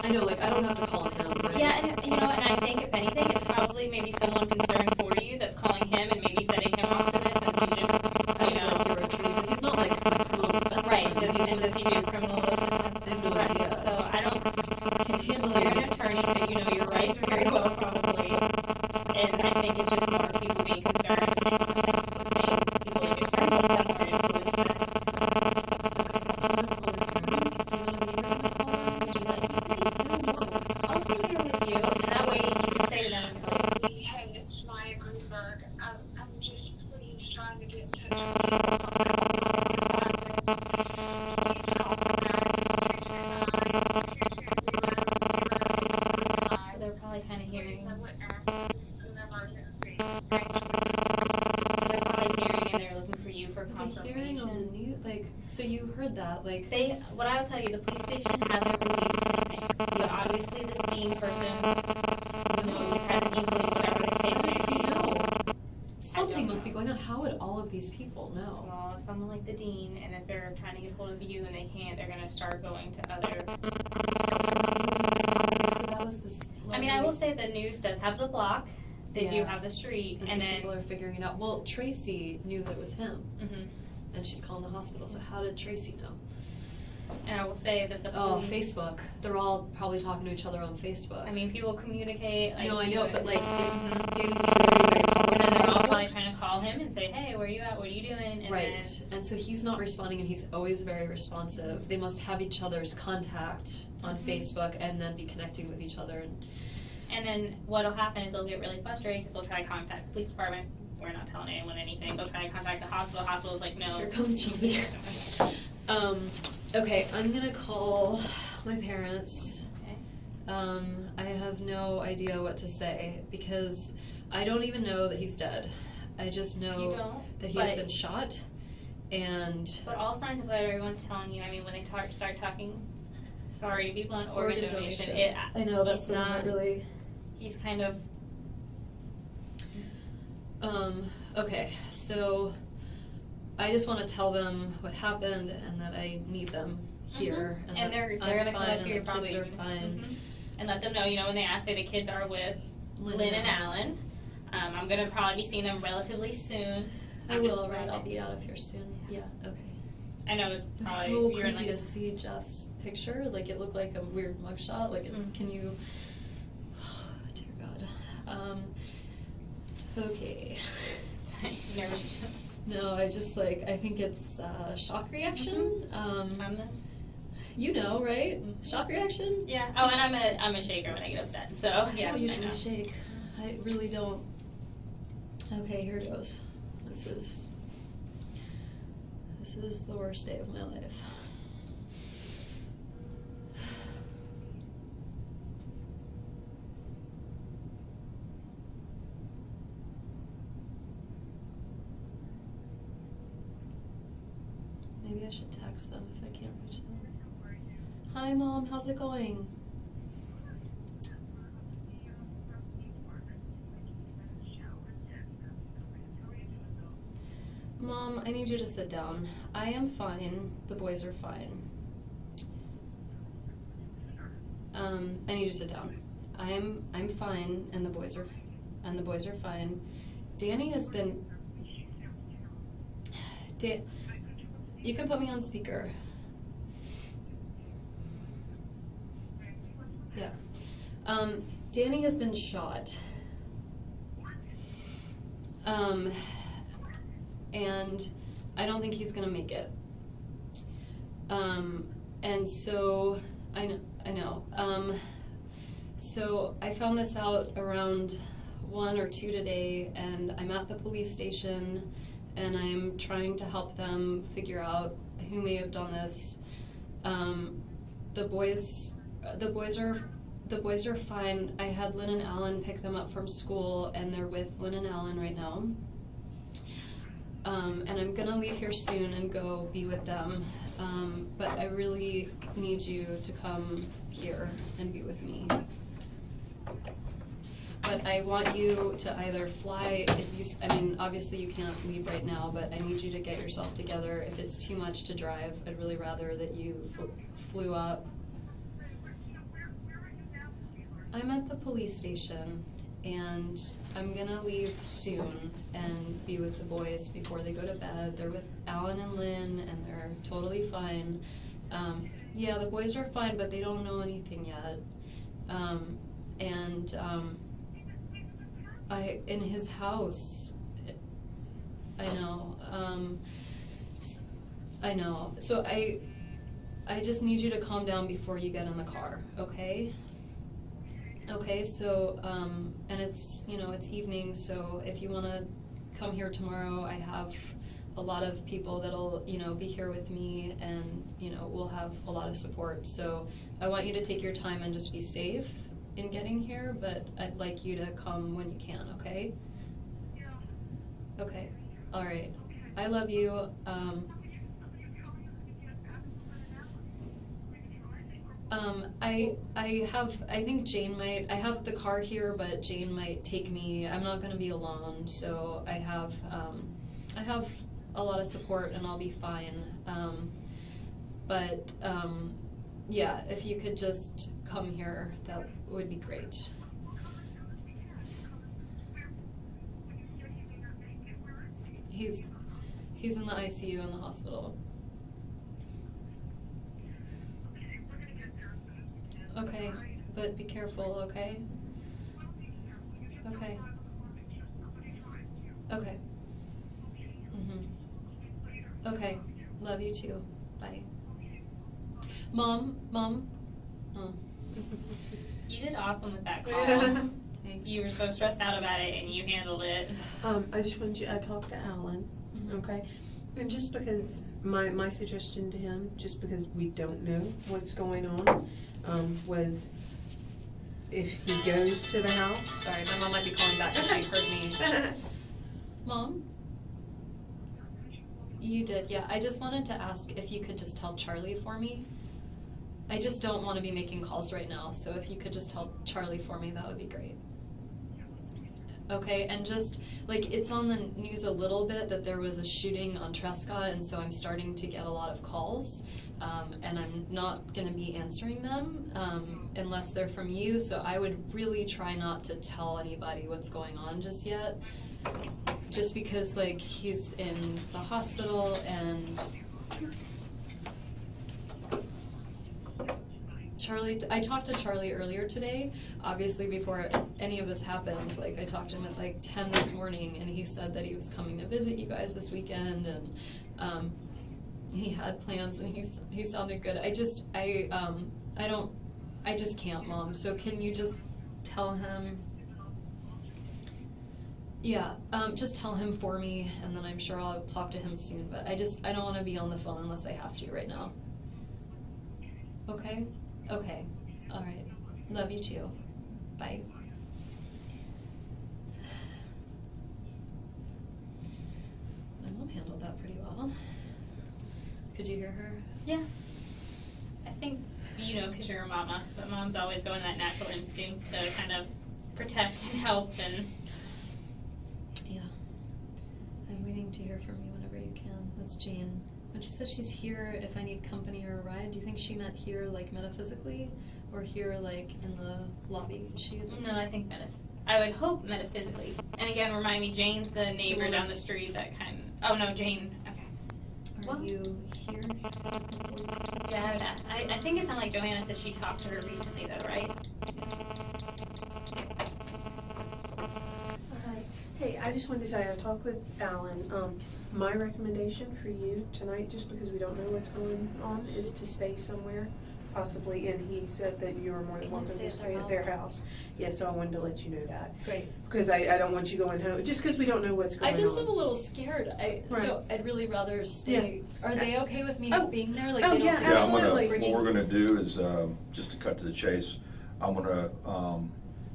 I know, I don't have to call him, right? Yeah, and and I think if anything, it's probably maybe someone concerned for you that's calling him and maybe setting him off to this, and he's just, As your attorney, but he's not my criminal defense right. attorney. And does he do criminal defense? I have no Right. idea. So I don't. He's handling You're an attorney, so you know your rights very well, probably. And I think it's just more people being concerned. And I think it's okay. People like yourself are more influenced than. Would you like me to be? I'll stay here with you, and that way you can say to them, Hey, it's Maya Greenberg. I'm just please trying to get in touch with so they're probably kind of hearing. They're probably hearing, and they're looking for you for Like hearing on the confirmation. news, so you heard that, What I'll tell you, the police station hasn't released his name. But obviously, the dean person knows, has an inkling, whatever the case how may did be. he know? Something know. must be going on. How would all of these people know? Well, if someone like the dean, and if they're trying to get hold of you and they can't, they're gonna start going to other. So that was this. I mean, I will say the news does have the block. They do Yeah. have the street, And and some then. people are figuring it out. Well, Tracy knew that it was him, Mhm. and she's calling the hospital. So how did Tracy know? And I will say that the Oh, police. Facebook. They're all probably talking to each other on Facebook. I mean, people communicate. no, I know, but Mhm. Danny's very And then they're all public. probably trying to call him and say, hey, where are you at? What are you doing? And Right, and so he's not responding, and he's always very responsive. They must have each other's contact on Facebook and then be connecting with each other. And then what'll happen is they'll get really frustrated because they'll try to contact the police department. We're not telling anyone anything. They'll try to contact the hospital. The hospital's like, no. Here comes Chelsea. Okay, I'm gonna call my parents. Okay. I have no idea what to say because I don't even know that he's dead. I just You know don't, that he has been shot, and But all signs of what everyone's telling you, I mean, when they start talking, sorry to be blunt, organ donation. I know that's he's the one that not, really. he's kind of, Okay, so I just want to tell them what happened and that I need them here, and that they're I'm gonna come fine up and here the probably. kids are fine. And let them know, you know, when they ask, say the kids are with Lynn and Alan. I'm gonna probably be seeing them relatively soon. I will, right? I'll be out of here soon. Yeah, okay. I know it's It was probably, so you're in creepy like, to see Jeff's picture. Like, it looked like a weird mugshot. Like, it's, can you, dear God. Okay. nervous. No, I just, like, I think it's shock reaction. You know, right? Shock reaction? Yeah. Oh, and I'm a shaker when I get upset. So I yeah. don't usually know. shake. I really don't. Okay, here goes. This is the worst day of my life. Maybe I should text them if I can't reach them. Hi, Mom. How's it going? Mom, I need you to sit down. I am fine. The boys are fine. I need you to sit down. I'm fine, and the boys are fine. Danny has been. You can put me on speaker. Yeah. Danny has been shot. And I don't think he's gonna make it. And so I know. So I found this out around 1 or 2 today, and I'm at the police station, and I'm trying to help them figure out who may have done this. The boys are fine. I had Lynn and Alan pick them up from school, and they're with Lynn and Alan right now. And I'm gonna leave here soon and go be with them. But I really need you to come here and be with me. But I want you to either fly, obviously you can't leave right now, but I need you to get yourself together. If it's too much to drive, I'd really rather that you flew up. I'm at the police station, and I'm gonna leave soon and be with the boys before they go to bed. They're with Alan and Lynn, and they're totally fine. Yeah, the boys are fine, but they don't know anything yet. In his house, I know. I know. So I just need you to calm down before you get in the car, okay? Okay, so, and it's evening, so if you wanna come here tomorrow, I have a lot of people that'll, be here with me, and, we'll have a lot of support. So I want you to take your time and just be safe in getting here, but I'd like you to come when you can, okay? Okay, all right. I love you. I think Jane might, I have the car here, but Jane might take me. I'm not gonna be alone, so I have a lot of support, and I'll be fine. Yeah, if you could just come here, that would be great. He's in the ICU in the hospital. Okay, but be careful, okay? Okay. Okay. Okay, love you too. Bye. Mom. Oh. You did awesome with that call. Thanks. You were so stressed out about it, and you handled it. I just wanted you, I talked to Alan, Mhm. okay? And just because, my suggestion to him, just because we don't know what's going on, was if he goes to the house. Sorry, my mom might be calling back because she heard me. Mom? You did, yeah. I just wanted to ask if you could just tell Charlie for me. I just don't want to be making calls right now, so if you could just tell Charlie for me, that would be great. Okay, and just, like, it's on the news a little bit that there was a shooting on Trescott, and so I'm starting to get a lot of calls, and I'm not going to be answering them unless they're from you, so I would really try not to tell anybody what's going on just yet, just because, like, he's in the hospital, and Charlie, I talked to Charlie earlier today, obviously before any of this happened. Like, I talked to him at like 10 this morning, and he said that he was coming to visit you guys this weekend, and he had plans, and he sounded good. I just can't, Mom. So can you just tell him? Yeah, just tell him for me, and then I'm sure I'll talk to him soon. But I don't want to be on the phone unless I have to right now. Okay? Okay. All right. Love you too. Bye. My mom handled that pretty well. Could you hear her? Yeah. I think, you know, because you're a mama, but moms always go in that natural instinct to kind of protect and help and... Yeah. I'm waiting to hear from you whenever you can. That's Jane. When she said she's here if I need company or a ride, do you think she meant here, like, metaphysically? Or here, like, in the lobby? No, I think I would hope metaphysically. And again, remind me, Jane's the neighbor down the street that oh no, Jane, okay. Are you here? Yeah, I think it sounded like Johanna said she talked to her recently though, right? Alright, hey, I just wanted to say, I talked with Alan, my recommendation for you tonight, just because we don't know what's going on, is to stay somewhere, possibly, and he said that you are more than Can I welcome stay to at stay their at their house? house. Yeah, so I wanted to let you know that, Great. because I don't want you going home, just because we don't know what's going I on. just am a little scared. So I'd really rather stay. Are they okay with me being there? Like, they don't yeah, think Yeah, I'm absolutely. what we're gonna do is, just to cut to the chase, I'm gonna,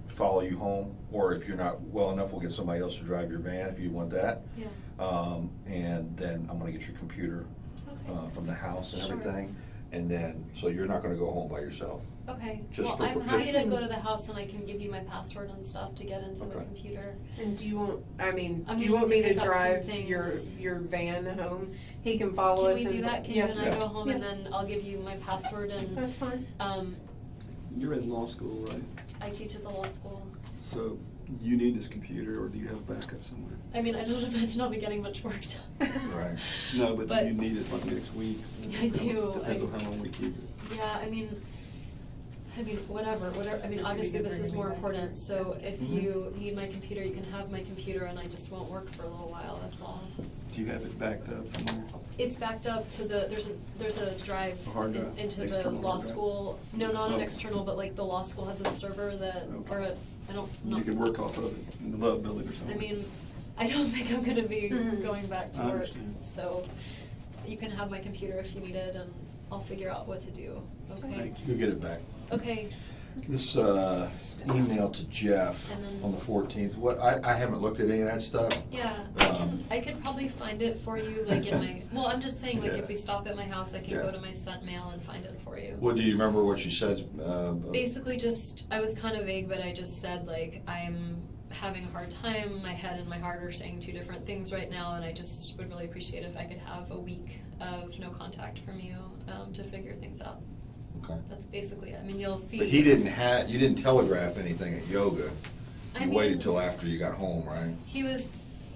follow you home, or if you're not well enough, we'll get somebody else to drive your van if you want that. Yeah. And then I'm gonna get your computer, Okay. from the house and Sure. everything, and then, so you're not gonna go home by yourself. Okay. Just Well, for I'm happy to permission. go to the house and I can give you my password and stuff to get into the Okay. computer. And do you want, I'm do you gonna want me to pick up some drive things. your van home? He can follow Can us we and. do that? Can yeah. you and I Yeah. go home and Yeah. then I'll give you my password and That's fine. You're in law school, right? I teach at the law school. So you need this computer, or do you have a backup somewhere? I mean, I don't imagine I'll be getting much work done. Right. No, but But- you need it like next week. I do. Depends on how long we keep it. Yeah, I mean, whatever, I mean, obviously this is more important, so if Mhm. you need my computer, you can have my computer and I just won't work for a little while, that's all. Do you have it backed up somewhere? It's backed up to there's a drive A hard drive? into the External law hard drive? school. No, not an Oh. external, but like the law school has a server that, Okay. or a, I don't, You not, can work off of it in the Love building or something. I mean, I don't think I'm gonna be Mhm. going back to I work, understand. so you can have my computer if you need it and I'll figure out what to do, okay? Thank You'll get it back. Okay, This, email to Jeff And then- on the 14th, I haven't looked at any of that stuff. yeah, Um, I could probably find it for you, like in my, well, I'm just saying, like, Yeah. if we stop at my house, I can Yeah. go to my sent mail and find it for you. What, do you remember what she says? Basically just, I was kind of vague, but I just said, like, I'm having a hard time, my head and my heart are saying two different things right now, and I just would really appreciate if I could have a week of no contact from you, to figure things out. Okay. That's basically it. I mean, you'll see. But you didn't telegraph anything at yoga. I You waited mean- till after you got home, right? He was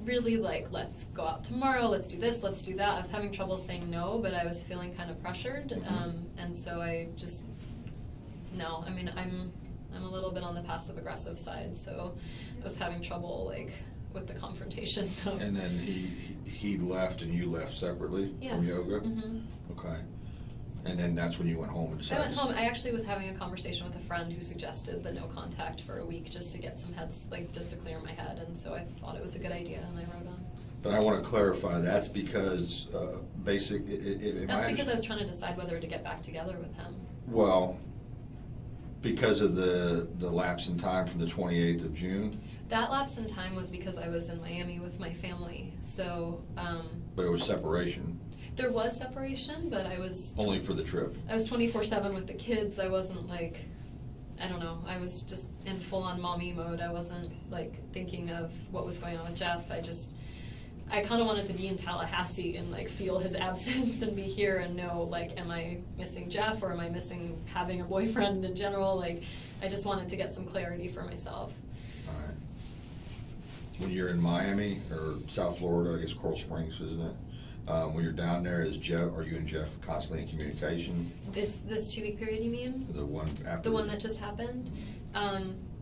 really like, let's go out tomorrow, let's do this, let's do that. I was having trouble saying no, but I was feeling kind of pressured, Mhm. and so I just, no, I mean, I'm a little bit on the passive aggressive side, so I was having trouble like with the confrontation. And then he left and you left separately from yoga? Mm-hmm. Okay. And then that's when you went home and I decided? went home. I actually was having a conversation with a friend who suggested the no contact for a week just to get some just to clear my head, and so I thought it was a good idea, and I wrote on. But I want to clarify, that's because that's because I was trying to decide whether to get back together with him. Well, because of the lapse in time from the 28th of June? That lapse in time was because I was in Miami with my family, so. But it was separation? There was separation, but I was. Only for the trip? I was 24/7 with the kids. I wasn't I don't know, I was just in full-on mommy mode. I wasn't thinking of what was going on with Jeff. I kind of wanted to be in Tallahassee and feel his absence and be here and know am I missing Jeff or am I missing having a boyfriend in general? I just wanted to get some clarity for myself. All right. When you're in Miami or South Florida, I guess Coral Springs, isn't it? When you're down there, are you and Jeff constantly in communication? This 2-week period, you mean? The one after? The one that just happened?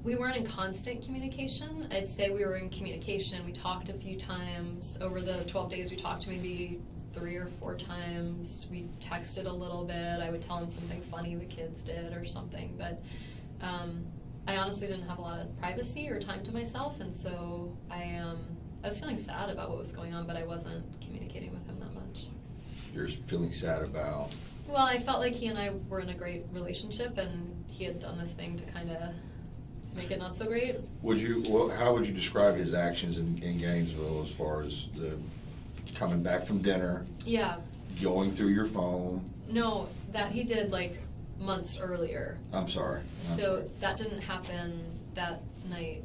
We weren't in constant communication. I'd say we were in communication. We talked a few times. Over the 12 days, we talked maybe 3 or 4 times. We texted a little bit. I would tell him something funny the kids did or something. But I honestly didn't have a lot of privacy or time to myself, and so I was feeling sad about what was going on, but I wasn't communicating with him that much. You're feeling sad about? Well, I felt like he and I were in a great relationship, and he had done this thing to kind of make it not so great. How would you describe his actions in Gainesville as far as the coming back from dinner? Yeah. Going through your phone? No, that he did months earlier. I'm sorry. So that didn't happen that night.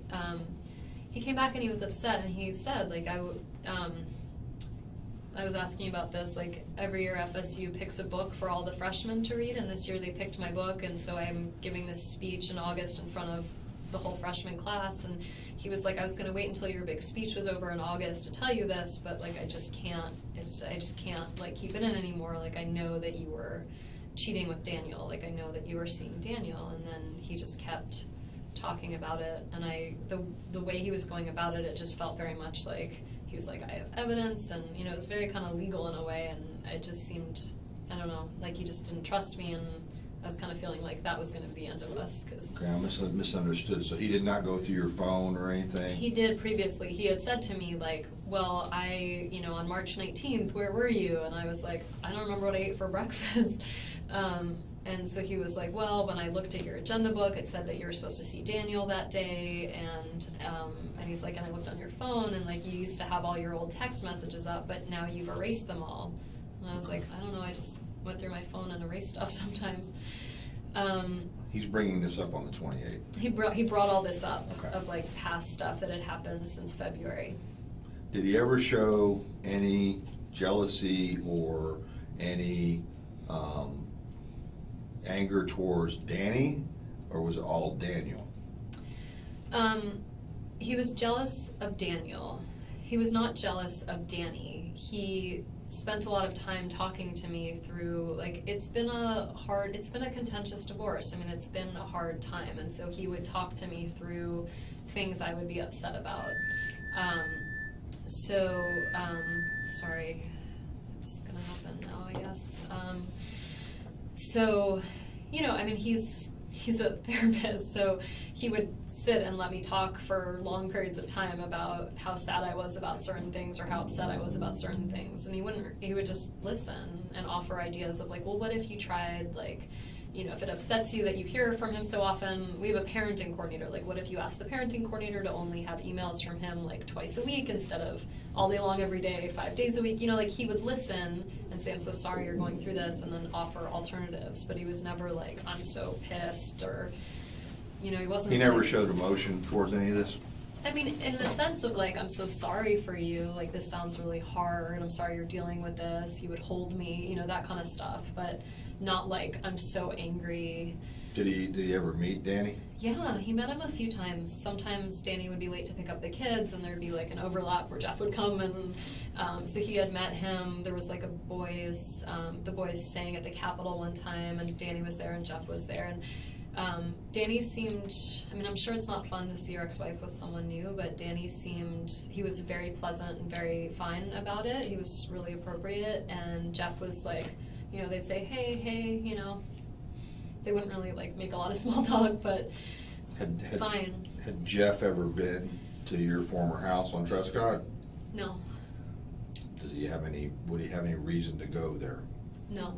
He came back and he was upset, and he said, I was asking about this, every year FSU picks a book for all the freshmen to read, and this year they picked my book, and so I'm giving this speech in August in front of the whole freshman class, and he was like, I was going to wait until your big speech was over in August to tell you this, but I just can't keep it in anymore. I know that you were cheating with Daniel. I know that you were seeing Daniel. And then he just kept talking about it, and the way he was going about it, it just felt very much he was like, I have evidence, and it was very kind of legal in a way, and it just seemed, I don't know, he just didn't trust me, and I was kind of feeling like that was going to be the end of us. Okay, I misunderstood. So he did not go through your phone or anything? He did previously. He had said to me, well, on March 19th, where were you? And I was like, I don't remember what I ate for breakfast. And so he was like, well, when I looked at your agenda book, it said that you were supposed to see Daniel that day, and he's like, and I looked on your phone, and you used to have all your old text messages up, but now you've erased them all. And I was like, I don't know, I just went through my phone and erased stuff sometimes. He's bringing this up on the 28th. He brought all this up, okay, of past stuff that had happened since February. Did he ever show any jealousy or any anger towards Danny, or was it all Daniel? He was jealous of Daniel. He was not jealous of Danny. He spent a lot of time talking to me through, it's been a contentious divorce. I mean, it's been a hard time, and so he would talk to me through things I would be upset about. Sorry, it's gonna happen now, I guess. He's a therapist, so he would sit and let me talk for long periods of time about how sad I was about certain things or how upset I was about certain things, and he would just listen and offer ideas of well, what if you tried, if it upsets you that you hear from him so often, we have a parenting coordinator, what if you ask the parenting coordinator to only have emails from him twice a week instead of all day long every day, 5 days a week, he would listen and say, I'm so sorry you're going through this, and then offer alternatives, but he was never I'm so pissed, or, he wasn't. He never showed emotion towards any of this? I mean, in the sense of I'm so sorry for you, this sounds really hard, I'm sorry you're dealing with this, he would hold me, that kind of stuff, but not I'm so angry. Did he ever meet Danny? Yeah, he met him a few times. Sometimes Danny would be late to pick up the kids, and there'd be an overlap where Jeff would come, and so he had met him. There was the boys sang at the Capitol one time, and Danny was there and Jeff was there, and Danny seemed, I mean, I'm sure it's not fun to see your ex-wife with someone new, but Danny seemed, he was very pleasant and very fine about it. He was really appropriate, and Jeff was like, you know, they'd say, hey, you know, they wouldn't really like make a lot of small talk, but fine. Had Jeff ever been to your former house on Trescott? No. Would he have any reason to go there? No.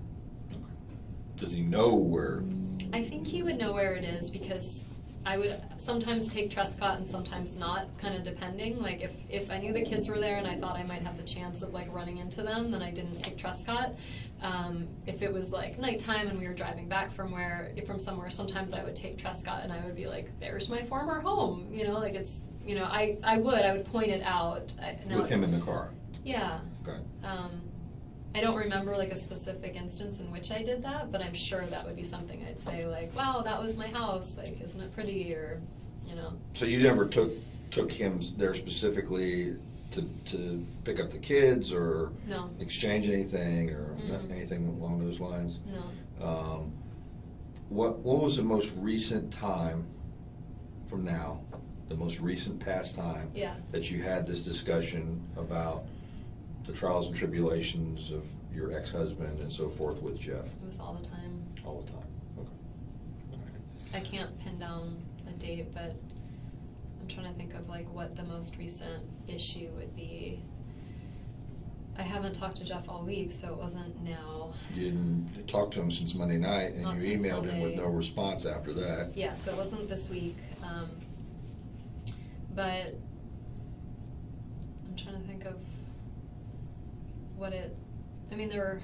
Does he know where? I think he would know where it is because I would sometimes take Trescott and sometimes not, kind of depending. Like if I knew the kids were there and I thought I might have the chance of like running into them, then I didn't take Trescott. If it was like nighttime and we were driving back from somewhere, sometimes I would take Trescott and I would be like, there's my former home, you know, like it's, you know, I would point it out. With him in the car? Yeah. Okay. I don't remember like a specific instance in which I did that, but I'm sure that would be something I'd say like, wow, that was my house, like, isn't it pretty, or, you know. So you never took him there specifically to pick up the kids or No. exchange anything or anything along those lines? No. What was the most recent time from now, the most recent past time that you had this discussion about the trials and tribulations of your ex-husband and so forth with Jeff? It was all the time. All the time, okay. All right. I can't pin down a date, but I'm trying to think of like what the most recent issue would be. I haven't talked to Jeff all week, so it wasn't now. You didn't talk to him since Monday night, and Not you since emailed him with Monday. no response after that. Yeah, so it wasn't this week. But I'm trying to think of I mean, there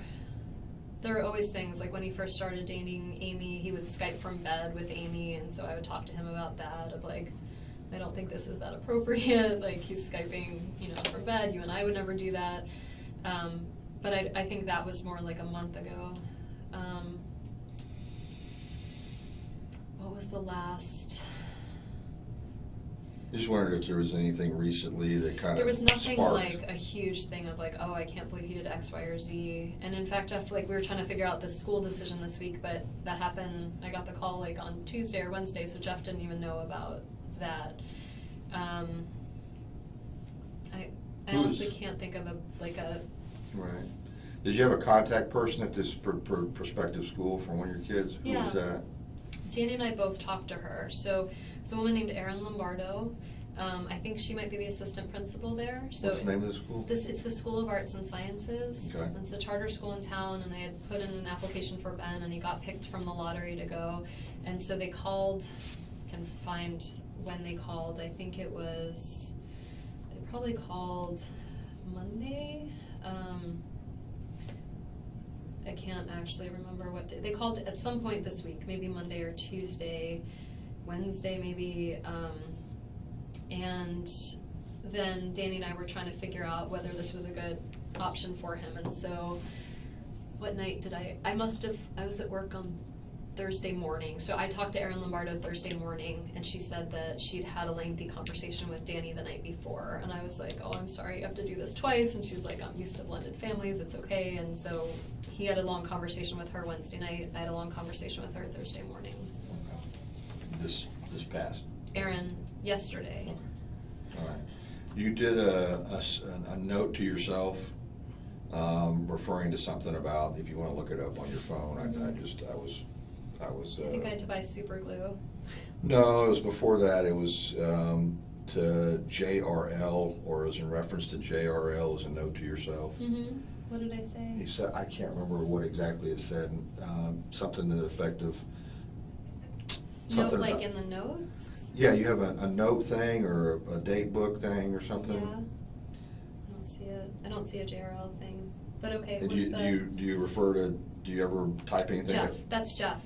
are always things, like when he first started dating Amy, he would Skype from bed with Amy, and so I would talk to him about that, of like, I don't think this is that appropriate, like he's Skyping, you know, from bed, you and I would never do that. But I think that was more like a month ago. What was the last? I just wondered if there was anything recently that kind of There was nothing sparked. like a huge thing of like, oh, I can't believe he did X, Y, or Z. And in fact, I feel like we were trying to figure out the school decision this week, but that happened, I got the call like on Tuesday or Wednesday, so Jeff didn't even know about that. I honestly can't think of a. Right. Did you have a contact person at this prospective school for one of your kids? Who was that? Danny and I both talked to her. So it's a woman named Erin Lombardo. I think she might be the assistant principal there. So what's the name of the school? It's the School of Arts and Sciences. Okay. It's a charter school in town, and I had put in an application for Ben, and he got picked from the lottery to go. And so they called, I can find when they called. I think it was, they probably called Monday. I can't actually remember what day. They called at some point this week, maybe Monday or Tuesday, Wednesday maybe, and then Danny and I were trying to figure out whether this was a good option for him. And so what night did I was at work on Thursday morning. So I talked to Erin Lombardo Thursday morning, and she said that she'd had a lengthy conversation with Danny the night before. And I was like, oh, I'm sorry, you have to do this twice. And she was like, I'm used to blended families, it's okay. And so he had a long conversation with her Wednesday night. I had a long conversation with her Thursday morning. Okay. This past? Erin, yesterday. All right. You did a note to yourself referring to something about, if you want to look it up on your phone, I think I had to buy super glue. No, it was before that. It was to JRL, or it was in reference to JRL as a note to yourself. What did I say? You said, I can't remember what exactly it said, something to the effect of Note like in the notes? Yeah, you have a note thing or a date book thing or something? Yeah. I don't see it. I don't see a JRL thing. But okay, And what's do you refer to, do you ever type anything? Jeff. That's Jeff.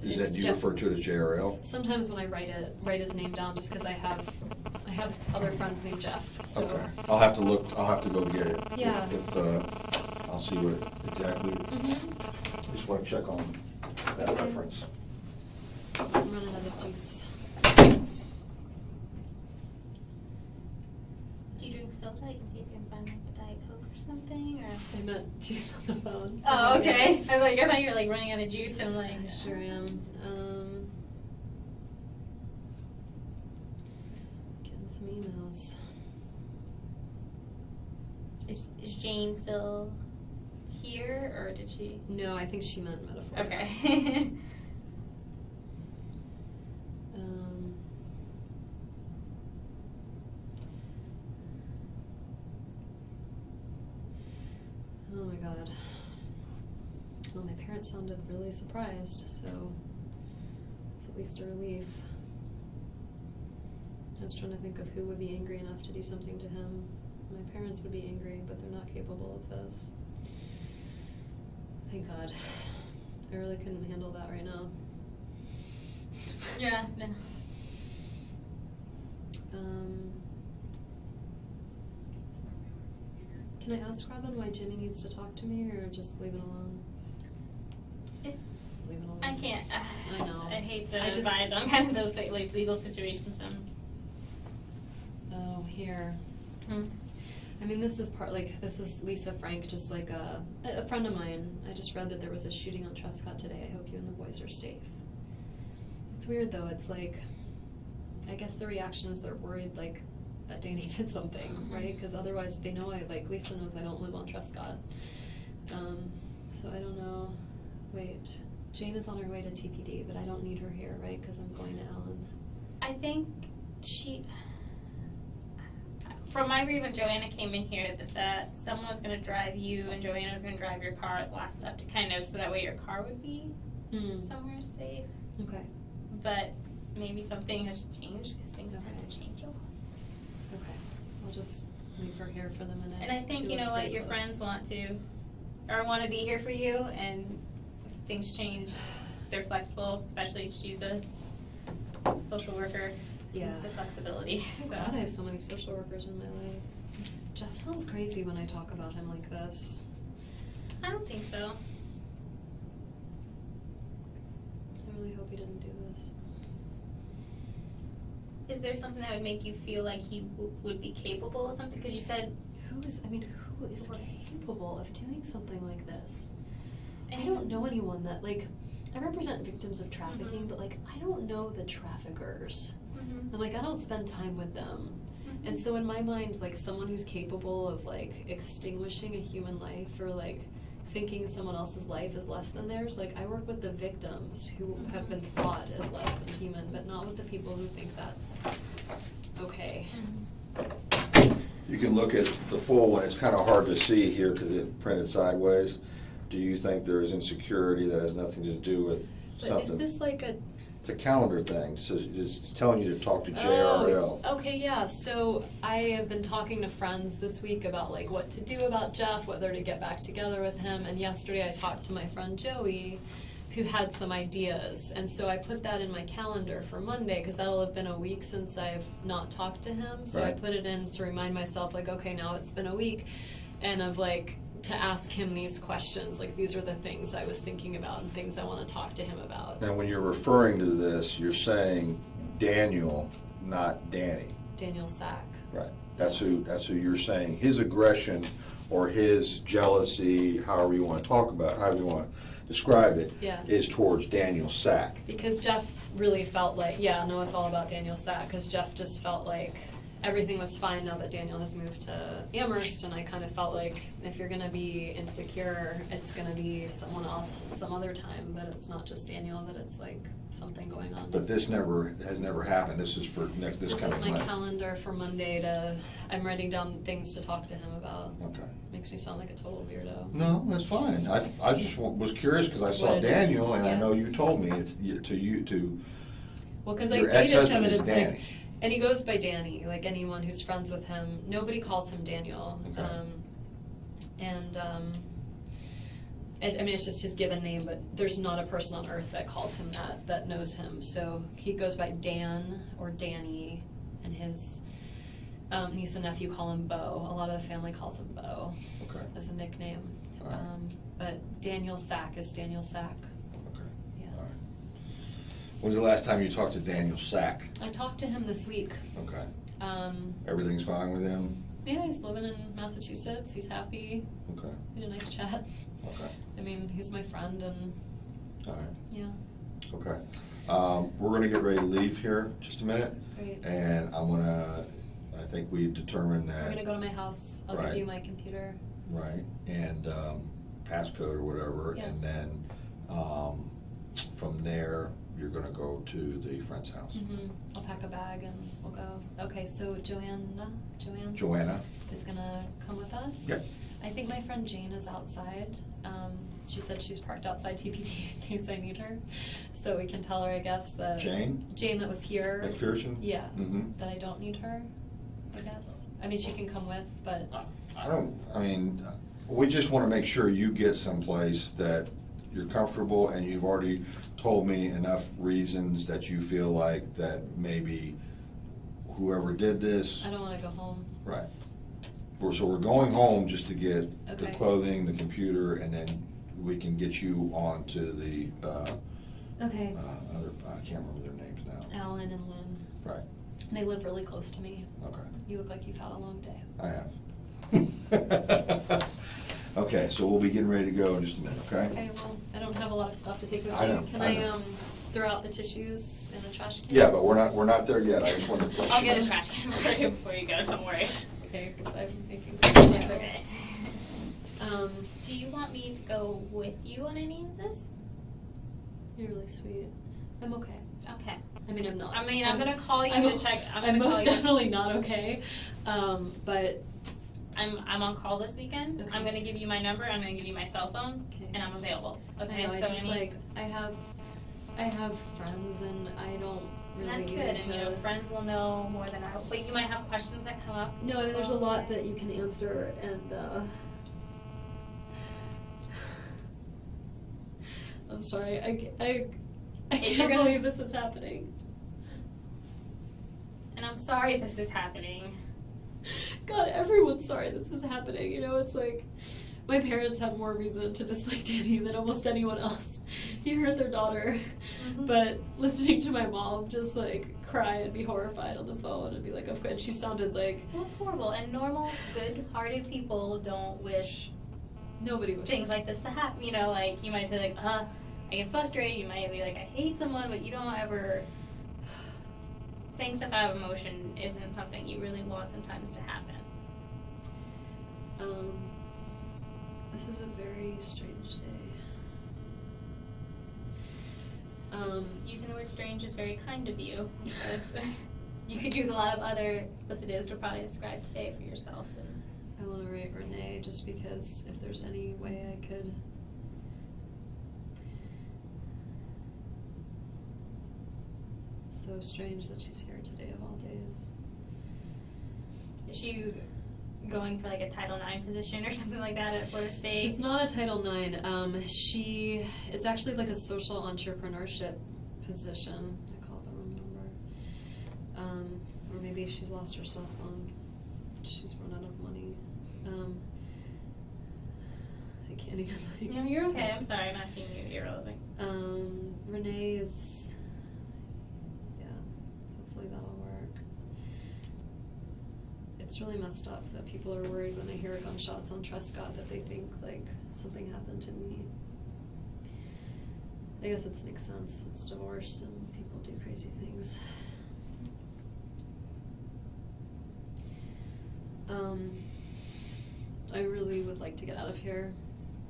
Do you Jeff. refer to it as JRL? Sometimes when I write his name down, just because I have other friends named Jeff. So. Okay. I'll have to go get it. Yeah. If I'll see what exactly. I just want to check on that reference. I'm running out of juice. Do you drink soda? I can see if you can find like a Diet Coke or something, or. I meant juice on the phone. Oh, okay. I thought you were like running out of juice and like. I sure am. some emails. Is Jane still here, or did she? No, I think she meant metaphorically. Okay. Oh my god. Well, my parents sounded really surprised, so it's at least a relief. I was trying to think of who would be angry enough to do something to him. My parents would be angry, but they're not capable of this. Thank God. I really couldn't handle that right now. Yeah, no. Can I ask Robin why Jimmy needs to talk to me, or just leave it alone? Leave it alone. I can't. I know. I hate to I just- advise on kind of those like legal situations. Oh, here. Hmm. I mean, this is Lisa Frank, just like a friend of mine. I just read that there was a shooting on Trescott today. I hope you and the boys are safe. It's weird though. It's like, I guess the reaction is they're worried like that Danny did something, right? Because otherwise they know Lisa knows I don't live on Trescott. So I don't know. Wait, Jane is on her way to TPD, but I don't need her here, right? Because I'm going to Ellen's. I think from my read when Joanna came in here, that someone was going to drive you and Joanna was going to drive your car at the last step to kind of, so that way your car would be somewhere safe. Okay. But maybe something has changed because things tend to change a lot. Okay. I'll just leave her here for the minute. And I think, She you lives know what, pretty your close. friends want to be here for you, and if things change, they're flexible, especially if she's a social worker. Yeah. Used to flexibility. Thank So. God I have so many social workers in my life. Jeff sounds crazy when I talk about him like this. I don't think so. I really hope he didn't do this. Is there something that would make you feel like he would be capable of something? Because you said Who is capable of doing something like this? I don't know anyone that, like, I represent victims of trafficking, but, like, I don't know the traffickers. And, like, I don't spend time with them. And so in my mind, like, someone who's capable of, like, extinguishing a human life or, like, thinking someone else's life is less than theirs, like, I work with the victims who have been thought as less than human, but not with the people who think that's okay. You can look at the full one. It's kind of hard to see here because it's printed sideways. Do you think there is insecurity that has nothing to do with But something? is this like a... It's a calendar thing. So it's telling you to talk to JRL. Oh, okay, yeah. So I have been talking to friends this week about like what to do about Jeff, whether to get back together with him. And yesterday I talked to my friend Joey, who had some ideas. And so I put that in my calendar for Monday because that'll have been a week since I've not talked to him. So Right. I put it in to remind myself, like, okay, now it's been a week, and of like to ask him these questions. Like, these are the things I was thinking about and things I want to talk to him about. And when you're referring to this, you're saying Daniel, not Danny. Daniel Sack. Right. That's who you're saying. His aggression or his jealousy, however you want to talk about, however you want to describe it, Yeah. is towards Daniel Sack. Because Jeff really felt like, yeah, no, it's all about Daniel Sack, because Jeff just felt like everything was fine now that Daniel has moved to Amherst, and I kind of felt like if you're going to be insecure, it's going to be someone else some other time, but it's not just Daniel, that it's like something going on. But this has never happened. This is for this This is coming my Monday. calendar for Monday I'm writing down things to talk to him about. Okay. Makes me sound like a total weirdo. No, that's fine. I just was curious because I saw What it is, Daniel, and I yeah. know you told me it's to Well, because I your dated him, ex-husband and is it's Danny. like, and he goes by Danny, like anyone who's friends with him. Nobody calls him Daniel. Okay. I mean, it's just his given name, but there's not a person on earth that calls him that knows him. So he goes by Dan or Danny, and his niece and nephew call him Bo. A lot of the family calls him Bo Okay. as a nickname. All right. But Daniel Sack is Daniel Sack. Okay. Yeah. All right. When's the last time you talked to Daniel Sack? I talked to him this week. Okay. Everything's fine with him? Yeah, he's living in Massachusetts. He's happy. Okay. We had a nice chat. Okay. I mean, he's my friend, and All right. yeah, Okay. We're going to get ready to leave here just a minute, great. and I'm going to think we determined We're that, gonna go to my house, I'll give Right. you my computer. right, and passcode or whatever, Yeah. and then from there, you're gonna go to the friend's house. I'll pack a bag and we'll go. Okay, so Joanne Joanna? is gonna come with us? Yep. I think my friend Jane is outside. She said she's parked outside TPD in case I need her. So we can tell her, I guess, that. Jane? Jane that was here. McPherson? Yeah, Mm-hmm. that I don't need her, I guess. I mean, she can come with, but We just wanna make sure you get someplace that you're comfortable, and you've already told me enough reasons that you feel like that maybe whoever did this. I don't wanna go home. Right. So we're going home just to get the Okay. clothing, the computer, and then we can get you onto the, Okay. other, I can't remember their names now. Alan and Lynn. Right, They live really close to me. okay, You look like you've had a long day. I have. Okay, so we'll be getting ready to go in just a minute, okay? Okay, well, I don't have a lot of stuff to take with me. I know, Can I I, know. throw out the tissues in the trash can? Yeah, but we're not there yet, I just wanted to. I'll get a trash can for you before you go, don't worry. Okay, because I'm thinking. It's okay. Do you want me to go with you on any of this? You're really sweet. I'm okay. Okay. I mean, I'm not. I mean, I'm gonna call you to check. I'm gonna call most you. definitely not okay. But I'm on call this weekend. Okay. I'm gonna give you my number. I'm gonna give you my cell phone, Okay. and I'm available. I Okay. know, I so just any, like I have friends and I don't really that's need good. And to. you know, friends will know more than I. But you might have questions that come up. No, I mean, there's a lot that you can answer, and I'm sorry. I If you're can't gonna- believe this is happening. And I'm sorry this is happening. God, everyone's sorry this is happening. You know, it's like my parents have more reason to dislike Danny than almost anyone else. He hurt their daughter, but listening to my mom just like cry and be horrified on the phone and be like, "Of course," she sounded like Well, it's horrible. And normal, good-hearted people don't wish nobody wishes. things like this to happen. You know, like you might say like, I get frustrated. You might be like, I hate someone, but you don't ever. Saying stuff out of emotion isn't something you really want sometimes to happen. This is a very strange day. Using the word strange is very kind of you, because you could use a lot of other explicitives to probably describe today for yourself. I want to write Renee just because if there's any way I could. It's so strange that she's here today of all days. Is she going for like a Title IX position or something like that at Florida State? It's not a Title IX. It's actually like a social entrepreneurship position. I called the wrong number. Or maybe she's lost her cell phone. She's run out of money. I can't even like. No, you're okay. I'm sorry. I'm asking you irrelevant. Renee is. Yeah, hopefully that'll work. It's really messed up that people are worried when they hear gunshots on Trescott that they think like something happened to me. I guess it makes sense. It's divorce and people do crazy things. I really would like to get out of here.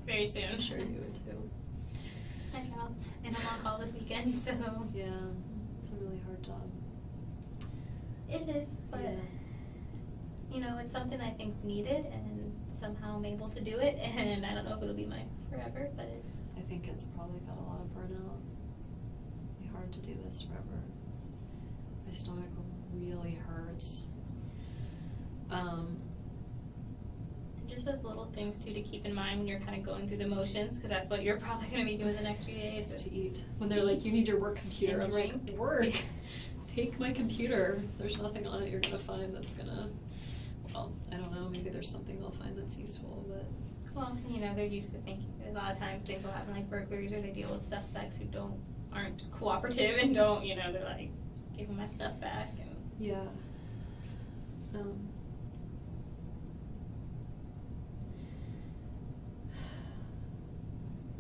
Very soon. I'm sure you would too. Hi, child. And I'm on call this weekend, so. Yeah, it's a really hard job. It is, but Yeah. you know, it's something I think's needed, and somehow I'm able to do it. And I don't know if it'll be my forever, but it's. I think it's probably got a lot of burnout. It'd be hard to do this forever. My stomach really hurts. Just those little things too to keep in mind when you're kind of going through the motions, because that's what you're probably going to be doing the next few days. To eat. When they're like, you need your work computer, And I'm like, drink. work. Take my computer. There's nothing on it you're gonna find that's gonna. Well, I don't know. Maybe there's something they'll find that's useful, but. Well, you know, they're used to thinking. A lot of times things will happen like burglaries, or they deal with suspects who aren't cooperative and don't, you know, they're like, give me my stuff back. And Yeah.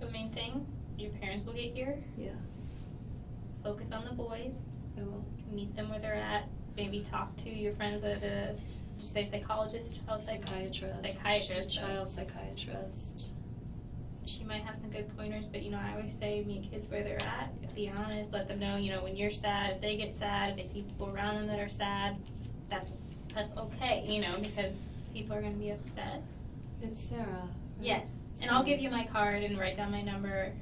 the main thing, your parents will get here. Yeah. Focus on the boys. I will. Meet them where they're at. maybe talk to your friends at a, did you say psychologist? Psychiatrist. Psychiatrist. Child psychiatrist. She might have some good pointers, but I always say meet kids where they're at. Be honest, let them know, when you're sad, if they get sad, if they see people around them that are sad, that's okay, because people are going to be upset. It's Sarah. Right? Yes, and I'll give you my card and write down my number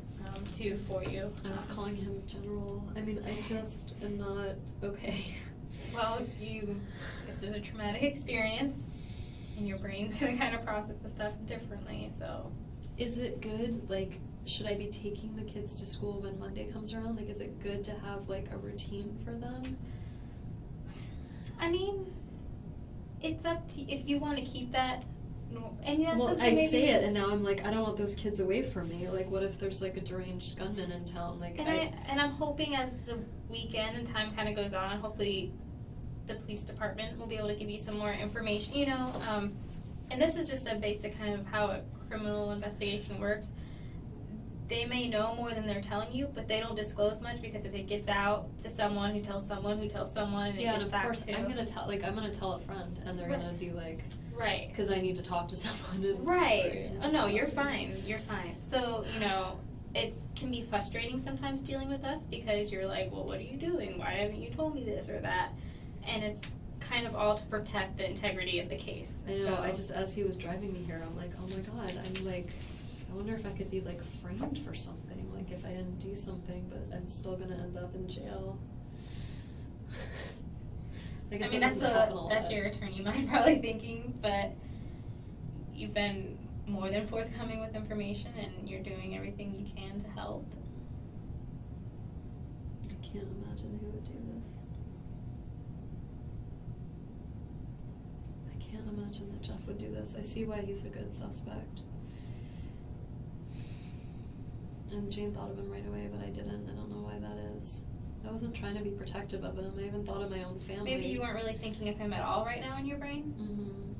too for you. I was calling him General. I mean, I just am not okay. Well, this is a traumatic experience, and your brain's going to kind of process the stuff differently, so. Is it good, like, should I be taking the kids to school when Monday comes around? Like, is it good to have, like, a routine for them? I mean, it's up to you if you want to keep that. And that's well, something I maybe say it, and now I'm like, I don't want those kids away from me. Like, what if there's, like, a deranged gunman in town? Like, and I'm hoping as the weekend and time kind of goes on, hopefully the police department will be able to give you some more information, and this is just a basic kind of how a criminal investigation works. They may know more than they're telling you, but they don't disclose much because if it gets out to someone who tells someone who tells someone, and yeah, it and gets of back course, to... I'm gonna tell a friend, and they're gonna be like, right, because I need to talk to someone. And right. Oh no, you're fine. You're fine. So it can be frustrating sometimes dealing with us because you're like, well, what are you doing? Why haven't you told me this or that? And it's kind of all to protect the integrity of the case. I know. So, I just, as he was driving me here, I'm like, oh my god, I'm like, I wonder if I could be like framed for something, like if I didn't do something, but I'm still gonna end up in jail. I mean, that's your attorney mind probably thinking, but you've been more than forthcoming with information, and you're doing everything you can to help. I can't imagine who would do this. I can't imagine that Jeff would do this. I see why he's a good suspect. And Jane thought of him right away, but I didn't. I don't know why that is. I wasn't trying to be protective of him. I even thought of my own family. Maybe you weren't really thinking of him at all right now in your brain? Mm-hmm.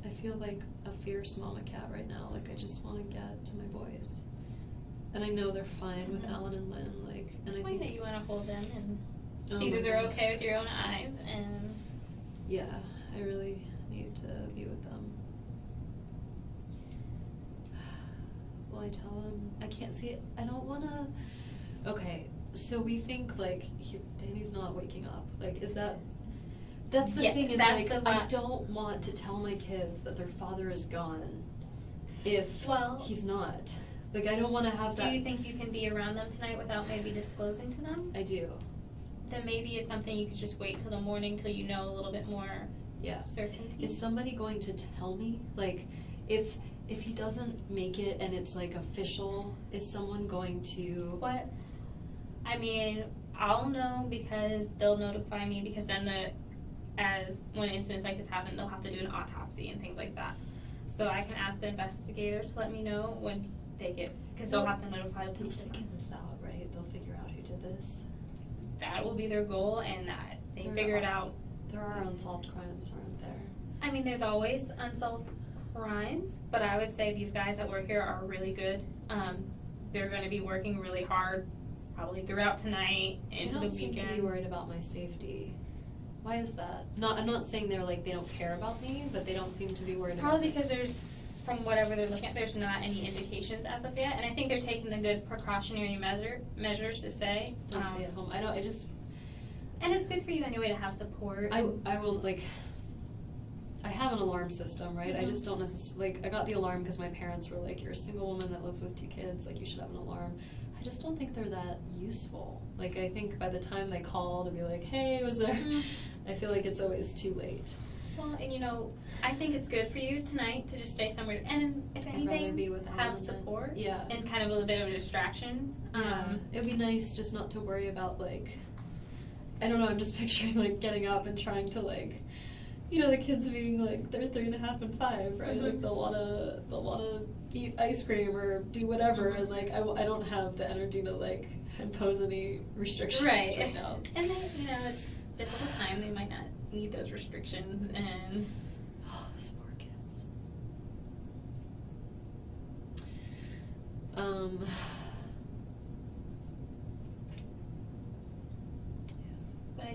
I feel like a fierce mama cat right now. Like, I just want to get to my boys. And I know they're fine with Alan and Lynn. Like, and I think that you want to hold them and Oh see my that they're God. okay with your own eyes. And yeah, I really need to be with them. Will I tell him? I can't see it. I don't want to. Okay, so we think like Danny's not waking up. Like, is that? That's the thing. And like, I don't want to tell my kids that their father is gone if he's not. Like, I don't want to have that. Do you think you can be around them tonight without maybe disclosing to them? I do. Then maybe it's something you could just wait till the morning till you know a little bit more certainty. Is somebody going to tell me? Like, if he doesn't make it and it's like official, is someone going to? What? I mean, I'll know because they'll notify me because then when incidents like this happen, they'll have to do an autopsy and things like that. So I can ask the investigator to let me know when they get, because they'll have to notify the police. They'll figure this out, right? They'll figure out who did this. That will be their goal, and that they figure it out. There are unsolved crimes, aren't there? I mean, there's always unsolved crimes, but I would say these guys that work here are really good. They're going to be working really hard, probably throughout tonight into the weekend. They don't seem to be worried about my safety. Why is that? I'm not saying they're like they don't care about me, but they don't seem to be worried about me. Probably because there's, from whatever they're looking at, there's not any indications as of yet, and I think they're taking the good precautionary measures to say. Don't stay at home. And it's good for you anyway to have support. I will, like, I have an alarm system, right? I just don't necessarily, like, I got the alarm because my parents were like, you're a single woman that lives with 2 kids, like, you should have an alarm. I just don't think they're that useful. Like, I think by the time they call to be like, hey, was there, I feel like it's always too late. Well, and I think it's good for you tonight to just stay somewhere, and if anything, be with have support, and kind of a little bit of a distraction. It'd be nice just not to worry about, like, I don't know, I'm just picturing, like, getting up and trying to, like, the kids being, like, they're 3.5 and 5, right? Mm-hmm. Like, they'll wanna eat ice cream or do whatever, and, like, I don't have the energy to, like, impose any restrictions right now. And then, it's a difficult time, they might not need those restrictions, and... Oh, those poor kids. But I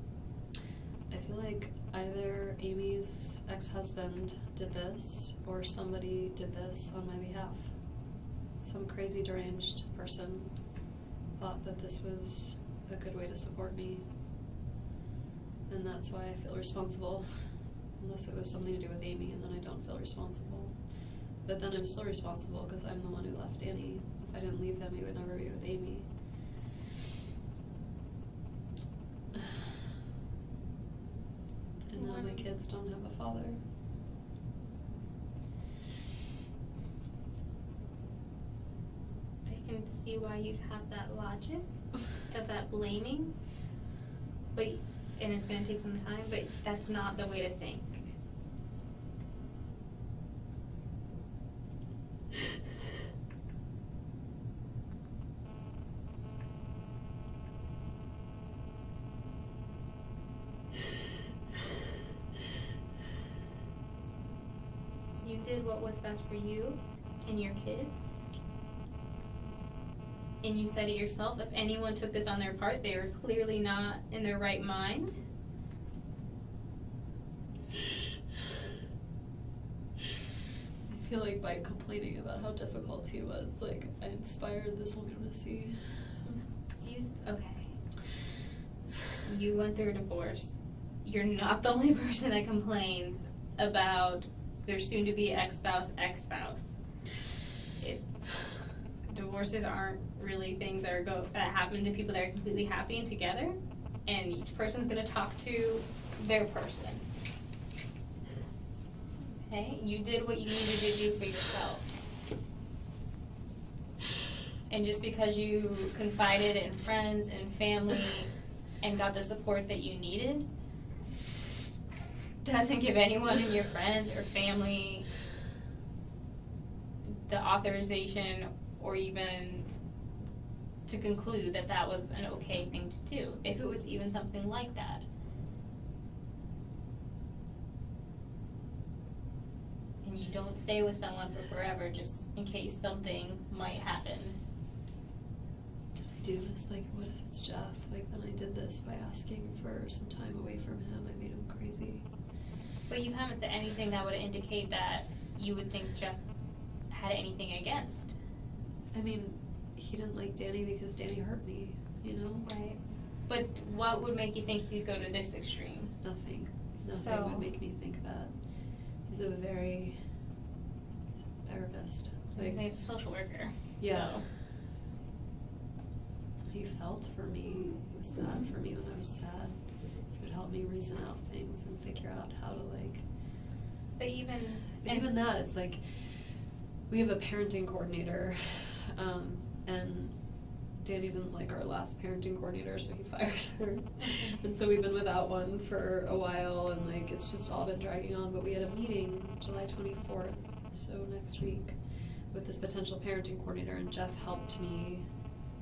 feel like either Amy's ex-husband did this or somebody did this on my behalf. Some crazy deranged person thought that this was a good way to support me. And that's why I feel responsible. Unless it was something to do with Amy, and then I don't feel responsible. But then I'm still responsible because I'm the one who left Danny. If I didn't leave him, he would never be with Amy. And now my kids don't have a father. I can see why you'd have that logic of that blaming, but and it's going to take some time, but that's not the way to think. You did what was best for you and your kids. And you said it yourself, if anyone took this on their part, they were clearly not in their right mind. I feel like by complaining about how difficult he was, like, I inspired this lunacy. Okay. You went through a divorce. You're not the only person that complains about their soon-to-be ex-spouse. Divorces aren't really things that happen to people that are completely happy and together, and each person's going to talk to their person. Okay? You did what you needed to do for yourself. And just because you confided in friends and family and got the support that you needed doesn't give anyone in your friends or family the authorization or even to conclude that that was an okay thing to do, if it was even something like that. And you don't stay with someone for forever just in case something might happen. Did I do this? Like, what if it's Jeff? Like, then I did this by asking for some time away from him. I made him crazy. But you haven't said anything that would indicate that you would think Jeff had anything against. I mean, he didn't like Danny because Danny hurt me, you know? Right. But what would make you think he'd go to this extreme? Nothing. Nothing So- would make me think that. He's a therapist. He's a social worker. Yeah. So. He felt for me. He was sad for me when I was sad. He would help me reason out things and figure out how to, like... But even that, it's like, we have a parenting coordinator, and Danny didn't like our last parenting coordinator, so he fired her. And so we've been without one for a while, and like, it's just all been dragging on. But we had a meeting July 24th, so next week, with this potential parenting coordinator, and Jeff helped me.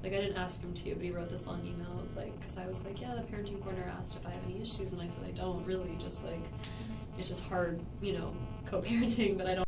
Like, I didn't ask him to, but he wrote this long email of like, because I was like, yeah, the parenting coordinator asked if I have any issues, and I said I don't really, just like, it's just hard, you know, co-parenting, but I don't